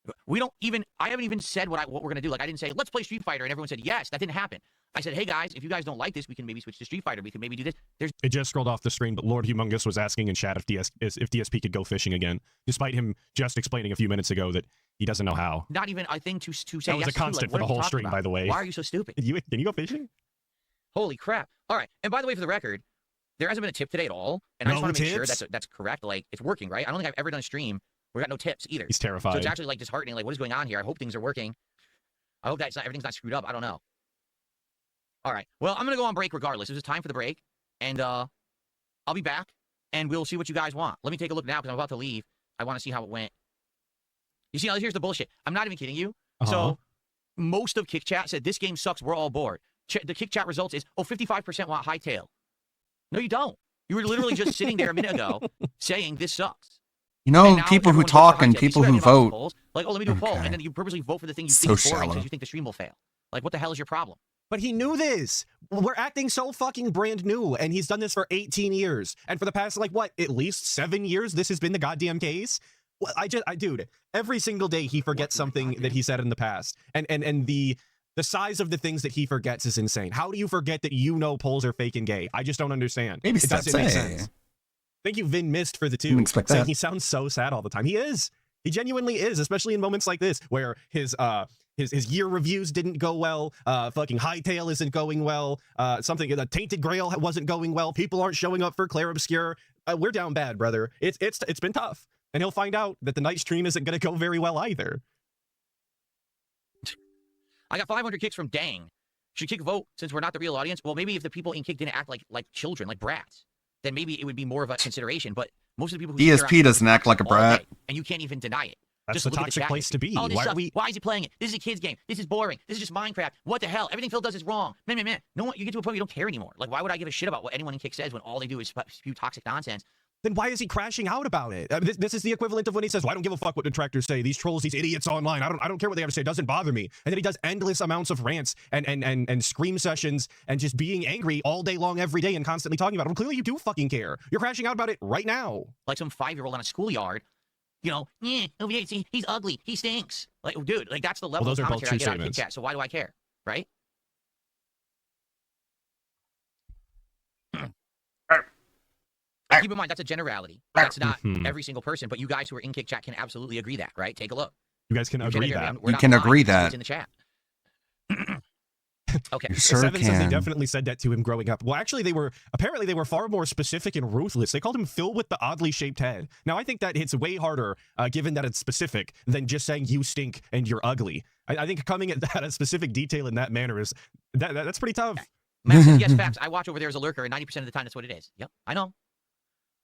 I haven't even said what we're going to do. Like, I didn't say, let's play Street Fighter, and everyone said, yes. That didn't happen. I said, hey, guys, if you guys don't like this, we can maybe switch to Street Fighter. We can maybe do this. It just scrolled off the screen, but Lord Humongous was asking in chat if DSP could go fishing again, despite him just explaining a few minutes ago that he doesn't know how. Not even a thing to say that was yes a constant to. Like, for the whole stream, by the way. Why are you so stupid? Can you go fishing? Holy crap. All right. And by the way, for the record, there hasn't been a tip today at all. And I just want to make sure that's correct. Like, it's working, right? I don't think I've ever done a stream where we got no tips either. He's terrified. So it's actually, like, disheartening. Like, what is going on here? I hope things are working. I hope that everything's not screwed up. I don't know. All right. Well, I'm going to go on break regardless. This is time for the break. And I'll be back, and we'll see what you guys want. Let me take a look now because I'm about to leave. I want to see how it went. You see, here's the bullshit. I'm not even kidding you. So most of Kick Chat said, this game sucks. We're all bored. The Kick Chat results is, 55% want Hightail. No, you don't. You were literally just sitting there a minute ago saying this sucks. You know, people who talk and people who vote. Polls, like, oh, let me do a poll. And then you purposely vote for the thing you think is boring because you think the stream will fail. Like, what the hell is your problem? But he knew this. We're acting so fucking brand new, and he's done this for 18 years. And for the past, like, what, at least 7 years, this has been the goddamn case? Well, dude, every single day he forgets something that he said in the past. And the size of the things that he forgets is insane. How do you forget that polls are fake and gay? I just don't understand. Maybe it doesn't make sense. Thank you, Vin Mist, for the two. Expect that. He sounds so sad all the time. He is. He genuinely is, especially in moments like this, where his year reviews didn't go well, fucking Hightail isn't going well, the Tainted Grail wasn't going well, people aren't showing up for Clair Obscure. We're down bad, brother. It's been tough. And he'll find out that the night stream isn't going to go very well either. I got 500 kicks from Dang. Should Kick vote since we're not the real audience? Well, maybe if the people in Kick didn't act like children, like brats, then maybe it would be more of a consideration. But most of the people who DSP doesn't act like a brat. And you can't even deny it. That's the toxic place to be. Oh, why is he playing it? This is a kid's game. This is boring. This is just Minecraft. What the hell? Everything Phil does is wrong. Man. No, you get to a point where you don't care anymore. Like, why would I give a shit about what anyone in Kick says when all they do is spew toxic nonsense? Then why is he crashing out about it? This is the equivalent of when he says, well, I don't give a fuck what detractors say. These trolls, these idiots online, I don't care what they have to say. It doesn't bother me. And then he does endless amounts of rants and scream sessions and just being angry all day long every day and constantly talking about it. Well, clearly you do fucking care. You're crashing out about it right now. Like some 5-year-old on a schoolyard. He's ugly. He stinks. Like, dude, like, that's the level of commentary I get out of Kick Chat. So why do I care? Right? Keep in mind, that's a generality. That's not every single person, but you guys who are in Kick Chat can absolutely agree that, right? Take a look. You guys can agree that. You can agree that. It's in the chat. Okay. You sure Seven can. says they definitely said that to him growing up. Well, actually, they were far more specific and ruthless. They called him Phil with the oddly shaped head. Now, I think that hits way harder, given that it's specific, than just saying you stink and you're ugly. I think coming at that a specific detail in that manner is that's pretty tough. Matt says, yes, facts. I watch over there as a lurker, and 90% of the time that's what it is. Yep, I know.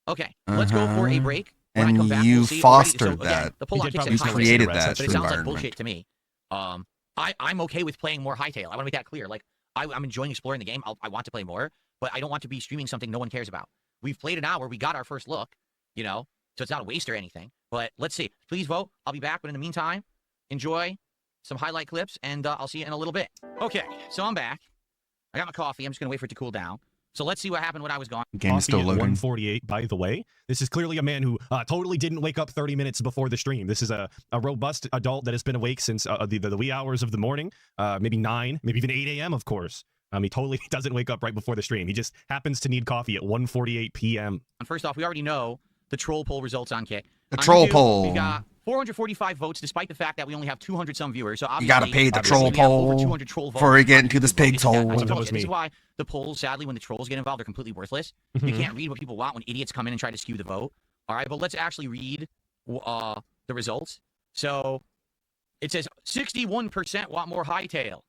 Okay, let's go for a break. When and I come back, you we'll see. fostered Again, that. The poll on Kick You created that but it sounds like environment. bullshit to me. I'm okay with playing more Hightail. I want to make that clear. Like, I'm enjoying exploring the game. I want to play more, but I don't want to be streaming something no one cares about. We've played an hour. We got our first look, so it's not a waste or anything. But let's see. Please vote. I'll be back. But in the meantime, enjoy some highlight clips, and I'll see you in a little bit. Okay, so I'm back. I got my coffee. I'm just going to wait for it to cool down. So let's see what happened when I was gone. Game is still loading. 148, by the way. This is clearly a man who totally didn't wake up 30 minutes before the stream. This is a robust adult that has been awake since the wee hours of the morning, maybe 9, maybe even 8 a.m., of course. He totally doesn't wake up right before the stream. He just happens to need coffee at 1:48 p.m. And first off, we already know the troll poll results on Kick. The troll poll. We got 445 votes, despite the fact that we only have 200-some viewers. So you got to pay the troll poll before you get into this pig's hole. This is why the polls, sadly, when the trolls get involved, are completely worthless. You can't read what people want when idiots come in and try to skew the vote. All right, but let's actually read the results. So it says 61% want more Hightail.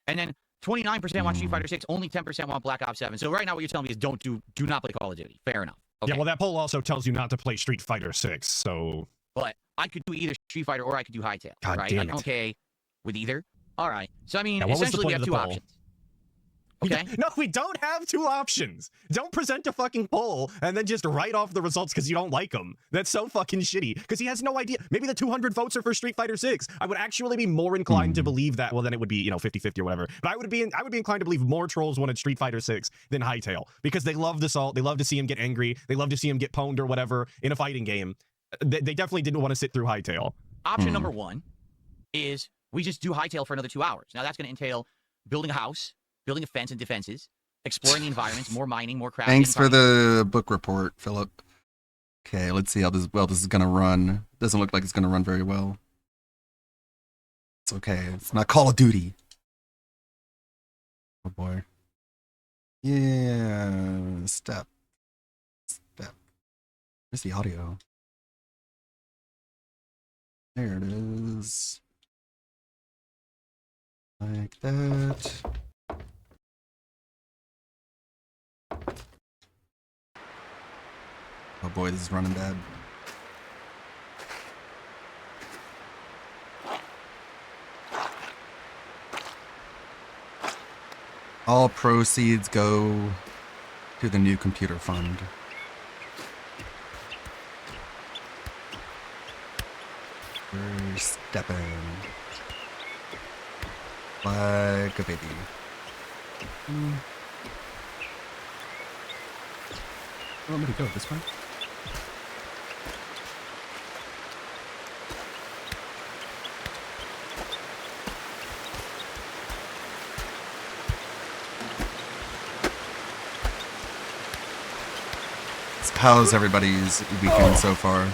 And then 29% want Street Fighter 6, only 10% want Black Ops 7. So right now what you're telling me is do not play Call of Duty. Fair enough. Okay. Yeah, well, that poll also tells you not to play Street Fighter 6, so... But I could do either Street Fighter or I could do Hightail, God right? damn it. I'm okay with either. All right. So, I mean, yeah, essentially we have two options. Okay? No, we don't have two options. Don't present a fucking poll and then just write off the results because you don't like them. That's so fucking shitty. Because he has no idea. Maybe the 200 votes are for Street Fighter 6. I would actually be more inclined to believe that. Well, then it would be, 50-50 or whatever. But I would be inclined to believe more trolls wanted Street Fighter 6 than Hightail. Because they love the Salt. They love to see him get angry. They love to see him get pwned or whatever in a fighting game. They definitely didn't want to sit through Hightail. Option number 1 is we just do hightail for another 2 hours. Now that's going to entail building a house, building a fence and defenses, exploring the environments, more mining, more crafting. Thanks for the book report, Philip. Okay, let's see how this is gonna run. Doesn't look like it's gonna run very well. It's okay. It's not Call of Duty. Oh boy. Yeah. Step. Where's the audio? There it is. Like that. Oh boy, this is running bad. All proceeds go to the new computer fund. We're stepping like a baby. Where want me to go? This way? How's everybody's weekend so far?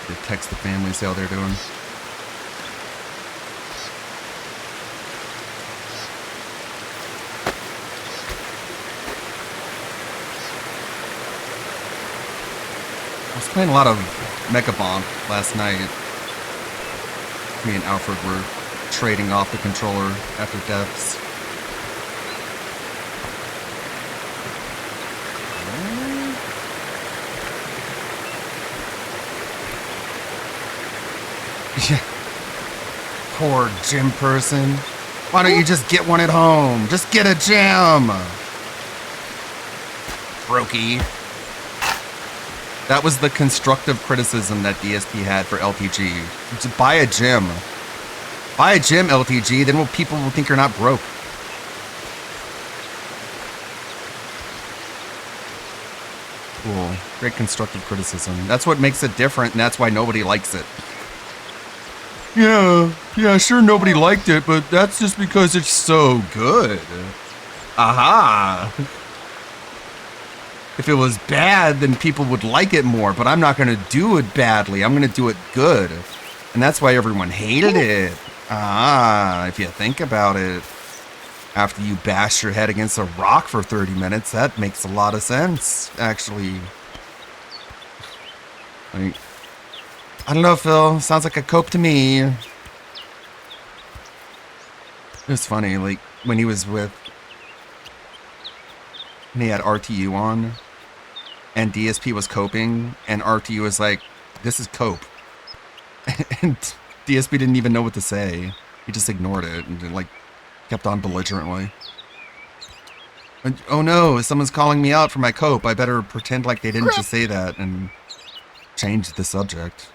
They text the family, see how they're doing. I was playing a lot of Mecha Bonk last night. Me and Alfred were trading off the controller after deaths. Yeah. Poor gym person. Why don't you just get one at home? Just get a gym. Brokey. That was the constructive criticism that DSP had for LTG. Just buy a gym. Buy a gym, LTG, then people will think you're not broke. Cool. Great constructive criticism. That's what makes it different, and that's why nobody likes it. Yeah, sure nobody liked it, but that's just because it's so good. Aha! If it was bad, then people would like it more, but I'm not going to do it badly. I'm going to do it good. And that's why everyone hated it. Ah, if you think about it, after you bash your head against a rock for 30 minutes, that makes a lot of sense, actually. Like, I don't know, Phil. Sounds like a cope to me. It was funny, like, when he was when he had RTU on, and DSP was coping, and RTU was like, this is cope. And DSP didn't even know what to say. He just ignored it and like kept on belligerently. And, oh no, someone's calling me out for my cope. I better pretend like they didn't just say that and change the subject.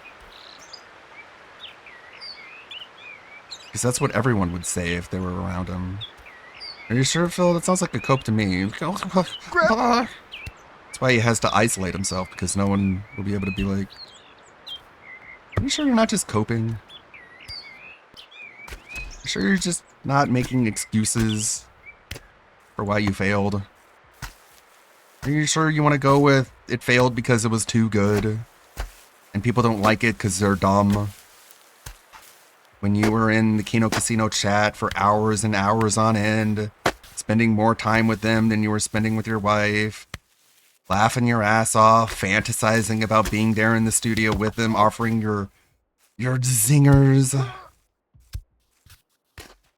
Because that's what everyone would say if they were around him. Are you sure, Phil? That sounds like a cope to me. That's why he has to isolate himself, because no one will be able to be like, are you sure you're not just coping? Sure you're just not making excuses for why you failed? Are you sure you want to go with it failed because it was too good and people don't like it because they're dumb? When you were in the Kino Casino chat for hours and hours on end, spending more time with them than you were spending with your wife, laughing your ass off, fantasizing about being there in the studio with them, offering your zingers,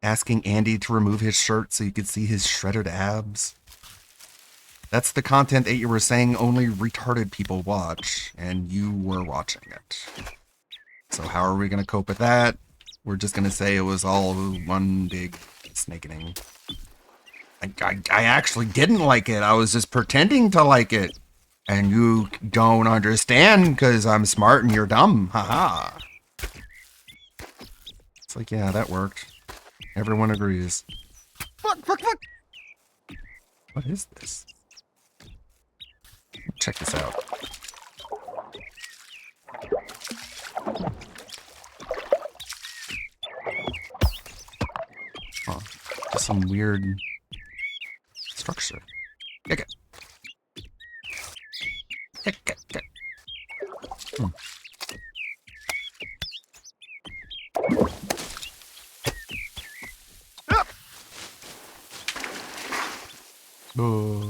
asking Andy to remove his shirt so you could see his shredded abs. That's the content that you were saying only retarded people watch, and you were watching it. So how are we going to cope with that? We're just going to say it was all one big snakening. I actually didn't like it. I was just pretending to like it. And you don't understand because I'm smart and you're dumb. Haha. It's like, yeah, that worked. Everyone agrees. Fuck. What is this? Check this out. Huh. Just some weird structure. Okay. Hmm. Oh.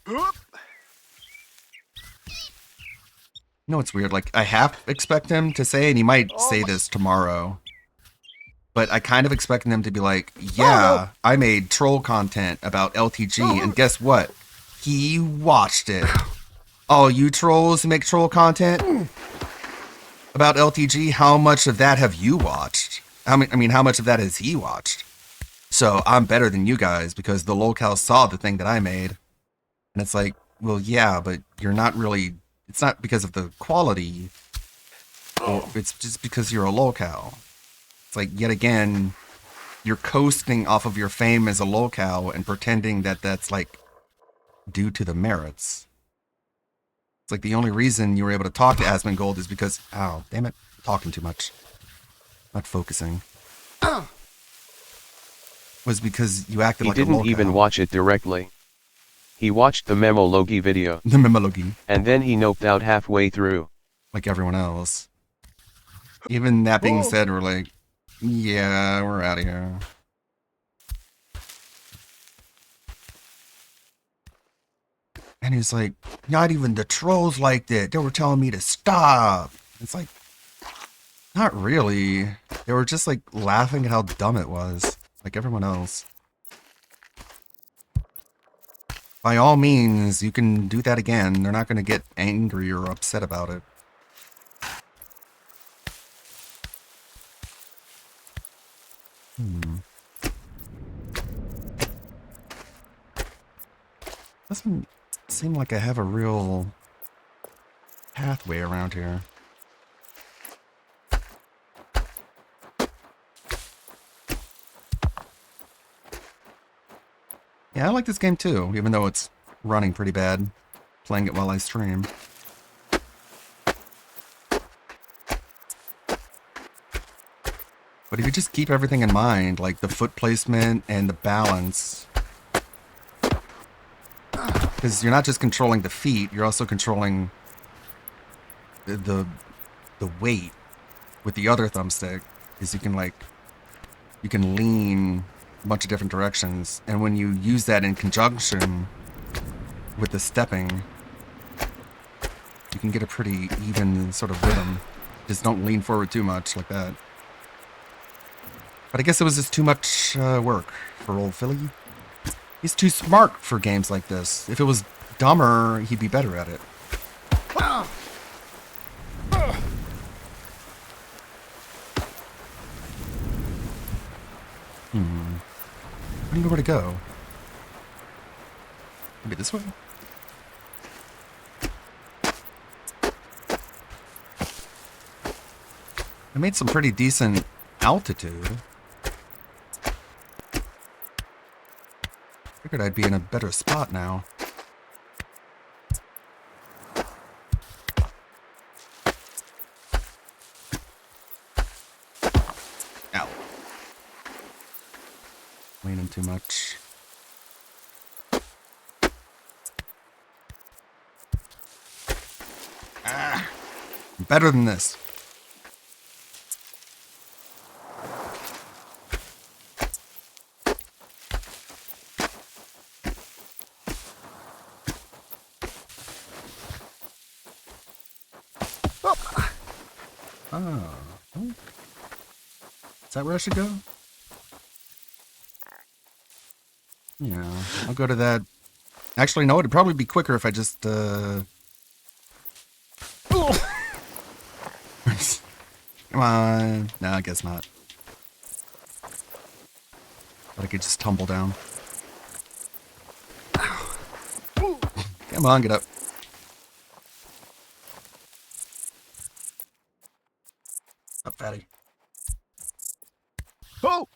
You know what's weird? Like, I half expect him to say, and he might say this tomorrow, but I kind of expect them to be like, yeah, I made troll content about LTG, and guess what? He watched it. Oh, you trolls who make troll content about LTG, how much of that have you watched? I mean, how much of that has he watched? So I'm better than you guys because the locale saw the thing that I made. And it's like, well, yeah, but you're not really... It's not because of the quality. It's just because you're a locale. It's like, yet again, you're coasting off of your fame as a locale and pretending that that's, like, due to the merits. It's like the only reason you were able to talk to Asmongold is because... Oh, damn it. I'm talking too much. Not focusing. Was because you acted like a locale. He didn't even watch it directly. He watched the Memologi video. The Memologi. And then he noped out halfway through. Like everyone else. Even that being said, we're like, yeah, we're out of here. And he's like, not even the trolls liked it. They were telling me to stop. It's like, not really. They were just like laughing at how dumb it was. Like everyone else. By all means, you can do that again. They're not going to get angry or upset about it. Doesn't seem like I have a real pathway around here. Yeah, I like this game too, even though it's running pretty bad, playing it while I stream. But if you just keep everything in mind, like the foot placement and the balance, because you're not just controlling the feet, you're also controlling the weight with the other thumbstick, is you can lean a bunch of different directions, and when you use that in conjunction with the stepping, you can get a pretty even sort of rhythm. Just don't lean forward too much like that. But I guess it was just too much work for old Philly. He's too smart for games like this. If it was dumber, he'd be better at it. I don't know where to go. Maybe this way? I made some pretty decent altitude. Figured I'd be in a better spot now. Ow. Leaning too much. Ah, I'm better than this. Oh. Is that where I should go? Yeah, I'll go to that. Actually, no, it'd probably be quicker if I just, Come on. No, I guess not. But I could just tumble down. Come on, get up. Up, fatty. Oh!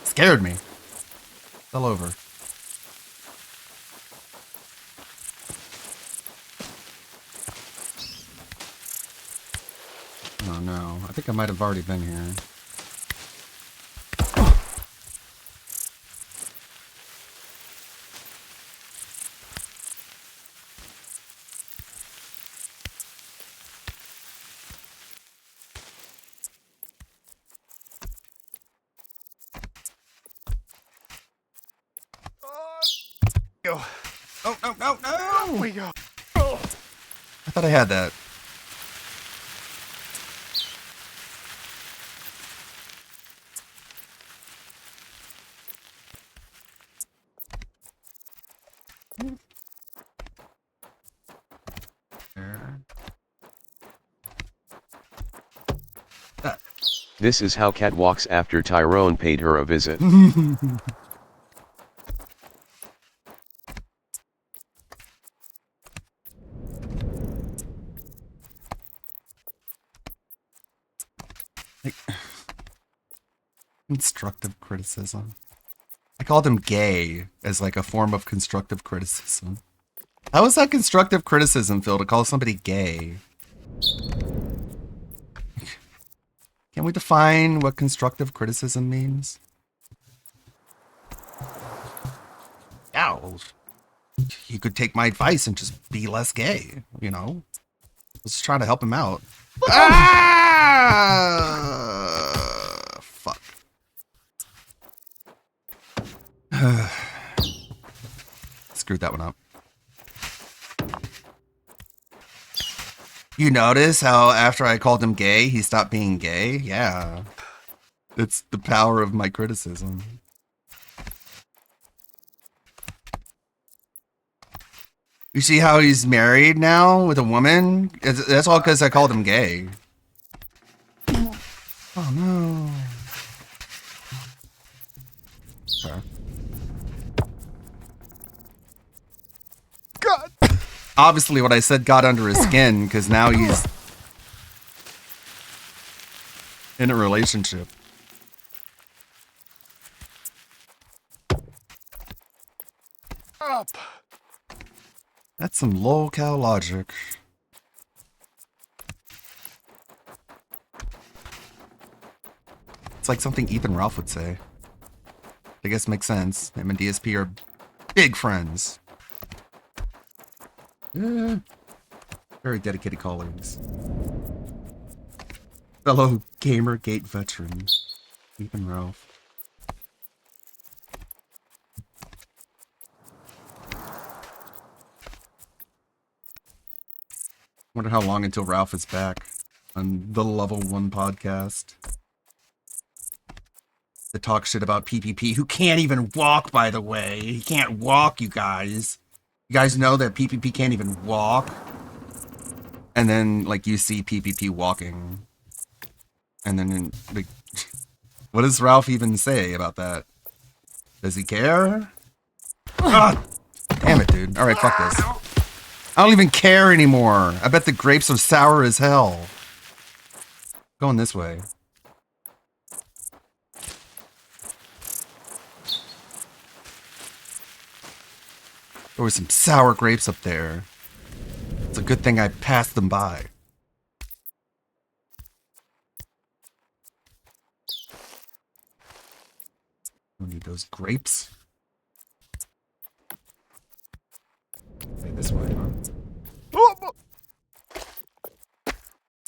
Scared me. Fell over. Oh no, I think I might have already been here. Go. Oh, no, no, no! We go. I thought I had that. This is how Kat walks after Tyrone paid her a visit. Constructive criticism. I called him gay as like a form of constructive criticism. How is that constructive criticism, Phil, to call somebody gay? Can we define what constructive criticism means? Yeah, well, you could take my advice and just be less gay, you know? I was just trying to help him out. Fuck. Screwed that one up. You notice how after I called him gay, he stopped being gay? Yeah. It's the power of my criticism. You see how he's married now with a woman? That's all because I called him gay. Oh no. Okay. God. Obviously what I said got under his skin because now he's in a relationship. Up. That's some low-cal logic. It's like something Ethan Ralph would say. I guess makes sense. Him and DSP are big friends. Yeah. Very dedicated colleagues. Fellow Gamergate veteran, Ethan Ralph. Wonder how long until Ralph is back on the Level 1 podcast. To talk shit about PPP, who can't even walk, by the way. He can't walk, you guys. You guys know that PPP can't even walk? And then, like, you see PPP walking. And then, like, what does Ralph even say about that? Does he care? Ah, damn it, dude. Alright, fuck this. I don't even care anymore. I bet the grapes are sour as hell. Going this way. There were some sour grapes up there. It's a good thing I passed them by. Don't need those grapes. Okay, this way, huh?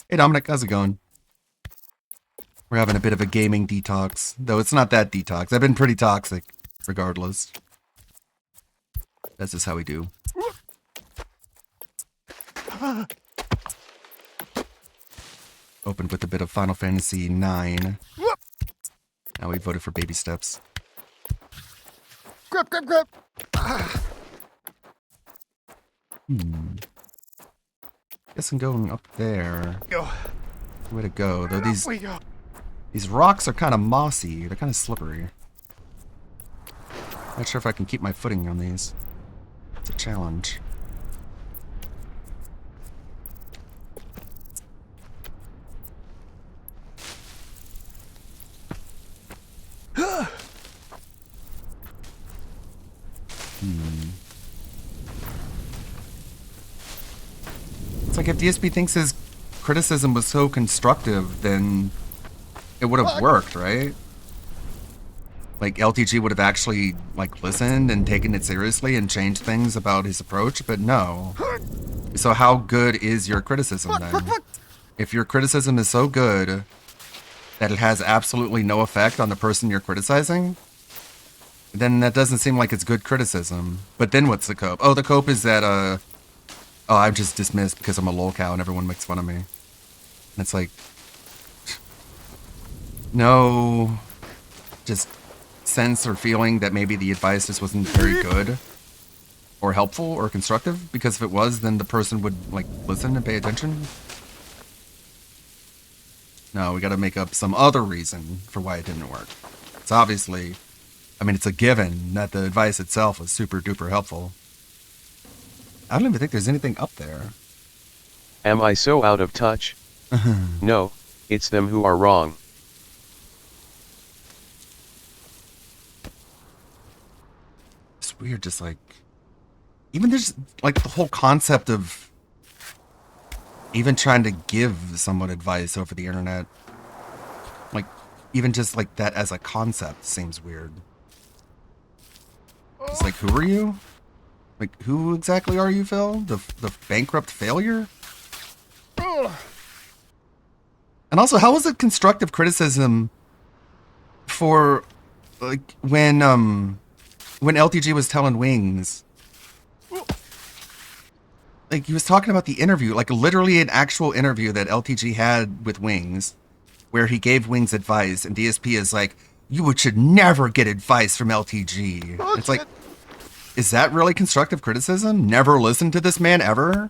Hey Dominic, how's it going? We're having a bit of a gaming detox. Though it's not that detox. I've been pretty toxic, regardless. That's just how we do. Opened with a bit of Final Fantasy 9. Now we voted for baby steps. Grip, grip, grip. Guess I'm going up there. Go. Way to go. Though these rocks are kind of mossy. They're kind of slippery. Not sure if I can keep my footing on these. It's a challenge. It's like if DSP thinks his criticism was so constructive, then it would have worked, right? Like LTG would have actually like listened and taken it seriously and changed things about his approach, but no. So how good is your criticism then? If your criticism is so good that it has absolutely no effect on the person you're criticizing, then that doesn't seem like it's good criticism. But then what's the cope? Oh, the cope is that oh, I'm just dismissed because I'm a lolcow and everyone makes fun of me. And it's like, no, just sense or feeling that maybe the advice just wasn't very good or helpful or constructive, because if it was, then the person would like listen and pay attention. No, we got to make up some other reason for why it didn't work. It's obviously, I mean, it's a given that the advice itself was super duper helpful. I don't even think there's anything up there. Am I so out of touch? No, it's them who are wrong. It's weird, just like, even there's like the whole concept of even trying to give someone advice over the internet. Like, even just like that as a concept seems weird. It's like, who are you? Like, who exactly are you, Phil? The bankrupt failure? And also, how was it constructive criticism for, like, when LTG was telling Wings? Like, he was talking about the interview, like, literally an actual interview that LTG had with Wings, where he gave Wings advice, and DSP is like, you should never get advice from LTG. It's like, is that really constructive criticism? Never listen to this man ever?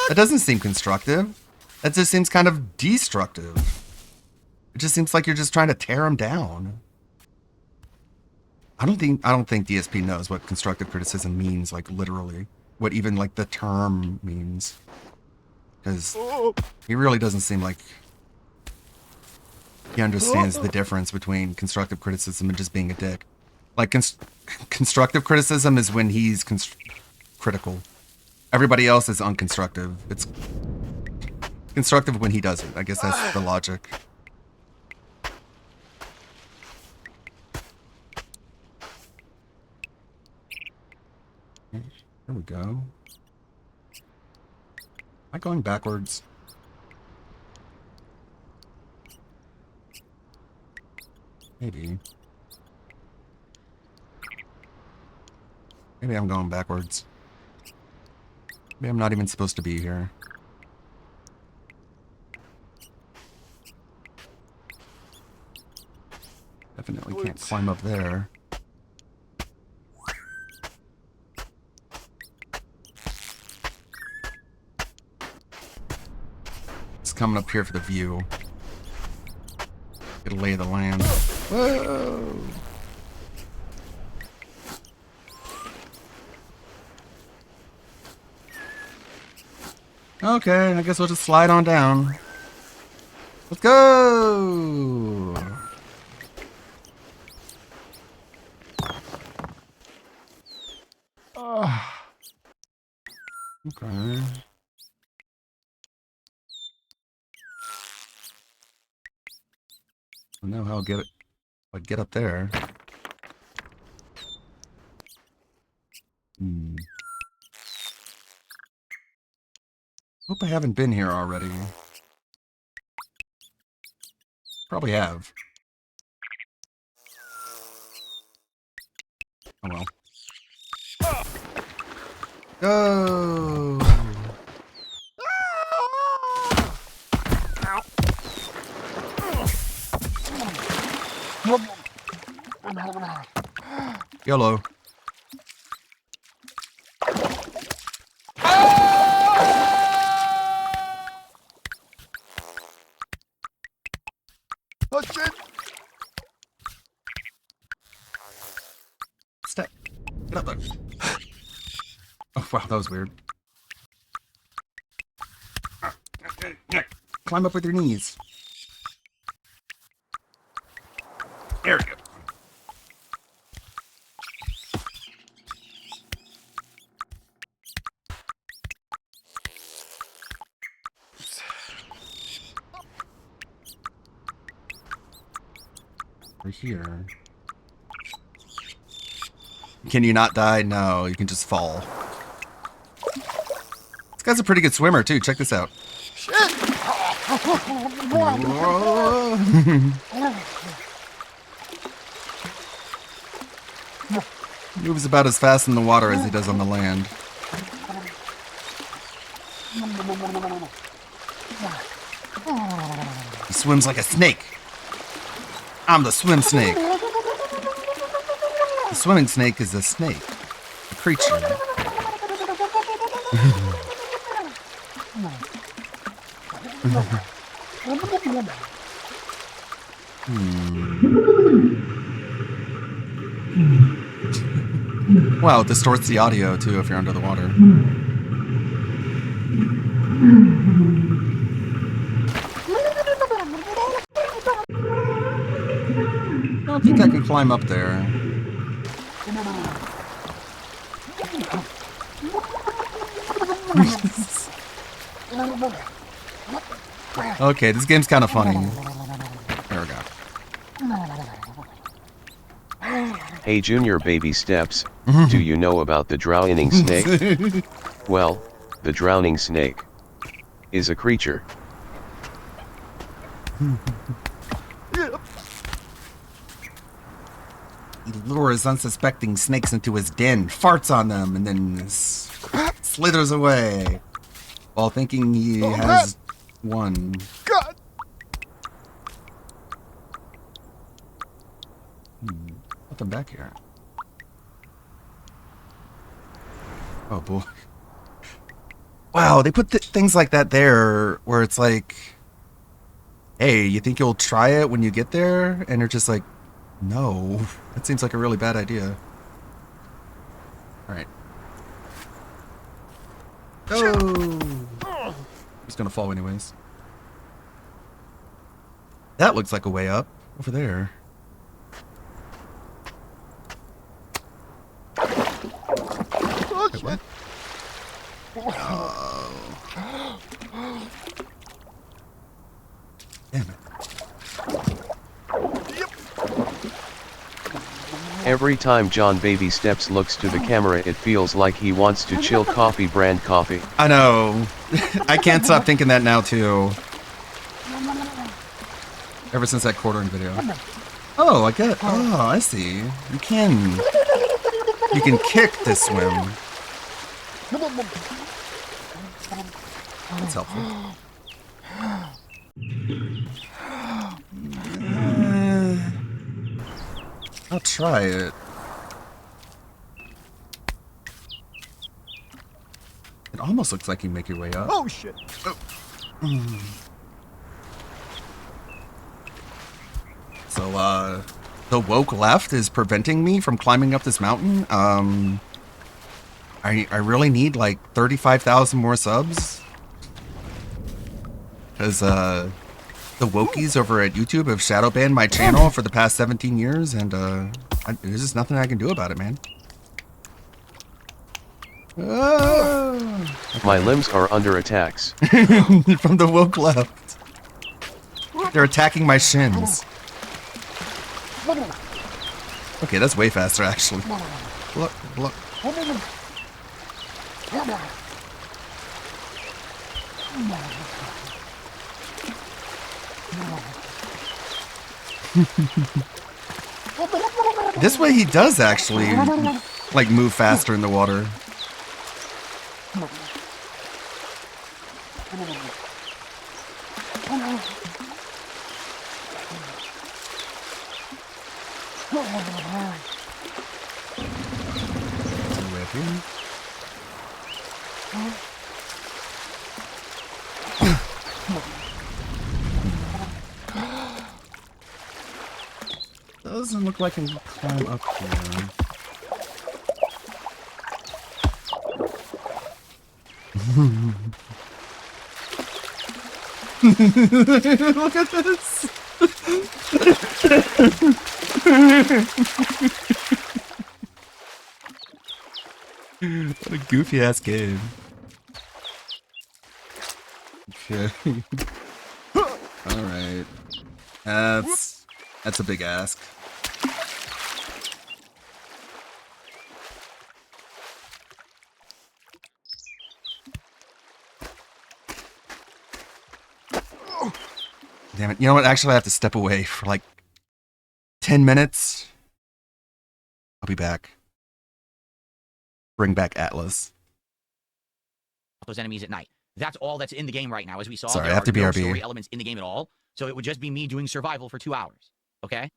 That doesn't seem constructive. That just seems kind of destructive. It just seems like you're just trying to tear him down. I don't think DSP knows what constructive criticism means, like literally. What even like the term means. Because he really doesn't seem like he understands the difference between constructive criticism and just being a dick. Like, constructive criticism is when he's critical. Everybody else is unconstructive. It's constructive when he does it. I guess that's the logic. There we go. Am I going backwards? Maybe. Maybe I'm going backwards. Maybe I'm not even supposed to be here. Definitely can't climb up there. Just coming up here for the view. Get a lay of the land. Whoa! Okay, I guess we'll just slide on down. Let's go! Okay. I know how I'll get it. I'll get up there. Hope I haven't been here already. Probably have. Oh well. Go! YOLO. Oh shit! Step. Get up there. Oh wow, that was weird. Climb up with your knees. There we go. We're here. Can you not die? No, you can just fall. This guy's a pretty good swimmer too. Check this out. Shit! Moves about as fast in the water as he does on the land. He swims like a snake. I'm the swim snake. The swimming snake is a snake. A creature. Wow, it distorts the audio too if you're under the water. I don't think I can climb up there. Okay, this game's kind of funny. There we go. Hey Junior Baby Steps, do you know about the drowning snake? Well, the drowning snake is a creature. He lures unsuspecting snakes into his den, farts on them, and then slithers away while thinking he has won. God! Nothing back here. Oh boy. Wow, they put things like that there where it's like, hey, you think you'll try it when you get there? And you're just like, no, that seems like a really bad idea. Alright. Oh! He's gonna fall anyways. That looks like a way up over there. Wait, what? Oh. Damn it. Every time John Baby Steps looks to the camera, it feels like he wants to chill coffee brand coffee. I know. I can't stop thinking that now too. Ever since that quartering video. Oh, I get. Oh, I see. You can kick to swim. That's helpful. I'll try it. It almost looks like you make your way up. Oh shit! Oh. So, the woke left is preventing me from climbing up this mountain. I really need like 35,000 more subs. Because, the wokies over at YouTube have shadow banned my channel for the past 17 years, and there's just nothing I can do about it, man. My limbs are under attacks. From the woke left. They're attacking my shins. Okay, that's way faster, actually. Look, look. This way he does actually, like, move faster in the water. Doesn't look like I can climb up here. Look at this. What a goofy ass game. Okay. Alright. That's a big ask. Damn it. You know what? Actually, I have to step away for like 10 minutes. I'll be back. Bring back Atlas. Those enemies at night. That's all that's in the game right now. As we saw, Sorry, there I have to are no BRB. story elements in the game at all. So it would just be me doing survival for 2 hours. Okay?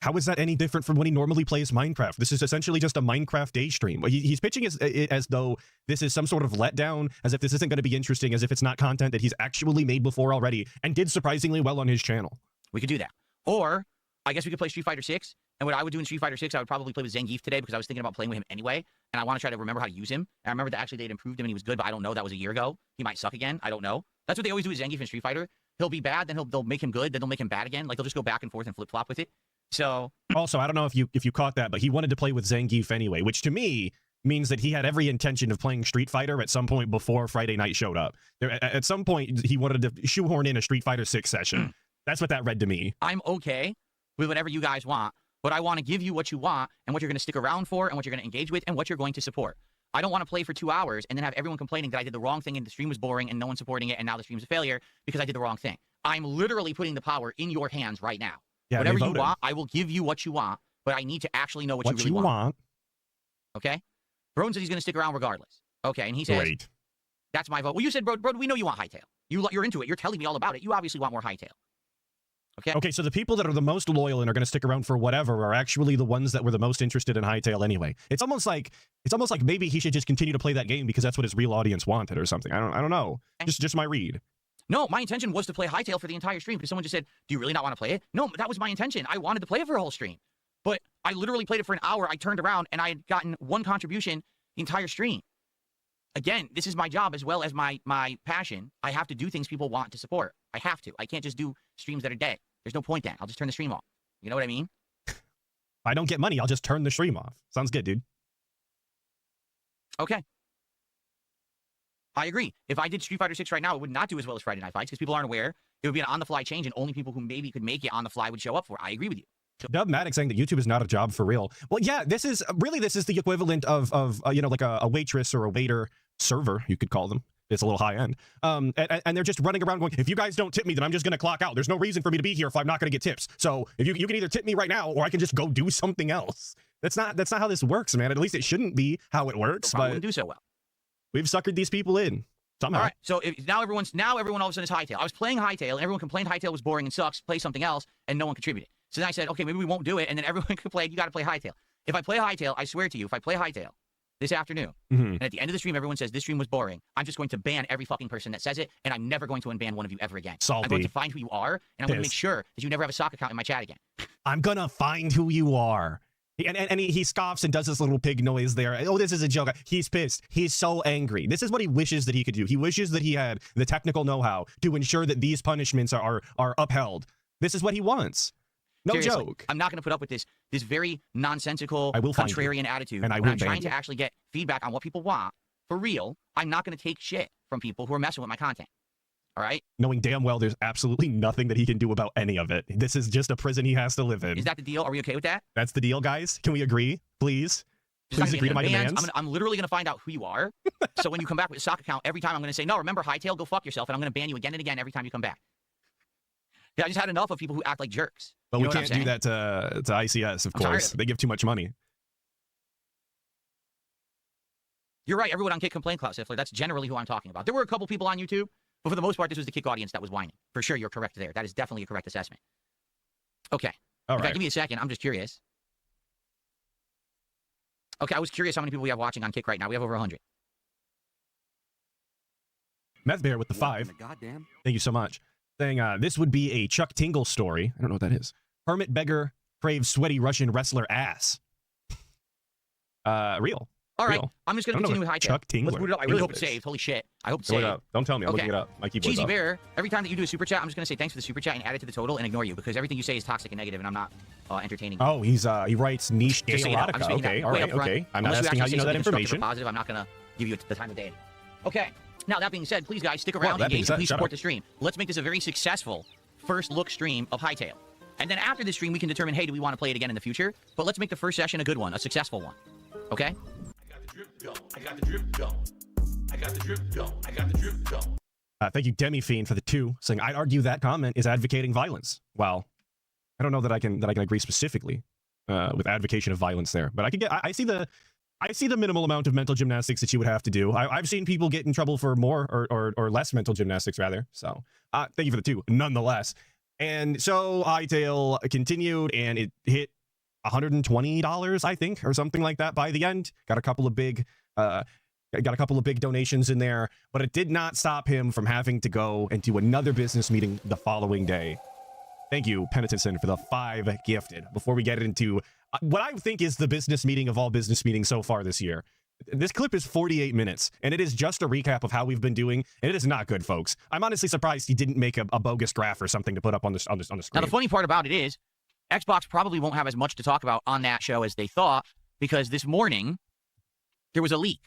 How is that any different from when he normally plays Minecraft? This is essentially just a Minecraft day stream. He's pitching as though this is some sort of letdown, as if this isn't going to be interesting, as if it's not content that he's actually made before already, and did surprisingly well on his channel. We could do that. Or, I guess we could play Street Fighter 6. And what I would do in Street Fighter 6, I would probably play with Zangief today because I was thinking about playing with him anyway. And I want to try to remember how to use him. And I remember that actually they'd improved him and he was good, but I don't know. That was a year ago. He might suck again. I don't know. That's what they always do with Zangief in Street Fighter. He'll be bad, then they'll make him good, then they'll make him bad again. Like, they'll just go back and forth and flip-flop with it. So... Also, I don't know if you caught that, but he wanted to play with Zangief anyway, which to me means that he had every intention of playing Street Fighter at some point before Friday night showed up. At some point, he wanted to shoehorn in a Street Fighter 6 session. That's what that read to me. I'm okay with whatever you guys want, but I want to give you what you want and what you're going to stick around for and what you're going to engage with and what you're going to support. I don't want to play for 2 hours and then have everyone complaining that I did the wrong thing and the stream was boring and no one supporting it and now the stream's a failure because I did the wrong thing. I'm literally putting the power in your hands right now. Yeah, whatever you want, I will give you what you want, but I need to actually know what you really want. Okay? Broden says he's going to stick around regardless. Okay, and he says, Great. That's my vote. Well, you said, Broden, we know you want Hightail. You're into it. You're telling me all about it. You obviously want more Hightail. Okay? Okay, so the people that are the most loyal and are going to stick around for whatever are actually the ones that were the most interested in Hightail anyway. It's almost like maybe he should just continue to play that game because that's what his real audience wanted or something. I don't know. Just my read. No, my intention was to play Hightail for the entire stream because someone just said, do you really not want to play it? No, that was my intention. I wanted to play it for a whole stream. But I literally played it for an hour. I turned around and I had gotten one contribution the entire stream. Again, this is my job as well as my passion. I have to do things people want to support. I have to. I can't just do streams that are dead. There's no point then. I'll just turn the stream off. You know what I mean? If I don't get money, I'll just turn the stream off. Sounds good, dude. Okay. I agree. If I did Street Fighter 6 right now, it would not do as well as Friday Night Fights because people aren't aware. It would be an on-the-fly change, and only people who maybe could make it on the fly would show up for it. I agree with you. Dub Maddox saying that YouTube is not a job for real. Well, yeah, this is the equivalent of like a waitress or a waiter server, you could call them. It's a little high end. And they're just running around going, if you guys don't tip me, then I'm just going to clock out. There's no reason for me to be here if I'm not going to get tips. So if you can either tip me right now or I can just go do something else. That's not how this works, man. At least it shouldn't be how it works. But wouldn't do so well. We've suckered these people in somehow. All right. So now everyone all of a sudden is Hightail. I was playing Hightail and everyone complained Hightail was boring and sucks. Play something else, and no one contributed. So then I said, okay, maybe we won't do it, and then everyone complained, you got to play Hightail. If I play Hightail, I swear to you, if I play Hightail this afternoon, and at the end of the stream, everyone says this stream was boring, I'm just going to ban every fucking person that says it, and I'm never going to unban one of you ever again. Salty. I'm going to find who you are, and I'm going to make sure that you never have a sock account in my chat again. I'm going to find who you are. And he scoffs and does this little pig noise there. Oh, this is a joke. He's pissed. He's so angry. This is what he wishes that he could do. He wishes that he had the technical know-how to ensure that these punishments are upheld. This is what he wants. No Seriously, joke. I'm not going to put up with this very nonsensical, I will contrarian attitude. And I when will I'm trying to actually get feedback on what people want for real. I'm not going to take shit from people who are messing with my content. All right? Knowing damn well there's absolutely nothing that he can do about any of it. This is just a prison he has to live in. Is that the deal? Are we okay with that? That's the deal, guys. Can we agree? Please? Please agree to my demands. I'm literally going to find out who you are. So when you come back with a sock account, every time I'm going to say, no, remember Hightail, go fuck yourself. And I'm going to ban you again and again every time you come back. Yeah, I just had enough of people who act like jerks. But we can't do that to ICS, of course. They give too much money. You're right. Everyone on Kick complained, Klaus Hiffler. That's generally who I'm talking about. There were a couple people on YouTube, but for the most part, this was the Kick audience that was whining. For sure, you're correct there. That is definitely a correct assessment. Okay. All right. Give me a second. I'm just curious. Okay, I was curious how many people we have watching on Kick right now. We have over 100. Meth Bear with the 5. Thank you so much. Saying this would be a Chuck Tingle story. I don't know what that is. Hermit Beggar craves sweaty Russian wrestler ass. Real. All right, real. I'm just going to continue with Hightail. Chuck Tingler. Let's boot it up. I really hope it's saved. Holy shit. I hope it's saved. Don't tell me. I'm looking it up. My keyboard's Cheesy up. Bear, every time that you do a super chat, I'm just going to say thanks for the super chat and add it to the total and ignore you because everything you say is toxic and negative and I'm not entertaining. Oh, he writes niche gay Just so you know, I'm erotica. just making Okay, that all way right, up front. okay. I'm Unless not asking how actually you know say that something constructive or information. positive, I'm not going to give you the time of day. Okay, now that being said, please guys, stick around, that being engage, said, and please shut support up. the stream. Let's make this a very successful first look stream of Hightail. And then after the stream, we can determine, hey, do we want to play it again in the future? But let's make the first session a good one, a successful one. Okay? I got the drip going. I got the drip going. I got the drip going. Thank you, Demi Fiend, for the 2, saying I'd argue that comment is advocating violence. Well, I don't know that I can agree specifically with advocation of violence there, but I see the minimal amount of mental gymnastics that you would have to do. I've seen people get in trouble for more or less mental gymnastics rather. So thank you for the 2, nonetheless. And so Hightail continued, and it hit $120, I think, or something like that by the end. Got a couple of big donations in there, but it did not stop him from having to go and do another business meeting the following day. Thank you, Penitenson, for the 5 gifted. Before we get into what I think is the business meeting of all business meetings so far this year. This clip is 48 minutes, and it is just a recap of how we've been doing, and it is not good, folks. I'm honestly surprised he didn't make a bogus graph or something to put up on the screen. Now, the funny part about it is, Xbox probably won't have as much to talk about on that show as they thought, because this morning, there was a leak.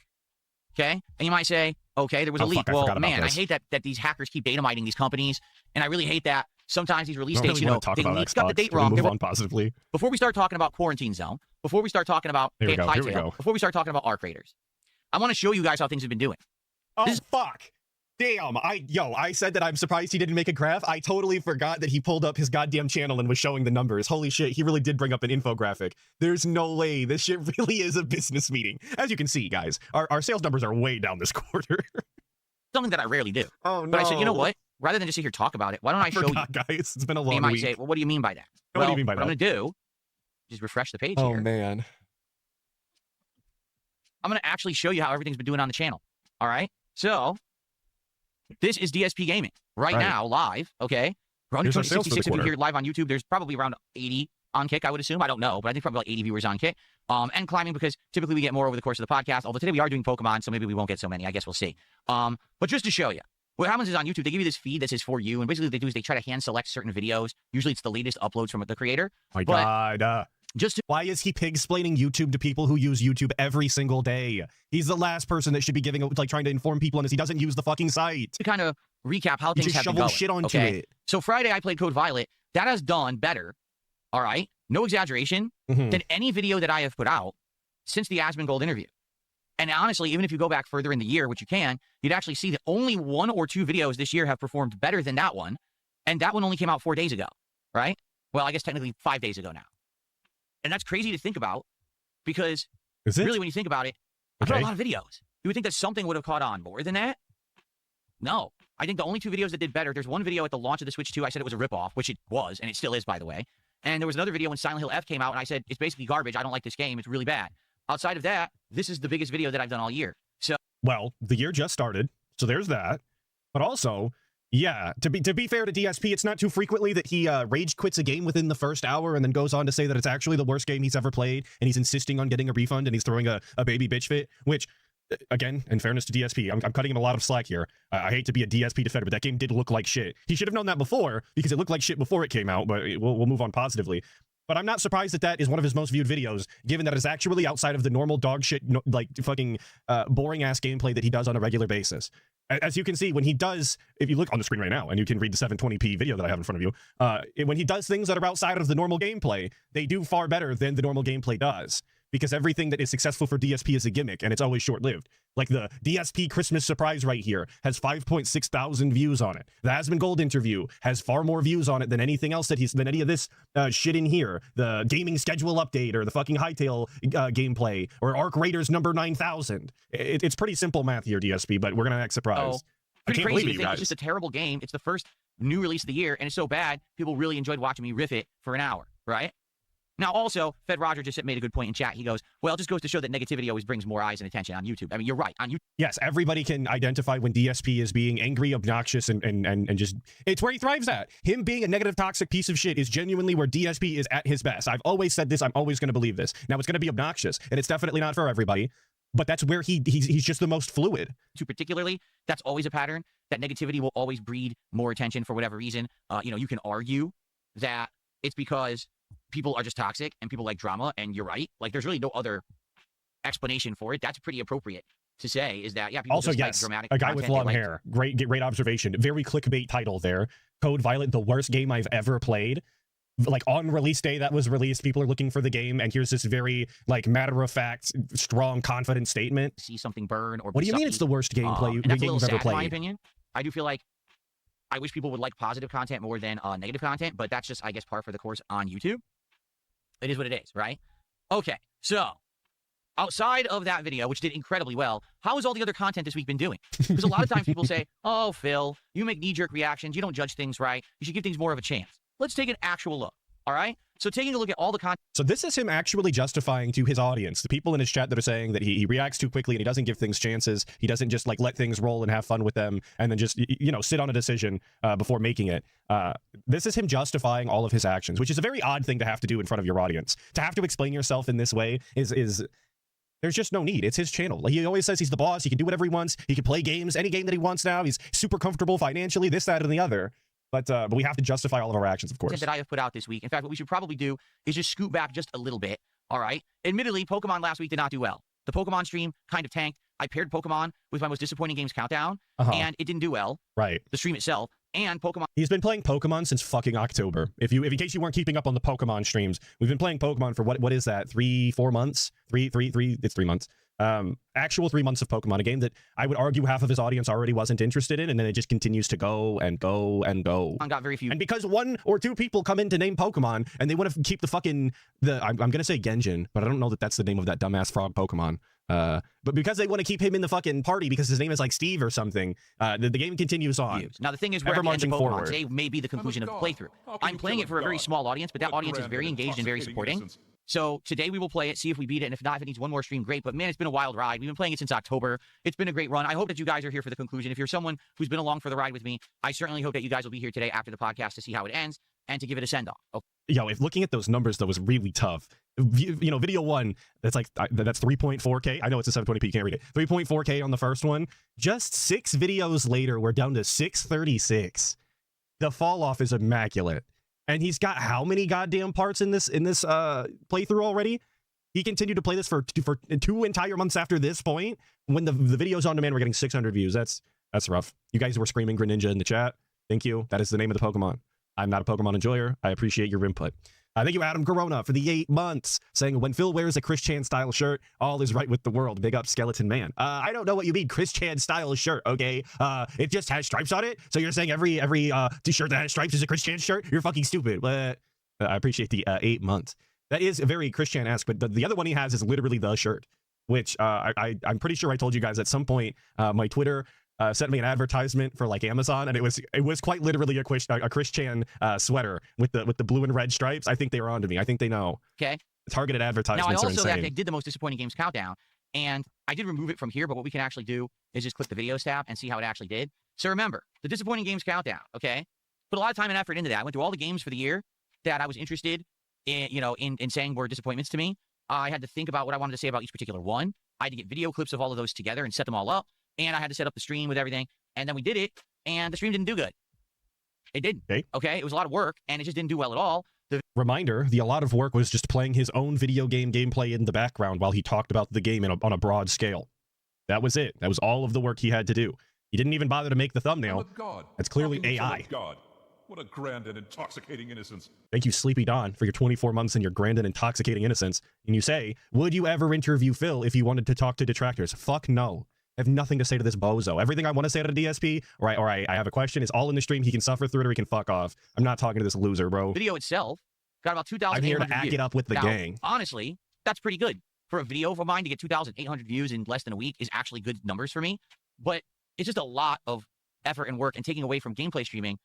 Okay? And you might say, okay, there was a leak. Fuck, well, man, I hate that these hackers keep data mining these companies, and I really hate that sometimes these release dates, really they leaked up the date wrong. Move on positively. Before we start talking about Quarantine Zone, before we start talking about Hightail, before we start talking about Arc Raiders, I want to show you guys how things have been doing. Oh, fuck. Damn. I said that I'm surprised he didn't make a graph. I totally forgot that he pulled up his goddamn channel and was showing the numbers. Holy shit, he really did bring up an infographic. There's no way. This shit really is a business meeting. As you can see, guys, our sales numbers are way down this quarter. Something that I rarely do. Oh, no. But I said, you know what? Rather than just sit here talk about it, why don't I show you? Guys, it's been a long You might week. say, well, what do you mean by that? What do you mean by that? What I'm going to do, just refresh the page Oh, here. man. I'm going to actually show you how everything's been doing on the channel. All right? So, this is DSP Gaming right now, live, okay? We're only 66 of you here live on YouTube. There's probably around 80 on Kick, I would assume. I don't know, but I think probably like 80 viewers on Kick. And climbing because typically we get more over the course of the podcast. Although today we are doing Pokemon, so maybe we won't get so many. I guess we'll see. But just to show you, what happens is on YouTube, they give you this feed that says for you, and basically what they do is they try to hand select certain videos. Usually it's the latest uploads from the creator. My God. Why is he pig-splaining YouTube to people who use YouTube every single day? He's the last person that should be trying to inform people on this. He doesn't use the fucking site. To kind of recap how things have been going. going. Shit onto it. So Friday I played Code Violet. That has done better, all right, no exaggeration, than any video that I have put out since the Asmongold interview. And honestly, even if you go back further in the year, which you can, you'd actually see that only 1 or 2 videos this year have performed better than that one. And that one only came out 4 days ago, right? Well, I guess technically 5 days ago now. And that's crazy to think about because really when you think about it, I put out a lot of videos. You would think that something would have caught on more than that. No. I think the only 2 videos that did better, there's one video at the launch of the Switch 2, I said it was a ripoff, which it was, and it still is, by the way. And there was another video when Silent Hill F came out, and I said, it's basically garbage. I don't like this game. It's really bad. Outside of that, this is the biggest video that I've done all year. So, well, the year just started, so there's that. But also, yeah, to be fair to DSP, it's not too frequently that he rage quits a game within the first hour and then goes on to say that it's actually the worst game he's ever played, and he's insisting on getting a refund, and he's throwing a baby bitch fit, which, again, in fairness to DSP, I'm cutting him a lot of slack here. I hate to be a DSP defender, but that game did look like shit. He should have known that before, because it looked like shit before it came out, but we'll move on positively. But I'm not surprised that that is one of his most viewed videos, given that it's actually outside of the normal dog shit, like fucking boring ass gameplay that he does on a regular basis. As you can see, when he does, if you look on the screen right now, and you can read the 720p video that I have in front of you, when he does things that are outside of the normal gameplay, they do far better than the normal gameplay does. Because everything that is successful for DSP is a gimmick, and it's always short-lived. Like the DSP Christmas surprise right here has 5.6 thousand views on it. The Asmongold interview has far more views on it than anything else than any of this shit in here. The gaming schedule update, or the fucking Hightail gameplay, or Arc Raiders number 9,000. It's pretty simple math here, DSP, but we're gonna act surprised. Pretty I can't crazy believe to you think guys. it's just a terrible game. It's the first new release of the year, and it's so bad, people really enjoyed watching me riff it for an hour, right? Now, also, Fed Roger just made a good point in chat. He goes, well, it just goes to show that negativity always brings more eyes and attention on YouTube. I mean, you're right. On YouTube. Yes, everybody can identify when DSP is being angry, obnoxious, and just, it's where he thrives at. Him being a negative, toxic piece of shit is genuinely where DSP is at his best. I've always said this. I'm always going to believe this. Now, it's going to be obnoxious, and it's definitely not for everybody, but that's where he's just the most fluid. Particularly, that's always a pattern. That negativity will always breed more attention for whatever reason. You can argue that it's because people are just toxic and people like drama, and you're right. Like, there's really no other explanation for it. That's pretty appropriate to say, is that, yeah, people also, just yes, like dramatic a guy content. with long hair. Great observation. Very clickbait title there. Code Violet, the worst game I've ever played. Like, on release day that was released, people are looking for the game, and here's this very, like, matter-of-fact, strong, confident statement. See something burn or what do you mean it's the worst gameplay game you've ever played? In my opinion. I do feel like I wish people would like positive content more than negative content, but that's just, I guess, par for the course on YouTube. It is what it is, right? Okay, so outside of that video, which did incredibly well, how has all the other content this week been doing? Because a lot of times people say, oh, Phil, you make knee-jerk reactions, you don't judge things right, you should give things more of a chance. Let's take an actual look, all right? So taking a look at all the content. So this is him actually justifying to his audience, the people in his chat that are saying that he reacts too quickly and he doesn't give things chances. He doesn't just like let things roll and have fun with them and then just, sit on a decision before making it. This is him justifying all of his actions, which is a very odd thing to have to do in front of your audience. To have to explain yourself in this way is there's just no need. It's his channel. Like, he always says he's the boss. He can do whatever he wants. He can play games, any game that he wants now. He's super comfortable financially, this, that, and the other. But we have to justify all of our actions, of course. That I have put out this week. In fact, what we should probably do is just scoot back just a little bit. All right. Admittedly, Pokemon last week did not do well. The Pokemon stream kind of tanked. I paired Pokemon with my most disappointing games countdown, and it didn't do well. Right. The stream itself and Pokemon. He's been playing Pokemon since fucking October. If in case you weren't keeping up on the Pokemon streams, we've been playing Pokemon for what is that? 3-4 months? It's 3 months. Actual 3 months of Pokemon, a game that I would argue half of his audience already wasn't interested in, and then it just continues to go and go and go. Got very few. And because 1 or 2 people come in to name Pokemon, and they want to keep the fucking I'm gonna say Genjin, but I don't know that that's the name of that dumbass frog Pokemon. But because they want to keep him in the fucking party because his name is like Steve or something, the game continues on. Now the thing is, we're at the end of Pokemon. Today may be the conclusion of the playthrough. I'm playing it for a very small audience, but that audience is very engaged and very supporting. So today we will play it, see if we beat it, and if not, if it needs one more stream, great. But man, it's been a wild ride. We've been playing it since October. It's been a great run. I hope that you guys are here for the conclusion. If you're someone who's been along for the ride with me, I certainly hope that you guys will be here today after the podcast to see how it ends and to give it a send-off. Okay. Yo, if looking at those numbers, though, was really tough. Video 1, that's 3.4K. I know it's a 720p, you can't read it. 3.4K on the first one. Just 6 videos later, we're down to 636. The fall off is immaculate. And he's got how many goddamn parts in this playthrough already? He continued to play this for 2 entire months after this point. When the videos on demand were getting 600 views. That's rough. You guys were screaming Greninja in the chat. Thank you. That is the name of the Pokemon. I'm not a Pokemon enjoyer. I appreciate your input. Thank you, Adam Corona, for the 8 months, saying, when Phil wears a Chris Chan style shirt, all is right with the world. Big up, Skeleton Man. I don't know what you mean, Chris Chan style shirt, okay? It just has stripes on it? So you're saying every t-shirt that has stripes is a Chris Chan shirt? You're fucking stupid. But I appreciate the 8 months. That is very Chris Chan-esque, but the other one he has is literally the shirt, which I'm pretty sure I told you guys at some point, my Twitter sent me an advertisement for like Amazon, and it was quite literally a Chris Chan sweater with the blue and red stripes. I think they were onto me. I think they know. Okay. Targeted advertisements now, are insane. I did the most disappointing games countdown, and I did remove it from here, but what we can actually do is just click the videos tab and see how it actually did. So remember, the disappointing games countdown, okay? Put a lot of time and effort into that. I went through all the games for the year that I was interested in saying were disappointments to me. I had to think about what I wanted to say about each particular one. I had to get video clips of all of those together and set them all up. And I had to set up the stream with everything. And then we did it, and the stream didn't do good. It didn't. Okay? It was a lot of work, and it just didn't do well at all. Reminder, a lot of work was just playing his own video game gameplay in the background while he talked about the game on a broad scale. That was it. That was all of the work he had to do. He didn't even bother to make the thumbnail. That's clearly AI. God. What a grand and intoxicating innocence. Thank you, Sleepy Don, for your 24 months and your grand and intoxicating innocence. And you say, would you ever interview Phil if you wanted to talk to detractors? Fuck no. I have nothing to say to this bozo. Everything I want to say to the DSP, or I have a question, is all in the stream. He can suffer through it or he can fuck off. I'm not talking to this loser, bro. Video itself got about 2,800 I'm here to act views. it up with the gang. Honestly, that's pretty good. For a video of mine to get 2,800 views in less than a week is actually good numbers for me. But it's just a lot of effort and work and taking away from gameplay streaming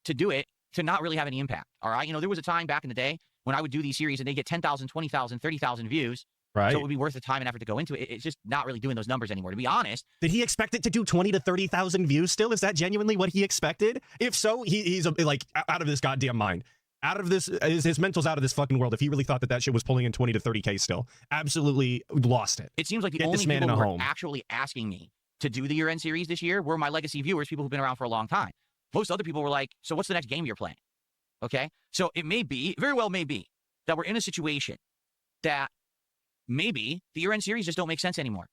to do it to not really have any impact. All right. You know, there was a time back in the day when I would do these series and they get 10,000, 20,000, 30,000 views. Right. So it would be worth the time and effort to go into it. It's just not really doing those numbers anymore, to be honest. Did he expect it to do 20 to 30,000 views still? Is that genuinely what he expected? If so, he's like out of this goddamn mind. Out of this, his mental's out of this fucking world. If he really thought that shit was pulling in 20 to 30K still. Absolutely lost it. It seems like the only people who are actually asking me to do the year-end series this year were my legacy viewers, people who've been around for a long time. Most other people were like, so what's the next game you're playing? Okay? So it may be, very well may be, that we're in a situation that maybe the year-end series just don't make sense anymore.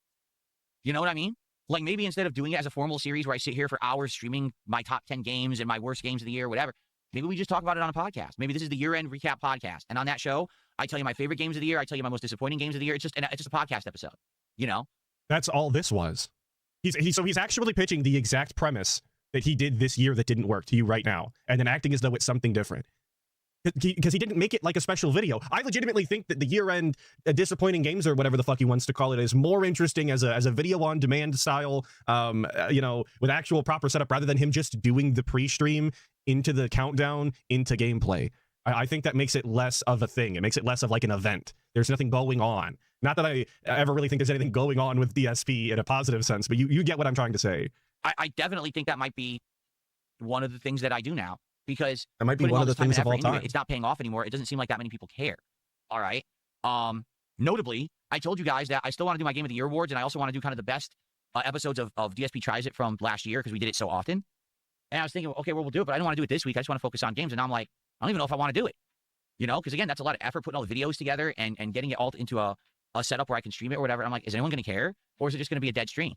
You know what I mean? Like maybe instead of doing it as a formal series where I sit here for hours streaming my top 10 games and my worst games of the year, whatever, maybe we just talk about it on a podcast. Maybe this is the year-end recap podcast. And on that show, I tell you my favorite games of the year. I tell you my most disappointing games of the year. It's just a podcast episode, you know? That's all this was. So he's actually pitching the exact premise that he did this year that didn't work to you right now, and then acting as though it's something different. Because he didn't make it like a special video. I legitimately think that the year-end disappointing games, or whatever the fuck he wants to call it, is more interesting as a video-on-demand style, you know, with actual proper setup, rather than him just doing the pre-stream into the countdown into gameplay. I think that makes it less of a thing. It makes it less of like an event. There's nothing going on. Not that I ever really think there's anything going on with DSP in a positive sense, but you get what I'm trying to say. I definitely think that might be one of the things that I do now. Because it might be one of the things of all time. It's not paying off anymore. It doesn't seem like that many people care. All right. Notably, I told you guys that I still want to do my Game of the Year awards, and I also want to do kind of the best episodes of DSP Tries It from last year because we did it so often. And I was thinking, okay, well, we'll do it, but I don't want to do it this week. I just want to focus on games. And now I'm like, I don't even know if I want to do it. You know, because again, that's a lot of effort putting all the videos together and getting it all into a setup where I can stream it or whatever. I'm like, is anyone going to care? Or is it just going to be a dead stream?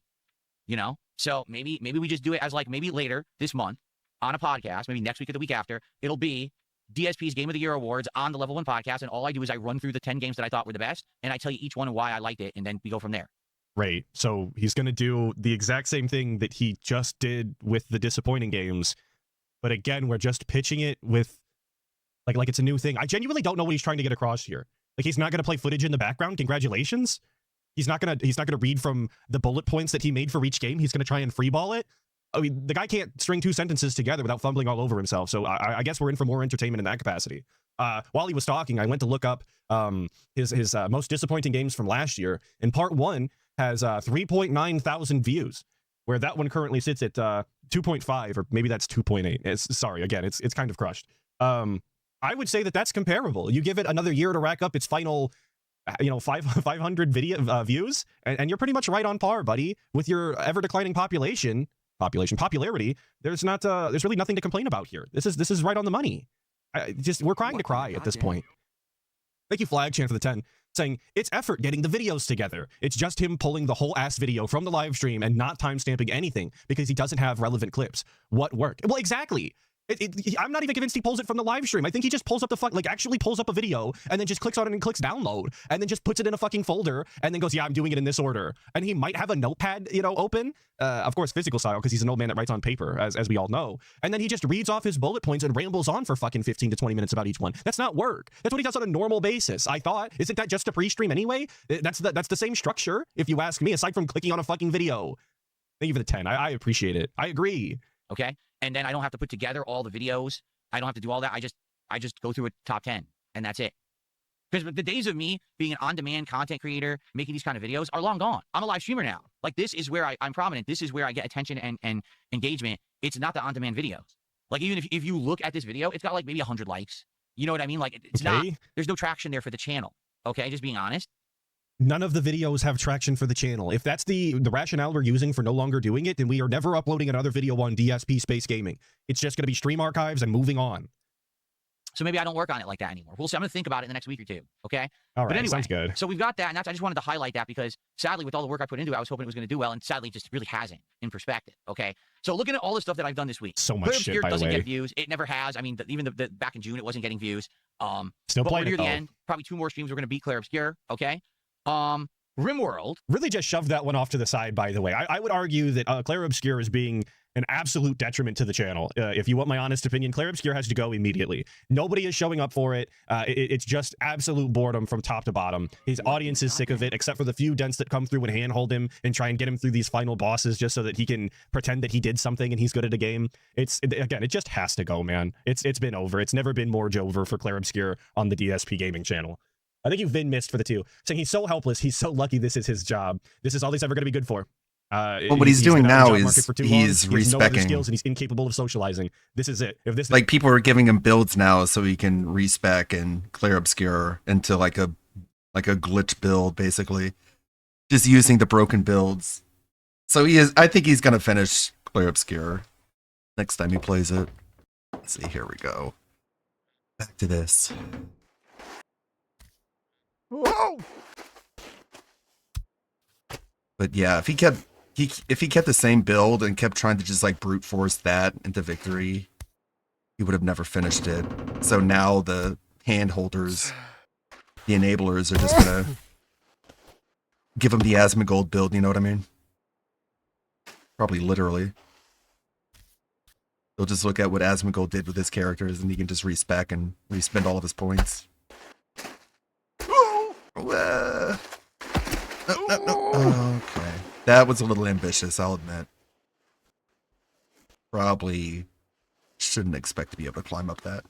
You know? So maybe we just do it as like maybe later this month on a podcast, maybe next week or the week after, it'll be DSP's Game of the Year Awards on the Level 1 podcast, and all I do is I run through the 10 games that I thought were the best, and I tell you each one and why I liked it, and then we go from there. Right. So he's going to do the exact same thing that he just did with the disappointing games, but again, we're just pitching it with like it's a new thing. I genuinely don't know what he's trying to get across here. Like he's not going to play footage in the background. Congratulations. He's not going to read from the bullet points that he made for each game. He's going to try and freeball it. I mean, the guy can't string two sentences together without fumbling all over himself. So I guess we're in for more entertainment in that capacity. While he was talking, I went to look up his most disappointing games from last year. And part 1 has 3.9 thousand views, where that one currently sits at 2.5, or maybe that's 2.8. Sorry, again, it's kind of crushed. I would say that that's comparable. You give it another year to rack up its final 500 video views, and you're pretty much right on par, buddy, with your ever declining popularity. There's really nothing to complain about here. This is right on the money. We're crying to cry at this point. Thank you, Flagchan, for the 10, saying it's effort getting the videos together. It's just him pulling the whole ass video from the live stream and not timestamping anything because he doesn't have relevant clips. What worked? Well, exactly. I'm not even convinced he pulls it from the live stream. I think he just pulls up actually pulls up a video and then just clicks on it and clicks download and then just puts it in a fucking folder and then goes, yeah, I'm doing it in this order. And he might have a notepad, open, of course, physical style, because he's an old man that writes on paper, as we all know. And then he just reads off his bullet points and rambles on for fucking 15 to 20 minutes about each one. That's not work. That's what he does on a normal basis. I thought, isn't that just a pre-stream anyway? That's the same structure, if you ask me, aside from clicking on a fucking video. Thank you for the 10. I appreciate it. I agree. Okay. And then I don't have to put together all the videos. I don't have to do all that. I just go through a top 10 and that's it. Because the days of me being an on-demand content creator, making these kind of videos are long gone. I'm a live streamer now. Like this is where I'm prominent. This is where I get attention and engagement. It's not the on-demand videos. Like even if you look at this video, it's got like maybe 100 likes. You know what I mean? Like it's not, there's no traction there for the channel. Okay. Just being honest. None of the videos have traction for the channel. If that's the rationale we're using for no longer doing it, then we are never uploading another video on DSP Space Gaming. It's just going to be stream archives and moving on. So maybe I don't work on it like that anymore. We'll see. I'm going to think about it in the next week or two. Okay. All right. But anyway, sounds good. So we've got that. And I just wanted to highlight that because sadly, with all the work I put into it, I was hoping it was going to do well. And sadly, it just really hasn't in perspective. Okay. So looking at all the stuff that I've done this week. So much shit, by the way. Doesn't get views. It never has. I mean, even the back in June, it wasn't getting views. Still but playing we're it, near the end. Probably 2 more streams. We're going to beat Claire Obscure. Okay. RimWorld really just shoved that one off to the side, by the way. I would argue that Claire Obscure is being an absolute detriment to the channel. If you want my honest opinion, Claire Obscure has to go immediately. Nobody is showing up for it. It's just absolute boredom from top to bottom. His audience is sick of it, except for the few dents that come through and handhold him and try and get him through these final bosses just so that he can pretend that he did something and he's good at a game. Again, it just has to go, man. It's been over. It's never been more Jover for Claire Obscure on the DSP gaming channel. I think you've been missed for the two. Saying he's so helpless, he's so lucky this is his job. This is all he's ever going to be good for. Well, what he's doing now is he's respecing skills and he's incapable of socializing. This is it. If this like people are giving him builds now so he can respec and clear obscure into like a glitch build, basically just using the broken builds. So I think he's gonna finish clear obscure next time he plays it. Let's see, here we go. Back to this. Whoa! But yeah, if he kept the same build and kept trying to just like brute force that into victory, he would have never finished it. So now the hand holders, the enablers, are just gonna give him the Asmongold build, you know what I mean? Probably literally. They'll just look at what Asmongold did with his characters and he can just respec and respend all of his points. No. Okay. That was a little ambitious, I'll admit. Probably shouldn't expect to be able to climb up that.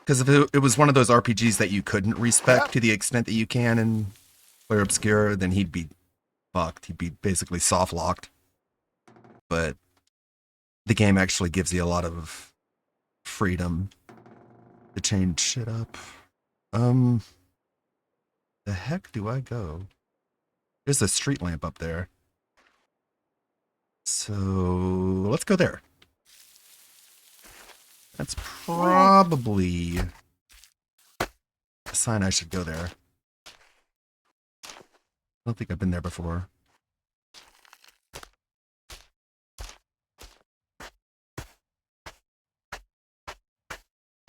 Because if it was one of those RPGs that you couldn't respec to the extent that you can in Clair Obscur, then he'd be fucked. He'd be basically soft locked. But the game actually gives you a lot of freedom to change shit up. The heck do I go? There's a street lamp up there. So let's go there. That's probably a sign I should go there. I don't think I've been there before.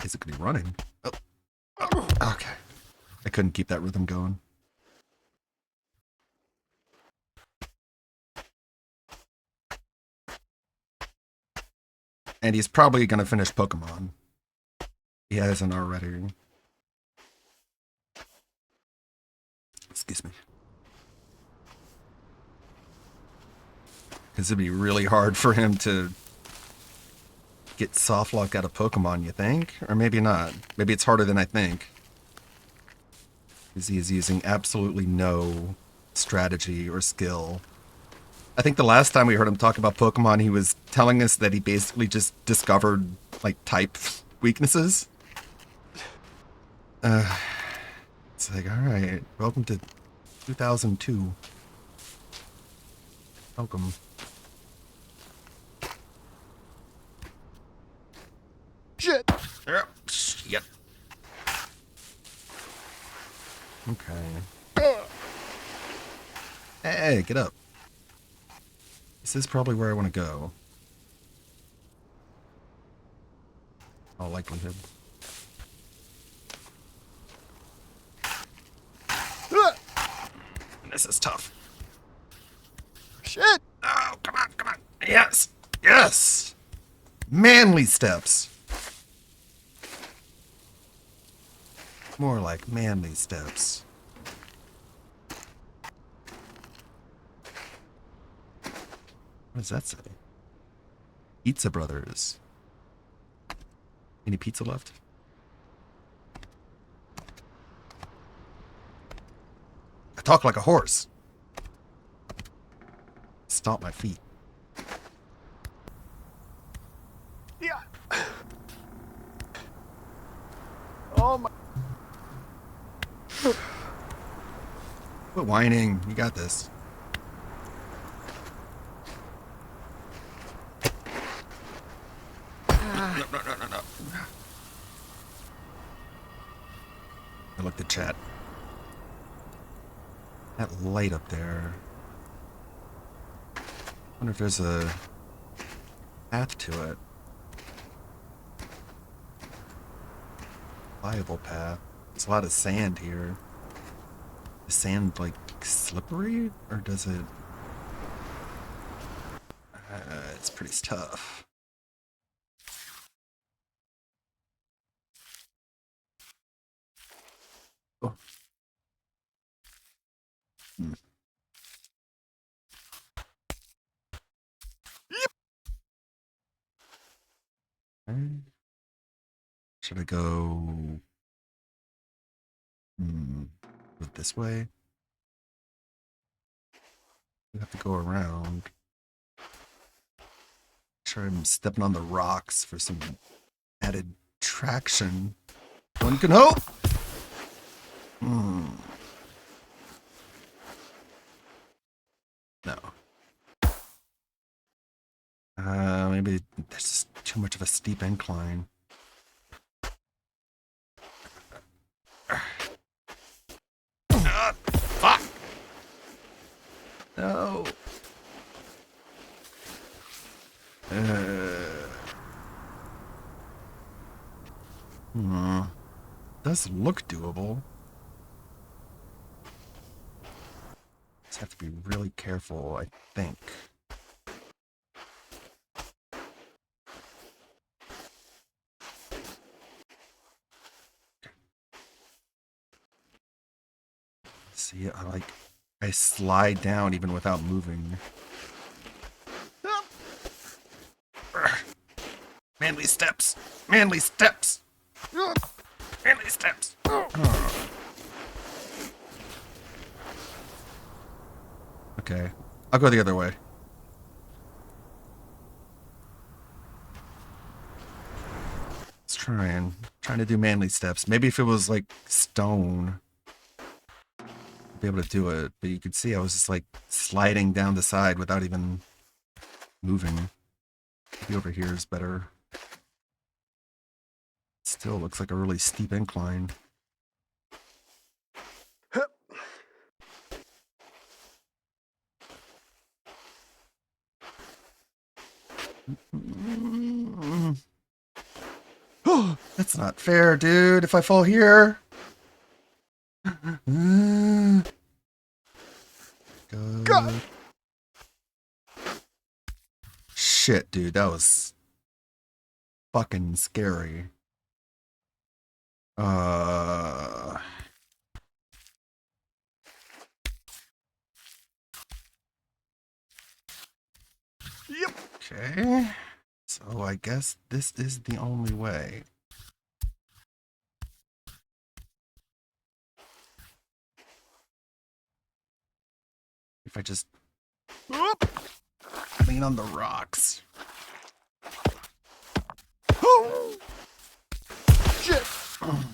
Basically running. Oh. Okay. I couldn't keep that rhythm going. And he's probably going to finish Pokemon. He hasn't already. Excuse me. Because it'd be really hard for him to get soft lock out of Pokemon, you think? Or maybe not. Maybe it's harder than I think. Because he is using absolutely no strategy or skill. I think the last time we heard him talk about Pokemon, he was telling us that he basically just discovered, like, type weaknesses. It's like, alright, welcome to 2002. Welcome. Shit! Yep. Shit. Okay. Hey, get up. This is probably where I want to go. All likelihood. This is tough. Shit! Oh, come on, come on. Yes! Yes! Manly steps. More like manly steps. What does that say? Pizza Brothers. Any pizza left? I talk like a horse. Stomp my feet. Yeah. Oh my. Quit whining. You got this. No. I looked at chat. That light up there. I wonder if there's a path to it. Viable path. There's a lot of sand here. The sand, like, like slippery, or does it? It's pretty tough. Oh. Okay. Should I go this way? We have to go around. Sure, I'm stepping on the rocks for some added traction. One can hope. No. Maybe there's just too much of a steep incline. Fuck! No. Does look doable. Just have to be really careful, I think. See, I slide down even without moving. Manly steps! Manly steps! Manly steps! Okay, I'll go the other way. Let's trying to do manly steps. Maybe if it was like stone, I'd be able to do it. But you could see I was just like sliding down the side without even moving. Maybe over here is better. Still looks like a really steep incline. Oh, that's not fair, dude. If I fall here. God. Shit, dude. That was fucking scary. Yep. Okay. So I guess this is the only way. If I just lean on the rocks. Oh! Shit! Oh!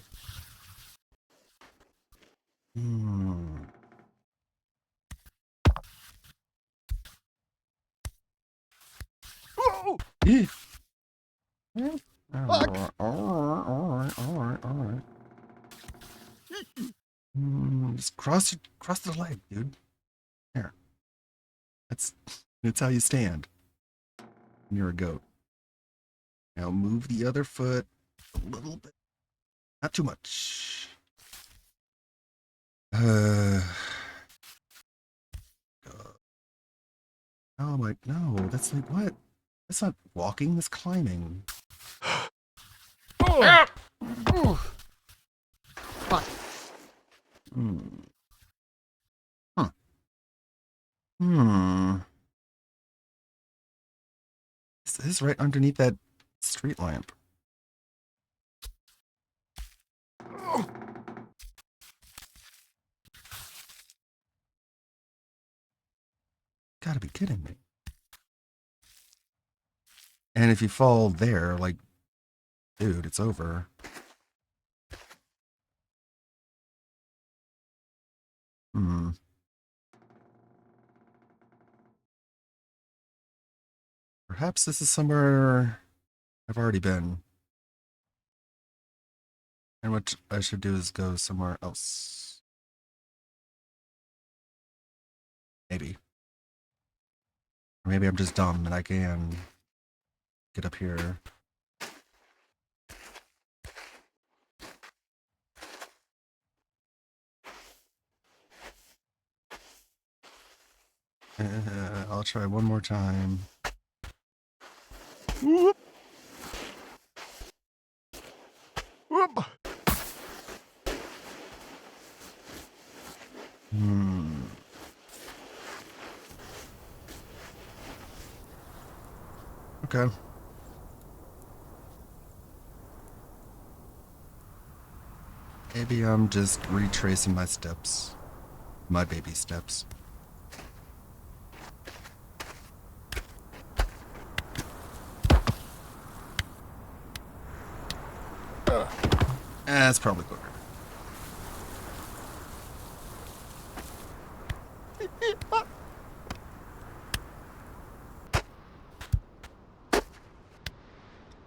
Yeah. All right. Just cross the leg, dude. Here. That's how you stand when you're a goat. Now move the other foot a little bit. Not too much. Oh my, no, that's like what? That's not walking, that's climbing. Oh. Fuck. This is right underneath that street lamp. Gotta be kidding me. And if you fall there, like, dude, it's over. Perhaps this is somewhere I've already been. And what I should do is go somewhere else. Maybe. Or maybe I'm just dumb and I can get up here. I'll try one more time. Whoop. Whoop. Okay. Maybe I'm just retracing my steps. My baby steps. That's probably quicker.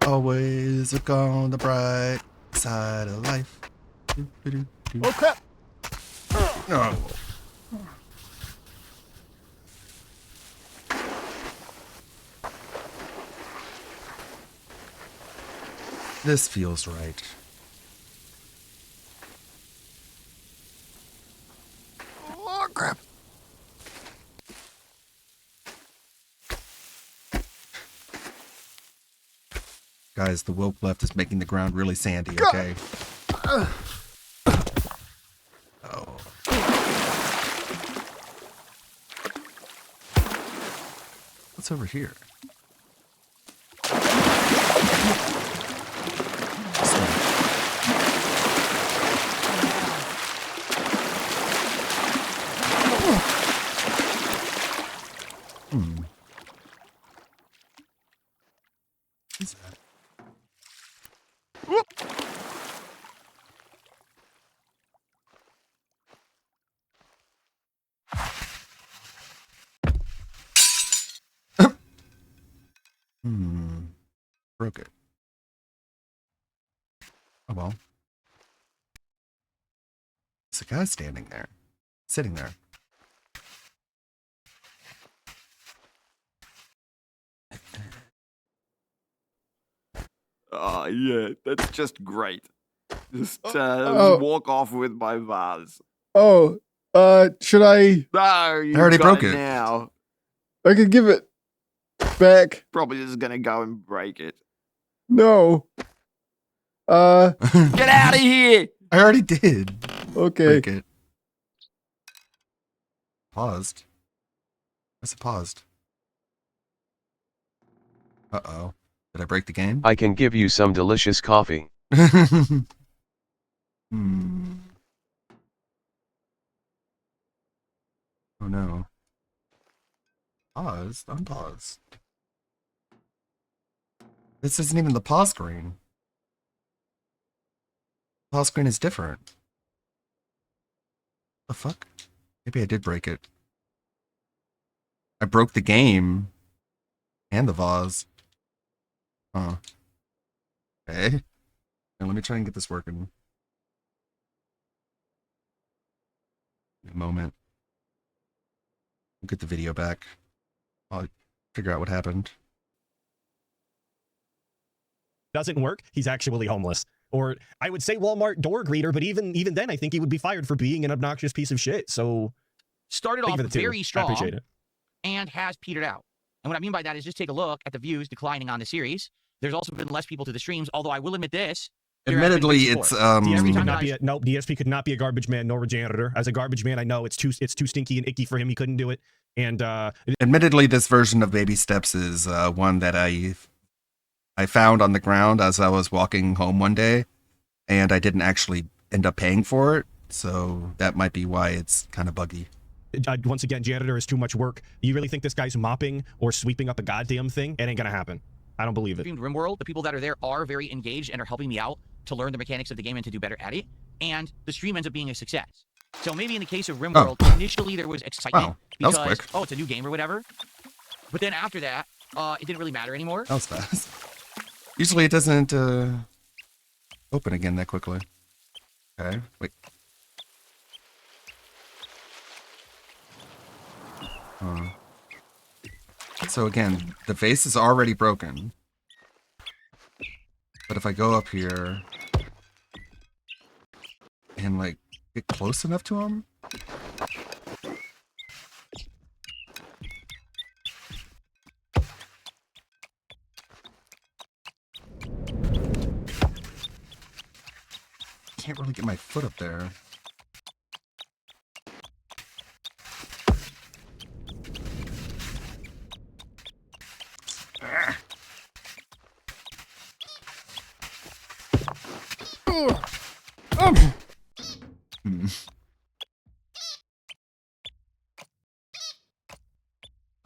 Always look on the bright side of life. Oh crap! No. This feels right. Oh crap! Guys, the woke left is making the ground really sandy, okay? Oh. What's over here? What's that? Whoop. Broke it. Oh well. There's a guy standing there. Sitting there. Oh yeah, that's just great. Just walk off with my vase. Oh, should I? No, you already got broke it. now. I could give it back. Probably just gonna go and break it. No. Get out of here! I already did. Okay. Break it. Paused. What's it paused? Uh-oh. Did I break the game? I can give you some delicious coffee. Oh no. Pause? Unpause. This isn't even the pause screen. Pause screen is different. The fuck? Maybe I did break it. I broke the game. And the vase. Huh. Okay. Now let me try and get this working. A moment. I'll get the video back. I'll figure out what happened. Doesn't work, he's actually homeless. Or I would say Walmart door greeter, but even then, I think he would be fired for being an obnoxious piece of shit. So started off very strong I appreciate it. And has petered out. And what I mean by that is just take a look at the views declining on the series. There's also been less people to the streams, although I will admit this. Admittedly, it's DSP could not be a garbage man nor a janitor. As a garbage man, I know it's too stinky and icky for him. He couldn't do it. And admittedly, this version of Baby Steps is one that I found on the ground as I was walking home one day, and I didn't actually end up paying for it. So that might be why it's kind of buggy. Once again, janitor is too much work. You really think this guy's mopping or sweeping up a goddamn thing? It ain't gonna happen. I don't believe it. RimWorld, the people that are there are very engaged and are helping me out to learn the mechanics of the game and to do better at it. And the stream ends up being a success. So maybe in the case of RimWorld, initially there was excitement because, oh, it's a new game or whatever. But then after that, it didn't really matter anymore. That was fast. Usually it doesn't open again that quickly. Okay, wait. So again, the vase is already broken. But if I go up here and like get close enough to him, can't really get my foot up there.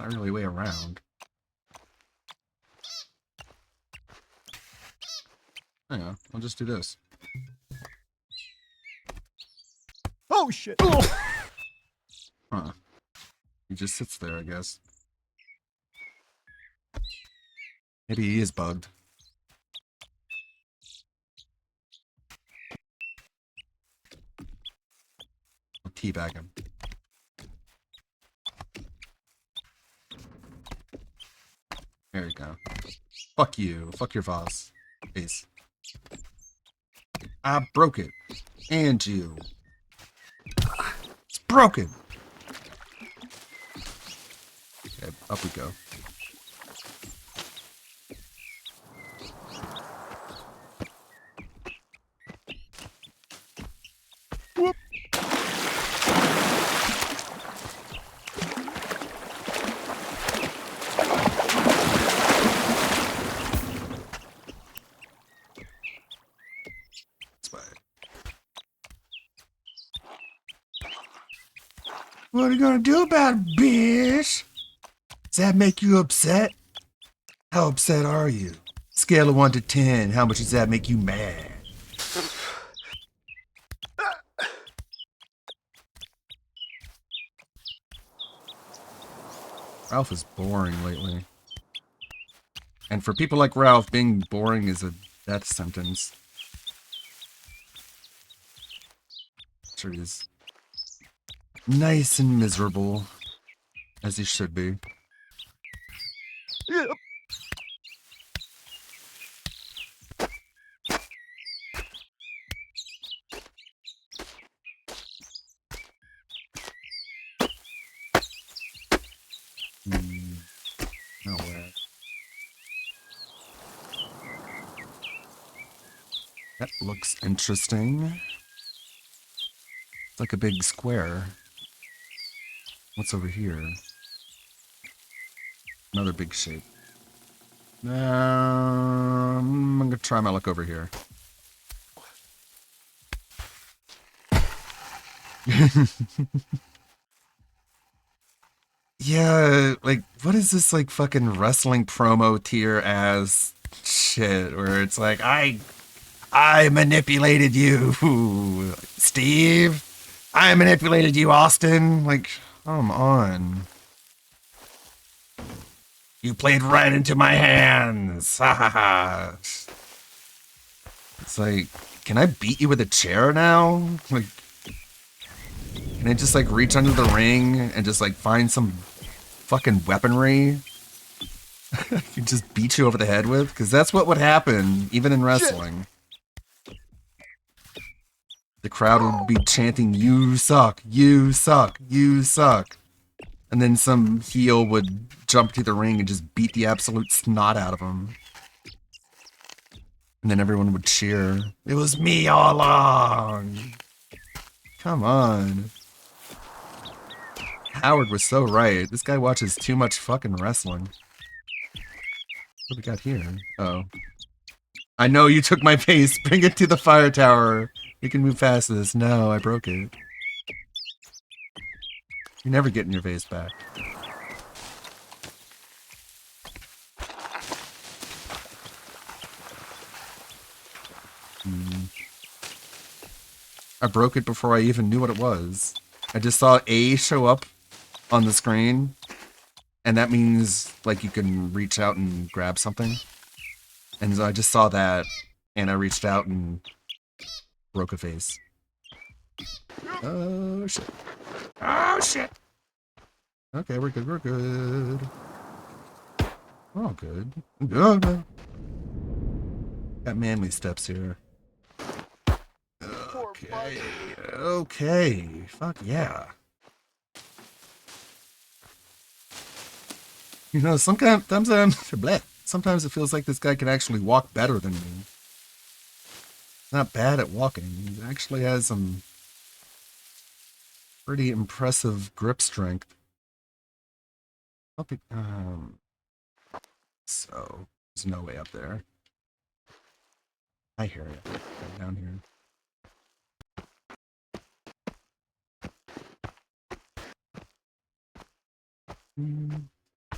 Not really a way around. Hang on, I'll just do this. Oh shit! Huh. He just sits there, I guess. Maybe he is bugged. I'll teabag him. There you go. Fuck you. Fuck your vase. Face. I broke it. And you. It's broken. Okay, up we go. Whoop. What are you gonna do about it, bitch? Does that make you upset? How upset are you? Scale of 1 to 10, how much does that make you mad? Ralph is boring lately. And for people like Ralph, being boring is a death sentence. Sure he is. Nice and miserable, as he should be. Yep. Nowhere. That looks interesting. It's like a big square. What's over here? Another big shape. I'm gonna try my luck over here. Yeah, like, what is this, like, fucking wrestling promo tier ass shit where it's like, I manipulated you, Steve. I manipulated you, Austin. Like, come on. You played right into my hands. Ha ha ha. It's like, can I beat you with a chair now? Like, can I just, like, reach under the ring and just, like, find some fucking weaponry I can just beat you over the head with? Because that's what would happen, even in wrestling. The crowd would be chanting, "You suck, you suck, you suck." And then some heel would jump to the ring and just beat the absolute snot out of him. And then everyone would cheer. It was me all along. Come on. Howard was so right. This guy watches too much fucking wrestling. What do we got here? Oh. I know you took my vase. Bring it to the fire tower. We can move past this. No, I broke it. You're never getting your vase back. I broke it before I even knew what it was. I just saw A show up on the screen, and that means, like, you can reach out and grab something. And so I just saw that, and I reached out and broke a vase. Oh, shit. Oh, shit! Okay, we're good, we're good. We're all good. Oh, no. Got manly steps here. Okay. Okay. Fuck yeah. You know, sometimes it feels like this guy can actually walk better than me. not bad at walking. He actually has some pretty impressive grip strength. So there's no way up there. I hear it. Right down here.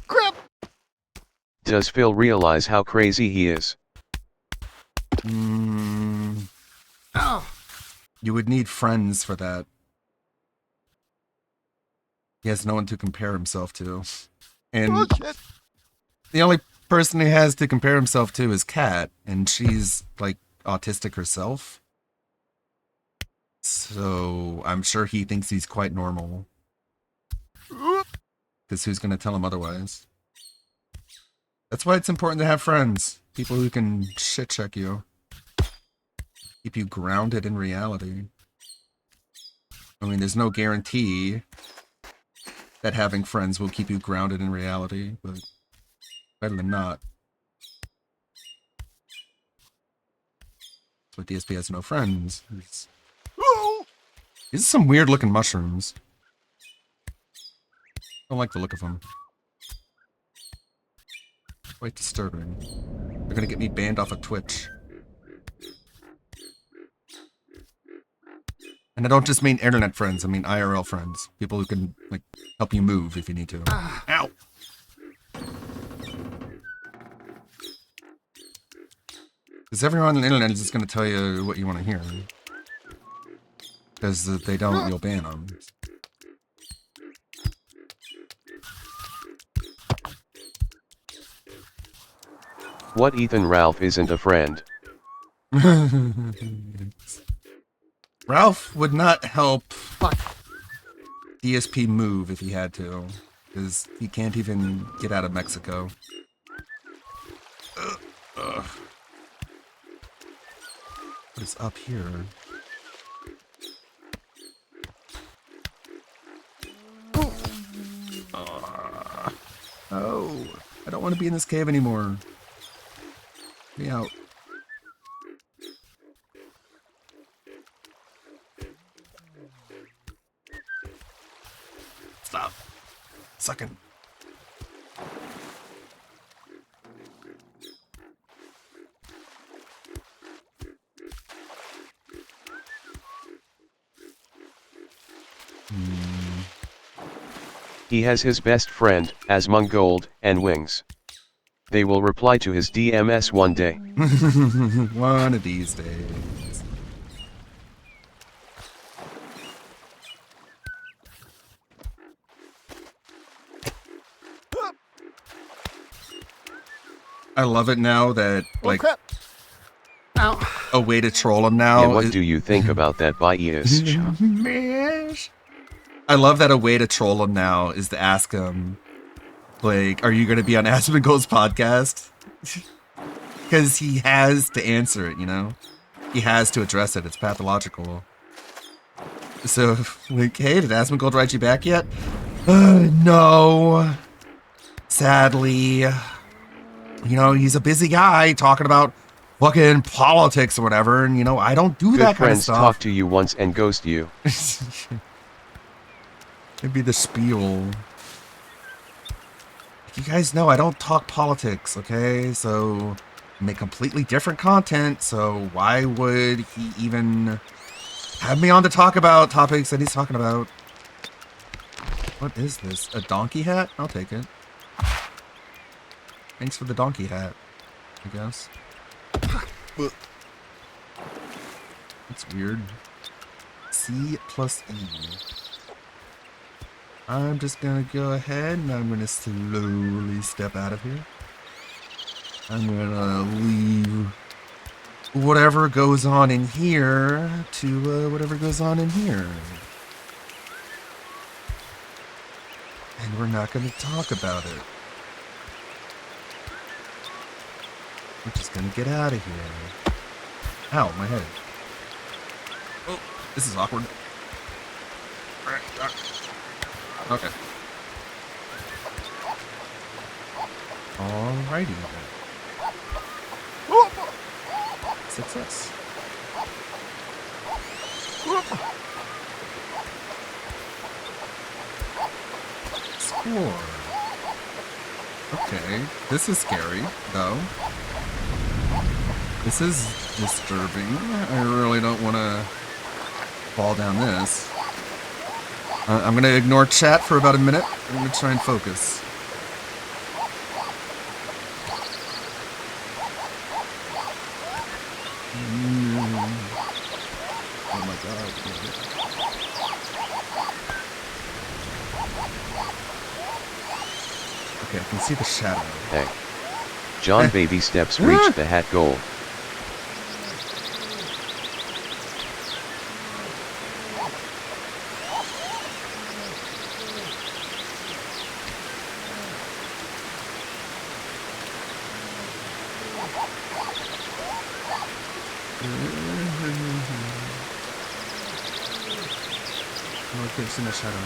Crap! Does Phil realize how crazy he is? You would need friends for that. He has no one to compare himself to. And Bullshit. the only person he has to compare himself to is Kat, and she's like autistic herself. So I'm sure he thinks he's quite normal. Because who's going to tell him otherwise? That's why it's important to have friends. People who can shit check you. Keep you grounded in reality. I mean, there's no guarantee that having friends will keep you grounded in reality, but better than not. That's why DSP has no friends. These are some weird looking mushrooms. I don't like the look of them. Quite disturbing. They're gonna get me banned off of Twitch. And I don't just mean internet friends, I mean IRL friends. People who can, like, help you move if you need to. Ow! Because everyone on the internet is just gonna tell you what you want to hear. Because if they don't, you'll ban them. What, Ethan? Ralph isn't a friend. Ralph would not help DSP move if he had to, because he can't even get out of Mexico. What is up here? Oh, I don't want to be in this cave anymore. Get me out. Stop. Sucking. He has his best friend, Asmongold, and Wings. They will reply to his DMS one day. One of these days. I love it now that, like, a way to troll him now. And what do you think about that, bias? I love that a way to troll him now is to ask him, like, are you going to be on Asmongold's podcast? Because he has to answer it, you know? He has to address it. It's pathological. So, like, hey, did Asmongold write you back yet? No. Sadly. You know, he's a busy guy talking about fucking politics or whatever, and, you know, I don't do that kind of stuff. Good friends talk to you once and ghost you. Maybe the spiel. You guys know I don't talk politics, okay? So, I make completely different content, so why would he even have me on to talk about topics that he's talking about? What is this? A donkey hat? I'll take it. Thanks for the donkey hat, I guess. That's weird. C plus E. I'm just gonna go ahead and I'm gonna slowly step out of here. I'm gonna leave whatever goes on in here to whatever goes on in here. And we're not gonna talk about it. We're just gonna get out of here. Ow, my head. Oh, this is awkward. Okay. Alrighty then. Success. Score. Okay, this is scary, though. This is disturbing. I really don't want to fall down this. I'm going to ignore chat for about a minute. I'm going to try and focus. Oh my god. Okay, I can see the shadow. Hey. John Baby Steps reached the hat goal. Oh, okay, it's in the shadow.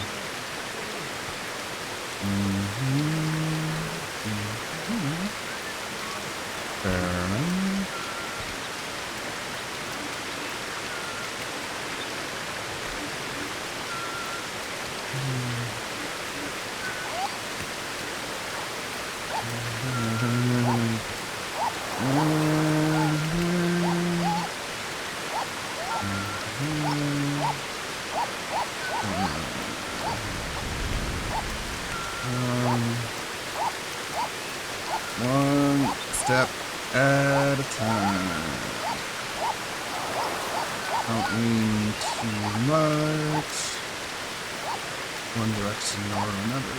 Fair enough. One step at a time. Don't mean too much. One direction or another.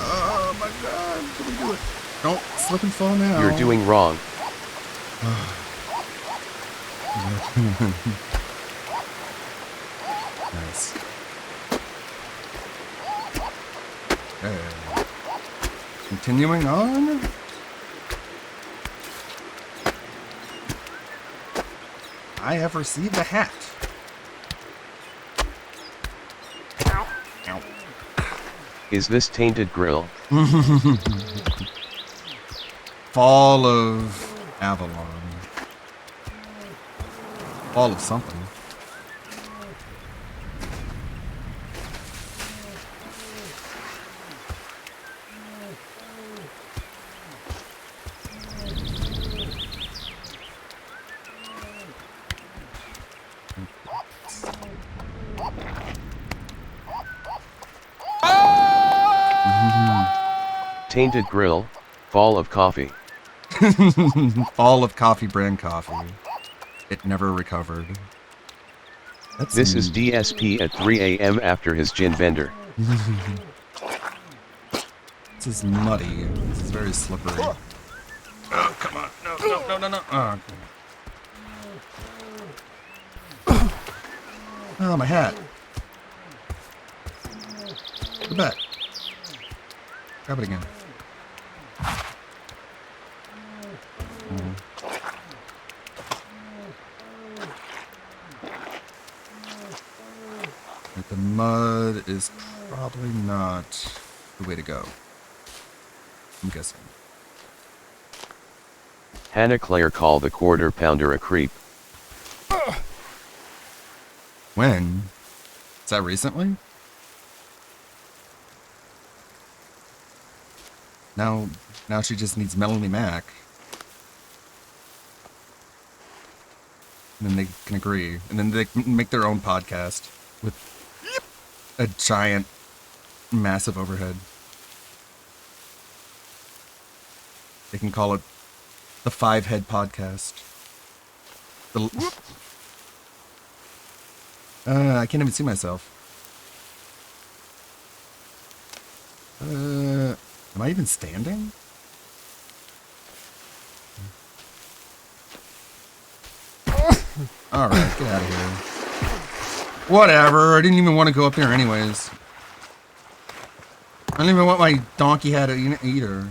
Oh my god, can we do it? Don't slip and fall now. You're doing wrong. Nice. Okay. Continuing on. I have received a hat. Ow. Is this Tainted Grill? Fall of Avalon. Fall of something. Tainted Grill, Fall of Coffee. Fall of Coffee brand coffee. It never recovered. This is DSP at 3 a.m. after his gin bender. This is muddy. This is very slippery. Oh, come on. No. Oh, oh, my hat. Go back. Grab it again. The mud is probably not the way to go. I'm guessing. Hannah Claire called the quarter pounder a creep. When? Is that recently? Now she just needs Melanie Mac. And then they can agree. And then they can make their own podcast with a giant, massive overhead. They can call it the Five Head Podcast. I can't even see myself. Am I even standing? Alright, get out of here. Whatever, I didn't even want to go up there anyways. I don't even want my donkey hat either.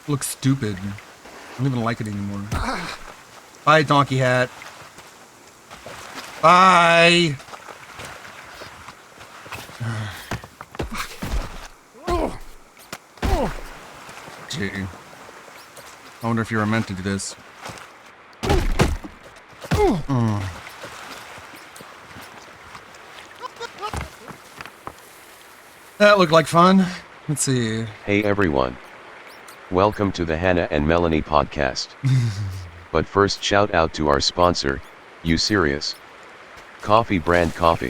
Looks stupid. I don't even like it anymore. Bye, donkey hat. Bye! Gee. I wonder if you were meant to do this. That looked like fun. Let's see. Hey everyone. Welcome to the Hannah and Melanie podcast. But first shout out to our sponsor, You Serious? Coffee brand coffee.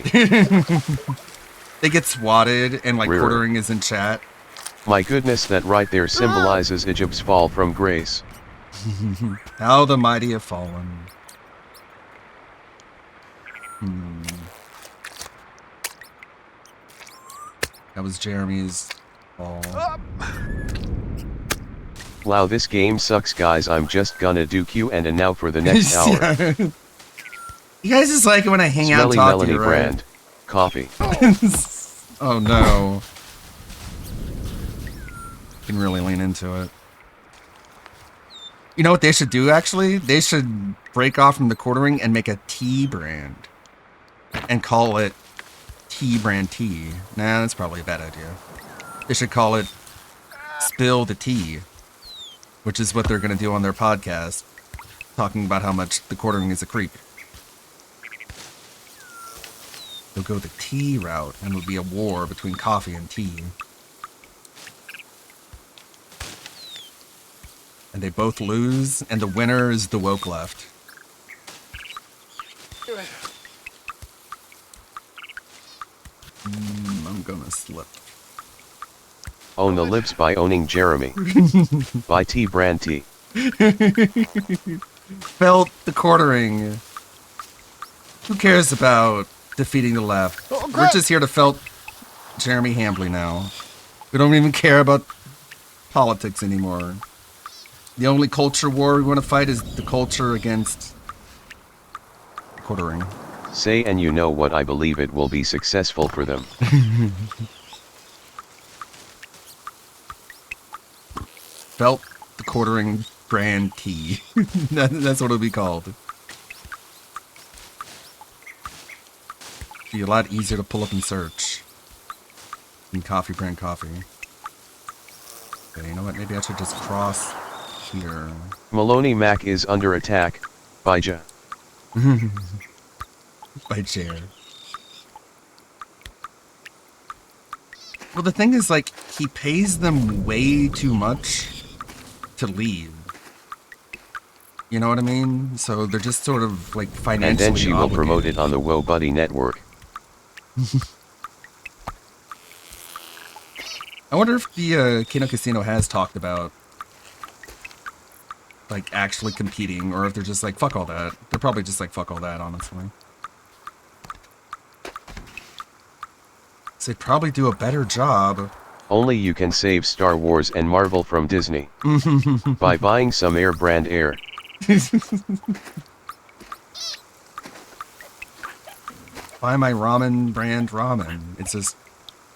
They get swatted and like quartering is in chat. My goodness, that right there symbolizes Egypt's fall from grace. How the mighty have fallen. That was Jeremy's fall. Wow, this game sucks, guys. I'm just gonna do Q&A now for the next hour. You guys just like it when I hang out and talk Melanie to you, right? brand coffee. Oh no. Can really lean into it. You know what they should do, actually? They should break off from the quartering and make a tea brand. And call it tea brand tea. Nah, that's probably a bad idea. They should call it Spill the Tea. Which is what they're going to do on their podcast. Talking about how much the quartering is a creep. They'll go the tea route and it'll be a war between coffee and tea. And they both lose, and the winner is the woke left. I'm gonna slip. Own the lips by owning Jeremy. By T brand T. Felt the quartering. Who cares about defeating the left? We're just here to felt Jeremy Hambley now. We don't even care about politics anymore. The only culture war we want to fight is the culture against quartering. Say and you know what, I believe it will be successful for them. Felt the quartering brand tea. That's what it'll be called. Be a lot easier to pull up and search than coffee brand coffee. Okay, you know what? Maybe I should just cross here. Maloney Mac is under attack by Ja. By chair. Well, the thing is, like, he pays them way too much to leave. You know what I mean? So they're just sort of, like, financially And then she will obligated. promote it on the Woe Buddy network. I wonder if the Kino Casino has talked about, like, actually competing, or if they're just like, fuck all that. They're probably just like, fuck all that, honestly. So they'd probably do a better job. Only you can save Star Wars and Marvel from Disney. By buying some Air brand air. Buy my ramen brand ramen. It's just,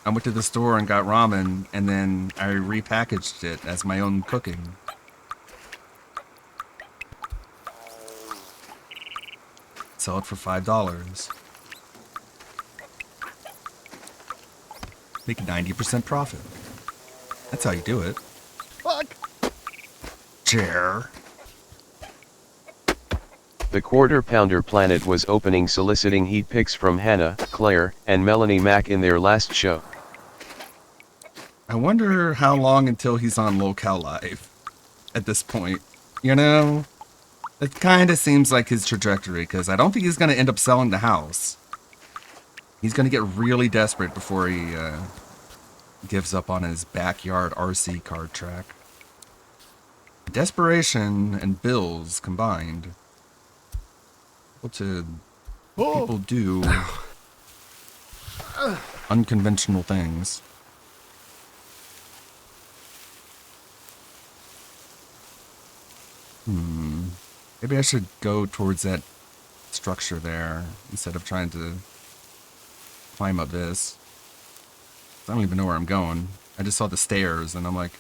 I went to the store and got ramen, and then I repackaged it as my own cooking. Sell it for $5. Make 90% profit. That's how you do it. Fuck. Chair. The Quarter Pounder Planet was opening, soliciting heat pics from Hannah, Claire, and Melanie Mac in their last show. I wonder how long until he's on Locale Live at this point. You know? It kind of seems like his trajectory, because I don't think he's going to end up selling the house. He's going to get really desperate before he gives up on his backyard RC card track. Desperation and bills combined. What to people do unconventional things. Maybe I should go towards that structure there instead of trying to climb up this. I don't even know where I'm going. I just saw the stairs and I'm like,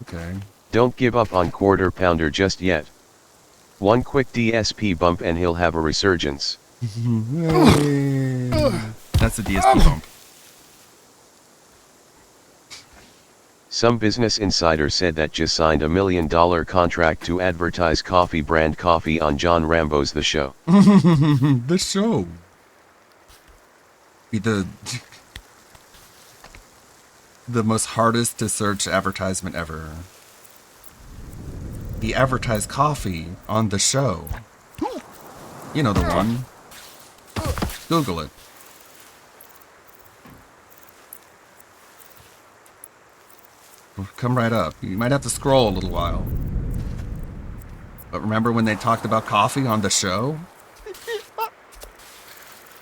okay. Don't give up on Quarter Pounder just yet. One quick DSP bump and he'll have a resurgence. That's the DSP bump. Some business insider said that just signed $1 million contract to advertise coffee brand coffee on John Rambo's The Show. The Show. Be the most hardest to search advertisement ever. He advertised coffee on The Show. You know the one. Google it. It'll come right up. You might have to scroll a little while. But remember when they talked about coffee on The Show?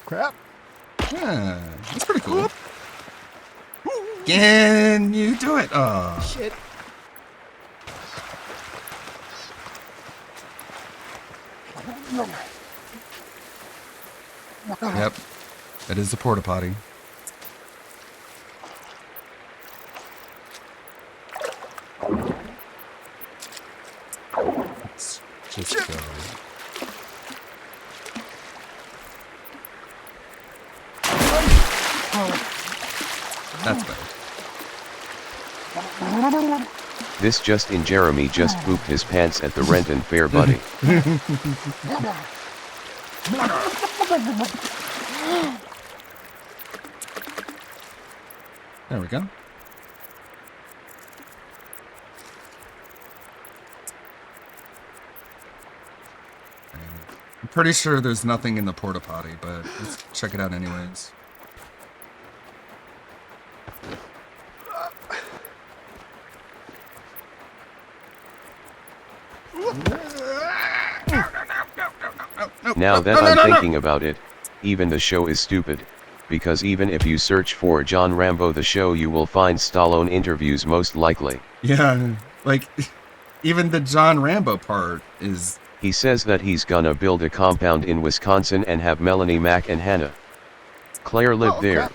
Crap. Yeah, that's pretty cool. Can you do it? Oh. Shit. Yep, that is the porta potty. Let's just go. That's better. This Justin Jeremy just pooped his pants at the Renton Fair, buddy. There we go. I'm pretty sure there's nothing in the porta potty, but let's check it out anyways. Now that I'm thinking about it, even The Show is stupid, because even if you search for John Rambo The Show you will find Stallone interviews most likely. Yeah, like, even the John Rambo part is... He says that he's gonna build a compound in Wisconsin and have Melanie Mac and Hannah Claire live there.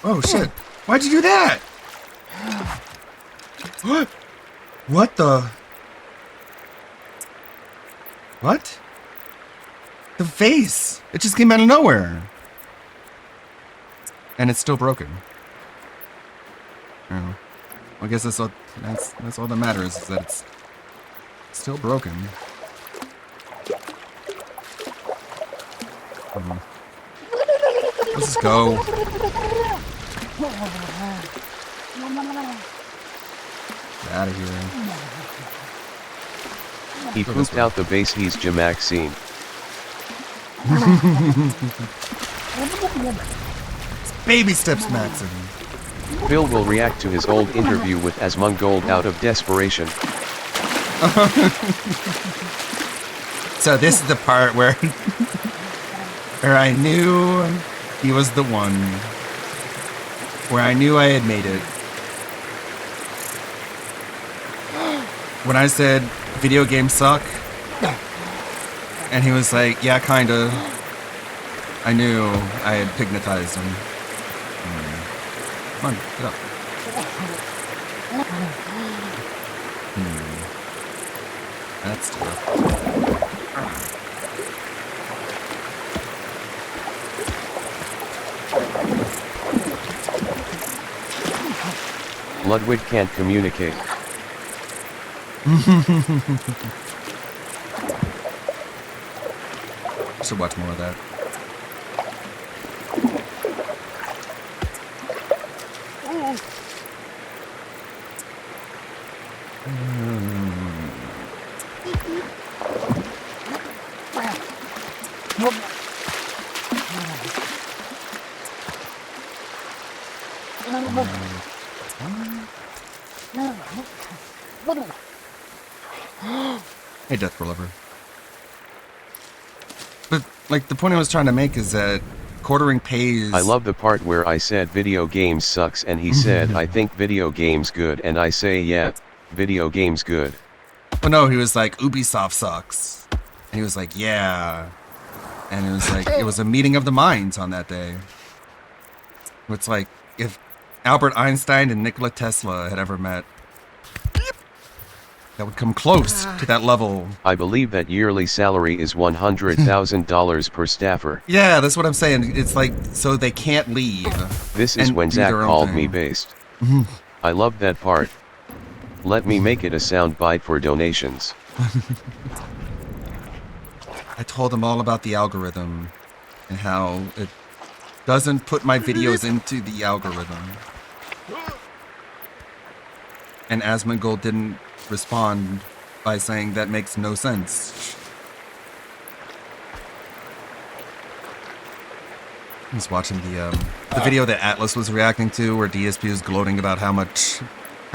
Oh shit, why'd you do that? What? What the? What? The vase! It just came out of nowhere. And it's still broken. Oh. I guess that's all that matters, is that it's still broken. Let's just go. Get out of here. He pooped out the base he's Jamaxine. Baby steps, Maxim. Phil will react to his old interview with Asmongold out of desperation. So this is the part where I knew he was the one. Where I knew I had made it. When I said video games suck, and he was like, yeah, kinda. I knew I had hypnotized him. Come on, get up. That's tough. Ludwig can't communicate. Should watch more of that. Hey, Death Lover. But, like, the point I was trying to make is that quartering pays... I love the part where I said video games sucks and he said I think video games good and I say yeah, video games good. Well, no, he was like, Ubisoft sucks. And he was like, yeah. And it was like, it was a meeting of the minds on that day. It's like, if Albert Einstein and Nikola Tesla had ever met. that would come close to that level. I believe that yearly salary is $100,000 per staffer. Yeah, that's what I'm saying. It's like, so they can't leave. This is when Zach called me based. I love that part. Let me make it a sound bite for donations. I told him all about the algorithm and how it doesn't put my videos into the algorithm. And Asmongold didn't respond by saying that makes no sense. I was watching the video that Atlas was reacting to, where DSP was gloating about how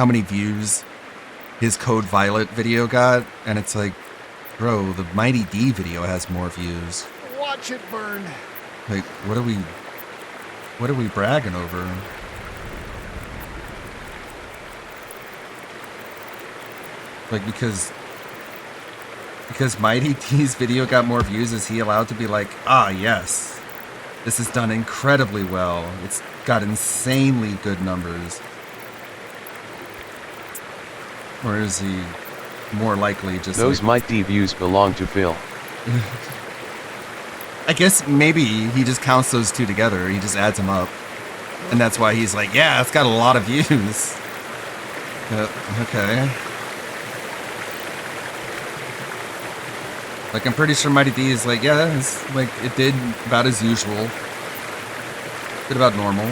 many views his Code Violet video got, and it's like, bro, the Mighty D video has more views. Watch it burn. Like, what are we bragging over? Like, because Mighty D's video got more views, is he allowed to be like, ah, yes, this is done incredibly well. It's got insanely good numbers. Or is he more likely just those Mighty D views belong to Phil? I guess maybe he just counts those two together. He just adds them up. And that's why he's like, yeah, it's got a lot of views. Okay. Like, I'm pretty sure Mighty D is like, yeah, it's like, it did about as usual. Did about normal.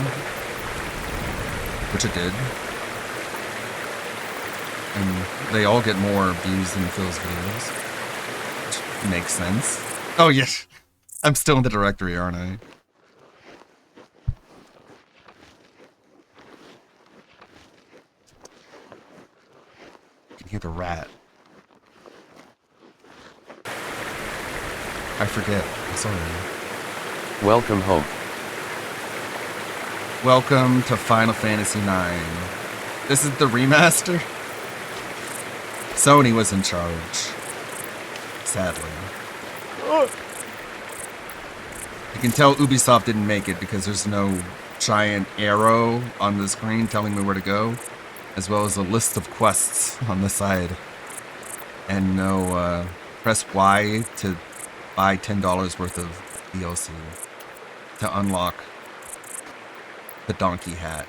Which it did. And they all get more views than Phil's videos. Which makes sense. Oh, yes. I'm still in the directory, aren't I? You can hear the rat. I forget. I'm sorry. Welcome home. Welcome to Final Fantasy IX. This is the remaster? Sony was in charge. Sadly. You can tell Ubisoft didn't make it because there's no giant arrow on the screen telling me where to go, as well as a list of quests on the side. And no, press Y to buy $10 worth of DLC to unlock the donkey hat.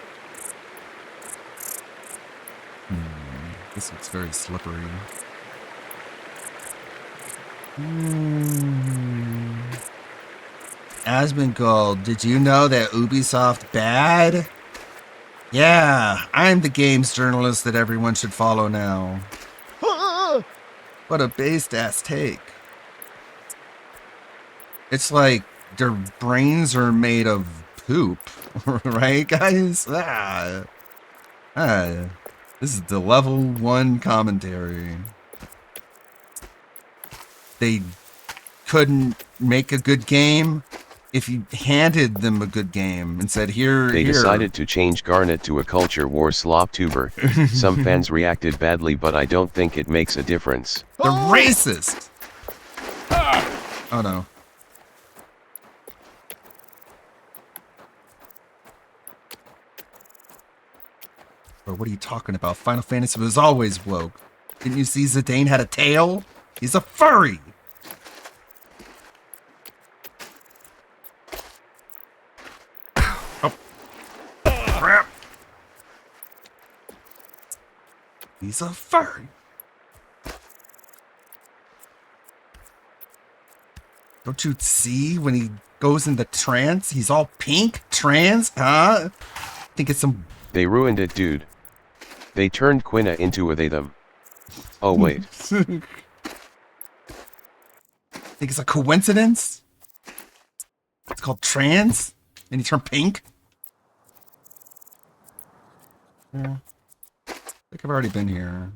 This looks very slippery. Asmongold, did you know that Ubisoft bad? Yeah, I'm the games journalist that everyone should follow now. What a based-ass take. It's like their brains are made of poop, right, guys? This is the level 1 commentary. They couldn't make a good game if you handed them a good game and said, here. They decided to change Garnet to a culture war slop tuber. Some fans reacted badly, but I don't think it makes a difference. They're racist! Oh no. Bro, what are you talking about? Final Fantasy was always woke. Didn't you see Zidane had a tail? He's a furry! Oh. Crap! He's a furry! Don't you see when he goes into trance? He's all pink? Trance? Huh? Think it's some... They ruined it, dude. They turned Quina into a they-them. Oh, wait. Think it's a coincidence? It's called trans? And he turned pink? Yeah. I think I've already been here.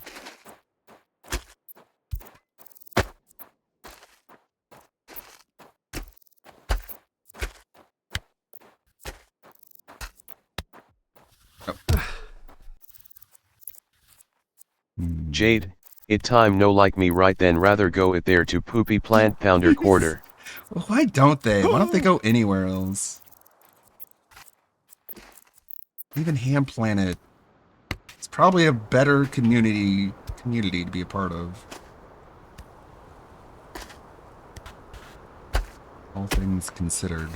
Jade, it time no like me right then rather go it there to poopy plant pounder quarter. Well, why don't they? Why don't they go anywhere else? Even Ham Planet. It's probably a better community community to be a part of. All things considered.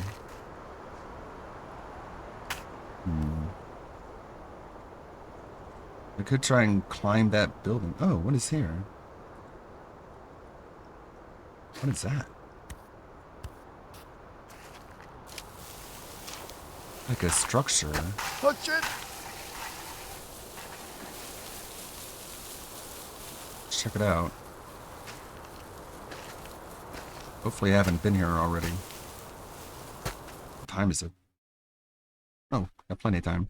I could try and climb that building. Oh, what is here? What is that? Like a structure. Oh shit! Let's check it out. Hopefully I haven't been here already. What time is it? Oh, got plenty of time.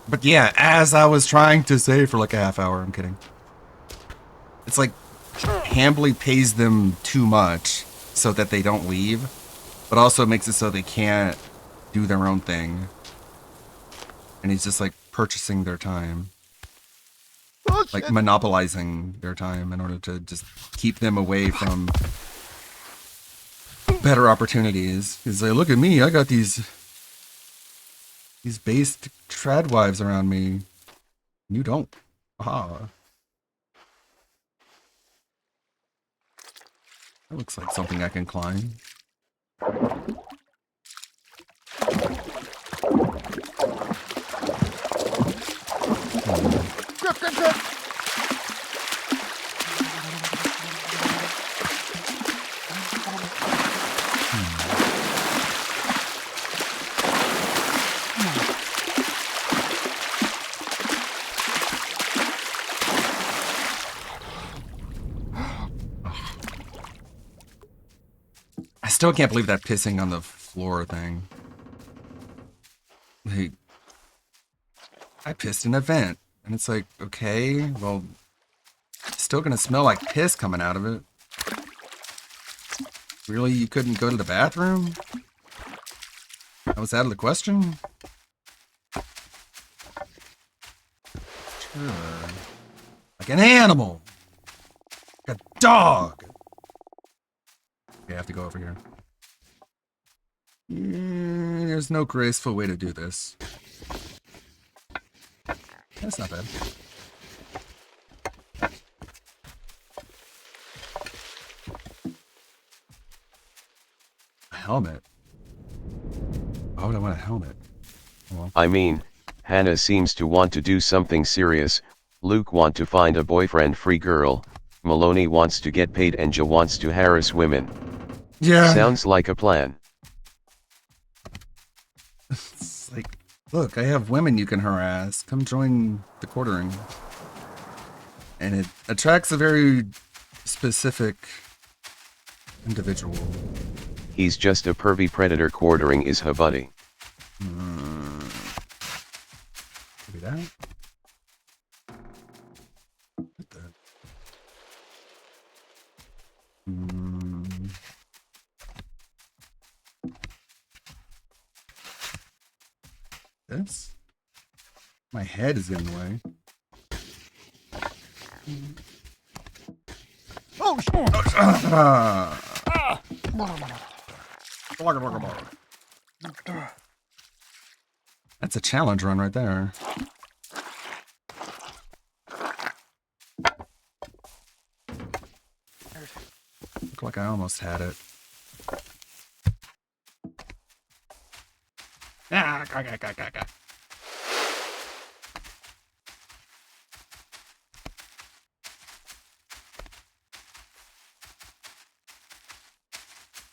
But yeah, as I was trying to say for like a half hour, I'm kidding. It's like Hambly pays them too much so that they don't leave, but also makes it so they can't do their own thing. And he's just like purchasing their time. Like monopolizing their time in order to just keep them away from better opportunities. He's like, look at me, I got these based trad wives around me. You don't. Aha. That looks like something I can climb. Grip, grip, grip! I still can't believe that pissing on the floor thing. Like, I pissed in a vent. And it's like, okay, well, it's still gonna smell like piss coming out of it. Really? You couldn't go to the bathroom? That was out of the question? Sure. Like an animal! Like a dog! Okay, I have to go over here. There's no graceful way to do this. That's not bad. A helmet? Why would I want a helmet? Well. I mean, Hannah seems to want to do something serious, Luke want to find a boyfriend-free girl, Maloney wants to get paid and Joe wants to harass women. Yeah. Sounds like a plan. It's like, look, I have women you can harass. Come join the quartering. And it attracts a very specific individual. He's just a pervy predator quartering is her buddy. Maybe that? What the? This? My head is in the way. Oh shit! That's a challenge run right there. Look like I almost had it.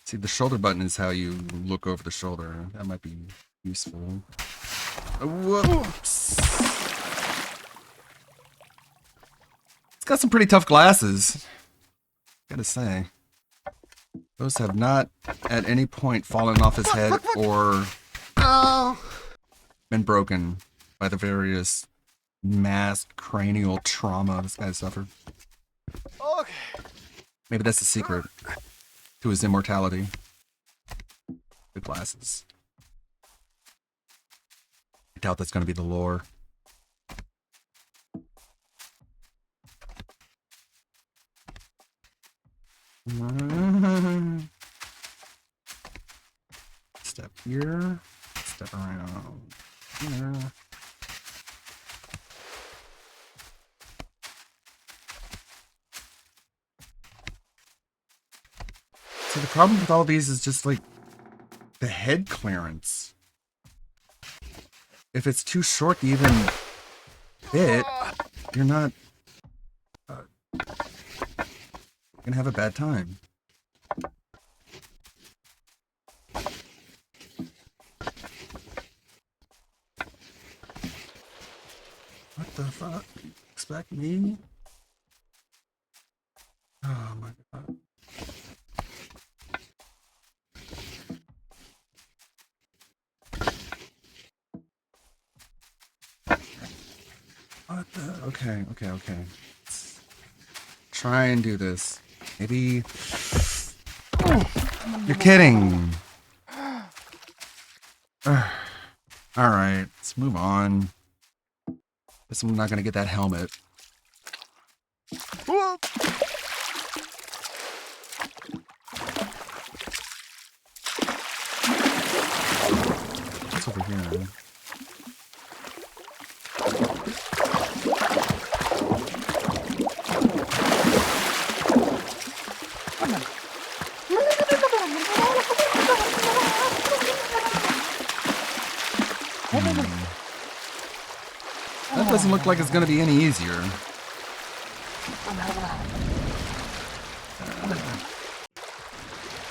See, the shoulder button is how you look over the shoulder. That might be useful. Whoops. It's got some pretty tough glasses. Gotta say. Those have not at any point fallen off his head or been broken by the various mass cranial trauma this guy suffered. Okay. Maybe that's the secret to his immortality. The glasses. I doubt that's going to be the lore. here. Step around here. So the problem with all these is just like the head clearance. If it's too short to even fit, you're not gonna have a bad time. What the fuck? Expect me? Oh my god. What the? Okay. Let's try and do this. Maybe. You're kidding. Alright, let's move on. Guess I'm not gonna get that helmet. Whoa. What's over here? That doesn't look like it's going to be any easier.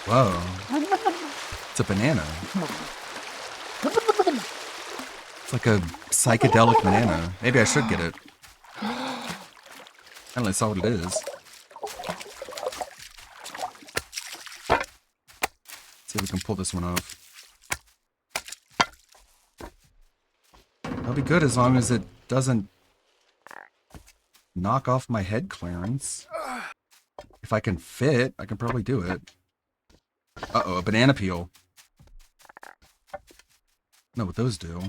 Whoa. It's a banana. It's like a psychedelic banana. Maybe I should get it. I only saw what it is. See if we can pull this one off. That'll be good as long as it doesn't knock off my head clearance. If I can fit, I can probably do it. Uh-oh, a banana peel. Know what those do.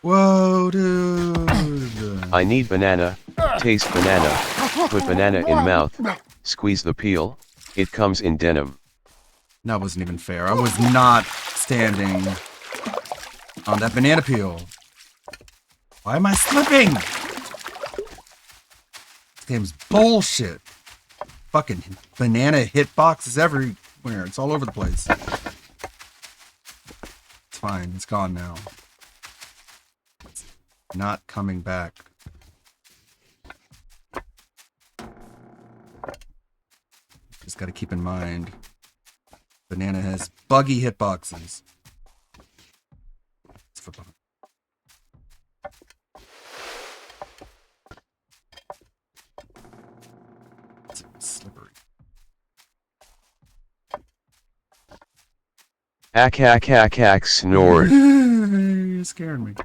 Whoa, dude. I need banana. Taste banana. Put banana in mouth. Squeeze the peel. It comes in denim. That wasn't even fair. I was not standing on that banana peel. Why am I slipping? This game's bullshit. Fucking banana hitboxes everywhere. It's all over the place. It's fine. It's gone now. It's not coming back. Just gotta keep in mind. Banana has buggy hitboxes. It's for fun. It's slippery. Hack, snort. You scared me.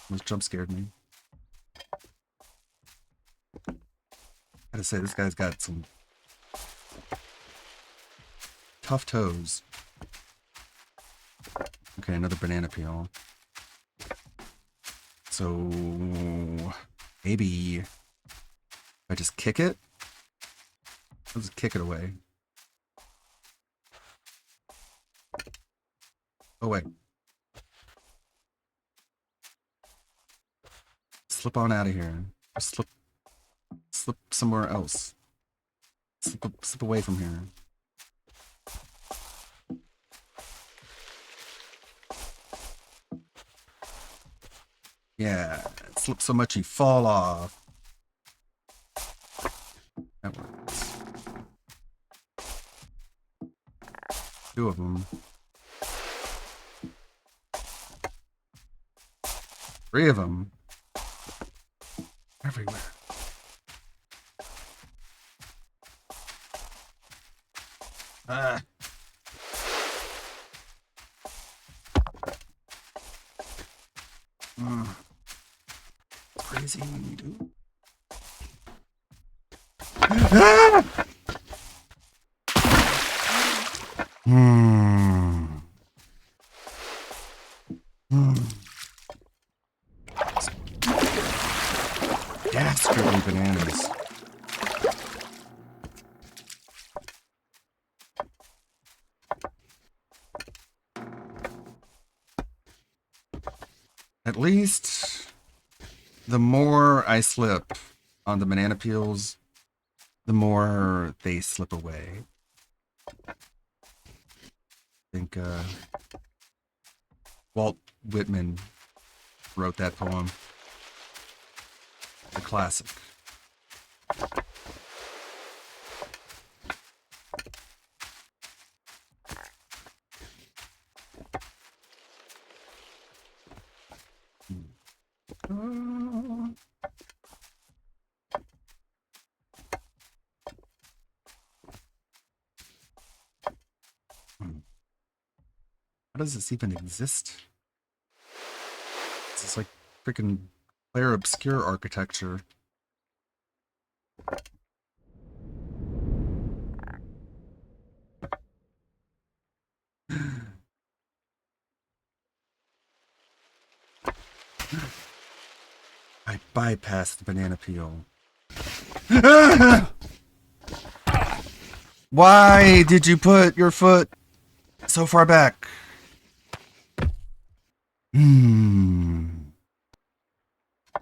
Almost jump scared me. Gotta say, this guy's got some tough toes. Okay, another banana peel. So maybe if I just kick it? I'll just kick it away. Oh wait. Slip on out of here. Or slip somewhere else. Slip away from here. Yeah, slip so much you fall off. That works. 2 of them. 3 of them. Everywhere. Ah. Crazy when you do. Ah! Dastardly bananas. At least the more I slip on the banana peels, the more they slip away. I think Walt Whitman wrote that poem. A classic. How does this even exist? This is like freaking Claire Obscure architecture. I bypassed the banana peel. Why did you put your foot so far back?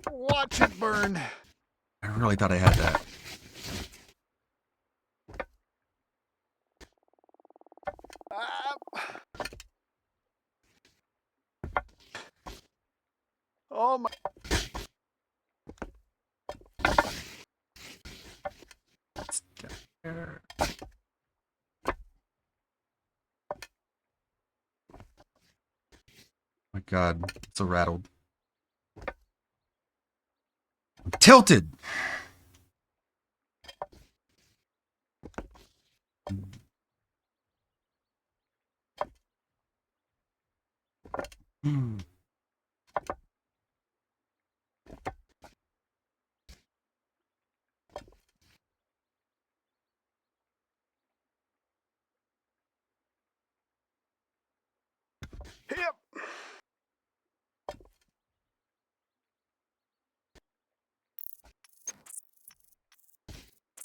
Watch it burn. I really thought I had that. Oh my. My God, it's so rattled. I'm tilted. Hip.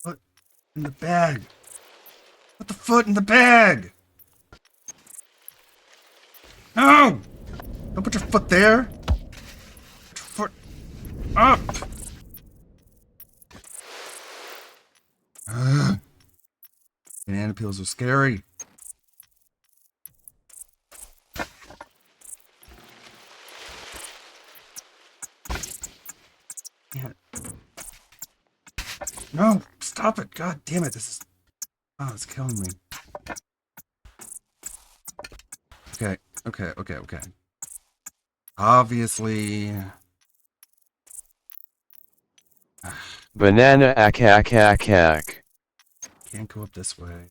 Foot in the bag. Put the foot in the bag. No! Don't put your foot there. Put your foot up. Ugh. Banana peels are scary. Damn it. No, stop it. God damn it. This is... Oh, it's killing me. Okay. Obviously... Banana ack. Can't go up this way.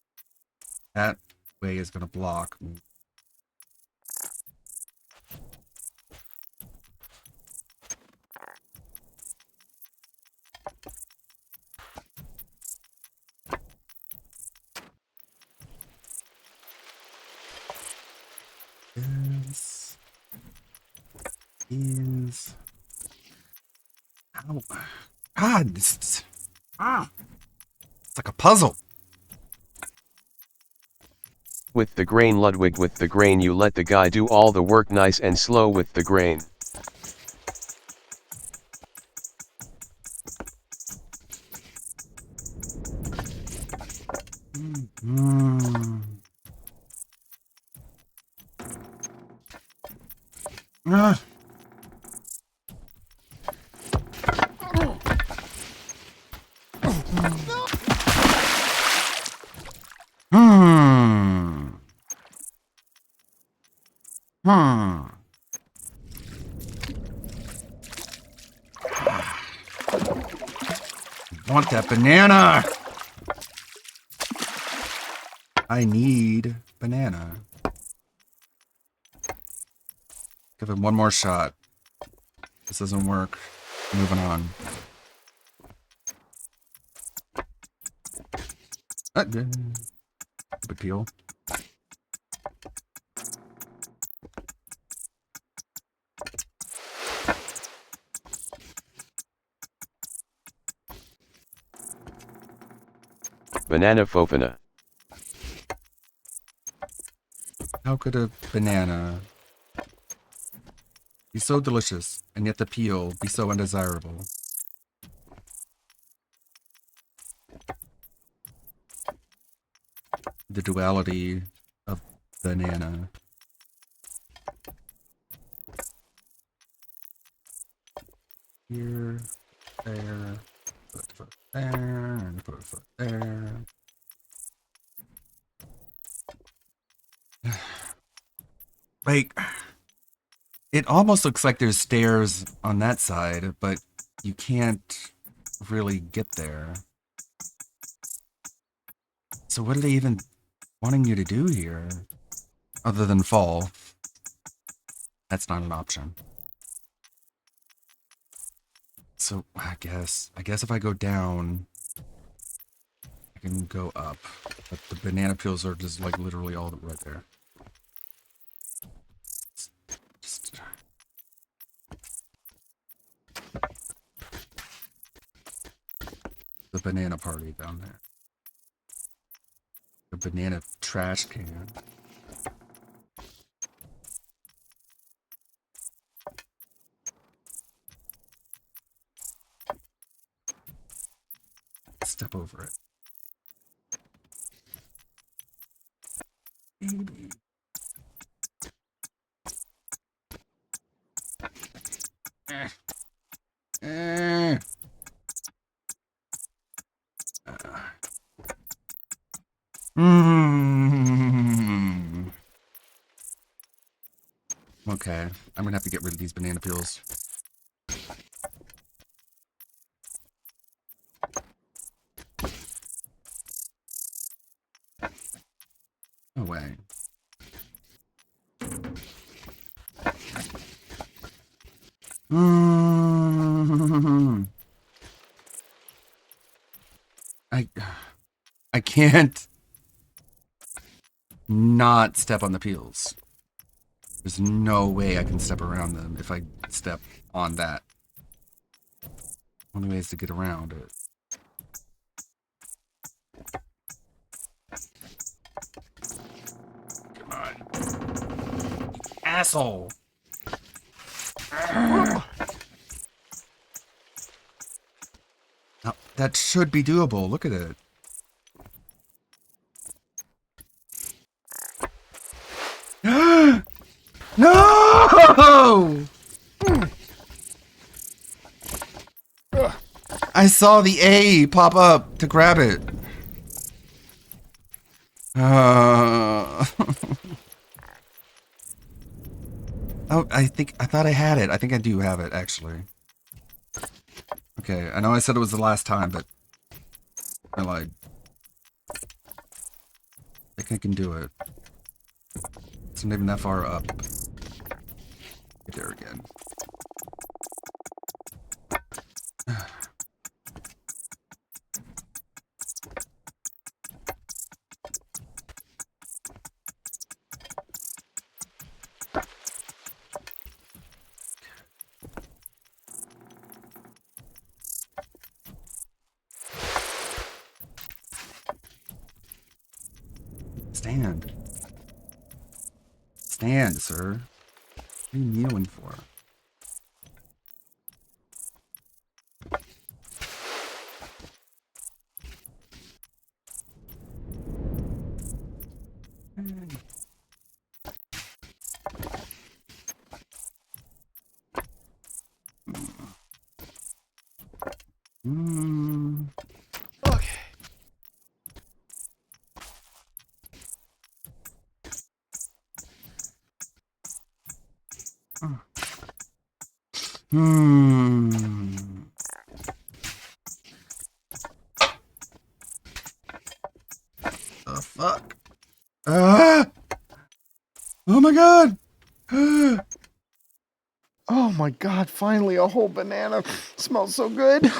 That way is gonna block me. This is... Ow. God, this is... It's like a puzzle. With the grain, Ludwig, with the grain. You let the guy do all the work, nice and slow with the grain. Want that banana? I need banana. Give him one more shot. This doesn't work. Moving on. Big peel. Banana fofana. How could a banana be so delicious, and yet the peel be so undesirable. The duality of banana. Here, there, put a foot there, and put a foot there. Like, it almost looks like there's stairs on that side, but you can't really get there. So what are they even wanting you to do here? Other than fall. That's not an option. So I guess if I go down, I can go up. But the banana peels are just like literally all right there. Just... The banana party down there. The banana trash can. Step over it. Baby. Okay, I'm gonna have to get rid of these banana peels. No way. I can't not step on the peels. There's no way I can step around them if I step on that. Only way is to get around it. Come on. Asshole. Now, that should be doable. Look at it. No! I saw the A pop up to grab it. Oh, I thought I had it. I think I do have it, actually. Okay, I know I said it was the last time, but I lied. I think I can do it. It's not even that far up. Get there again. Stand. Stand, sir. What are you kneeling for? Okay. The fuck? Ah! Oh my god! Oh my god, finally a whole banana. Smells so good.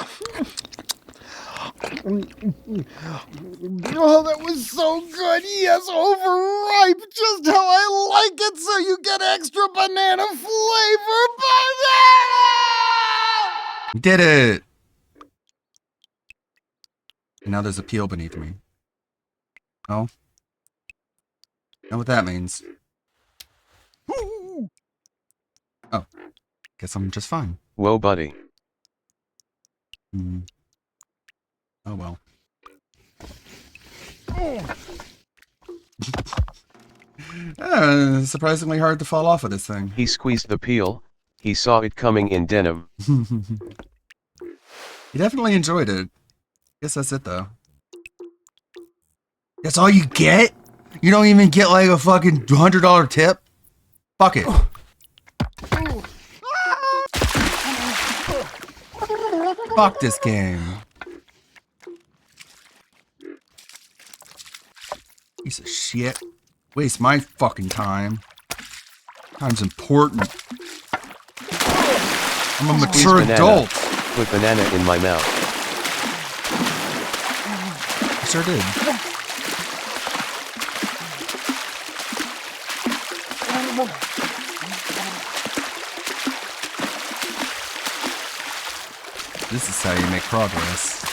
Oh, that was so good. Yes, overripe. Just how I like it. So you get extra banana flavor. Banana! You did it! And now there's a peel beneath me. Oh? Know what that means. Oh. Guess I'm just fine. Whoa, buddy. Oh well. Surprisingly hard to fall off of this thing. He squeezed the peel. He saw it coming in denim. He definitely enjoyed it. Guess that's it though. That's all you get? You don't even get like a fucking $100 tip? Fuck it. Fuck this game. Piece of shit. Waste my fucking time. Time's important. I'm a mature adult. Put banana in my mouth. I sure did. This is how you make progress.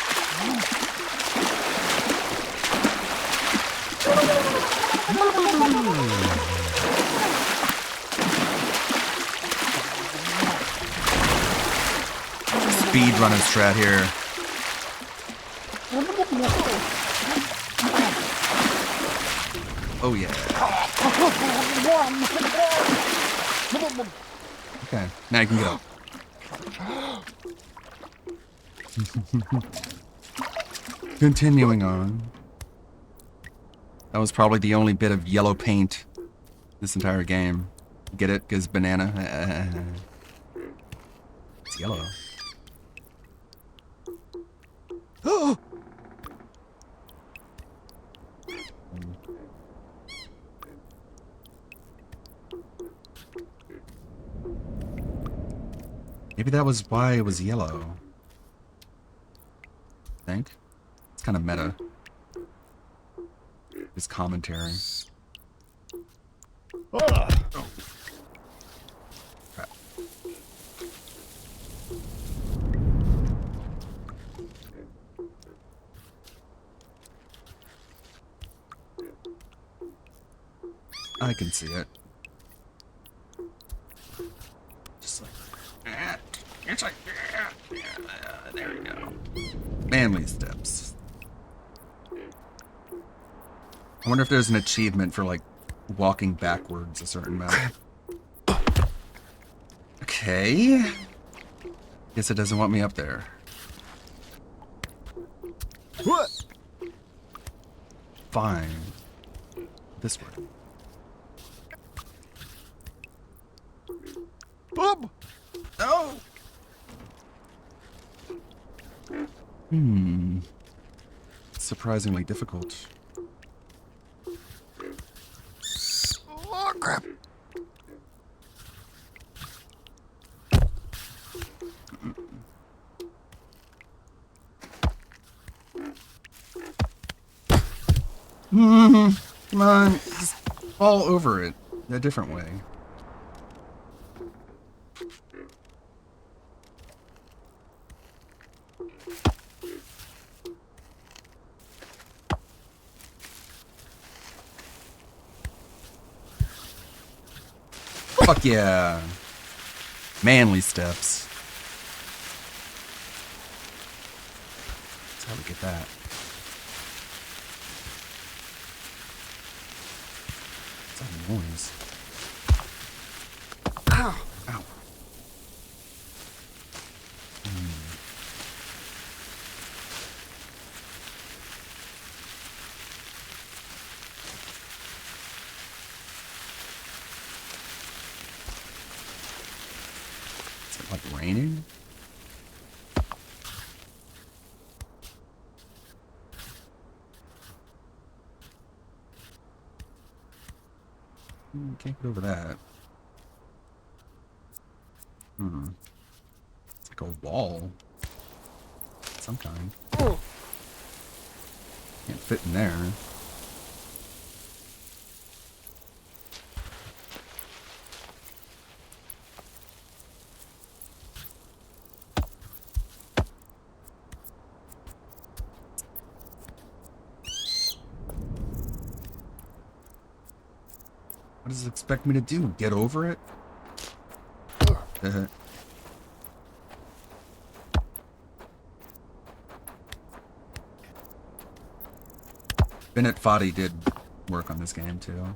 Speed running strat here. Oh yeah. Okay, now you can go. Continuing on. That was probably the only bit of yellow paint this entire game. Get it? Because banana. It's yellow. Oh! Maybe that was why it was yellow. I think. It's kind of meta. His commentary. Oh. Crap. I can see it. Just like that. It's like there we go. Manly steps. I wonder if there's an achievement for like walking backwards a certain amount. Okay. Guess it doesn't want me up there. What? Fine. This way. Boom! No! Surprisingly difficult. Oh, crap. Come on, just fall over it a different way. Fuck yeah. Manly steps. That's how we get that. What's that noise? Ow. Ow. Is it like raining? Can't get over that. It's like a wall. Of some kind. Can't fit in there. What does it expect me to do? Get over it? Bennett Foddy did work on this game too.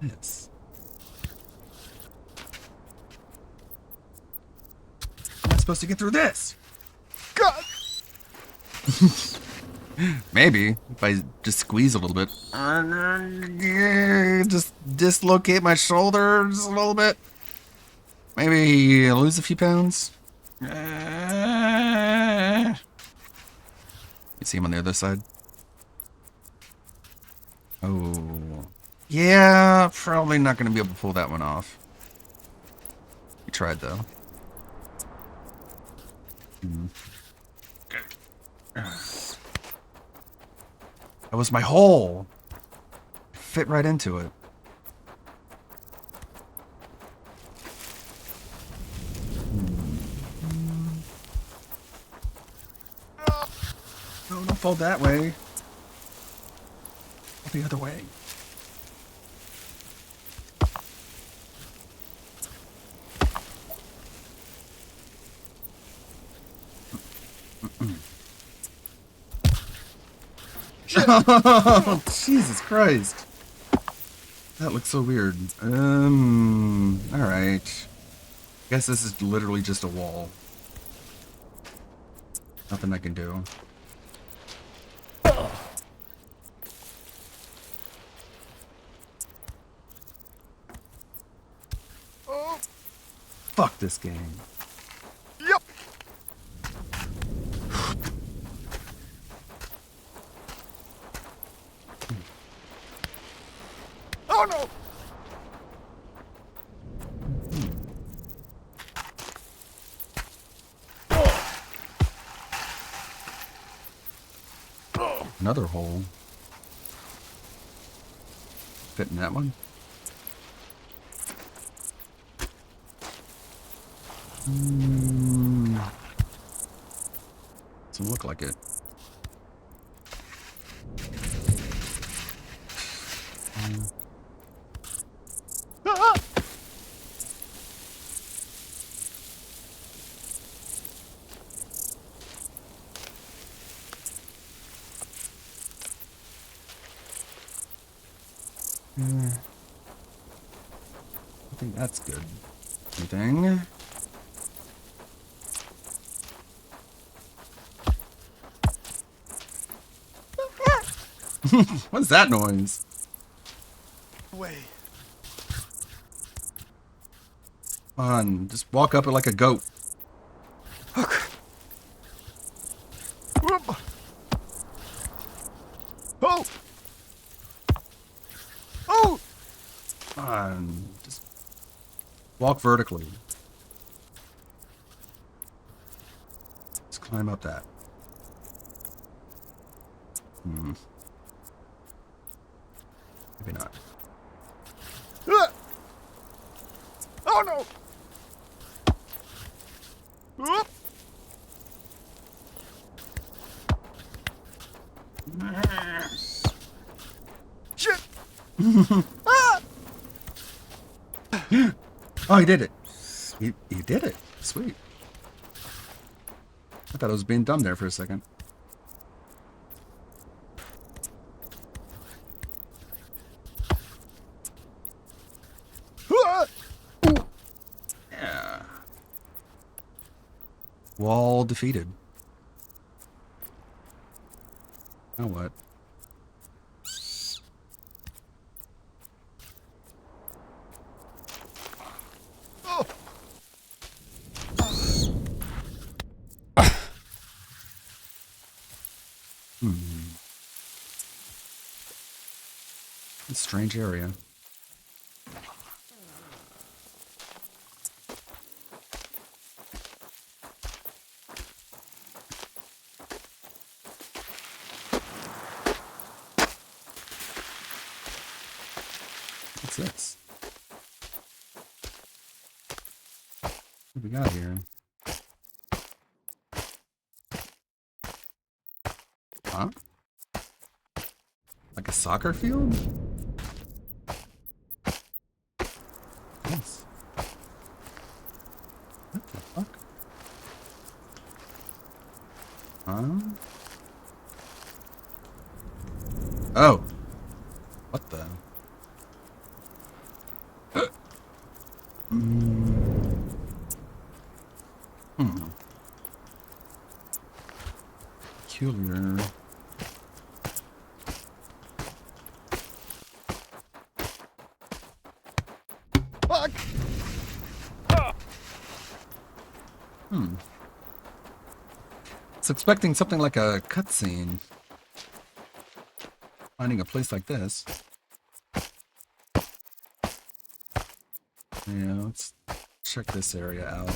Yes. I'm not supposed to get through this. God. Maybe if I just squeeze a little bit. Just dislocate my shoulder just a little bit. Maybe lose a few pounds. You see him on the other side? Oh. Yeah, probably not going to be able to pull that one off. You tried, though. That was my hole. Fit right into it. No, don't fall that way. Fall the other way. Oh, Jesus Christ. That looks so weird. Alright. Guess this is literally just a wall. Nothing I can do. Fuck this game. Yep. Oh no. Another hole. Fit in that one? Doesn't look like it. I think that's good. Anything? What's that noise? Way. Come on, just walk up it like a goat. Oh! Oh! Come on, just walk vertically. Just climb up that. Maybe not. Oh no! Shit! Oh, he did it. He did it. Sweet. I thought I was being dumb there for a second. Yeah. Wall defeated. Now what? It's a strange area. What's this? What do we got here? Huh? Like a soccer field? Yes. What the fuck? Huh? What the? Peculiar. Fuck! It's expecting something like a cutscene. Finding a place like this. Yeah, let's check this area out.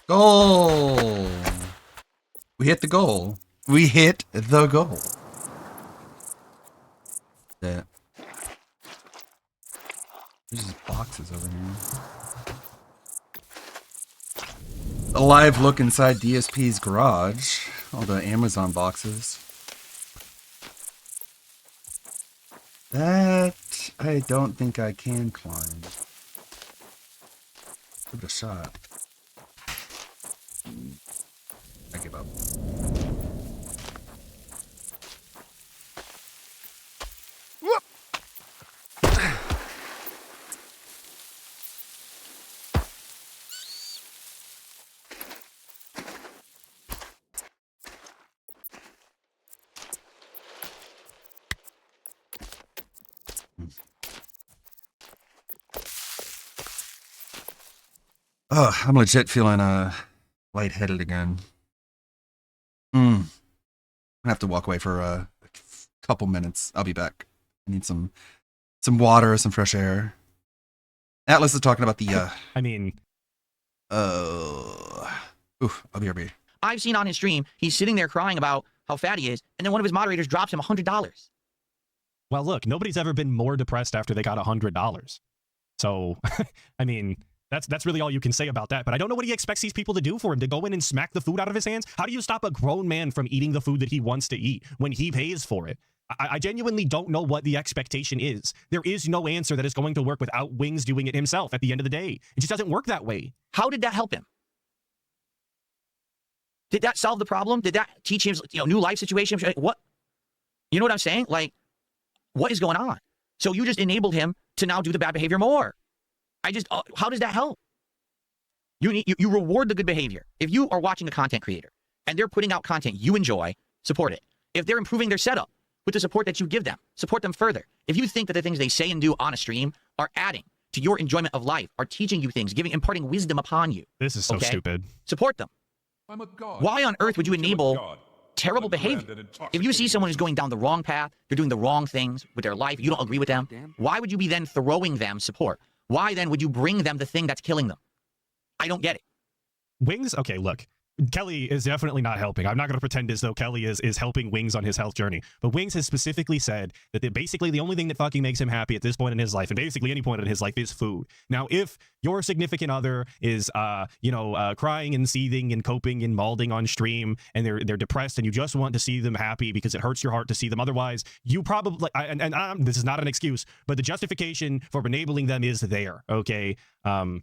Goal! We hit the goal. We hit the goal. Yeah. There's just boxes over here. A live look inside DSP's garage. All the Amazon boxes. That I don't think I can climb. Give it a shot. I give up. Whoop! Oh, I'm legit feeling lightheaded again. I'm gonna have to walk away for a couple minutes. I'll be back. I need some water, some fresh air. Atlas is talking about the I mean, I'll be RB. I've seen on his stream, he's sitting there crying about how fat he is, and then one of his moderators drops him $100. Well, look, nobody's ever been more depressed after they got $100. So, I mean, that's really all you can say about that. But I don't know what he expects these people to do for him, to go in and smack the food out of his hands. How do you stop a grown man from eating the food that he wants to eat when he pays for it? I genuinely don't know what the expectation is. There is no answer that is going to work without Wings doing it himself at the end of the day. It just doesn't work that way. How did that help him? Did that solve the problem? Did that teach him, new life situation? What? You know what I'm saying? Like, what is going on? So you just enabled him to now do the bad behavior more. How does that help? You reward the good behavior. If you are watching a content creator and they're putting out content you enjoy, support it. If they're improving their setup with the support that you give them, support them further. If you think that the things they say and do on a stream are adding to your enjoyment of life, are teaching you things, imparting wisdom upon you. This is so stupid. Support them. I'm a god. Why on earth would you enable terrible behavior? If you see someone who's going down the wrong path, they're doing the wrong things with their life, you don't agree with them, why would you be then throwing them support? Why then would you bring them the thing that's killing them? I don't get it. Wings, okay, look. Kelly is definitely not helping. I'm not going to pretend as though Kelly is helping Wings on his health journey. But Wings has specifically said that basically the only thing that fucking makes him happy at this point in his life, and basically any point in his life, is food. Now, if your significant other is, crying and seething and coping and malding on stream, and they're depressed, and you just want to see them happy because it hurts your heart to see them otherwise, you probably, this is not an excuse, but the justification for enabling them is there, okay? To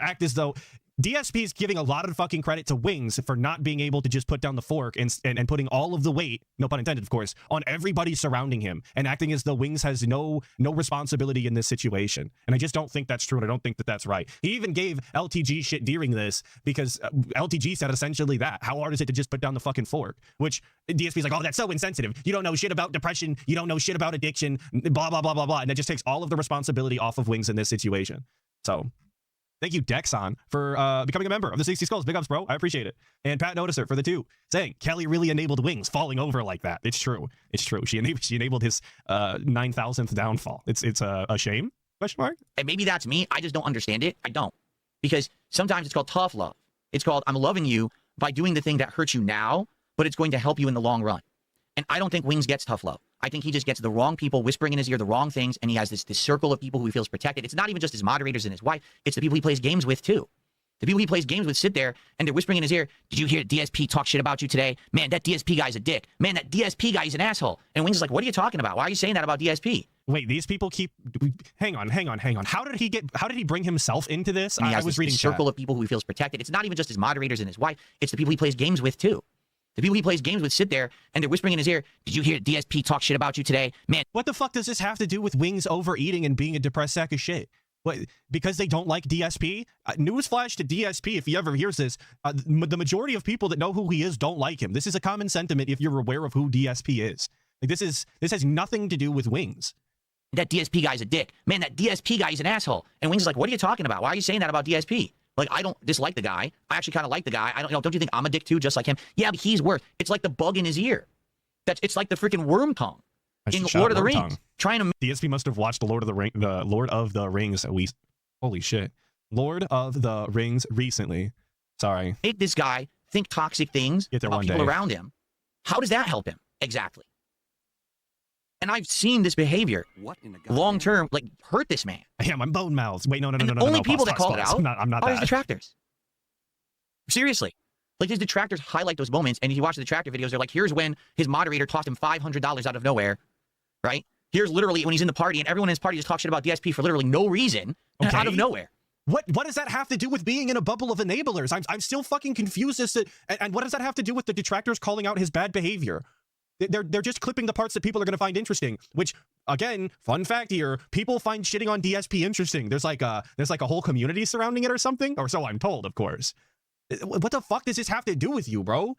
act as though DSP is giving a lot of fucking credit to Wings for not being able to just put down the fork and putting all of the weight, no pun intended, of course, on everybody surrounding him, and acting as though Wings has no responsibility in this situation. And I just don't think that's true, and I don't think that that's right. He even gave LTG shit during this because LTG said essentially that. How hard is it to just put down the fucking fork? Which DSP's like, oh, that's so insensitive. You don't know shit about depression. You don't know shit about addiction, blah, blah, blah, blah, blah. And that just takes all of the responsibility off of Wings in this situation. So thank you, Dexon, for becoming a member of the 60 Skulls. Big ups, bro. I appreciate it. And Pat Noticer for the 2, saying Kelly really enabled Wings falling over like that. It's true. It's true. She enabled his 9,000th downfall. It's a shame? Question mark? And maybe that's me. I just don't understand it. I don't. Because sometimes it's called tough love. It's called I'm loving you by doing the thing that hurts you now, but it's going to help you in the long run. And I don't think Wings gets tough love. I think he just gets the wrong people whispering in his ear the wrong things, and he has this circle of people who he feels protected. It's not even just his moderators and his wife. It's the people he plays games with, too. The people he plays games with sit there, and they're whispering in his ear, did you hear DSP talk shit about you today? Man, that DSP guy's a dick. Man, that DSP guy is an asshole. And Wings is like, what are you talking about? Why are you saying that about DSP? Wait, these people keep. Hang on. How did he bring himself into this? I was reading a circle of people who he feels protected. It's not even just his moderators and his wife. It's the people he plays games with too. The people he plays games with sit there and they're whispering in his ear, "Did you hear DSP talk shit about you today, man?" What the fuck does this have to do with Wings overeating and being a depressed sack of shit? What, because they don't like DSP? Newsflash to DSP, if he ever hears this, the majority of people that know who he is don't like him. This is a common sentiment if you're aware of who DSP is. Like this has nothing to do with Wings. That DSP guy's a dick. Man, that DSP guy is an asshole. And Wings is like, "What are you talking about? Why are you saying that about DSP? Like, I don't dislike the guy. I actually kind of like the guy. Don't you think I'm a dick too, just like him?" Yeah, but he's worse. It's like the bug in his ear. It's like the freaking worm tongue in Lord of the Rings. Trying to DSP must have watched the Lord of the Rings at least. Holy shit. Lord of the Rings recently. Sorry. Make this guy think toxic things about people around him. How does that help him? Exactly. And I've seen this behavior long term, like, hurt this man. Yeah, my bone mouths. Wait, no. The only people that call it out I'm not are his detractors. Seriously. Like, his detractors highlight those moments, and if you watch the detractor videos, they're like, here's when his moderator tossed him $500 out of nowhere, right? Here's literally when he's in the party, and everyone in his party just talks shit about DSP for literally no reason, out of nowhere. What does that have to do with being in a bubble of enablers? I'm still fucking confused as to, and what does that have to do with the detractors calling out his bad behavior? They're just clipping the parts that people are going to find interesting, which, again, fun fact here, people find shitting on DSP interesting. There's like a whole community surrounding it or something, or so I'm told, of course. What the fuck does this have to do with you, bro?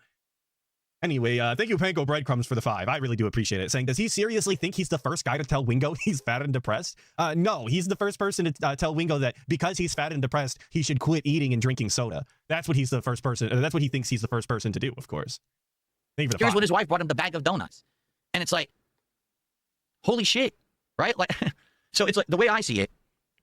Anyway, thank you, Panko Breadcrumbs, for the 5. I really do appreciate it. Saying, does he seriously think he's the first guy to tell Wingo he's fat and depressed? No, he's the first person to tell Wingo that because he's fat and depressed, he should quit eating and drinking soda. That's what he's the first person. That's what he thinks he's the first person to do, of course. Here's when his wife brought him the bag of donuts. And it's like, holy shit, right? Like, so it's like, the way I see it,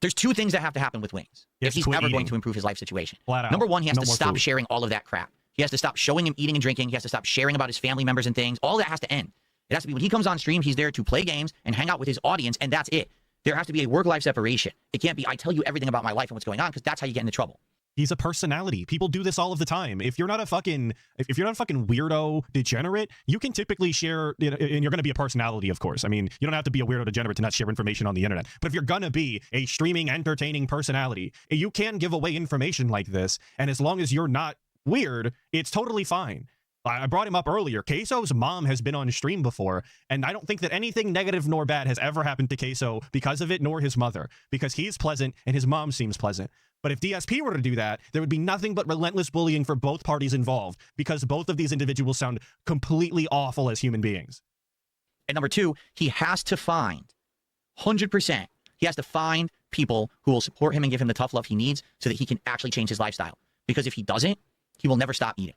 there's two things that have to happen with Wings if he's ever going to improve his life situation. Number one, he has to stop sharing all of that crap. He has to stop showing him eating and drinking. He has to stop sharing about his family members and things. All that has to end. It has to be when he comes on stream, he's there to play games and hang out with his audience, and that's it. There has to be a work-life separation. It can't be, I tell you everything about my life and what's going on, because that's how you get into trouble. He's a personality. People do this all of the time. If you're not a fucking weirdo degenerate, you can typically share, and you're going to be a personality, of course. I mean, you don't have to be a weirdo degenerate to not share information on the internet. But if you're going to be a streaming, entertaining personality, you can give away information like this. And as long as you're not weird, it's totally fine. I brought him up earlier. Queso's mom has been on stream before, and I don't think that anything negative nor bad has ever happened to Queso because of it, nor his mother, because he's pleasant and his mom seems pleasant. But if DSP were to do that, there would be nothing but relentless bullying for both parties involved, because both of these individuals sound completely awful as human beings. And number two, he has to find, 100%, he has to find people who will support him and give him the tough love he needs so that he can actually change his lifestyle. Because if he doesn't, he will never stop eating.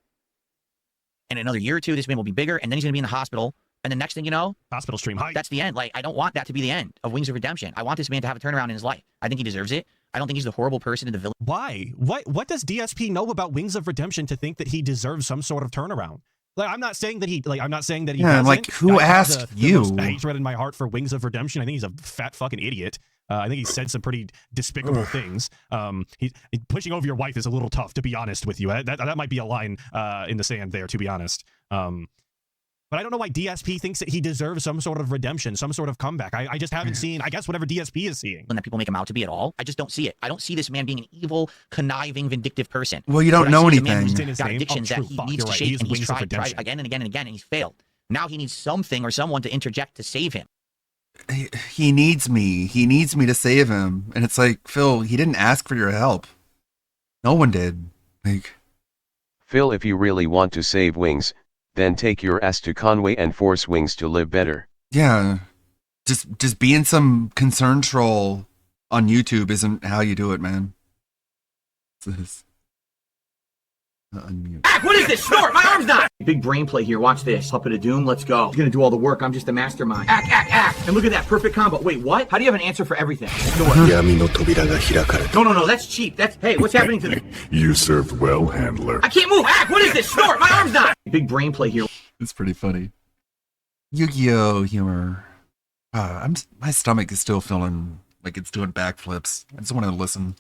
And in another year or two, this man will be bigger, and then he's going to be in the hospital. And the next thing you know, hospital stream hype. That's the end. Like, I don't want that to be the end of Wings of Redemption. I want this man to have a turnaround in his life. I think he deserves it. I don't think he's the horrible person in the villain. Why? What does DSP know about Wings of Redemption to think that he deserves some sort of turnaround? Like, I'm not saying that he. Yeah, like, who asked you? The most hatred in my heart for Wings of Redemption. I think he's a fat fucking idiot. I think he said some pretty despicable things. He pushing over your wife is a little tough, to be honest with you. That might be a line in the sand there, to be honest. But I don't know why DSP thinks that he deserves some sort of redemption, some sort of comeback. I just haven't seen, I guess, whatever DSP is seeing. And that people make him out to be at all. I just don't see it. I don't see this man being an evil, conniving, vindictive person. Well, you don't know anything. He's got addictions that he needs to shake, and he's tried again and again and again, and he's failed. Now he needs something or someone to interject to save him. He needs me. He needs me to save him. And it's like, Phil, he didn't ask for your help. No one did. Like, Phil, if you really want to save Wings, then take your ass to Conway and force Wings to live better. Yeah. Just being some concern troll on YouTube isn't how you do it, man. Unmute. What is this? Snort! My arm's not! Big brain play here. Watch this. Puppet of Doom, let's go. He's gonna do all the work. I'm just a mastermind. Act. And look at that perfect combo. Wait, what? How do you have an answer for everything? No, that's cheap. Hey, what's happening to me? You served well, handler. I can't move. Act! What is this? Snort! My arm's not! Big brain play here. It's pretty funny. Yu-Gi-Oh humor. My stomach is still feeling like it's doing backflips. I just want to listen.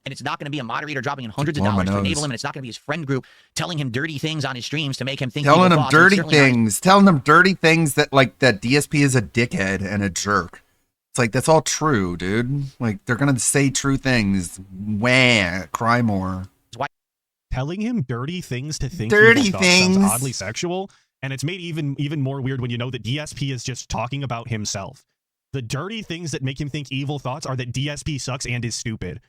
And it's not going to be a moderator dropping in hundreds of dollars to enable him, and it's not going to be his friend group telling him dirty things on his streams to make him think telling him dirty things that like that DSP is a dickhead and a jerk. It's like, that's all true, dude. Like, they're gonna say true things. Wah, cry more. Telling him dirty things to think dirty evil thoughts things sounds oddly sexual, and it's made even more weird when you know that DSP is just talking about himself. The dirty things that make him think evil thoughts are that DSP sucks and is stupid.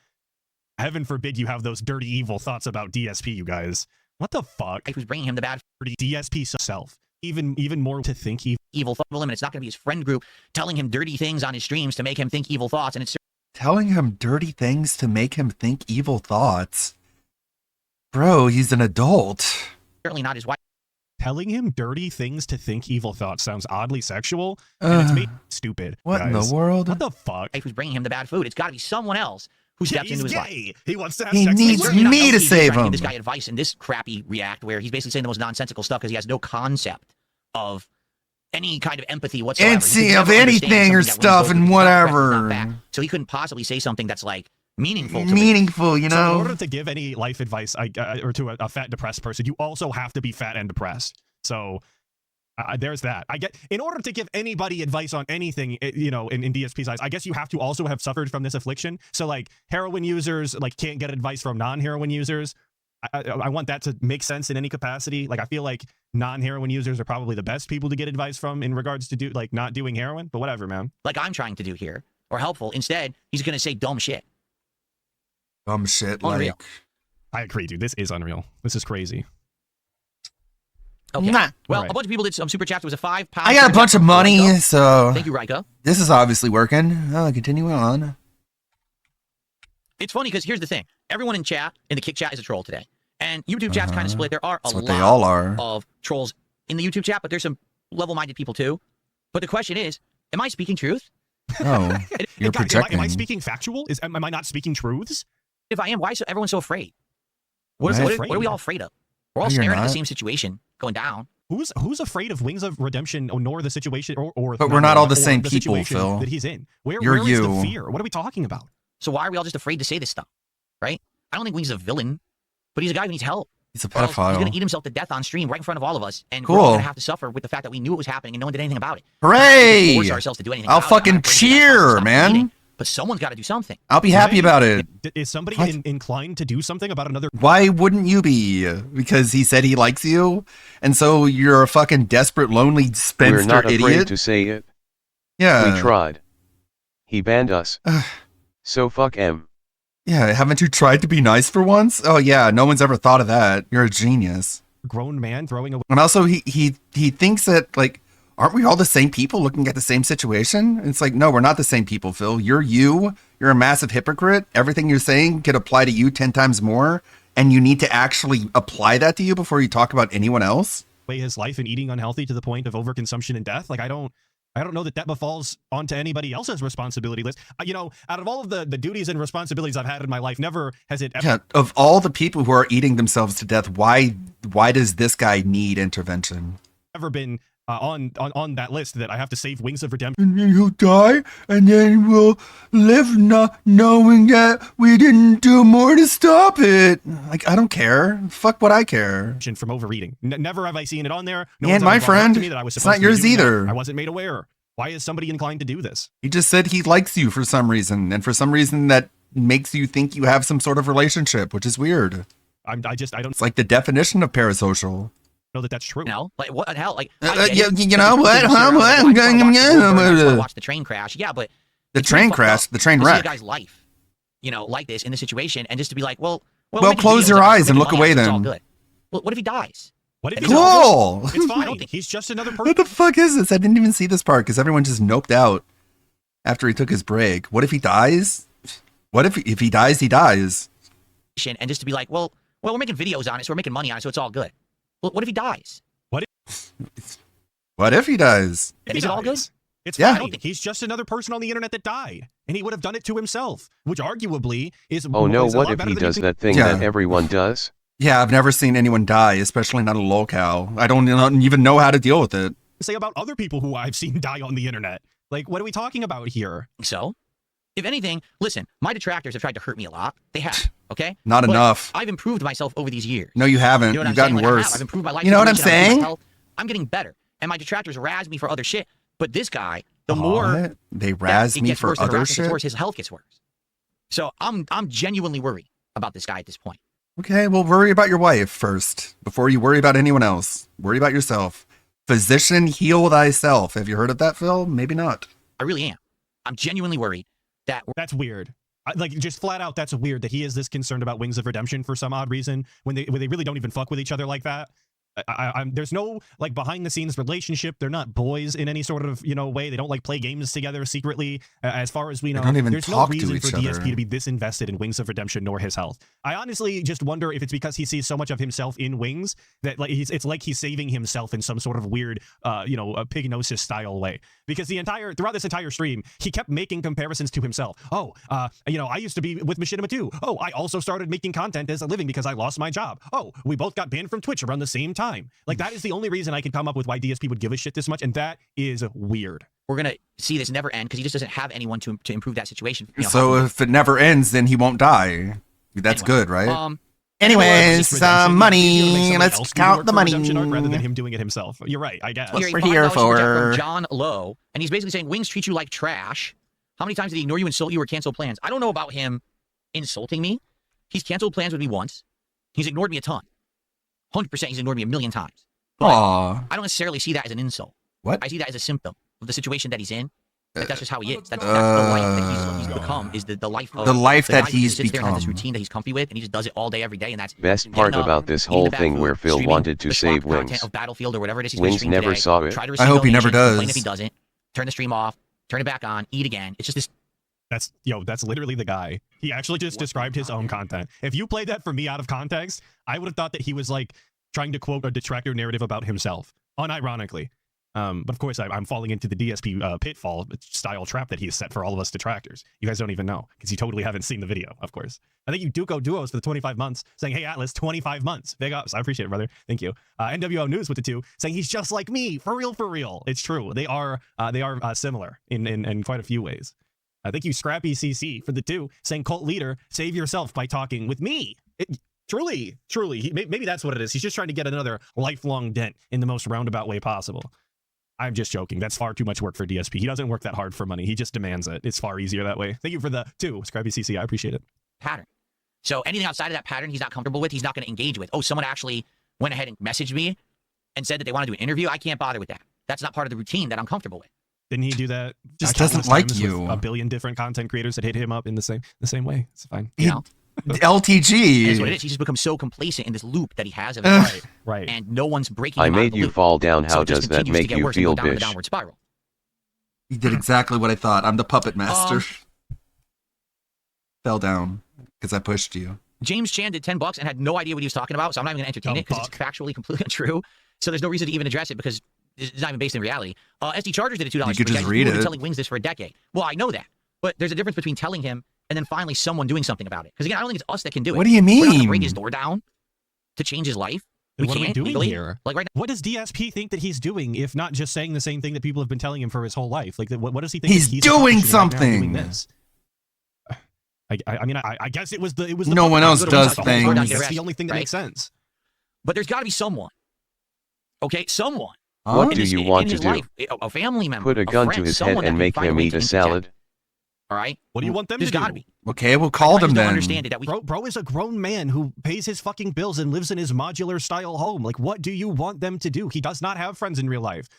Heaven forbid you have those dirty evil thoughts about DSP, you guys. What the fuck? Who's bringing him the bad DSP self. Even more to think evil thought, and it's not going to be his friend group telling him dirty things on his streams to make him think evil thoughts, and it's telling him dirty things to make him think evil thoughts. Bro, he's an adult. Certainly not his wife. Telling him dirty things to think evil thoughts sounds oddly sexual, and it's made stupid. What guys. in the world? What the fuck? Who's bringing him the bad food? It's got to be someone else who steps into his life. He wants to have he sex. Needs me to save him. Give this guy advice in this crappy react where he's basically saying the most nonsensical stuff because he has no concept of any kind of empathy whatsoever. And see of anything or stuff and whatever. So he couldn't possibly say something that's like meaningful. You know. So in order to give any life advice, or to a fat depressed person, you also have to be fat and depressed. So there's that. In order to give anybody advice on anything, you know, in DSP's eyes, I guess you have to also have suffered from this affliction. So like heroin users like can't get advice from non-heroin users. I want that to make sense in any capacity. Like I feel like non-heroin users are probably the best people to get advice from in regards to not doing heroin, but whatever, man. Like I'm trying to do here, or helpful. Instead, he's gonna say dumb shit. Dumb shit, unreal. Like. I agree, dude. This is unreal. This is crazy. Okay. Nah. Well, right. A bunch of people did some super chats. It was a £5. I got a bunch of money, so thank you, Rika. This is obviously working. Continue on. It's funny because here's the thing: everyone in the kick chat is a troll today, and YouTube chat's kind of split. There are a lot of trolls in the YouTube chat, but there's some level-minded people too. But the question is, am I speaking truth? Oh, you're projecting. Am I speaking factual? Am I not speaking truths? If I am, why is everyone so afraid? What are we all afraid of? We're all staring at the same situation going down. Who's afraid of Wings of Redemption nor the situation or but we're not all the same people, Phil. That he's in. Where you. Is the fear? What are we talking about? So why are we all just afraid to say this stuff? Right? I don't think Wings is a villain, but he's a guy who needs help. He's a pedophile. He's going to eat himself to death on stream right in front of all of us, and we're all going to have to suffer with the fact that we knew it was happening and no one did anything about it. Hooray! Force ourselves to do anything. I'll fucking cheer, man. But someone's got to do something. I'll be happy about it. Is somebody inclined to do something about another? Why wouldn't you be? Because he said he likes you, and so you're a fucking desperate, lonely spinster We're not idiot. afraid to say it. Yeah. We tried. He banned us. So fuck him. Yeah, haven't you tried to be nice for once? Oh yeah, no one's ever thought of that. You're a genius. Grown man throwing away. And also, he thinks that, like, aren't we all the same people looking at the same situation? It's like, no, we're not the same people, Phil. You're a massive hypocrite. Everything you're saying could apply to you 10 times more, and you need to actually apply that to you before you talk about anyone else. His life and eating unhealthy to the point of overconsumption and death. Like, I don't know that befalls onto anybody else's responsibility list. You know, out of all of the duties and responsibilities I've had in my life, never has it ever... Yeah, of all the people who are eating themselves to death, why does this guy need intervention? Ever been on that list that I have to save Wings of Redemption. And then he'll die, and then we'll live not knowing that we didn't do more to stop it. Like, I don't care. Fuck what I care. From overeating. Never have I seen it on there. No and my friend, it's not yours either. I wasn't made aware. Why is somebody inclined to do this? He just said he likes you for some reason, and for some reason that makes you think you have some sort of relationship, which is weird. I don't. It's like the definition of parasocial. Know that that's true. No, like what the hell? Like you know what? Watch the train crash. Yeah, but the train crash, the train wreck. The guy's life, you know, like this in this situation, and just to be like, well, close your eyes and look away then. It's all good. Well, what if he dies? What if cool? It's fine. He's just another person. What the fuck is this? I didn't even see this part because everyone just noped out after he took his break. What if he dies? What if he dies? He dies. And just to be like, well, we're making videos on it, so we're making money on it, so it's all good. Well, what if he dies? What if he dies? Is it all good? It's fine. He's just another person on the internet that died, and he would have done it to himself, which arguably is. Oh no! What if he does that thing that everyone does? Yeah, I've never seen anyone die, especially not a locale. I don't even know how to deal with it. Say about other people who I've seen die on the internet. Like, what are we talking about here? So, if anything, listen, my detractors have tried to hurt me a lot. They have, okay? Not enough. I've improved myself over these years. No, you haven't. You know You've gotten worse. I've improved my life. You know what I'm saying? I'm getting better. And my detractors razz me for other shit. But this guy the more they razz me for other shit. Gets worse, his health gets worse. So I'm genuinely worried about this guy at this point. Okay, well, worry about your wife first before you worry about anyone else. Worry about yourself. Physician, heal thyself. Have you heard of that, Phil? Maybe not. I really am. I'm genuinely worried that that's weird. Like, just flat out, that's weird that he is this concerned about Wings of Redemption for some odd reason when they really don't even fuck with each other like that. There's no like behind the scenes relationship. They're not boys in any sort of way. They don't like play games together secretly. As far as we know, there's no reason for DSP to be this invested in Wings of Redemption nor his health. I honestly just wonder if it's because he sees so much of himself in Wings that like it's like he's saving himself in some sort of weird a pignosis style way. Because throughout this entire stream, he kept making comparisons to himself. I used to be with Machinima too. Oh, I also started making content as a living because I lost my job. Oh, we both got banned from Twitch around the same time. Like, that is the only reason I could come up with why DSP would give a shit this much, and that is weird. We're gonna see this never end because he just doesn't have anyone to improve that situation. So if it never ends, then he won't die. That's good, right? Anyways, money. Let's count the money. Rather than him doing it himself. You're right, I guess. We're here for from John Lowe, and he's basically saying Wings treat you like trash. How many times did he ignore you, insult you, or cancel plans? I don't know about him insulting me. He's canceled plans with me once. He's ignored me a ton. 100% he's ignored me a million times. But I don't necessarily see that as an insult. What? I see that as a symptom of the situation that he's in. That's just how he is. That's the life that he's become. Is the life of the life that he's become. There and has this routine that he's comfy with, and he just does it all day, every day, and that's best part about this whole thing where Phil wanted to save Wings. Of Battlefield or whatever it is. Wings never today, saw it. I hope he never does. Complain if he doesn't. Turn the stream off. Turn it back on. Eat again. It's just this. That's literally the guy. He actually just described his own content. If you played that for me out of context, I would have thought that he was like trying to quote a detractor narrative about himself, unironically. But of course, I'm falling into the DSP pitfall style trap that he's set for all of us detractors. You guys don't even know because you totally haven't seen the video, of course. I think you Duco Duos for the 25 months saying, hey, Atlas, 25 months. Big ups. I appreciate it, brother. Thank you. NWO News with the 2 saying he's just like me. For real, for real. It's true. They are similar in quite a few ways. Thank you, Scrappy CC for the 2 saying cult leader, save yourself by talking with me. Truly, maybe that's what it is. He's just trying to get another lifelong dent in the most roundabout way possible. I'm just joking. That's far too much work for DSP. He doesn't work that hard for money. He just demands it. It's far easier that way. Thank you for the 2, Scrappy CC. I appreciate it. Pattern. So anything outside of that pattern he's not comfortable with, he's not going to engage with. Oh, someone actually went ahead and messaged me and said that they want to do an interview. I can't bother with that. That's not part of the routine that I'm comfortable with. Didn't he do that? Just doesn't like you. A billion different content creators that hit him up in the same way. It's fine. You know? LTG. That's what it is. He's just become so complacent in this loop that he has of right. And no one's breaking him I out made of the you loop. fall down. So How it just does that continues to make get you worse and feel, go down the bitch? downward spiral. He did exactly what I thought. I'm the puppet master. Fell down because I pushed you. James Chan did $10 and had no idea what he was talking about, so I'm not even going to entertain it because it's factually completely untrue. So there's no reason to even address it because it's not even based in reality. SD Chargers did a $2. You could just read it. Been telling Wings this for a decade. Well, I know that, but there's a difference between telling him and then finally someone doing something about it. Because again, I don't think it's us that can do it. What do you We're not gonna mean? break his door down to change his life. What are we doing legally. here? Like right now, what does DSP think that he's doing, if not just saying the same thing that people have been telling him for his whole life? Like, what does he think he's that he's doing accomplishing right now something? doing this? I mean, I guess it was the no one else does things. That's the only thing that makes sense. But there's got to be someone. Okay, someone. What do you want to do? Life, a family member. Put a gun friend, to his head and make him eat a salad? All right. What do you want them There's to do? Gotta be. Okay, we'll call them then. Understand it that we... Bro is a grown man who pays his fucking bills and lives in his modular style home. Like, what do you want them to do? He does not have friends in real life.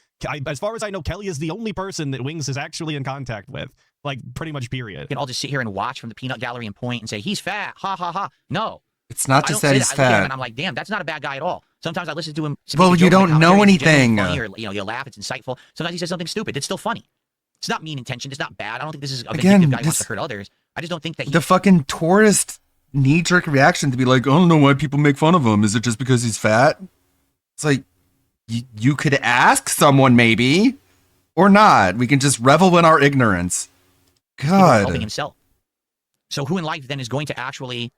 As far as I know, Kelly is the only person that Wings is actually in contact with. Like, pretty much period. We can all just sit here and watch from the peanut gallery and point and say, he's fat. Ha, ha, ha. No. It's not just that he's I look at him fat. and I'm like, damn, that's not a bad guy at all. Sometimes I listen to him. Well, you don't know anything. Funny, or, you laugh. It's insightful. Sometimes he says something stupid. It's still funny. It's not mean intention. It's not bad. I don't think this is a vindictive guy who wants to hurt others. I just don't think that the fucking tourist knee-jerk reaction to be like, I don't know why people make fun of him. Is it just because he's fat? It's like, you could ask someone maybe, or not. We can just revel in our ignorance. God. Helping himself. So who in life then is going to actually...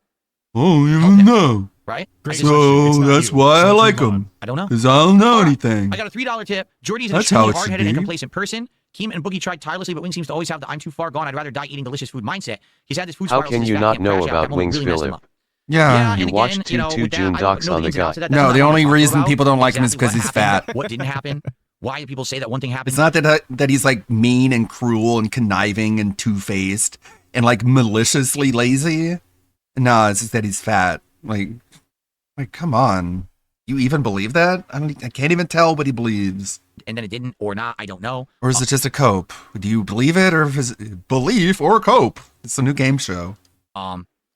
Oh, you don't know. Right? So that's why I like him. I don't know. Because I don't know anything. I got a $3 tip. Jordy's an That's extremely how it should hard-headed and be. complacent person. Keem and Boogie tried tirelessly, but Wings seems to always have the I'm too far gone, I'd rather die eating delicious food mindset. He's had this food How spiral can since you his not fat know camp crash out. about That moment Wings, really messed him Philip? up. Yeah. You and watched again, two with that, June I docs don't know on the ins and outs guy. of that. That's No, not the what only I'm reason talking people about. don't like him is Exactly because he's what happened, fat. What didn't happen? Why do people say that one thing happened? It's not that he's like mean and cruel and conniving and two-faced and like maliciously lazy. No, it's just that he's fat. Like come on. You even believe that? I can't even tell what he believes. And then it didn't or not, I don't know. Or is it just a cope? Do you believe it, or is it belief or cope? It's a new game show.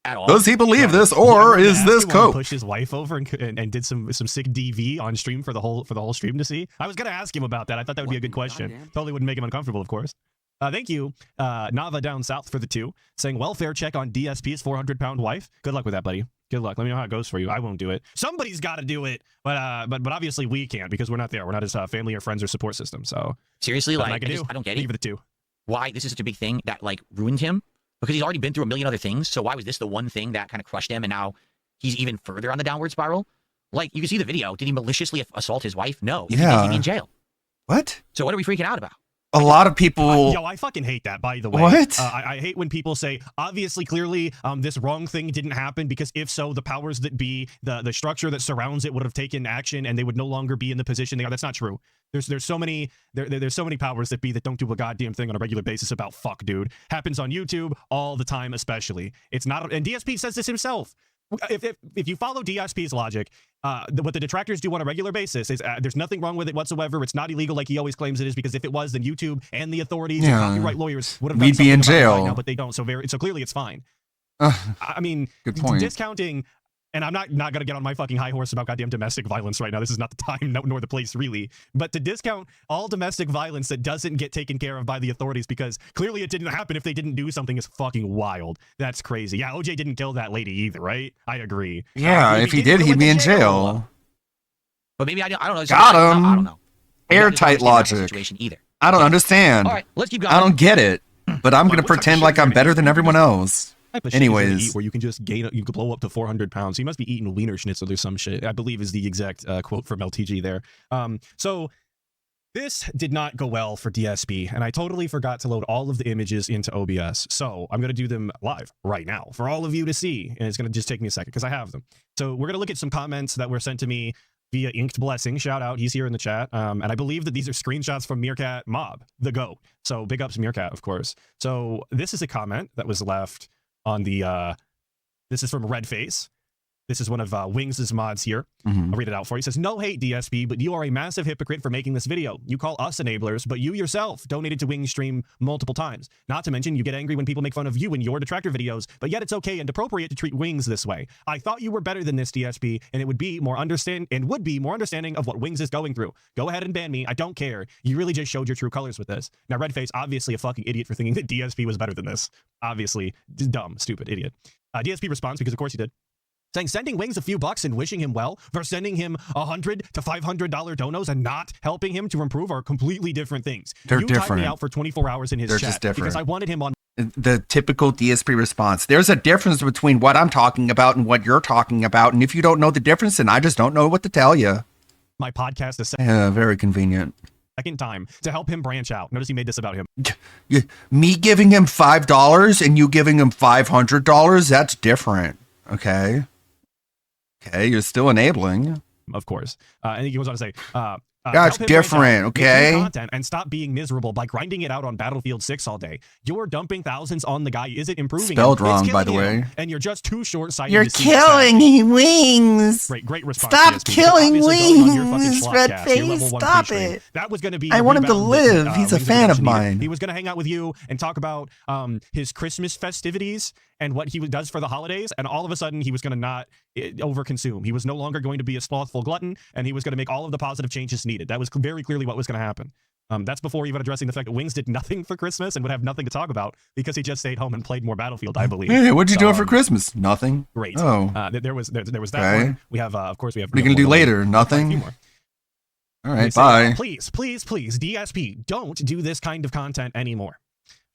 At all. Does he believe this, or is this cope? Push his wife over and did some sick DV on stream for the whole stream to see. I was gonna ask him about that. I thought that would be a good question. Totally wouldn't make him uncomfortable, of course. Thank you, Nava down south for the 2, saying welfare check on DSP's 400-pound wife. Good luck with that, buddy. Good luck. Let me know how it goes for you. I won't do it. Somebody's got to do it, but obviously we can't because we're not there. We're not his family or friends or support system. So seriously, like I don't get it. Leave the 2. Why this is such a big thing that like ruined him? Because he's already been through a million other things. So why was this the one thing that kind of crushed him, and now he's even further on the downward spiral? Like you can see the video. Did he maliciously assault his wife? No. If he did, he'd be in jail. What? So what are we freaking out about? A lot of people. Yo, I fucking hate that, by the way. What? I hate when people say, obviously, clearly, this wrong thing didn't happen because if so, the powers that be, the structure that surrounds it would have taken action and they would no longer be in the position they are. That's not true. There's so many powers that be that don't do a goddamn thing on a regular basis about fuck, dude. Happens on YouTube all the time, especially. It's not, and DSP says this himself. If you follow DSP's logic, what the detractors do on a regular basis is there's nothing wrong with it whatsoever. It's not illegal like he always claims it is, because if it was, then YouTube and the authorities and copyright lawyers would have done something be in about it jail by now, but they don't. So clearly it's fine. I mean, good point. Discounting, and I'm not going to get on my fucking high horse about goddamn domestic violence right now. This is not the time nor the place, really. But to discount all domestic violence that doesn't get taken care of by the authorities because clearly it didn't happen if they didn't do something is fucking wild. That's crazy. Yeah, OJ didn't kill that lady either, right? I agree. Yeah, if he did, he'd be in jail. But maybe I don't know. Got him. I don't know. Airtight logic. Situation either. I don't understand. All right, let's keep going. I don't get it, but I'm going to pretend like I'm better than everyone else. Anyways, where you can just you can blow up to 400 pounds. He must be eating wiener schnitzel or some shit, I believe is the exact quote from LTG there. So this did not go well for DSP, and I totally forgot to load all of the images into OBS. So I'm going to do them live right now for all of you to see, and it's going to just take me a second because I have them. So we're going to look at some comments that were sent to me via Inked Blessing. Shout out, he's here in the chat. And I believe that these are screenshots from Meerkat Mob, the GOAT. So big ups Meerkat, of course. So this is a comment that was left on the, this is from Redface. This is one of Wings' mods here. I'll read it out for you. He says, no hate, DSP, but you are a massive hypocrite for making this video. You call us enablers, but you yourself donated to Wings stream multiple times. Not to mention, you get angry when people make fun of you in your detractor videos, but yet it's okay and appropriate to treat Wings this way. I thought you were better than this, DSP, and it would be more understanding of what Wings is going through. Go ahead and ban me. I don't care. You really just showed your true colors with this. Now, Redface, obviously a fucking idiot for thinking that DSP was better than this. Obviously, dumb, stupid, idiot. DSP responds, because of course he did, saying sending Wings a few bucks and wishing him well versus sending him $100 to $500 donos and not helping him to improve are completely different things. They're you different. Tied me out for 24 hours in his They're chat just different. because I wanted him on. The typical DSP response. There's a difference between what I'm talking about and what you're talking about, and if you don't know the difference, then I just don't know what to tell you. My podcast is very convenient. Second time to help him branch out. Notice he made this about him. Me giving him $5 and you giving him $500, that's different. Okay, you're still enabling. Of course. And he goes on to say, that's different, okay? Content and stop being miserable by grinding it out on Battlefield 6 all day. You're dumping thousands on the guy. Is it improving? Spelled wrong, by the way. And you're just too short-sighted. You're killing Wings. Great response. Stop DSP. killing Wings, Redface. Stop it. That was going to be. I want him to live. He's a fan of mine. He was going to hang out with you and talk about his Christmas festivities and what he does for the holidays, and all of a sudden he was going to not overconsume. He was no longer going to be a slothful glutton, and he was going to make all of the positive changes needed. That was very clearly what was going to happen. That's before even addressing the fact that Wings did nothing for Christmas and would have nothing to talk about because he just stayed home and played more Battlefield, I believe. Hey, what'd you do for Christmas? Nothing. Great. Oh. There was that one. We have, of course, we have. What are you going to do later? Nothing? All right, bye. Please, DSP, don't do this kind of content anymore.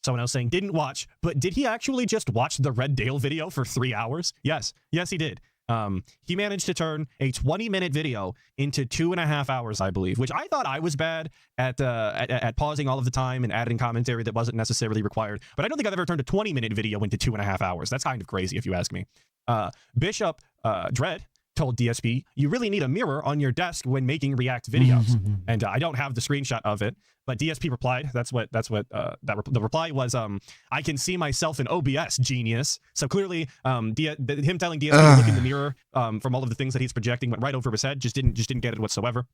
Someone else saying, didn't watch, but did he actually just watch the Red Dale video for 3 hours? Yes, he did. He managed to turn a 20-minute video into 2.5 hours, I believe, which I thought I was bad at pausing all of the time and adding commentary that wasn't necessarily required. But I don't think I've ever turned a 20-minute video into 2.5 hours. That's kind of crazy, if you ask me. Bishop Dread told DSP, you really need a mirror on your desk when making React videos. And I don't have the screenshot of it, but DSP replied, the reply was, I can see myself in OBS, genius. So clearly, him telling DSP to look in the mirror from all of the things that he's projecting went right over his head, just didn't get it whatsoever.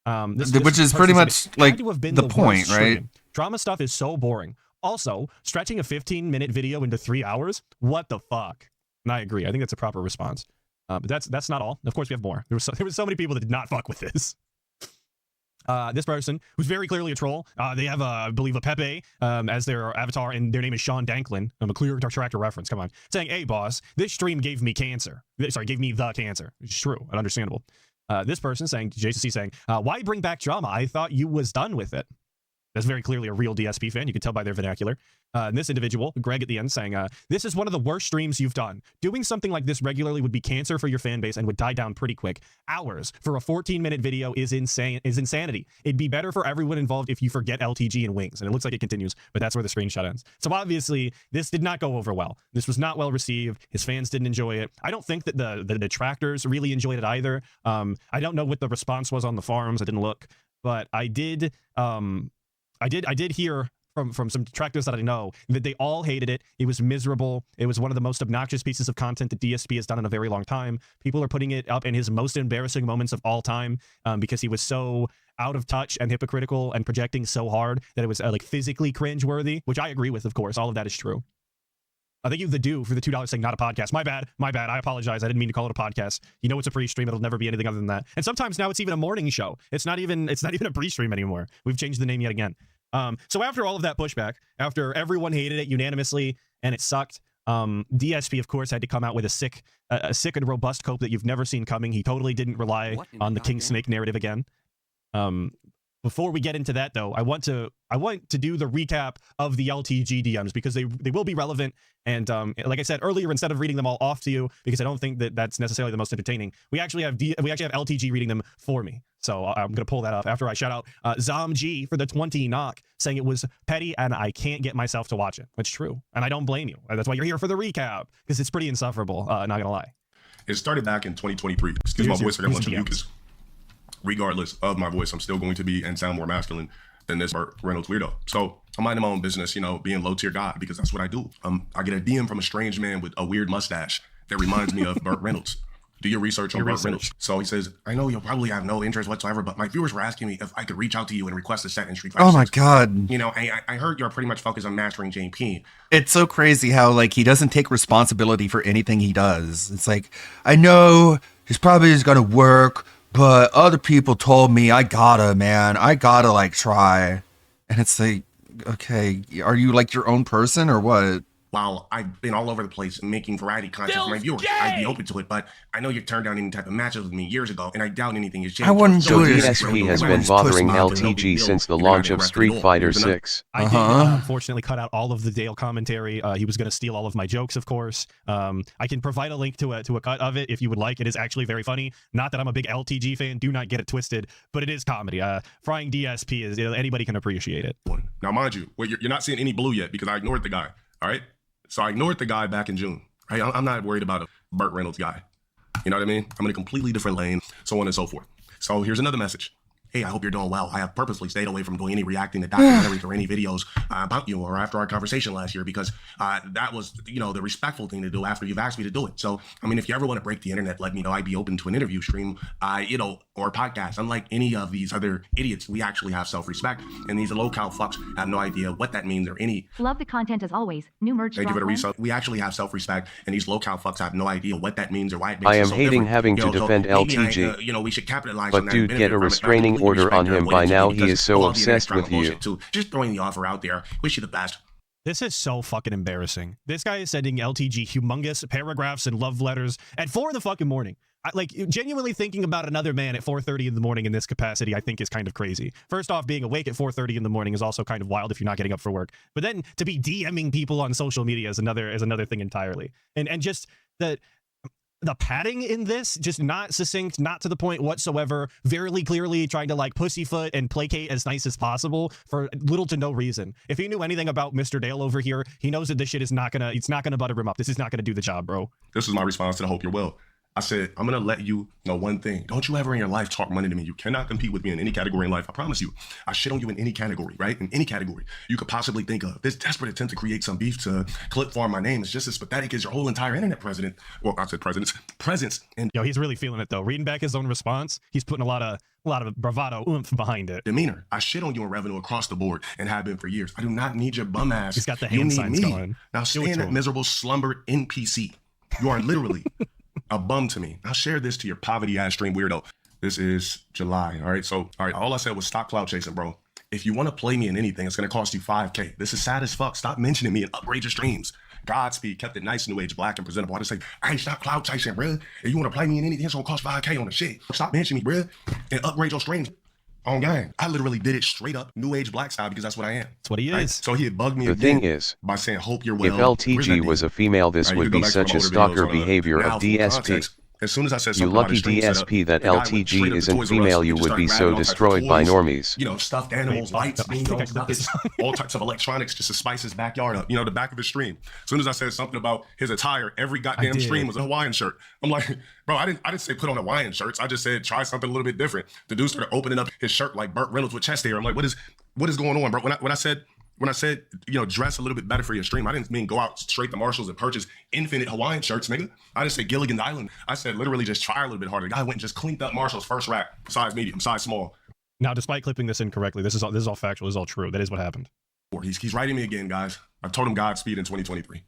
Which is pretty much like the point, right? Drama stuff is so boring. Also, stretching a 15-minute video into 3 hours, what the fuck? And I agree. I think that's a proper response. But that's not all. Of course, we have more. There was so many people that did not fuck with this. This person, who's very clearly a troll, they have, I believe, a Pepe as their avatar, and their name is Sean Danklin. A clear tractor reference, come on. Saying, hey, boss, this stream gave me cancer. Sorry, gave me the cancer. Which is true and understandable. This person saying, JCC saying, why bring back drama? I thought you was done with it. That's very clearly a real DSP fan. You can tell by their vernacular. And this individual, Greg at the end, saying, this is one of the worst streams you've done. Doing something like this regularly would be cancer for your fan base and would die down pretty quick. Hours for a 14-minute video is insanity. It'd be better for everyone involved if you forget LTG and wings. And it looks like it continues, but that's where the screenshot ends. So obviously, this did not go over well. This was not well received. His fans didn't enjoy it. I don't think that the detractors really enjoyed it either. I don't know what the response was on the forums. I didn't look, but I did hear from some detractors that I know that they all hated it. It was miserable. It was one of the most obnoxious pieces of content that DSP has done in a very long time. People are putting it up in his most embarrassing moments of all time because he was so out of touch and hypocritical and projecting so hard that it was like physically cringeworthy, which I agree with, of course. All of that is true. Thank you, The Do, for the $2 saying not a podcast. My bad. I apologize. I didn't mean to call it a podcast. You know it's a pre-stream. It'll never be anything other than that. And sometimes now it's even a morning show. It's not even a pre-stream anymore. We've changed the name yet again. So after all of that pushback, after everyone hated it unanimously and it sucked, DSP, of course, had to come out with a sick and robust cope that you've never seen coming. He totally didn't rely on the King Snake narrative again. Before we get into that, though, I want to do the recap of the LTG DMs because they will be relevant. And like I said earlier, instead of reading them all off to you, because I don't think that that's necessarily the most entertaining, we actually have LTG reading them for me. So I'm gonna pull that up after I shout out ZomG for the 20 knock, saying it was petty and I can't get myself to watch it. That's true, and I don't blame you. That's why you're here for the recap, because it's pretty insufferable. Not gonna lie. It started back in 2023. Excuse my voice, I got a bunch of mucus. Regardless of my voice, I'm still going to be and sound more masculine than this Burt Reynolds weirdo. So I'm minding my own business, being low tier guy, because that's what I do. I get a DM from a strange man with a weird mustache that reminds me of Burt Reynolds. Do your research on Burt Reynolds. So he says, I know you'll probably have no interest whatsoever, but my viewers were asking me if I could reach out to you and request a set in Street Fighter. Oh my God. I heard you're pretty much focused on mastering JP. It's so crazy how he doesn't take responsibility for anything he does. It's like, I know he's probably just gonna work, but other people told me I gotta try. And it's like, okay, are you your own person or what? While I've been all over the place making variety content for my viewers, I'd be open to it, but I know you turned down any type of matches with me years ago, and I doubt anything has changed. I wouldn't do it. DSP has been bothering LTG since the launch of Street Fighter 6. I did unfortunately cut out all of the Dale commentary. He was going to steal all of my jokes, of course. I can provide a link to a cut of it if you would like. It is actually very funny. Not that I'm a big LTG fan. Do not get it twisted, but it is comedy. Frying DSP is anybody can appreciate it. Now, mind you, you're not seeing any blue yet because I ignored the guy. All right. So I ignored the guy back in June. Right? I'm not worried about a Burt Reynolds guy. You know what I mean? I'm in a completely different lane, so on and so forth. So here's another message. Hey, I hope you're doing well. I have purposely stayed away from doing any reacting to documentaries or any videos about you or after our conversation last year because that was, the respectful thing to do after you've asked me to do it. So, if you ever want to break the internet, let me know. I'd be open to an interview stream, or podcast. Unlike any of these other idiots, we actually have self-respect. And these low-cal fucks have no idea what that means or any. Love the content as always. New merch. Thank you for the research. We actually have self-respect, and these low-cal fucks have no idea what that means or why it makes I am so hating different. having to defend LTG. We should capitalize but on that. dude, get a restraining order on him by now. He is so obsessed with you. Just throwing the offer out there. Wish you the best. This is so fucking embarrassing. This guy is sending LTG humongous paragraphs and love letters at 4 in the fucking morning. Genuinely thinking about another man at 4:30 in the morning in this capacity, I think is kind of crazy. First off, being awake at 4:30 in the morning is also kind of wild if you're not getting up for work. But then to be DMing people on social media is another thing entirely. And just the padding in this, just not succinct, not to the point whatsoever, very clearly trying to pussyfoot and placate as nice as possible for little to no reason. If he knew anything about Mr. Dale over here, he knows that this shit is not gonna butter him up. This is not gonna do the job, bro. This is my response to the hope you're well. I said, I'm going to let you know one thing. Don't you ever in your life talk money to me. You cannot compete with me in any category in life. I promise you. I shit on you in any category, right? In any category you could possibly think of. This desperate attempt to create some beef to clip farm my name is just as pathetic as your whole entire internet presence. And yo, he's really feeling it though. Reading back his own response, he's putting a lot of bravado oomph behind it. Demeanor. I shit on you in revenue across the board and have been for years. I do not need your bum ass. He's got the hand signs going. Now stay in that miserable slumber NPC. You are literally a bum to me. I'll share this to your poverty ass stream weirdo. This is July. All right. So, all right. All I said was stop cloud chasing, bro. If you want to play me in anything, it's going to cost you $5K. This is sad as fuck. Stop mentioning me and upgrade your streams. Godspeed kept it nice, new age, black, and presentable. I just say, hey, stop cloud chasing, bro. If you want to play me in anything, it's going to cost $5K on the shit. Stop mentioning me, bro, and upgrade your streams. On gang. I literally did it straight up new age black style because that's what I am. That's what he is. Right? So he had bugged me the again thing is, by saying, hope you're well. If LTG was a female, this would be such a stalker behavior of DSP. As soon as I said you lucky DSP that LTG isn't female, you would be so destroyed by normies. You know, stuffed animals, lights, buckets, all types of electronics just to spice his backyard up. You know, the back of his stream. As soon as I said something about his attire, every goddamn stream was a Hawaiian shirt. I'm like, bro, I didn't say put on Hawaiian shirts. I just said try something a little bit different. The dude started opening up his shirt like Burt Reynolds with chest hair. I'm like, what is going on, bro? When I said, you know, dress a little bit better for your stream, I didn't mean go out straight to Marshalls and purchase infinite Hawaiian shirts, nigga. I didn't say Gilligan's Island. I said literally just try a little bit harder. The guy went and just cleaned up Marshall's first rack, size medium, size small. Now, despite clipping this incorrectly, this is all factual. This is all true. That is what happened. He's writing me again, guys. I told him Godspeed in 2023.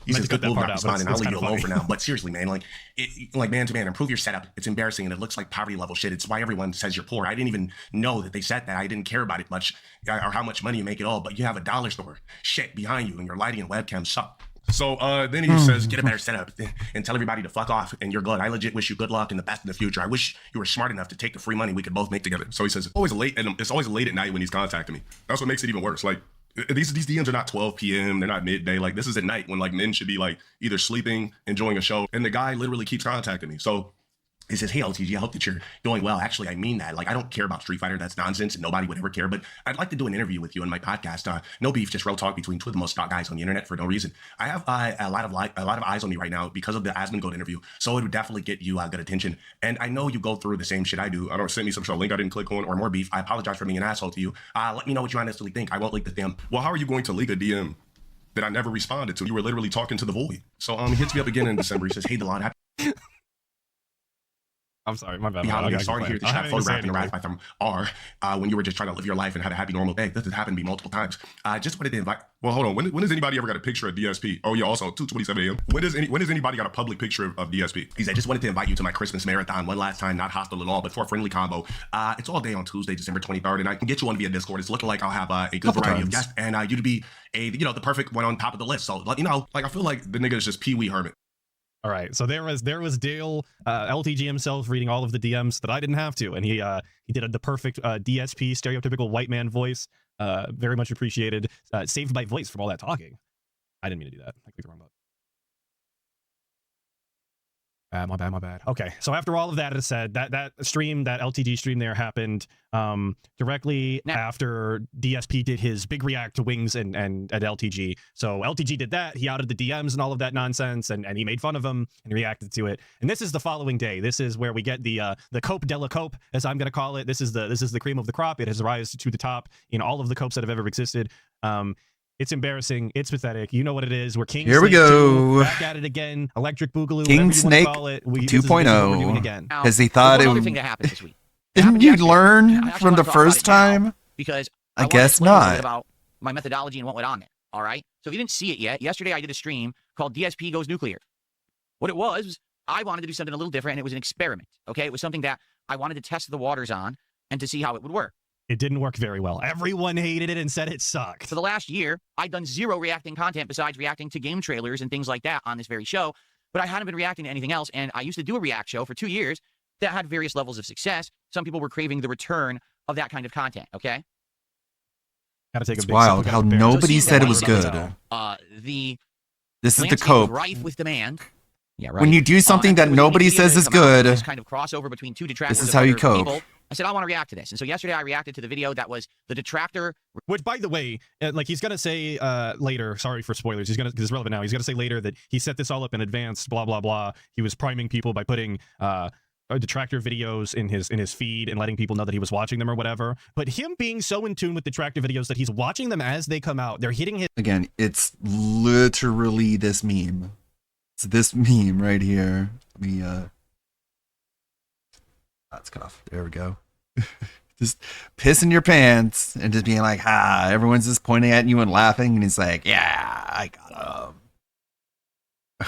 He says, good move, not responding. I'll leave you alone for now. But seriously, man, like man to man, improve your setup. It's embarrassing and it looks like poverty level shit. It's why everyone says you're poor. I didn't even know that they said that. I didn't care about it much or how much money you make at all. But you have a dollar store shit behind you and your lighting and webcam suck. So then he says, get a better setup and tell everybody to fuck off and you're good. I legit wish you good luck and the best in the future. I wish you were smart enough to take the free money we could both make together. So he says, it's always late at night when he's contacting me. That's what makes it even worse. Like, these DMs are not 12 p.m. They're not midday. Like, this is at night when like men should be like either sleeping, enjoying a show. And the guy literally keeps contacting me. So he says, hey, LTG, I hope that you're doing well. Actually, I mean that. Like, I don't care about Street Fighter. That's nonsense and nobody would ever care. But I'd like to do an interview with you on my podcast. No beef, just real talk between two of the most stalked guys on the internet for no reason. I have a lot of eyes on me right now because of the Asmongold interview. So it would definitely get you good attention. And I know you go through the same shit I do. I don't send me some link I didn't click on or more beef. I apologize for being an asshole to you. Let me know what you honestly think. I won't leak the DM. Well, how are you going to leak a DM that I never responded to? You were literally talking to the void. So he hits me up again in December. He says, hey, Delon, I'm sorry, my bad. I'm sorry to hear that you had photographed in a rap from R when you were just trying to live your life and had a happy, normal day. This has happened to me multiple times. I just wanted to invite. Well, hold on. When has anybody ever got a picture of DSP? Oh, yeah, also 2:27 a.m. When has anybody got a public picture of DSP? He said, I just wanted to invite you to my Christmas marathon one last time, not hostile at all, but for a friendly combo. It's all day on Tuesday, December 23rd, and I can get you on via Discord. It's looking like I'll have a good variety of guests, and you'd be the perfect one on top of the list. So, I feel like the nigga is just Pee Wee Hermit. All right, so there was Dale LTG himself reading all of the DMs that I didn't have to, and he did the perfect DSP stereotypical white man voice. Very much appreciated. Saved my voice from all that talking. I didn't mean to do that. I clicked the wrong button. My bad. Okay, so after all of that is said, that LTG stream there happened directly after DSP did his big react to Wings and LTG. So LTG did that. He outed the DMs and all of that nonsense, and he made fun of him and reacted to it. And this is the following day. This is where we get the cope de la cope, as I'm going to call it. This is the cream of the crop. It has risen to the top in all of the copes that have ever existed. It's embarrassing. It's pathetic. You know what it is. We're King Here Snake we go. 2, back at it again. Electric Boogaloo. King Snake 2.0. Has he thought it would... thing that happened this week. Didn't you learn from the first time? Because I guess not. About my methodology and what went on there. All right. So if you didn't see it yet, yesterday I did a stream called DSP Goes Nuclear. What it was I wanted to do something a little different, and it was an experiment. Okay. It was something that I wanted to test the waters on and to see how it would work. It didn't work very well. Everyone hated it and said it sucked. For the last year, I'd done zero reacting content besides reacting to game trailers and things like that on this very show, but I hadn't been reacting to anything else, and I used to do a react show for 2 years that had various levels of success. Some people were craving the return of that kind of content, okay? Gotta take it's wild how nobody said it was good. This is the cope. Rife with demand. Yeah, right. When you do something that nobody says is good, this kind of crossover between two detractors. This is how you cope. I said, I want to react to this. And so yesterday I reacted to the video that was the detractor. Which, by the way, like he's going to say later, sorry for spoilers, he's going to, because it's relevant now, he's going to say later that he set this all up in advance, blah, blah, blah. He was priming people by putting detractor videos in his feed and letting people know that he was watching them or whatever. But him being so in tune with detractor videos that he's watching them as they come out, they're hitting his... Again, it's literally this meme. It's this meme right here. Let me, that's cut off. There we go. Just pissing your pants and just being like, everyone's just pointing at you and laughing. And he's like, yeah, I got him.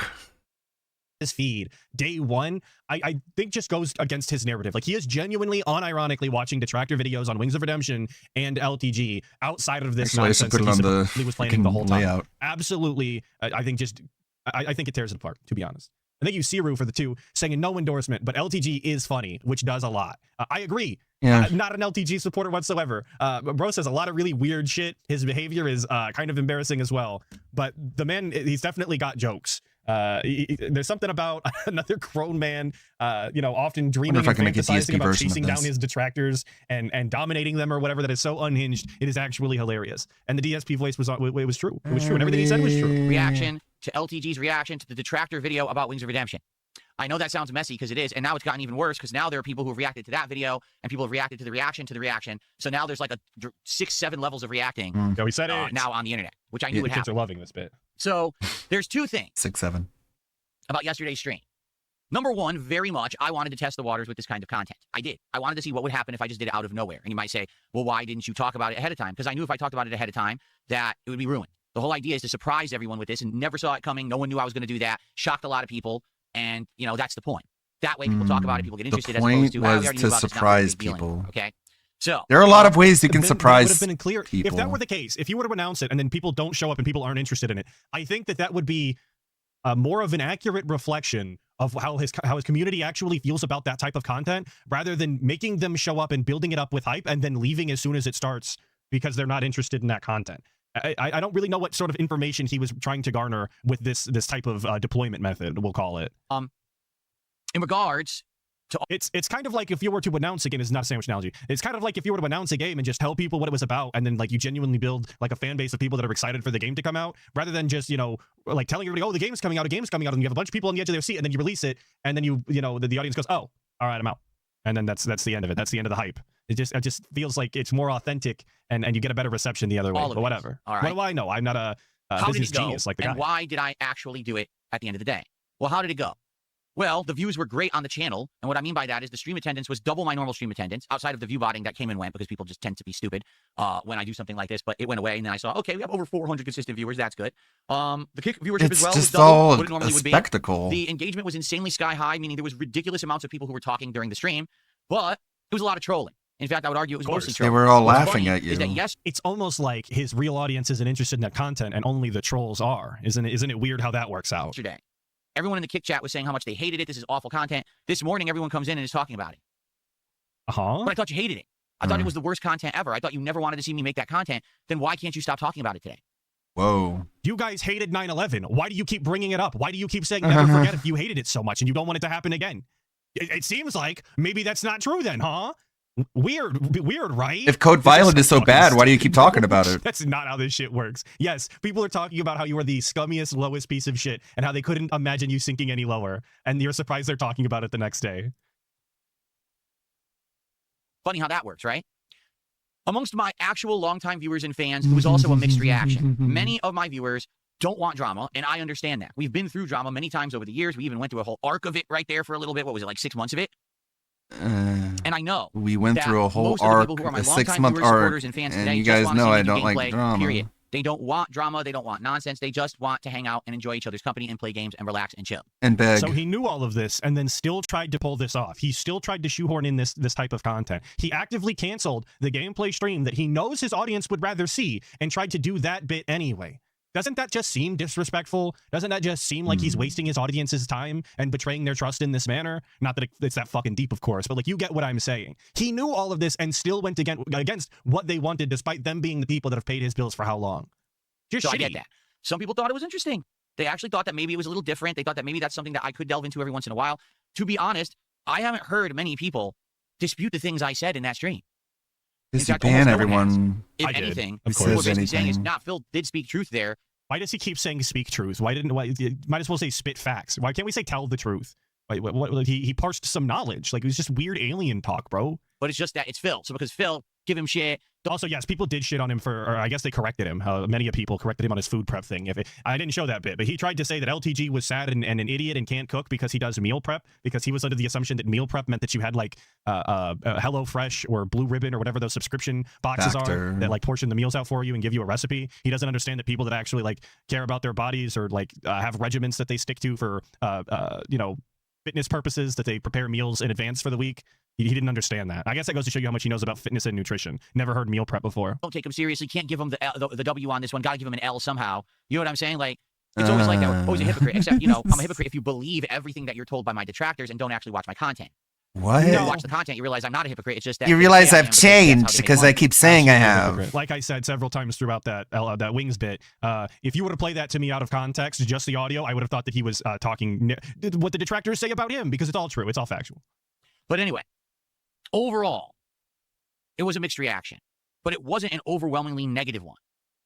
His feed day one, I think just goes against his narrative. Like he is genuinely unironically watching detractor videos on Wings of Redemption and LTG outside of this nonsense that he was planning the whole time. Layout. Absolutely, I think it tears it apart, to be honest. I think you Siru for the two saying no endorsement, but LTG is funny, which does a lot. I agree. Yeah. Not an LTG supporter whatsoever. Bro says a lot of really weird shit. His behavior is kind of embarrassing as well. But the man, he's definitely got jokes. There's something about another grown man, often dreaming and fantasizing about chasing down his detractors and dominating them or whatever that is so unhinged. It is actually hilarious. And the DSP voice was true. It was true. And everything he said was true. Reaction to LTG's reaction to the detractor video about Wings of Redemption. I know that sounds messy because it is, and now it's gotten even worse because now there are people who have reacted to that video and people have reacted to the reaction. So now there's like 6-7 levels of reacting. We said it now on the internet, which I knew would happen. Kids are loving this bit. So there's two things 6-7 about yesterday's stream. Number one, very much, I wanted to test the waters with this kind of content. I did. I wanted to see what would happen if I just did it out of nowhere. And you might say, well, why didn't you talk about it ahead of time? Because I knew if I talked about it ahead of time, that it would be ruined. The whole idea is to surprise everyone with this and never saw it coming. No one knew I was going to do that. Shocked a lot of people. And, that's the point. That way people talk about it, people get interested. The point as opposed to, was we already to knew about surprise this, people. Okay? So there are a lot of ways you can surprise would have been clear. people. If that were the case, if you were to announce it and then people don't show up and people aren't interested in it, I think that would be more of an accurate reflection of how his community actually feels about that type of content, rather than making them show up and building it up with hype and then leaving as soon as it starts because they're not interested in that content. I don't really know what sort of information he was trying to garner with this type of deployment method, we'll call it. In regards to... It's kind of like if you were to announce a game, it's not a sandwich analogy. It's kind of like if you were to announce a game and just tell people what it was about, and then like you genuinely build like a fan base of people that are excited for the game to come out, rather than just, like telling everybody, oh, the game's coming out, and you have a bunch of people on the edge of their seat, and then you release it, and then the audience goes, oh, all right, I'm out. And then that's the end of it. That's the end of the hype. It just feels like it's more authentic and you get a better reception the other way. But whatever. All right. What do I know? I'm not a business genius like the guy. And why did I actually do it at the end of the day? Well, how did it go? Well, the views were great on the channel. And what I mean by that is the stream attendance was double my normal stream attendance, outside of the view botting that came and went because people just tend to be stupid when I do something like this. But it went away, and then I saw, okay, we have over 400 consistent viewers. That's good. The viewership as well was double what it normally would be. Spectacle. The engagement was insanely sky high, meaning there was ridiculous amounts of people who were talking during the stream, but it was a lot of trolling. In fact, I would argue it was mostly trolling. They were all laughing at you. Is that, yes, it's almost like his real audience isn't interested in that content, and only the trolls are. Isn't it weird how that works out? Yesterday, everyone in the kick chat was saying how much they hated it. This is awful content. This morning, everyone comes in and is talking about it. But I thought you hated it. I thought it was the worst content ever. I thought you never wanted to see me make that content. Then why can't you stop talking about it today? Whoa. You guys hated 9/11. Why do you keep bringing it up? Why do you keep saying never forget if you hated it so much and you don't want it to happen again? It seems like maybe that's not true then, huh? Weird, right? If Code Violet is so bad, why do you keep talking about it? That's not how this shit works. Yes, people are talking about how you are the scummiest, lowest piece of shit and how they couldn't imagine you sinking any lower. And you're surprised they're talking about it the next day. Funny how that works, right? Amongst my actual longtime viewers and fans, it was also a mixed reaction. Many of my viewers don't want drama, and I understand that. We've been through drama many times over the years. We even went through a whole arc of it right there for a little bit. What was it, like 6 months of it? And I know we went through a whole arc, a 6-month arc, and you guys know I don't like drama. Period. They don't want drama. They don't want nonsense. They just want to hang out and enjoy each other's company and play games and relax and chill. And beg. So he knew all of this and then still tried to pull this off. He still tried to shoehorn in this type of content. He actively canceled the gameplay stream that he knows his audience would rather see and tried to do that bit anyway. Doesn't that just seem disrespectful? Doesn't that just seem like he's wasting his audience's time and betraying their trust in this manner? Not that it's that fucking deep, of course, but like, you get what I'm saying. He knew all of this and still went against what they wanted, despite them being the people that have paid his bills for how long? Just so I get that. Some people thought it was interesting. They actually thought that maybe it was a little different. They thought that maybe that's something that I could delve into every once in a while. To be honest, I haven't heard many people dispute the things I said in that stream. Does he ban everyone? If I did, anything, of what we're course. basically saying is, Anything. not Phil did speak truth there. Why does he keep saying speak truth? Why might as well say spit facts? Why can't we say tell the truth? He parsed some knowledge. Like, it was just weird alien talk, bro. But it's just that it's Phil. So because Phil, give him shit. Also, yes, people did shit on him or I guess they corrected him. Many people corrected him on his food prep thing. I didn't show that bit, but he tried to say that LTG was sad and an idiot and can't cook because he does meal prep, because he was under the assumption that meal prep meant that you had like HelloFresh or Blue Ribbon or whatever those subscription boxes are that like portion the meals out for you and give you a recipe. He doesn't understand that people that actually like care about their bodies or like have regimens that they stick to for fitness purposes, that they prepare meals in advance for the week. He didn't understand that. I guess that goes to show you how much he knows about fitness and nutrition. Never heard meal prep before. Don't take him seriously. Can't give him the W on this one. Got to give him an L somehow. You know what I'm saying? Like, it's always like that. Always a hypocrite. Except, I'm a hypocrite if you believe everything that you're told by my detractors and don't actually watch my content. What? You watch the content, you realize I'm not a hypocrite. It's just that You realize I've changed because I keep saying I have. Like I said several times throughout that Wings bit, if you were to play that to me out of context, just the audio, I would have thought that he was talking what the detractors say about him, because it's all true. It's all factual. But anyway, overall, it was a mixed reaction, but it wasn't an overwhelmingly negative one.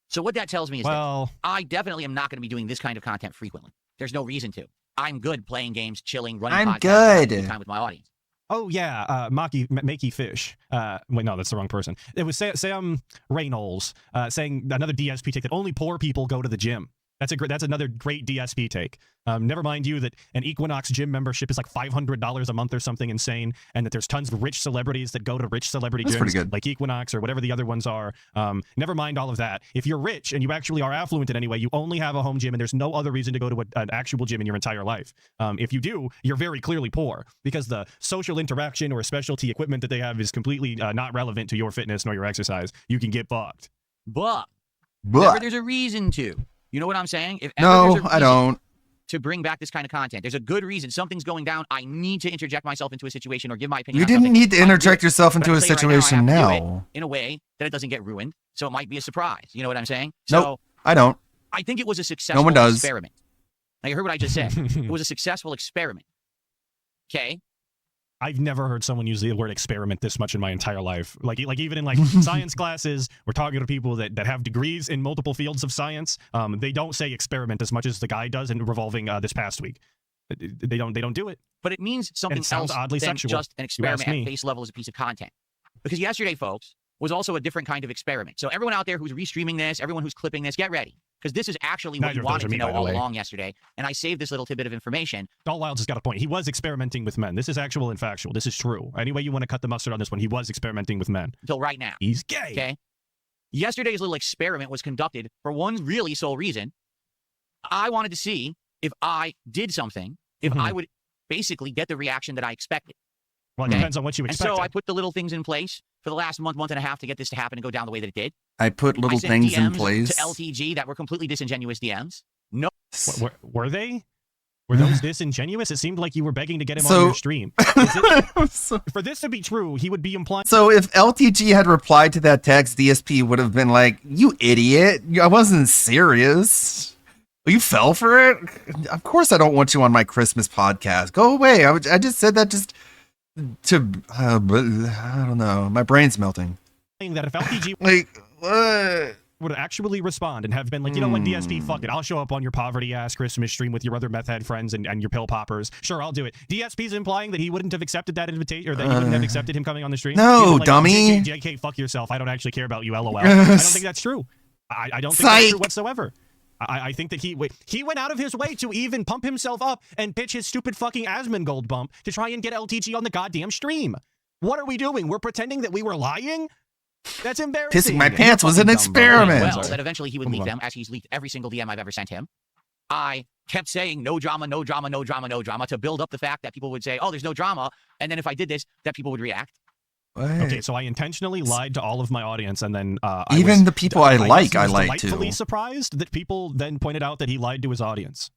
So what that tells me is that I definitely am not going to be doing this kind of content frequently. There's no reason to. I'm good playing games, chilling, running podcasts, having time with my audience. Oh, yeah, Makey Fish. Wait, no, that's the wrong person. It was Sam Reynolds saying another DSP take that only poor people go to the gym. That's another great DSP take. Never mind you that an Equinox gym membership is like $500 a month or something insane, and that there's tons of rich celebrities that go to rich celebrity gyms like Equinox or whatever the other ones are. Never mind all of that. If you're rich and you actually are affluent in any way, you only have a home gym and there's no other reason to go to an actual gym in your entire life. If you do, you're very clearly poor, because the social interaction or specialty equipment that they have is completely not relevant to your fitness nor your exercise. You can get fucked. But whenever there's a reason to. You know what I'm saying? If ever No, there's a I don't. To bring back this kind of content, there's a good reason. Something's going down. I need to interject myself into a situation or give my opinion. You on didn't something. need to interject yourself into a situation now. In a way that it doesn't get ruined, so it might be a surprise. You know what I'm saying? Nope, so I don't. I think it was a successful experiment. Now, you heard what I just said. It was a successful experiment. Okay? I've never heard someone use the word experiment this much in my entire life. Like even in like science classes, we're talking to people that have degrees in multiple fields of science. They don't say experiment as much as the guy does in Revolving this past week. They don't do it. But it means something else oddly than sexual, just an experiment at face level as a piece of content. Because yesterday, folks, was also a different kind of experiment. So everyone out there who's restreaming this, everyone who's clipping this, get ready. Because this is actually what you wanted to know all along yesterday. And I saved this little tidbit of information. All Wilds has got a point. He was experimenting with men. This is actual and factual. This is true. Any way you want to cut the mustard on this one, he was experimenting with men. Until right now. He's gay. Okay? Yesterday's little experiment was conducted for one really sole reason. I wanted to see if I did something, if I would basically get the reaction that I expected. Well, it depends on what you expect. And so I put the little things in place for the last month and a half to get this to happen and go down the way that it did. I put little things DMs in place to LTG that were completely disingenuous DMs. No. Were they? Were those disingenuous? It seemed like you were begging to get him on your stream. For this to be true, he would be implying. So if LTG had replied to that text, DSP would have been like, "You idiot! I wasn't serious. You fell for it. Of course, I don't want you on my Christmas podcast. Go away. I just said that just to. I don't know. My brain's melting. That if LTG like what? Would actually respond and have been like, you know what, DSP, fuck it. I'll show up on your poverty-ass Christmas stream with your other meth head friends and your pill poppers. Sure, I'll do it. DSP's implying that he wouldn't have accepted that invitation, or that he wouldn't have accepted him coming on the stream. No, like, dummy. JK, fuck yourself. I don't actually care about you, LOL. I don't think that's true. I don't think that's true whatsoever. I think that he went out of his way to even pump himself up and pitch his stupid fucking Asmongold bump to try and get LTG on the goddamn stream. What are we doing? We're pretending that we were lying? That's embarrassing. Pissing my pants was an experiment. Well, that eventually he would leak them, as he's leaked every single DM I've ever sent him. I kept saying no drama, no drama, no drama, no drama to build up the fact that people would say, oh, there's no drama. And then if I did this, that people would react. What? Okay, so I intentionally lied to all of my audience, and then even the people I lied to. Delightfully surprised that people then pointed out that he lied to his audience.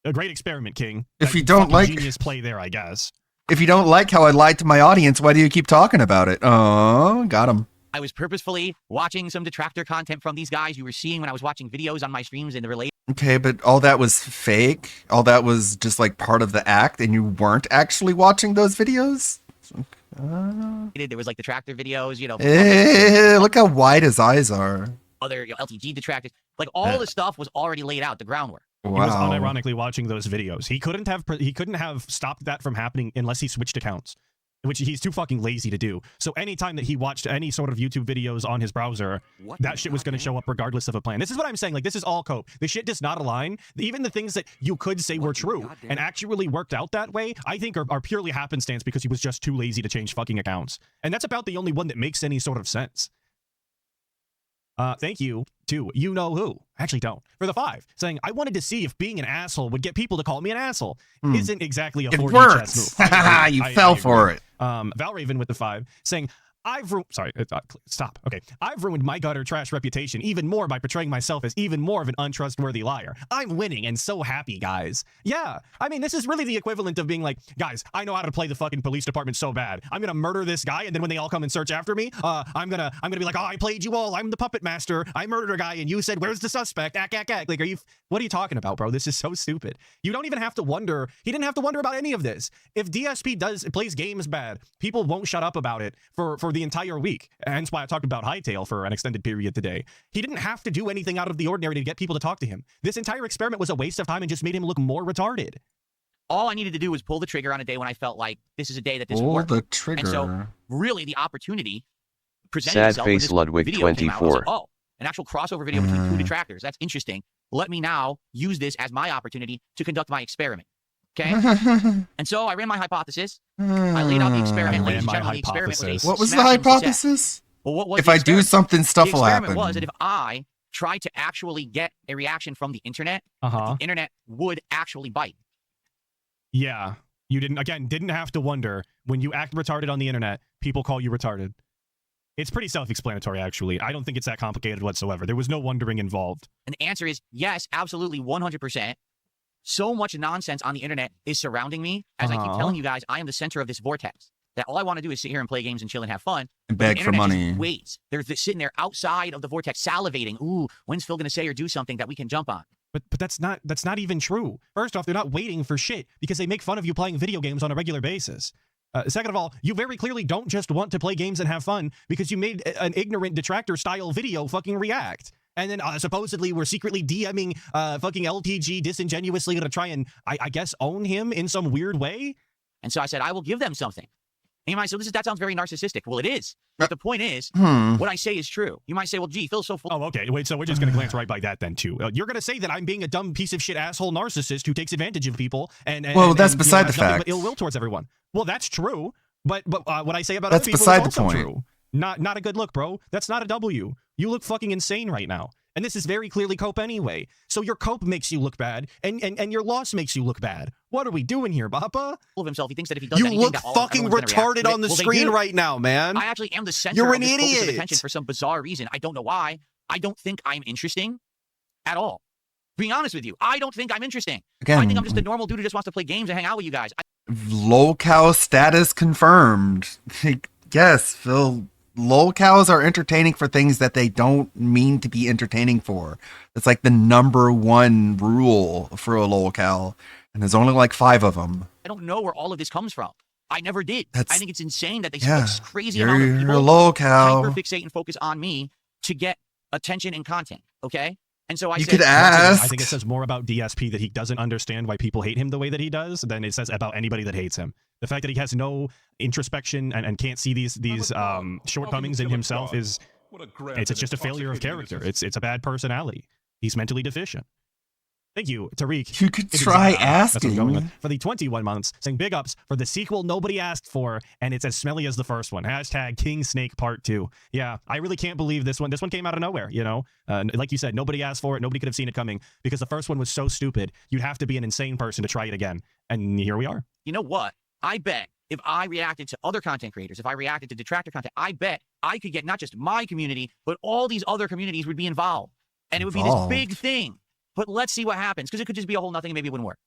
A great experiment, King. If you don't like genius play there, I guess. If you don't like how I lied to my audience, why do you keep talking about it? Oh, got him. I was purposefully watching some detractor content from these guys you were seeing when I was watching videos on my streams in the related. Okay, but all that was fake. All that was just like part of the act, and you weren't actually watching those videos. There was like the tractor videos, you know. Look how wide his eyes are. Other LTG detractors, like all the stuff was already laid out, the groundwork. He was unironically watching those videos. He couldn't have stopped that from happening unless he switched accounts, which he's too fucking lazy to do. So anytime that he watched any sort of YouTube videos on his browser, that shit was going to show up regardless of a plan. This is what I'm saying. Like, this is all cope. The shit does not align. Even the things that you could say were true and actually worked out that way, I think are purely happenstance because he was just too lazy to change fucking accounts. And that's about the only one that makes any sort of sense. Thank you to you know who. Actually, don't. For the 5, saying, I wanted to see if being an asshole would get people to call me an asshole. Isn't exactly a 4D chess move. You fell for it. Valraven with the 5, saying, stop. Okay. I've ruined my gutter trash reputation even more by portraying myself as even more of an untrustworthy liar. I'm winning and so happy, guys. Yeah. I mean, this is really the equivalent of being like, guys, I know how to play the fucking police department so bad. I'm going to murder this guy. And then when they all come and search after me, I'm going to be like, oh, I played you all. I'm the puppet master. I murdered a guy. And you said, where's the suspect? Ack. Like, what are you talking about, bro? This is so stupid. You don't even have to wonder. He didn't have to wonder about any of this. If DSP plays games bad, people won't shut up about it for the entire week. Hence why I talked about Hightail for an extended period today. He didn't have to do anything out of the ordinary to get people to talk to him. This entire experiment was a waste of time and just made him look more retarded. All I needed to do was pull the trigger on a day when I felt like this is a day that this would work. Pull the trigger. And so, really, the opportunity presented Sad itself face when this Ludwig video came out. I was 24. like, oh, an actual crossover video between 2 detractors. That's interesting. Let me now use this as my opportunity to conduct my experiment. Okay? And so I ran my hypothesis. I laid out the experiment. Ladies and gentlemen, the experiment was what was the hypothesis? Well, what was if I do something, stuff will happen. The experiment was that if I tried to actually get a reaction from the internet, the internet would actually bite. Yeah. You didn't have to wonder. When you act retarded on the internet, people call you retarded. It's pretty self-explanatory, actually. I don't think it's that complicated whatsoever. There was no wondering involved. And the answer is yes, absolutely, 100%. So much nonsense on the internet is surrounding me. As I keep telling you guys, I am the center of this vortex. That all I want to do is sit here and play games and chill and have fun. And beg for money. Wait, they're sitting there outside of the vortex salivating. Ooh, when's Phil going to say or do something that we can jump on? But that's not even true. First off, they're not waiting for shit because they make fun of you playing video games on a regular basis. Second of all, you very clearly don't just want to play games and have fun because you made an ignorant detractor-style video fucking react. And then supposedly we're secretly DMing fucking LTG disingenuously to try and, I guess, own him in some weird way. And so I said, I will give them something. And you might say, that sounds very narcissistic. Well, it is. But the point is, what I say is true. You might say, well, gee, Phil's so full. Oh, okay. Wait, so we're just going to glance right by that then, too. You're going to say that I'm being a dumb piece of shit asshole narcissist who takes advantage of people and well, that's beside the fact. But ill will towards everyone. Well, that's true. But what I say about that's other people beside is also the point. True. Not a good look, bro. That's not a W. You look fucking insane right now. And this is very clearly cope anyway. So your cope makes you look bad, and your loss makes you look bad. What are we doing here, Bappa? Of himself, he thinks that if he does you anything, look that fucking retarded on the screen right now, man. I actually am the center You're of an this focus of idiot. attention for some bizarre reason. I don't know why. I don't think I'm interesting at all. Being honest with you, I don't think I'm interesting. Again, I think I'm just a normal dude who just wants to play games and hang out with you guys. Lolcow status confirmed. Yes, Phil. Lolcows are entertaining for things that they don't mean to be entertaining for. It's like the #1 rule for a lolcow, and there's only like 5 of them. I don't know where all of this comes from. I never did. I think it's insane that they this crazy you're, amount of people you're a lolcow. hyperfixate and focus on me to get attention and content. Okay. And so I could ask. I think it says more about DSP that he doesn't understand why people hate him the way that he does than it says about anybody that hates him. The fact that he has no introspection and can't see these shortcomings in himself is it's just a failure of character. It's a bad personality. He's mentally deficient. Thank you, Tariq. You could try asking. For the 21 months, saying big ups for the sequel nobody asked for, and it's as smelly as the first one. # King Snake Part 2. Yeah, I really can't believe this one. This one came out of nowhere, you know? Like you said, nobody asked for it. Nobody could have seen it coming because the first one was so stupid. You'd have to be an insane person to try it again. And here we are. You know what? I bet if I reacted to other content creators, if I reacted to detractor content, I bet I could get not just my community, but all these other communities would be involved. And it would be this big thing. But let's see what happens, because it could just be a whole nothing and maybe it wouldn't work.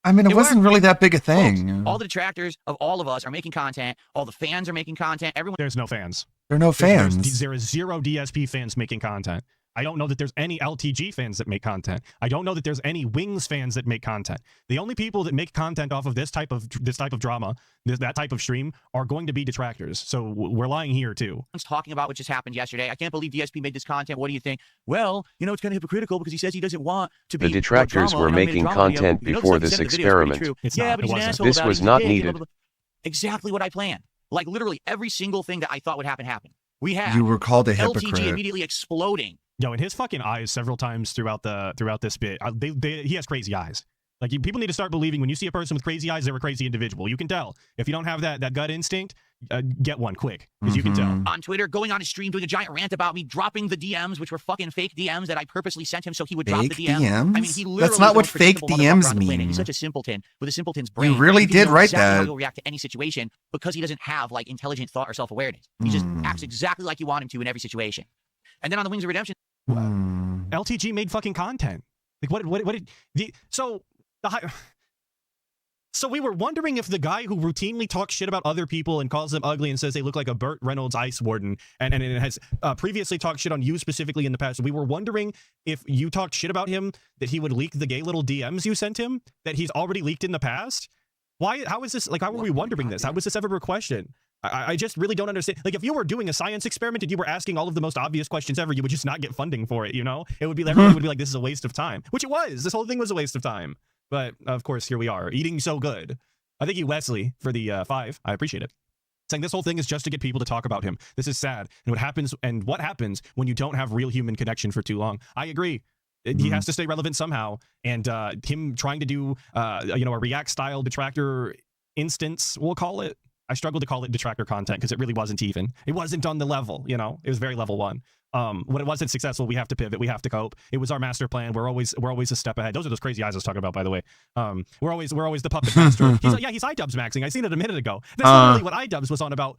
I mean, it wasn't really that big a thing. Folks, all the detractors of all of us are making content. All the fans are making content. Everyone. There's no fans. There are no fans. There is 0 DSP fans making content. I don't know that there's any LTG fans that make content. I don't know that there's any Wings fans that make content. The only people that make content off of this type of drama, that type of stream, are going to be detractors. So we're lying here too. Talking about what just happened yesterday. I can't believe DSP made this content. What do you think? Well, you know, it's kind of hypocritical because he says he doesn't want to be. The detractors were making content before this experiment. Yeah, but he's an asshole. This was not needed. Exactly what I planned. Like literally every single thing that I thought would happen happened. We had you were called a hypocrite. LTG immediately exploding. Yo, in his fucking eyes several times throughout this bit, he has crazy eyes. Like people need to start believing when you see a person with crazy eyes, they're a crazy individual. You can tell. If you don't have that gut instinct, get one quick, because you can tell. On Twitter, going on his stream, doing a giant rant about me, dropping the DMs, which were fucking fake DMs that I purposely sent him so he would drop the DMs. DMs? I mean, he literally That's not what fake DMs mean. He's such a simpleton with a simpleton's brain. You really did write exactly that. How he'll react to any situation because he doesn't have like intelligent thought or self-awareness. He just acts exactly like you want him to in every situation. And then on the Wings of Redemption, LTG made fucking content. Like what did the So we were wondering if the guy who routinely talks shit about other people and calls them ugly and says they look like a Burt Reynolds ice warden and it has previously talked shit on you specifically in the past. We were wondering if you talked shit about him, that he would leak the gay little DMs you sent him that he's already leaked in the past. Why? How is this? Like, how were we wondering this? How was this ever a question? I just really don't understand. Like, if you were doing a science experiment and you were asking all of the most obvious questions ever, you would just not get funding for it, you know? It would be, everyone would be like, this is a waste of time. Which it was. This whole thing was a waste of time. But, of course, here we are, eating so good. I thank you, Wesley, for the 5. I appreciate it. Saying this whole thing is just to get people to talk about him. This is sad. And what happens when you don't have real human connection for too long? I agree. He has to stay relevant somehow. And him trying to do, a React-style detractor instance, we'll call it. I struggle to call it detractor content because it really wasn't even. It wasn't on the level, you know? It was very level 1. When it wasn't successful, we have to pivot. We have to cope. It was our master plan. We're always a step ahead. Those are those crazy eyes I was talking about, by the way. We're always the puppet master. He's iDubbbz maxing. I seen it a minute ago. That's literally what iDubbbz was on about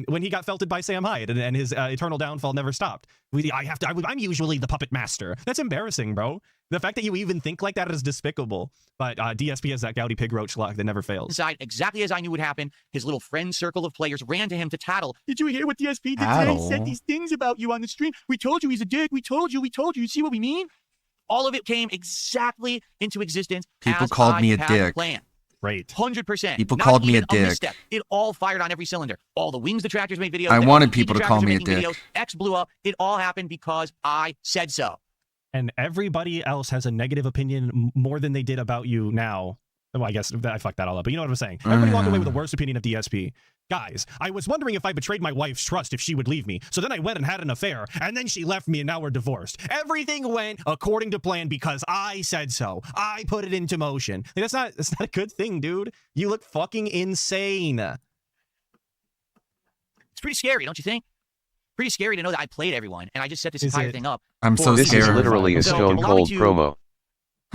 when he got felted by Sam Hyde and his eternal downfall never stopped. I'm usually the puppet master. That's embarrassing, bro. The fact that you even think like that is despicable. But DSP has that gouty pig roach luck that never fails. Inside, exactly as I knew would happen, his little friend circle of players ran to him to tattle. Did you hear what DSP did today? He said these things about you on the stream. We told you he's a dick. We told you. You see what we mean? All of it came exactly into existence. People called me a dick. Right. 100%. People called me a dick. It all fired on every cylinder. All the Wings detractors made videos. I wanted people to call me a dick. X blew up. It all happened because I said so. And everybody else has a negative opinion more than they did about you now. Well, I guess I fucked that all up, but you know what I'm saying. Everybody walked away with the worst opinion of DSP. Guys, I was wondering if I betrayed my wife's trust if she would leave me. So then I went and had an affair, and then she left me, and now we're divorced. Everything went according to plan because I said so. I put it into motion. Like, that's not a good thing, dude. You look fucking insane. It's pretty scary, don't you think? Pretty scary to know that I played everyone, and I just set this entire thing up. I'm so scared. This is literally a stone cold promo.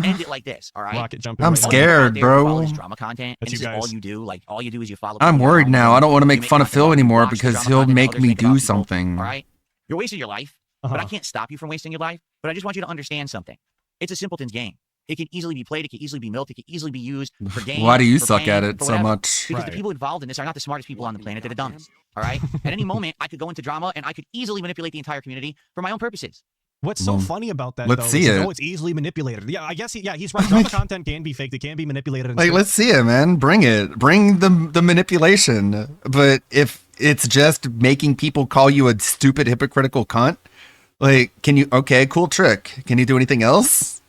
End it like this, all right? I'm scared, bro. This drama content, and this is all you do. Like all you do is you follow. I'm worried now. I don't want to make fun of Phil anymore because he'll make me do something. All right, you're wasting your life, but I can't stop you from wasting your life. But I just want you to understand something. It's a simpleton's game. It can easily be played. It can easily be milked. It can easily be used for games. Why do you suck at it so much? Because the people involved in this are not the smartest people on the planet. They're the dumbest. All right. At any moment, I could go into drama and I could easily manipulate the entire community for my own purposes. What's so funny about that, let's see it. It's easily manipulated. Yeah, I guess, he's right. Drama content can be faked. It can be manipulated. Like, let's see it, man. Bring it. Bring the manipulation. But if it's just making people call you a stupid, hypocritical cunt, like, okay, cool trick. Can you do anything else?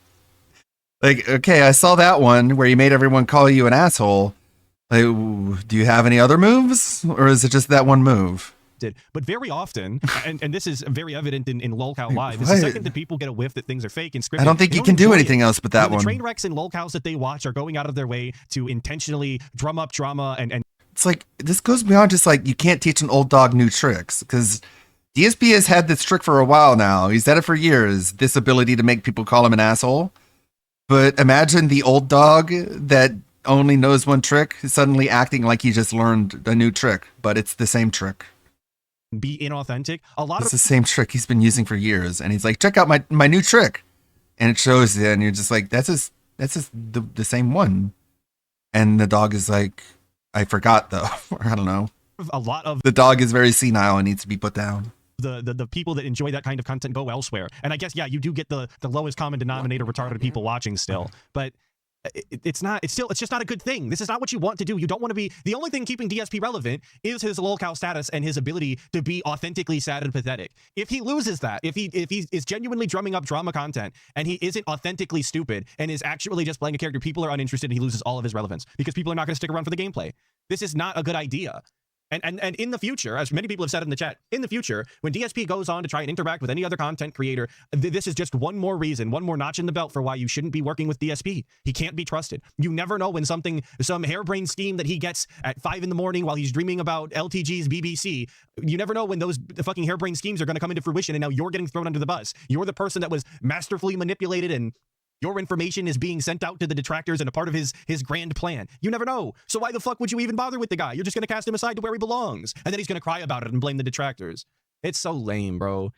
Like, okay, I saw that one where you made everyone call you an asshole. Like, do you have any other moves? Or is it just that one move? But very often, and this is very evident in Lolcow Live, is the second that people get a whiff that things are fake and scripted. I don't think you can do anything else but that one. The train wrecks and Lolcows that they watch are going out of their way to intentionally drum up drama and it's like, this goes beyond just like, you can't teach an old dog new tricks, because DSP has had this trick for a while now. He's had it for years, this ability to make people call him an asshole. But imagine the old dog that only knows one trick suddenly acting like he just learned a new trick, but it's the same trick. Be inauthentic. It's the same trick he's been using for years, and he's like, check out my new trick, and it shows it, and you're just like, that's just the same one. And the dog is like, I forgot though. Or I don't know. A lot of the dog is very senile and needs to be put down. the people that enjoy that kind of content go elsewhere. And I guess, yeah, you do get the lowest common denominator retarded people watching still, but it's just not a good thing. This is not what you want to do. You don't want to be, the only thing keeping DSP relevant is his lolcow status and his ability to be authentically sad and pathetic. If he loses that, if he is genuinely drumming up drama content and he isn't authentically stupid and is actually just playing a character people are uninterested, and he loses all of his relevance because people are not going to stick around for the gameplay. This is not a good idea. And in the future, as many people have said in the chat, in the future, when DSP goes on to try and interact with any other content creator, this is just one more reason, one more notch in the belt for why you shouldn't be working with DSP. He can't be trusted. You never know when some harebrained scheme that he gets at 5 in the morning while he's dreaming about LTG's BBC, you never know when those fucking harebrained schemes are going to come into fruition, and now you're getting thrown under the bus. You're the person that was masterfully manipulated, and your information is being sent out to the detractors and a part of his grand plan. You never know. So why the fuck would you even bother with the guy? You're just going to cast him aside to where he belongs. And then he's going to cry about it and blame the detractors. It's so lame, bro.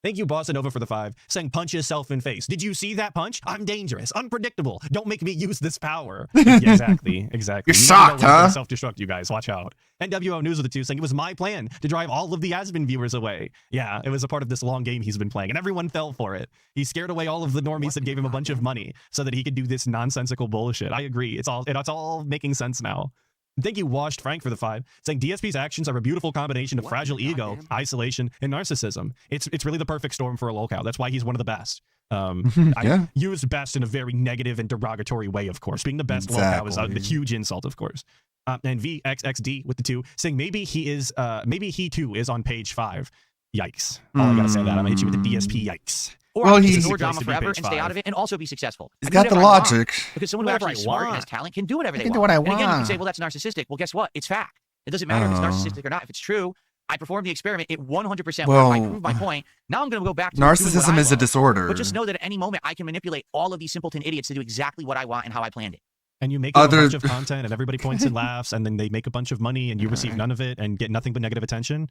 Thank you, Bossa Nova, for the 5, saying punch yourself in face. Did you see that punch? I'm dangerous, unpredictable. Don't make me use this power. Yeah, exactly. You're shocked, huh? Self-destruct, you guys. Watch out. NWO News with the 2 saying it was my plan to drive all of the Asvin viewers away. Yeah, it was a part of this long game he's been playing, and everyone fell for it. He scared away all of the normies that gave him a bunch of money so that he could do this nonsensical bullshit. I agree. It's all making sense now. Thank you, Washed Frank, for the 5, saying DSP's actions are a beautiful combination of fragile ego, isolation, and narcissism. It's really the perfect storm for a lolcow. That's why he's one of the best. I use best in a very negative and derogatory way, of course. Being the best lolcow is a huge insult, of course. And VXXD with the 2 saying maybe he too is on page 5. Yikes. All I gotta say that. I'm gonna hit you with the DSP yikes. Or I can ignore drama forever and stay out of it and also be successful. He's got the logic. Because someone who actually is smart and has talent can do whatever they want. Do what I want. And again, you can say, well, that's narcissistic. Well, guess what? It's fact. It doesn't matter if it's narcissistic or not. If it's true, I performed the experiment. It 100% worked. I proved my point. Now I'm going to go back to narcissism is a disorder. But just know that at any moment, I can manipulate all of these simpleton idiots to do exactly what I want and how I planned it. And you make a bunch of content and everybody points and laughs, and then they make a bunch of money and you receive none of it and get nothing but negative attention.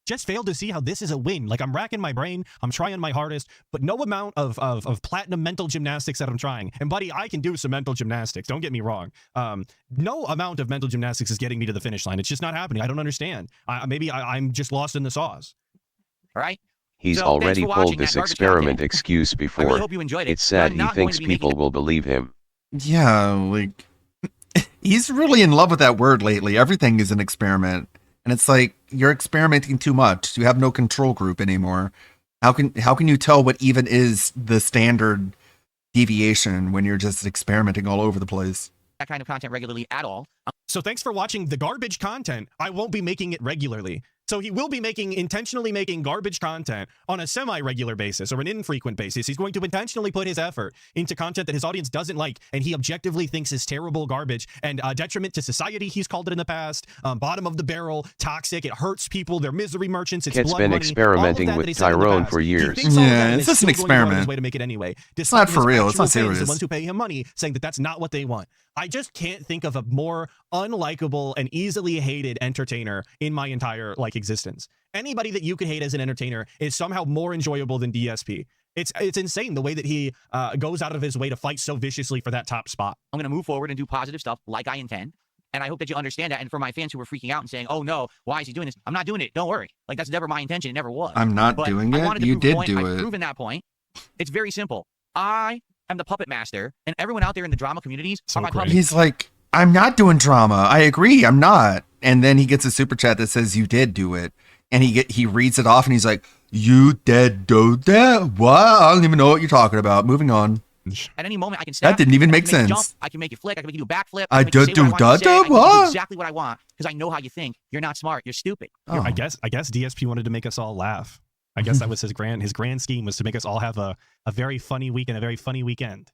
Just failed to see how this is a win. Like, I'm racking my brain, I'm trying my hardest, but no amount of platinum mental gymnastics that I'm trying. And buddy, I can do some mental gymnastics, don't get me wrong. No amount of mental gymnastics is getting me to the finish line. It's just not happening. I don't understand. Maybe I'm just lost in the sauce. All right. He's already pulled this experiment excuse before. I really hope you enjoyed it. It's sad he thinks people will believe him. Yeah, like, he's really in love with that word lately. Everything is an experiment. And it's like, you're experimenting too much. You have no control group anymore. How can you tell what even is the standard deviation when you're just experimenting all over the place? That kind of content regularly at all. So thanks for watching the garbage content. I won't be making it regularly. So he will be intentionally making garbage content on a semi-regular basis or an infrequent basis. He's going to intentionally put his effort into content that his audience doesn't like and he objectively thinks is terrible garbage and detriment to society, he's called it in the past, bottom of the barrel, toxic, it hurts people, they're misery merchants, it's Kid's blood been money, experimenting with Tyrone for years. Yeah, it's just an experiment. Way to make it anyway. It's not for real, it's not serious. The ones who pay him money saying that that's not what they want. I just can't think of a more unlikable and easily hated entertainer in my entire existence. Anybody that you could hate as an entertainer is somehow more enjoyable than DSP. It's insane the way that he goes out of his way to fight so viciously for that top spot. I'm going to move forward and do positive stuff like I intend. And I hope that you understand that. And for my fans who were freaking out and saying, oh no, why is he doing this? I'm not doing it. Don't worry. Like, that's never my intention. It never was. I'm not doing it. You did do it. I've proven that point. It's very simple. I am the puppet master, and everyone out there in the drama communities are my puppets. He's like, I'm not doing drama. I agree, I'm not. And then he gets a super chat that says you did do it, and he reads it off, and he's like, you did do that? What? I don't even know what you're talking about. Moving on. At any moment, I can snap. That didn't even make sense. Jump, I can make you flick. I can make you do a backflip. I did do that. I can do exactly what I want because I know how you think. You're not smart. You're stupid. Oh. I guess DSP wanted to make us all laugh. I guess that was his grand scheme, was to make us all have a very funny week and a very funny weekend.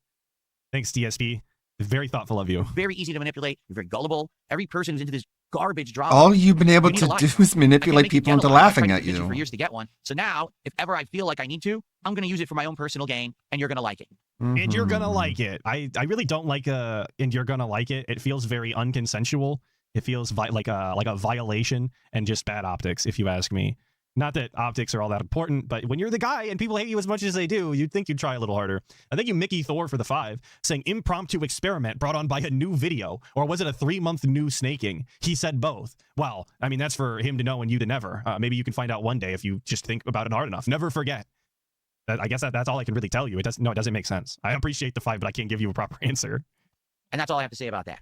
Thanks, DSP. Very thoughtful of you. Very easy to manipulate. You're very gullible. Every person who's into this garbage drama. All you've been able to do is manipulate people into laughing at you. For years to get one. So now, if ever I feel like I need to, I'm going to use it for my own personal gain, and you're going to like it. And you're going to like it. I really don't like and you're going to like it. It feels very unconsensual. It feels like a violation and just bad optics, if you ask me. Not that optics are all that important, but when you're the guy and people hate you as much as they do, you'd think you'd try a little harder. I thank you, Mickey Thor, for the 5, saying impromptu experiment brought on by a new video, or was it a 3-month new snaking? He said both. Well, I mean, that's for him to know and you to never. Maybe you can find out one day if you just think about it hard enough. Never forget. I guess that's all I can really tell you. It doesn't make sense. I appreciate the 5, but I can't give you a proper answer. And that's all I have to say about that.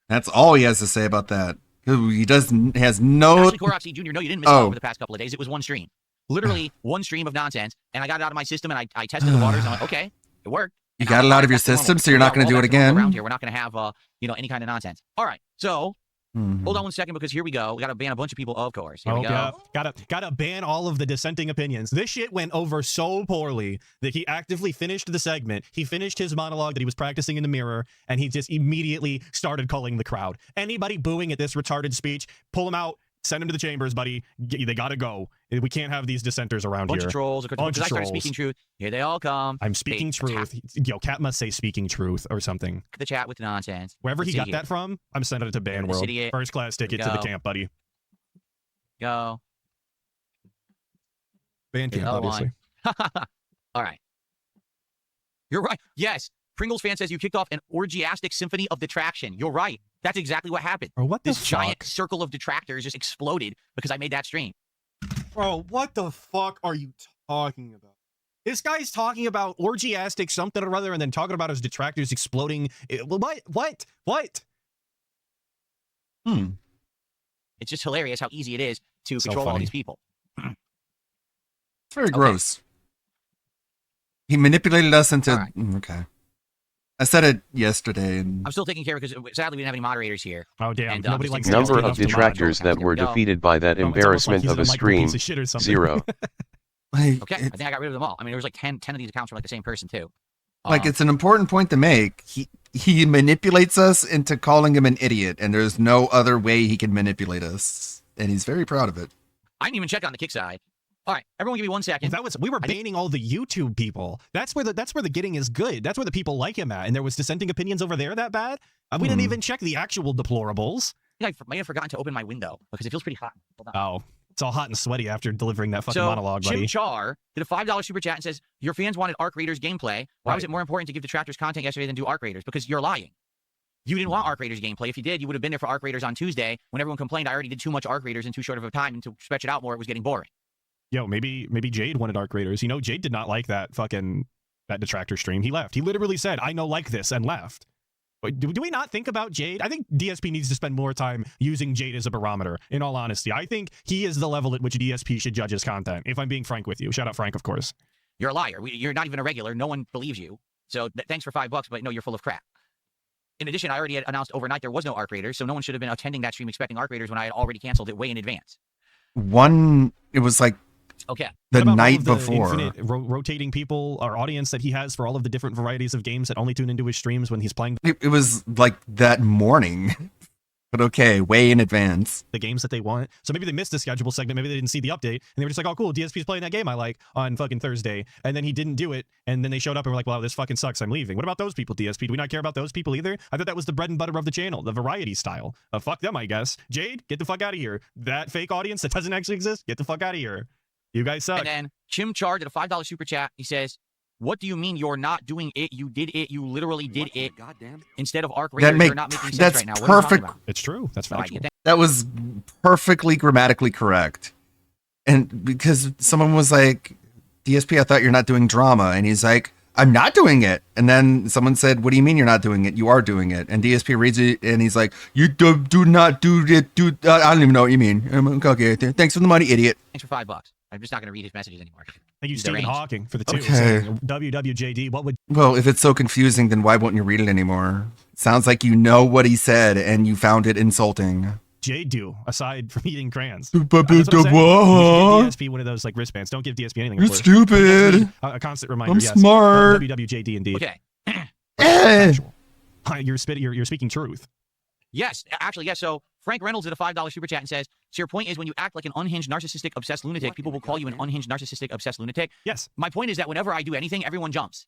That's all he has to say about that. He has no... Actually, Koroxy Jr., no, you didn't miss it over the past couple of days. It was one stream. Literally one stream of nonsense, and I got it out of my system, and I tested the waters, and I'm like, okay, it worked. You got it out of your system, so you're not going to do it again? Around here, we're not going to have, any kind of nonsense. All right, so... Hold on 1 second, because here we go. We got to ban a bunch of people, of course. Here we go. Yeah. Gotta ban all of the dissenting opinions. This shit went over so poorly that he actively finished the segment. He finished his monologue that he was practicing in the mirror, and he just immediately started calling the crowd. Anybody booing at this retarded speech, pull him out. Send him to the chambers, buddy. They gotta go. We can't have these dissenters around bunch here. Of trolls. Because I started speaking truth. Here they all come. I'm speaking truth. Yo, Cat must say speaking truth or something. The chat with nonsense. Wherever he got that from, I'm sending it to Ban World. First class ticket to the camp, buddy. Go. Ban camp, obviously. All right. You're right. Yes. Pringles fan says you kicked off an orgiastic symphony of detraction. You're right. That's exactly what happened. Bro, what this giant circle of detractors just exploded because I made that stream. Bro, what the fuck are you talking about? This guy's talking about orgiastic something or other and then talking about his detractors exploding. What? It's just hilarious how easy it is to control all these people. It's very gross. He manipulated us into... Okay. I said it yesterday. And... I'm still taking care because sadly we didn't have any moderators here. Oh, damn. And, nobody likes number of detractors that were defeated by that embarrassment of a stream, 0. Okay, I think I got rid of them all. I mean, there was like 10 of these accounts from like the same person too. Like, it's an important point to make. He manipulates us into calling him an idiot, and there's no other way he can manipulate us. And he's very proud of it. I didn't even check on the kick side. All right, everyone give me 1 second. We were banning all the YouTube people. That's where the getting is good. That's where the people like him at. And there was dissenting opinions over there that bad? We didn't even check the actual deplorables. I may have forgotten to open my window because it feels pretty hot. Hold on. Oh, it's all hot and sweaty after delivering that fucking monologue, buddy. Jim Char did a $5 super chat and says, your fans wanted Arc Raiders gameplay. Why was it more important to give detractors content yesterday than do Arc Raiders? Because you're lying. You didn't want Arc Raiders gameplay. If you did, you would have been there for Arc Raiders on Tuesday when everyone complained I already did too much Arc Raiders in too short of a time, and to stretch it out more, it was getting boring. Yo, maybe Jade wanted Arc Raiders. You know, Jade did not like that detractor stream. He left. He literally said, I know like this, and left. But do we not think about Jade? I think DSP needs to spend more time using Jade as a barometer, in all honesty. I think he is the level at which DSP should judge his content, if I'm being frank with you. Shout out Frank, of course. You're a liar. You're not even a regular. No one believes you. So thanks for $5, but no, you're full of crap. In addition, I already had announced overnight there was no Arc Raiders, so no one should have been attending that stream expecting Arc Raiders when I had already canceled it way in advance. It was like the night before. Infinite rotating people, our audience that he has for all of the different varieties of games that only tune into his streams when he's playing. It was like that morning. But okay, way in advance. The games that they want. So maybe they missed the schedule segment. Maybe they didn't see the update. And they were just like, oh, cool, DSP's playing that game I like on fucking Thursday. And then he didn't do it. And then they showed up and were like, wow, this fucking sucks. I'm leaving. What about those people, DSP? Do we not care about those people either? I thought that was the bread and butter of the channel, the variety style. Fuck them, I guess. Jade, get the fuck out of here. That fake audience that doesn't actually exist, get the fuck out of here. You guys suck. And then Chim Char did a $5 super chat. He says, what do you mean you're not doing it? You did it. You literally did it. Goddamn. Instead of Arc Raiders, you're not making sense right now. What perfect. It's true. That's factual. That was perfectly grammatically correct. And because someone was like, DSP, I thought you're not doing drama. And he's like, I'm not doing it. And then someone said, what do you mean you're not doing it? You are doing it. And DSP reads it and he's like, you do not do it. I don't even know what you mean. Okay, thanks for the money, idiot. Thanks for $5. I'm just not going to read his messages anymore. Thank you, Stephen Hawking, for the 2. Okay. WWJD, what would... Well, if it's so confusing, then why won't you read it anymore? Sounds like you know what he said and you found it insulting. Jade do, aside from eating crayons. DSP one of those like wristbands. Don't give DSP anything. You're stupid. A constant reminder. I'm smart. WWJD indeed. Okay. You're speaking truth. Yes, actually, yes. So Frank Reynolds did a $5 super chat and says, so your point is when you act like an unhinged, narcissistic, obsessed lunatic, people will call you an unhinged, narcissistic, obsessed lunatic? Yes. My point is that whenever I do anything, everyone jumps.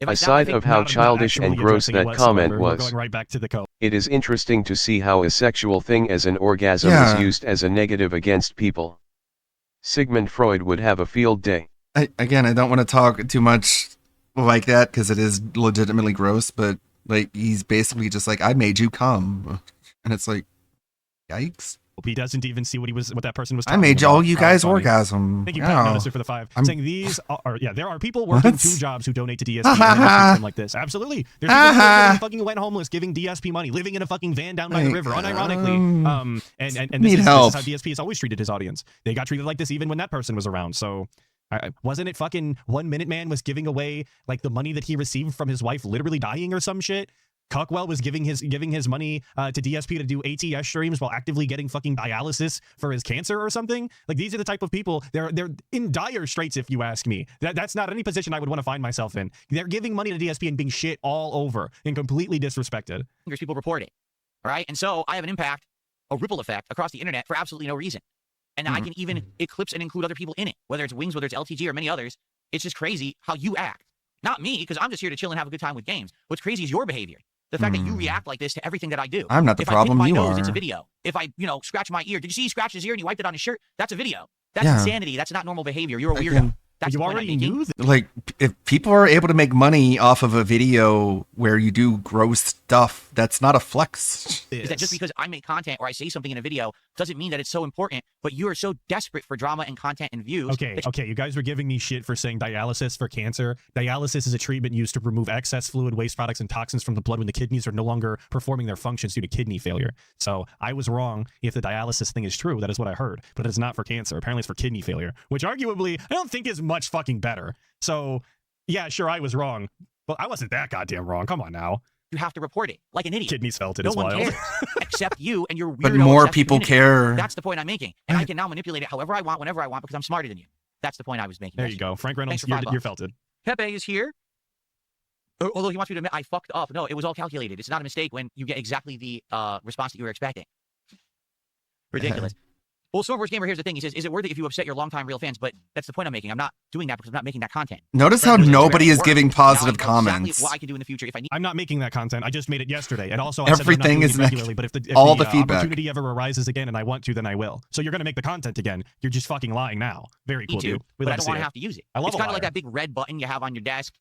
Aside of how childish and gross that comment was, going right back to the code. It is interesting to see how a sexual thing as an orgasm is used as a negative against people. Sigmund Freud would have a field day. I don't want to talk too much like that because it is legitimately gross, but like he's basically just like, I made you come. And it's like, yikes. He doesn't even see what that person was I talking made about. all you guys orgasm. Thank you, Yeah. Pat Noticer, for the 5. Saying these are, there are people working 2 jobs who donate to DSP and then treat them like this. Absolutely. There's people who fucking went homeless giving DSP money, living in a fucking van down by the river, unironically. And this is how DSP has always treated his audience. They got treated like this even when that person was around. So wasn't it fucking 1 Minute Man was giving away like the money that he received from his wife literally dying or some shit? Cuckwell was giving his money to DSP to do ATS streams while actively getting fucking dialysis for his cancer or something. Like, these are the type of people, they're in dire straits, if you ask me. That's not any position I would want to find myself in. They're giving money to DSP and being shit all over and completely disrespected. People report it, all right? And so I have an impact, a ripple effect across the internet for absolutely no reason. And I can even eclipse and include other people in it, whether it's Wings, whether it's LTG, or many others. It's just crazy how you act. Not me, because I'm just here to chill and have a good time with games. What's crazy is your behavior. The fact that you react like this to everything that I do. I'm not the problem, if I hit my you nose, are. it's a video. If I, scratch my ear, did you see he scratched his ear and he wiped it on his shirt? That's a video. That's insanity. That's not normal behavior. You're a weirdo. That's you already knew that. Like, if people are able to make money off of a video where you do gross stuff, that's not a flex. Is that just because I make content or I say something in a video doesn't mean that it's so important, but you are so desperate for drama and content and views. Okay, you guys were giving me shit for saying dialysis for cancer. Dialysis is a treatment used to remove excess fluid, waste products, and toxins from the blood when the kidneys are no longer performing their functions due to kidney failure. So I was wrong if the dialysis thing is true. That is what I heard. But it is not for cancer. Apparently it's for kidney failure, which arguably I don't think is much fucking better. So yeah, sure, I was wrong. But I wasn't that goddamn wrong. Come on now. You have to report it like an idiot. Kidneys felt it no as one wild. cares except you and your weirdo. But more obsessed people community. care. That's the point I'm making. And I can now manipulate it however I want, whenever I want, because I'm smarter than you. That's the point I was making. There you go. Frank Reynolds, Thanks for you're felted. Pepe is here. Although he wants me to admit I fucked up. No, it was all calculated. It's not a mistake when you get exactly the response that you were expecting. Ridiculous. Well, Stormforce Gamer, here's the thing. He says, is it worth it if you upset your longtime real fans? But that's the point I'm making. I'm not doing that because I'm not making that content. Notice how nobody is giving positive comments. Exactly what I can do in the future if I need. I'm not making that content. I just made it yesterday. And also, everything is regularly. But if the feedback opportunity ever arises again and I want to, then I will. So you're going to make the content again. You're just fucking lying now. Very cool, dude. But I don't want to have to use it. I love it's kind of like that big red button you have on your desk.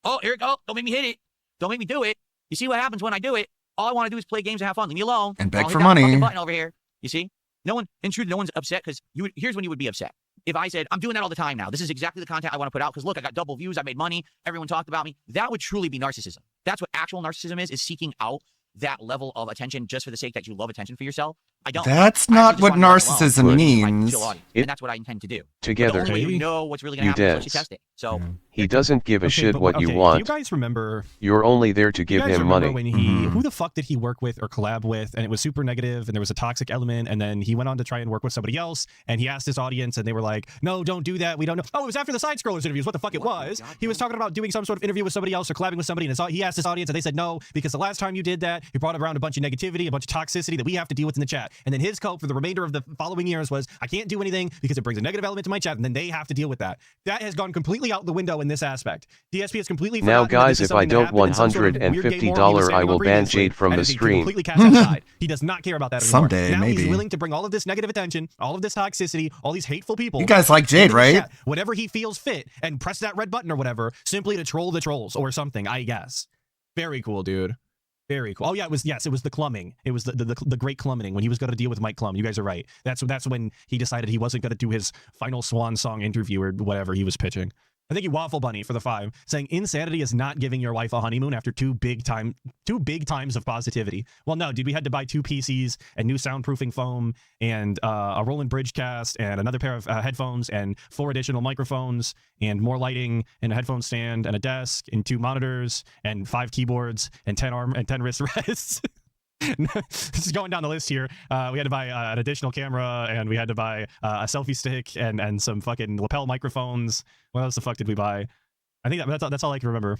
Oh, here it goes. Don't make me hit it. Don't make me do it. You see what happens when I do it? All I want to do is play games and have fun. Leave me alone. And beg I'll for hit that money. fucking button over here. You see? No one, in truth, no one's upset because here's when you would be upset. If I said, I'm doing that all the time now. This is exactly the content I want to put out because look, I got double views. I made money. Everyone talked about me. That would truly be narcissism. That's what actual narcissism is seeking out that level of attention just for the sake that you love attention for yourself. I don't. That's not what narcissism means. And that's what I intend to do. Together, but the only way you know what's really going to happen is once you test it. So he doesn't give a shit what you want. Do you guys remember? You're only there to give him money. When who the fuck did he work with or collab with? And it was super negative, and there was a toxic element. And then he went on to try and work with somebody else, and he asked his audience, and they were like, "No, don't do that. We don't know." Oh, it was after the Side Scrollers interviews. What the fuck it was? He was talking about doing some sort of interview with somebody else or collabing with somebody, and he asked his audience, and they said no because the last time you did that, you brought around a bunch of negativity, a bunch of toxicity that we have to deal with in the chat. And then his cope for the remainder of the following years was, I can't do anything because it brings a negative element to my chat, and then they have to deal with that. That has gone completely out the window in this aspect. DSP is completely now, guys. If I don't $150, I will ban Jade from the stream. Completely cast aside. He does not care about that anymore. Someday, now maybe. He's willing to bring all of this negative attention, all of this toxicity, all these hateful people. You guys like Jade, right? Whenever he feels fit, and press that red button or whatever, simply to troll the trolls or something. I guess. Very cool, dude. Very cool. Oh yeah, it was the clumbing. It was the great clumming when he was going to deal with Mike Clum. You guys are right. That's when he decided he wasn't going to do his final swan song interview or whatever he was pitching. I think you Waffle Bunny for the 5 saying insanity is not giving your wife a honeymoon after two big times of positivity. Well, no, dude, we had to buy 2 PCs and new soundproofing foam and a Roland Bridgecast and another pair of headphones and 4 additional microphones and more lighting and a headphone stand and a desk and 2 monitors and 5 keyboards and 10 wrist rests. This is going down the list here. We had to buy an additional camera, and we had to buy a selfie stick and some fucking lapel microphones. What else the fuck did we buy? I think that's all I can remember.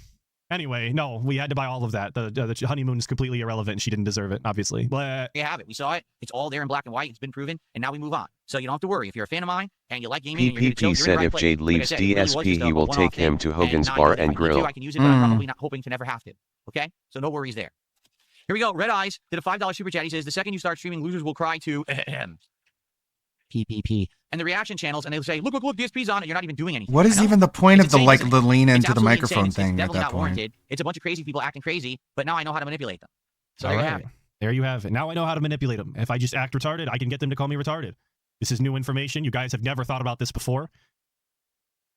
Anyway, no, we had to buy all of that. The honeymoon is completely irrelevant, and she didn't deserve it, obviously. But we have it. We saw it. It's all there in black and white. It's been proven, and now we move on. So you don't have to worry. If you're a fan of mine and you like gaming, PPP said if Jade leaves DSP, he will take him to Hogan's Bar and Grill. I can use it, but I'm probably not hoping to never have to. Okay, so no worries there. Here we go. Red Eyes did a $5 super chat. He says, the second you start streaming, losers will cry to PPP. And the reaction channels, and they'll say, look, DSP's on it. You're not even doing anything. What is even the point of the the lean into the microphone it's thing at definitely that not point? warranted. It's a bunch of crazy people acting crazy, but now I know how to manipulate them. So there you have it. There you have it. Now I know how to manipulate them. If I just act retarded, I can get them to call me retarded. This is new information. You guys have never thought about this before.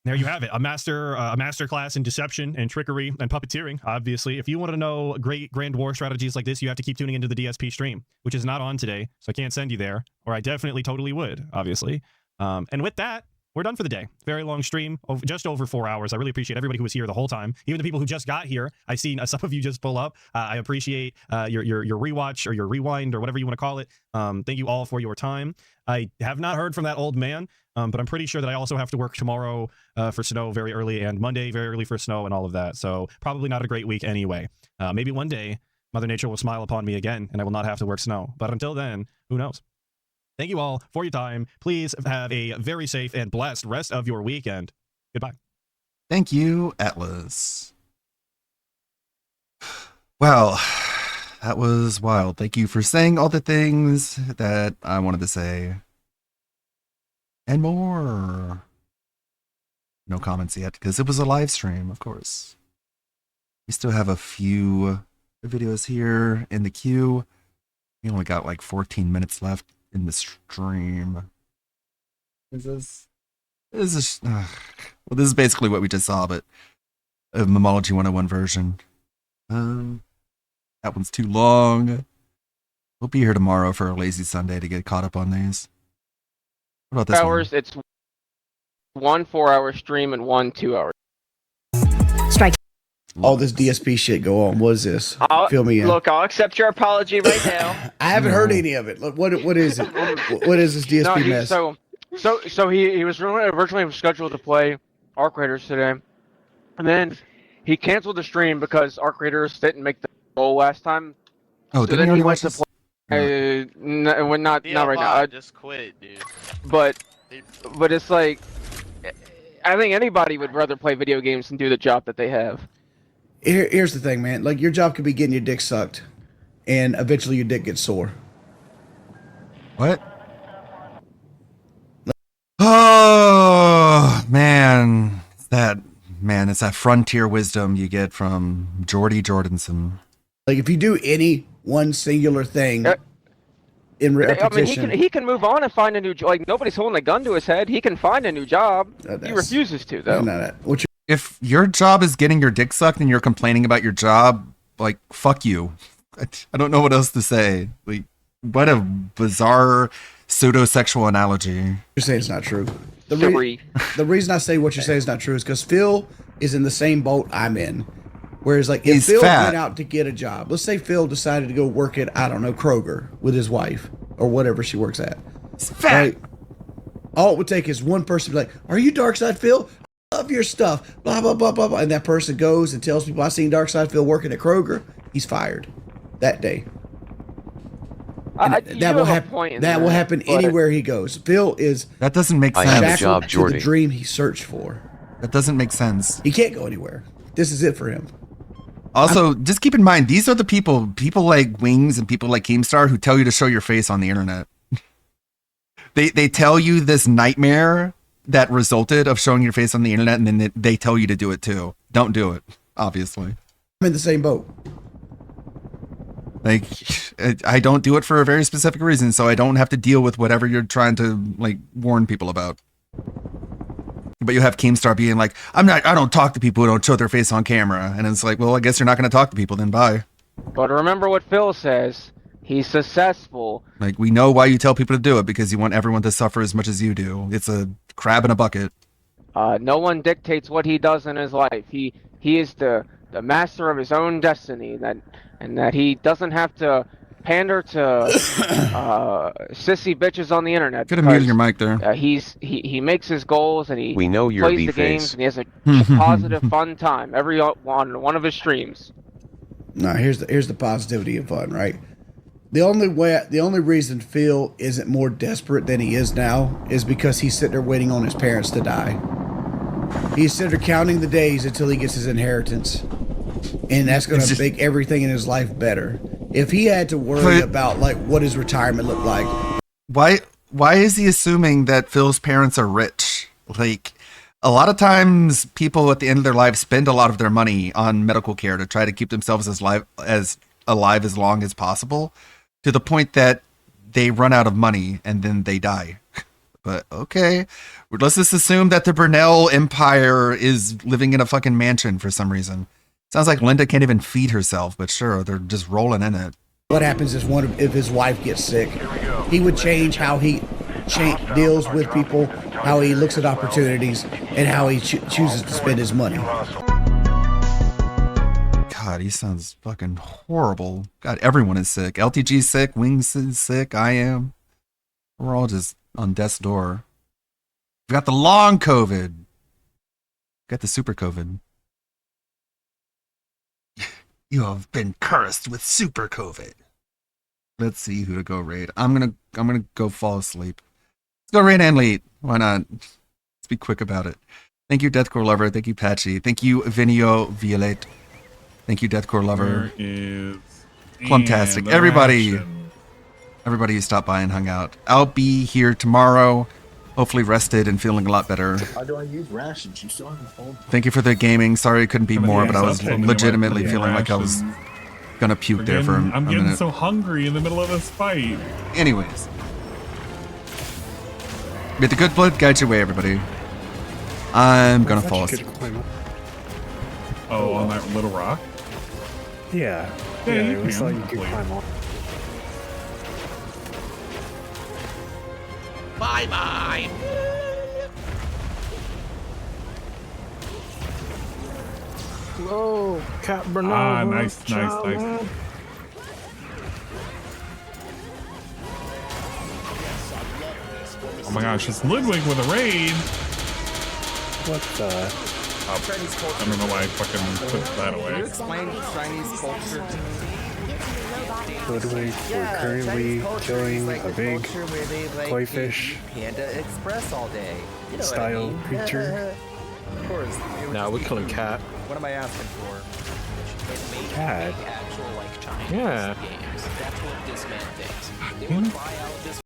There you have it. A master class in deception and trickery and puppeteering, obviously. If you want to know great Grand War strategies like this, you have to keep tuning into the DSP stream, which is not on today, so I can't send you there, or I definitely totally would, obviously. And with that, we're done for the day. Very long stream, just over 4 hours. I really appreciate everybody who was here the whole time. Even the people who just got here. I've seen some of you just pull up. I appreciate your rewatch or your rewind or whatever you want to call it. Thank you all for your time. I have not heard from that old man, but I'm pretty sure that I also have to work tomorrow for snow very early and Monday very early for snow and all of that. So probably not a great week anyway. Maybe one day Mother Nature will smile upon me again and I will not have to work snow. But until then, who knows? Thank you all for your time. Please have a very safe and blessed rest of your weekend. Goodbye. Thank you, Atlas. Well, that was wild. Thank you for saying all the things that I wanted to say. And more. No comments yet, because it was a live stream, of course. We still have a few videos here in the queue. We only got like 14 minutes left in the stream. Well, this is basically what we just saw, but a Memology 101 version. That one's too long. We'll be here tomorrow for a lazy Sunday to get caught up on these. What about this hours? One? It's 1 4-hour stream and 1 2-hour. Strike. All this DSP shit go on. What is this? Fill me in. Look, I'll accept your apology right now. I haven't heard any of it. Look, what is it? What is this DSP mess? So he was originally scheduled to play Arc Raiders today, and then he canceled the stream because Arc Raiders didn't make the goal last time. Oh, so didn't he already watch this? Not right now. I just quit, dude. But it's like, I think anybody would rather play video games than do the job that they have. Here's the thing, man. Like, your job could be getting your dick sucked, and eventually your dick gets sore. What? Oh, man. It's that frontier wisdom you get from Jordy Jordanson. Like, if you do any one singular thing in repetition... I mean, he can move on and find a new job. Like, nobody's holding a gun to his head. He can find a new job. He refuses to, though. If your job is getting your dick sucked and you're complaining about your job, like, fuck you. I don't know what else to say. Like, what a bizarre pseudo-sexual analogy. You're saying it's not true. The reason I say what you say is not true is because Phil is in the same boat I'm in. Whereas, like, if Phil went out to get a job, let's say Phil decided to go work at, I don't know, Kroger with his wife or whatever she works at. He's fat. Right? All it would take is one person to be like, "Are you Darkside Phil? Love your stuff, blah, blah, blah, blah, blah." And that person goes and tells people, "I seen Darkside Phil working at Kroger." He's fired that day. That will happen. That will happen anywhere he goes. Phil is. That doesn't make sense. I have a job, Jordy. The dream he searched for. That doesn't make sense. He can't go anywhere. This is it for him. Also, just keep in mind, these are the people like Wings and people like Keemstar who tell you to show your face on the internet. They tell you this nightmare that resulted of showing your face on the internet, and then they tell you to do it too. Don't do it, obviously. I'm in the same boat. Like, I don't do it for a very specific reason, so I don't have to deal with whatever you're trying to, like, warn people about. But you have Keemstar being like, I don't talk to people who don't show their face on camera. And it's like, well, I guess you're not going to talk to people, then bye. But remember what Phil says. He's successful. Like, we know why you tell people to do it, because you want everyone to suffer as much as you do. It's a crab in a bucket. No one dictates what he does in his life. He is the master of his own destiny, and that he doesn't have to pander to sissy bitches on the internet. Could have muted your mic there. He makes his goals, and he plays the games, and he has a positive, fun time on one of his streams. No, here's the positivity and fun, right? The only reason Phil isn't more desperate than he is now is because he's sitting there waiting on his parents to die. He's sitting there counting the days until he gets his inheritance. And that's going to make everything in his life better. If he had to worry about, like, what his retirement looked like. why is he assuming that Phil's parents are rich? Like, a lot of times people at the end of their lives spend a lot of their money on medical care to try to keep themselves as alive as long as possible, to the point that they run out of money and then they die. But okay, let's just assume that the Burnell empire is living in a fucking mansion for some reason. Sounds like Linda can't even feed herself, but sure, they're just rolling in it. What happens is if his wife gets sick, he would change how he deals with people, how he looks at opportunities, and how he chooses to spend his money. God, he sounds fucking horrible. God, everyone is sick. LTG's sick, Wings is sick, I am. We're all just on death's door. We got the long COVID. Got the super COVID. You have been cursed with super COVID. Let's see who to go raid. I'm gonna go fall asleep. Let's go raid Anlete. Why not? Let's be quick about it. Thank you, Deathcore Lover. Thank you, Patchy. Thank you, Vinio Violet. Thank you, Deathcore Lover. Plumtastic. Everybody who stopped by and hung out. I'll be here tomorrow, hopefully rested and feeling a lot better. How do I use rations? You still haven't told me. Thank you for the gaming. Sorry it couldn't be more, but I was legitimately feeling like I was gonna puke there for a minute. I'm getting so hungry in the middle of this fight. Anyways. May the good blood guide your way, everybody. I'm gonna fall asleep. Oh, on that little rock? Yeah. Yeah, it looks like you could climb on. Bye-bye. Hello, Cat Bernard. Ah, nice. Oh my gosh, it's Ludwig with a raid. What the? I don't know why I fucking put that away. Explain Chinese culture. Ludwig, we're currently killing a big koi fish Panda Express all day. style creature. Of course. No, we're killing cat. What am I asking for? Cat? Yeah. That's what this man thinks. They would buy out this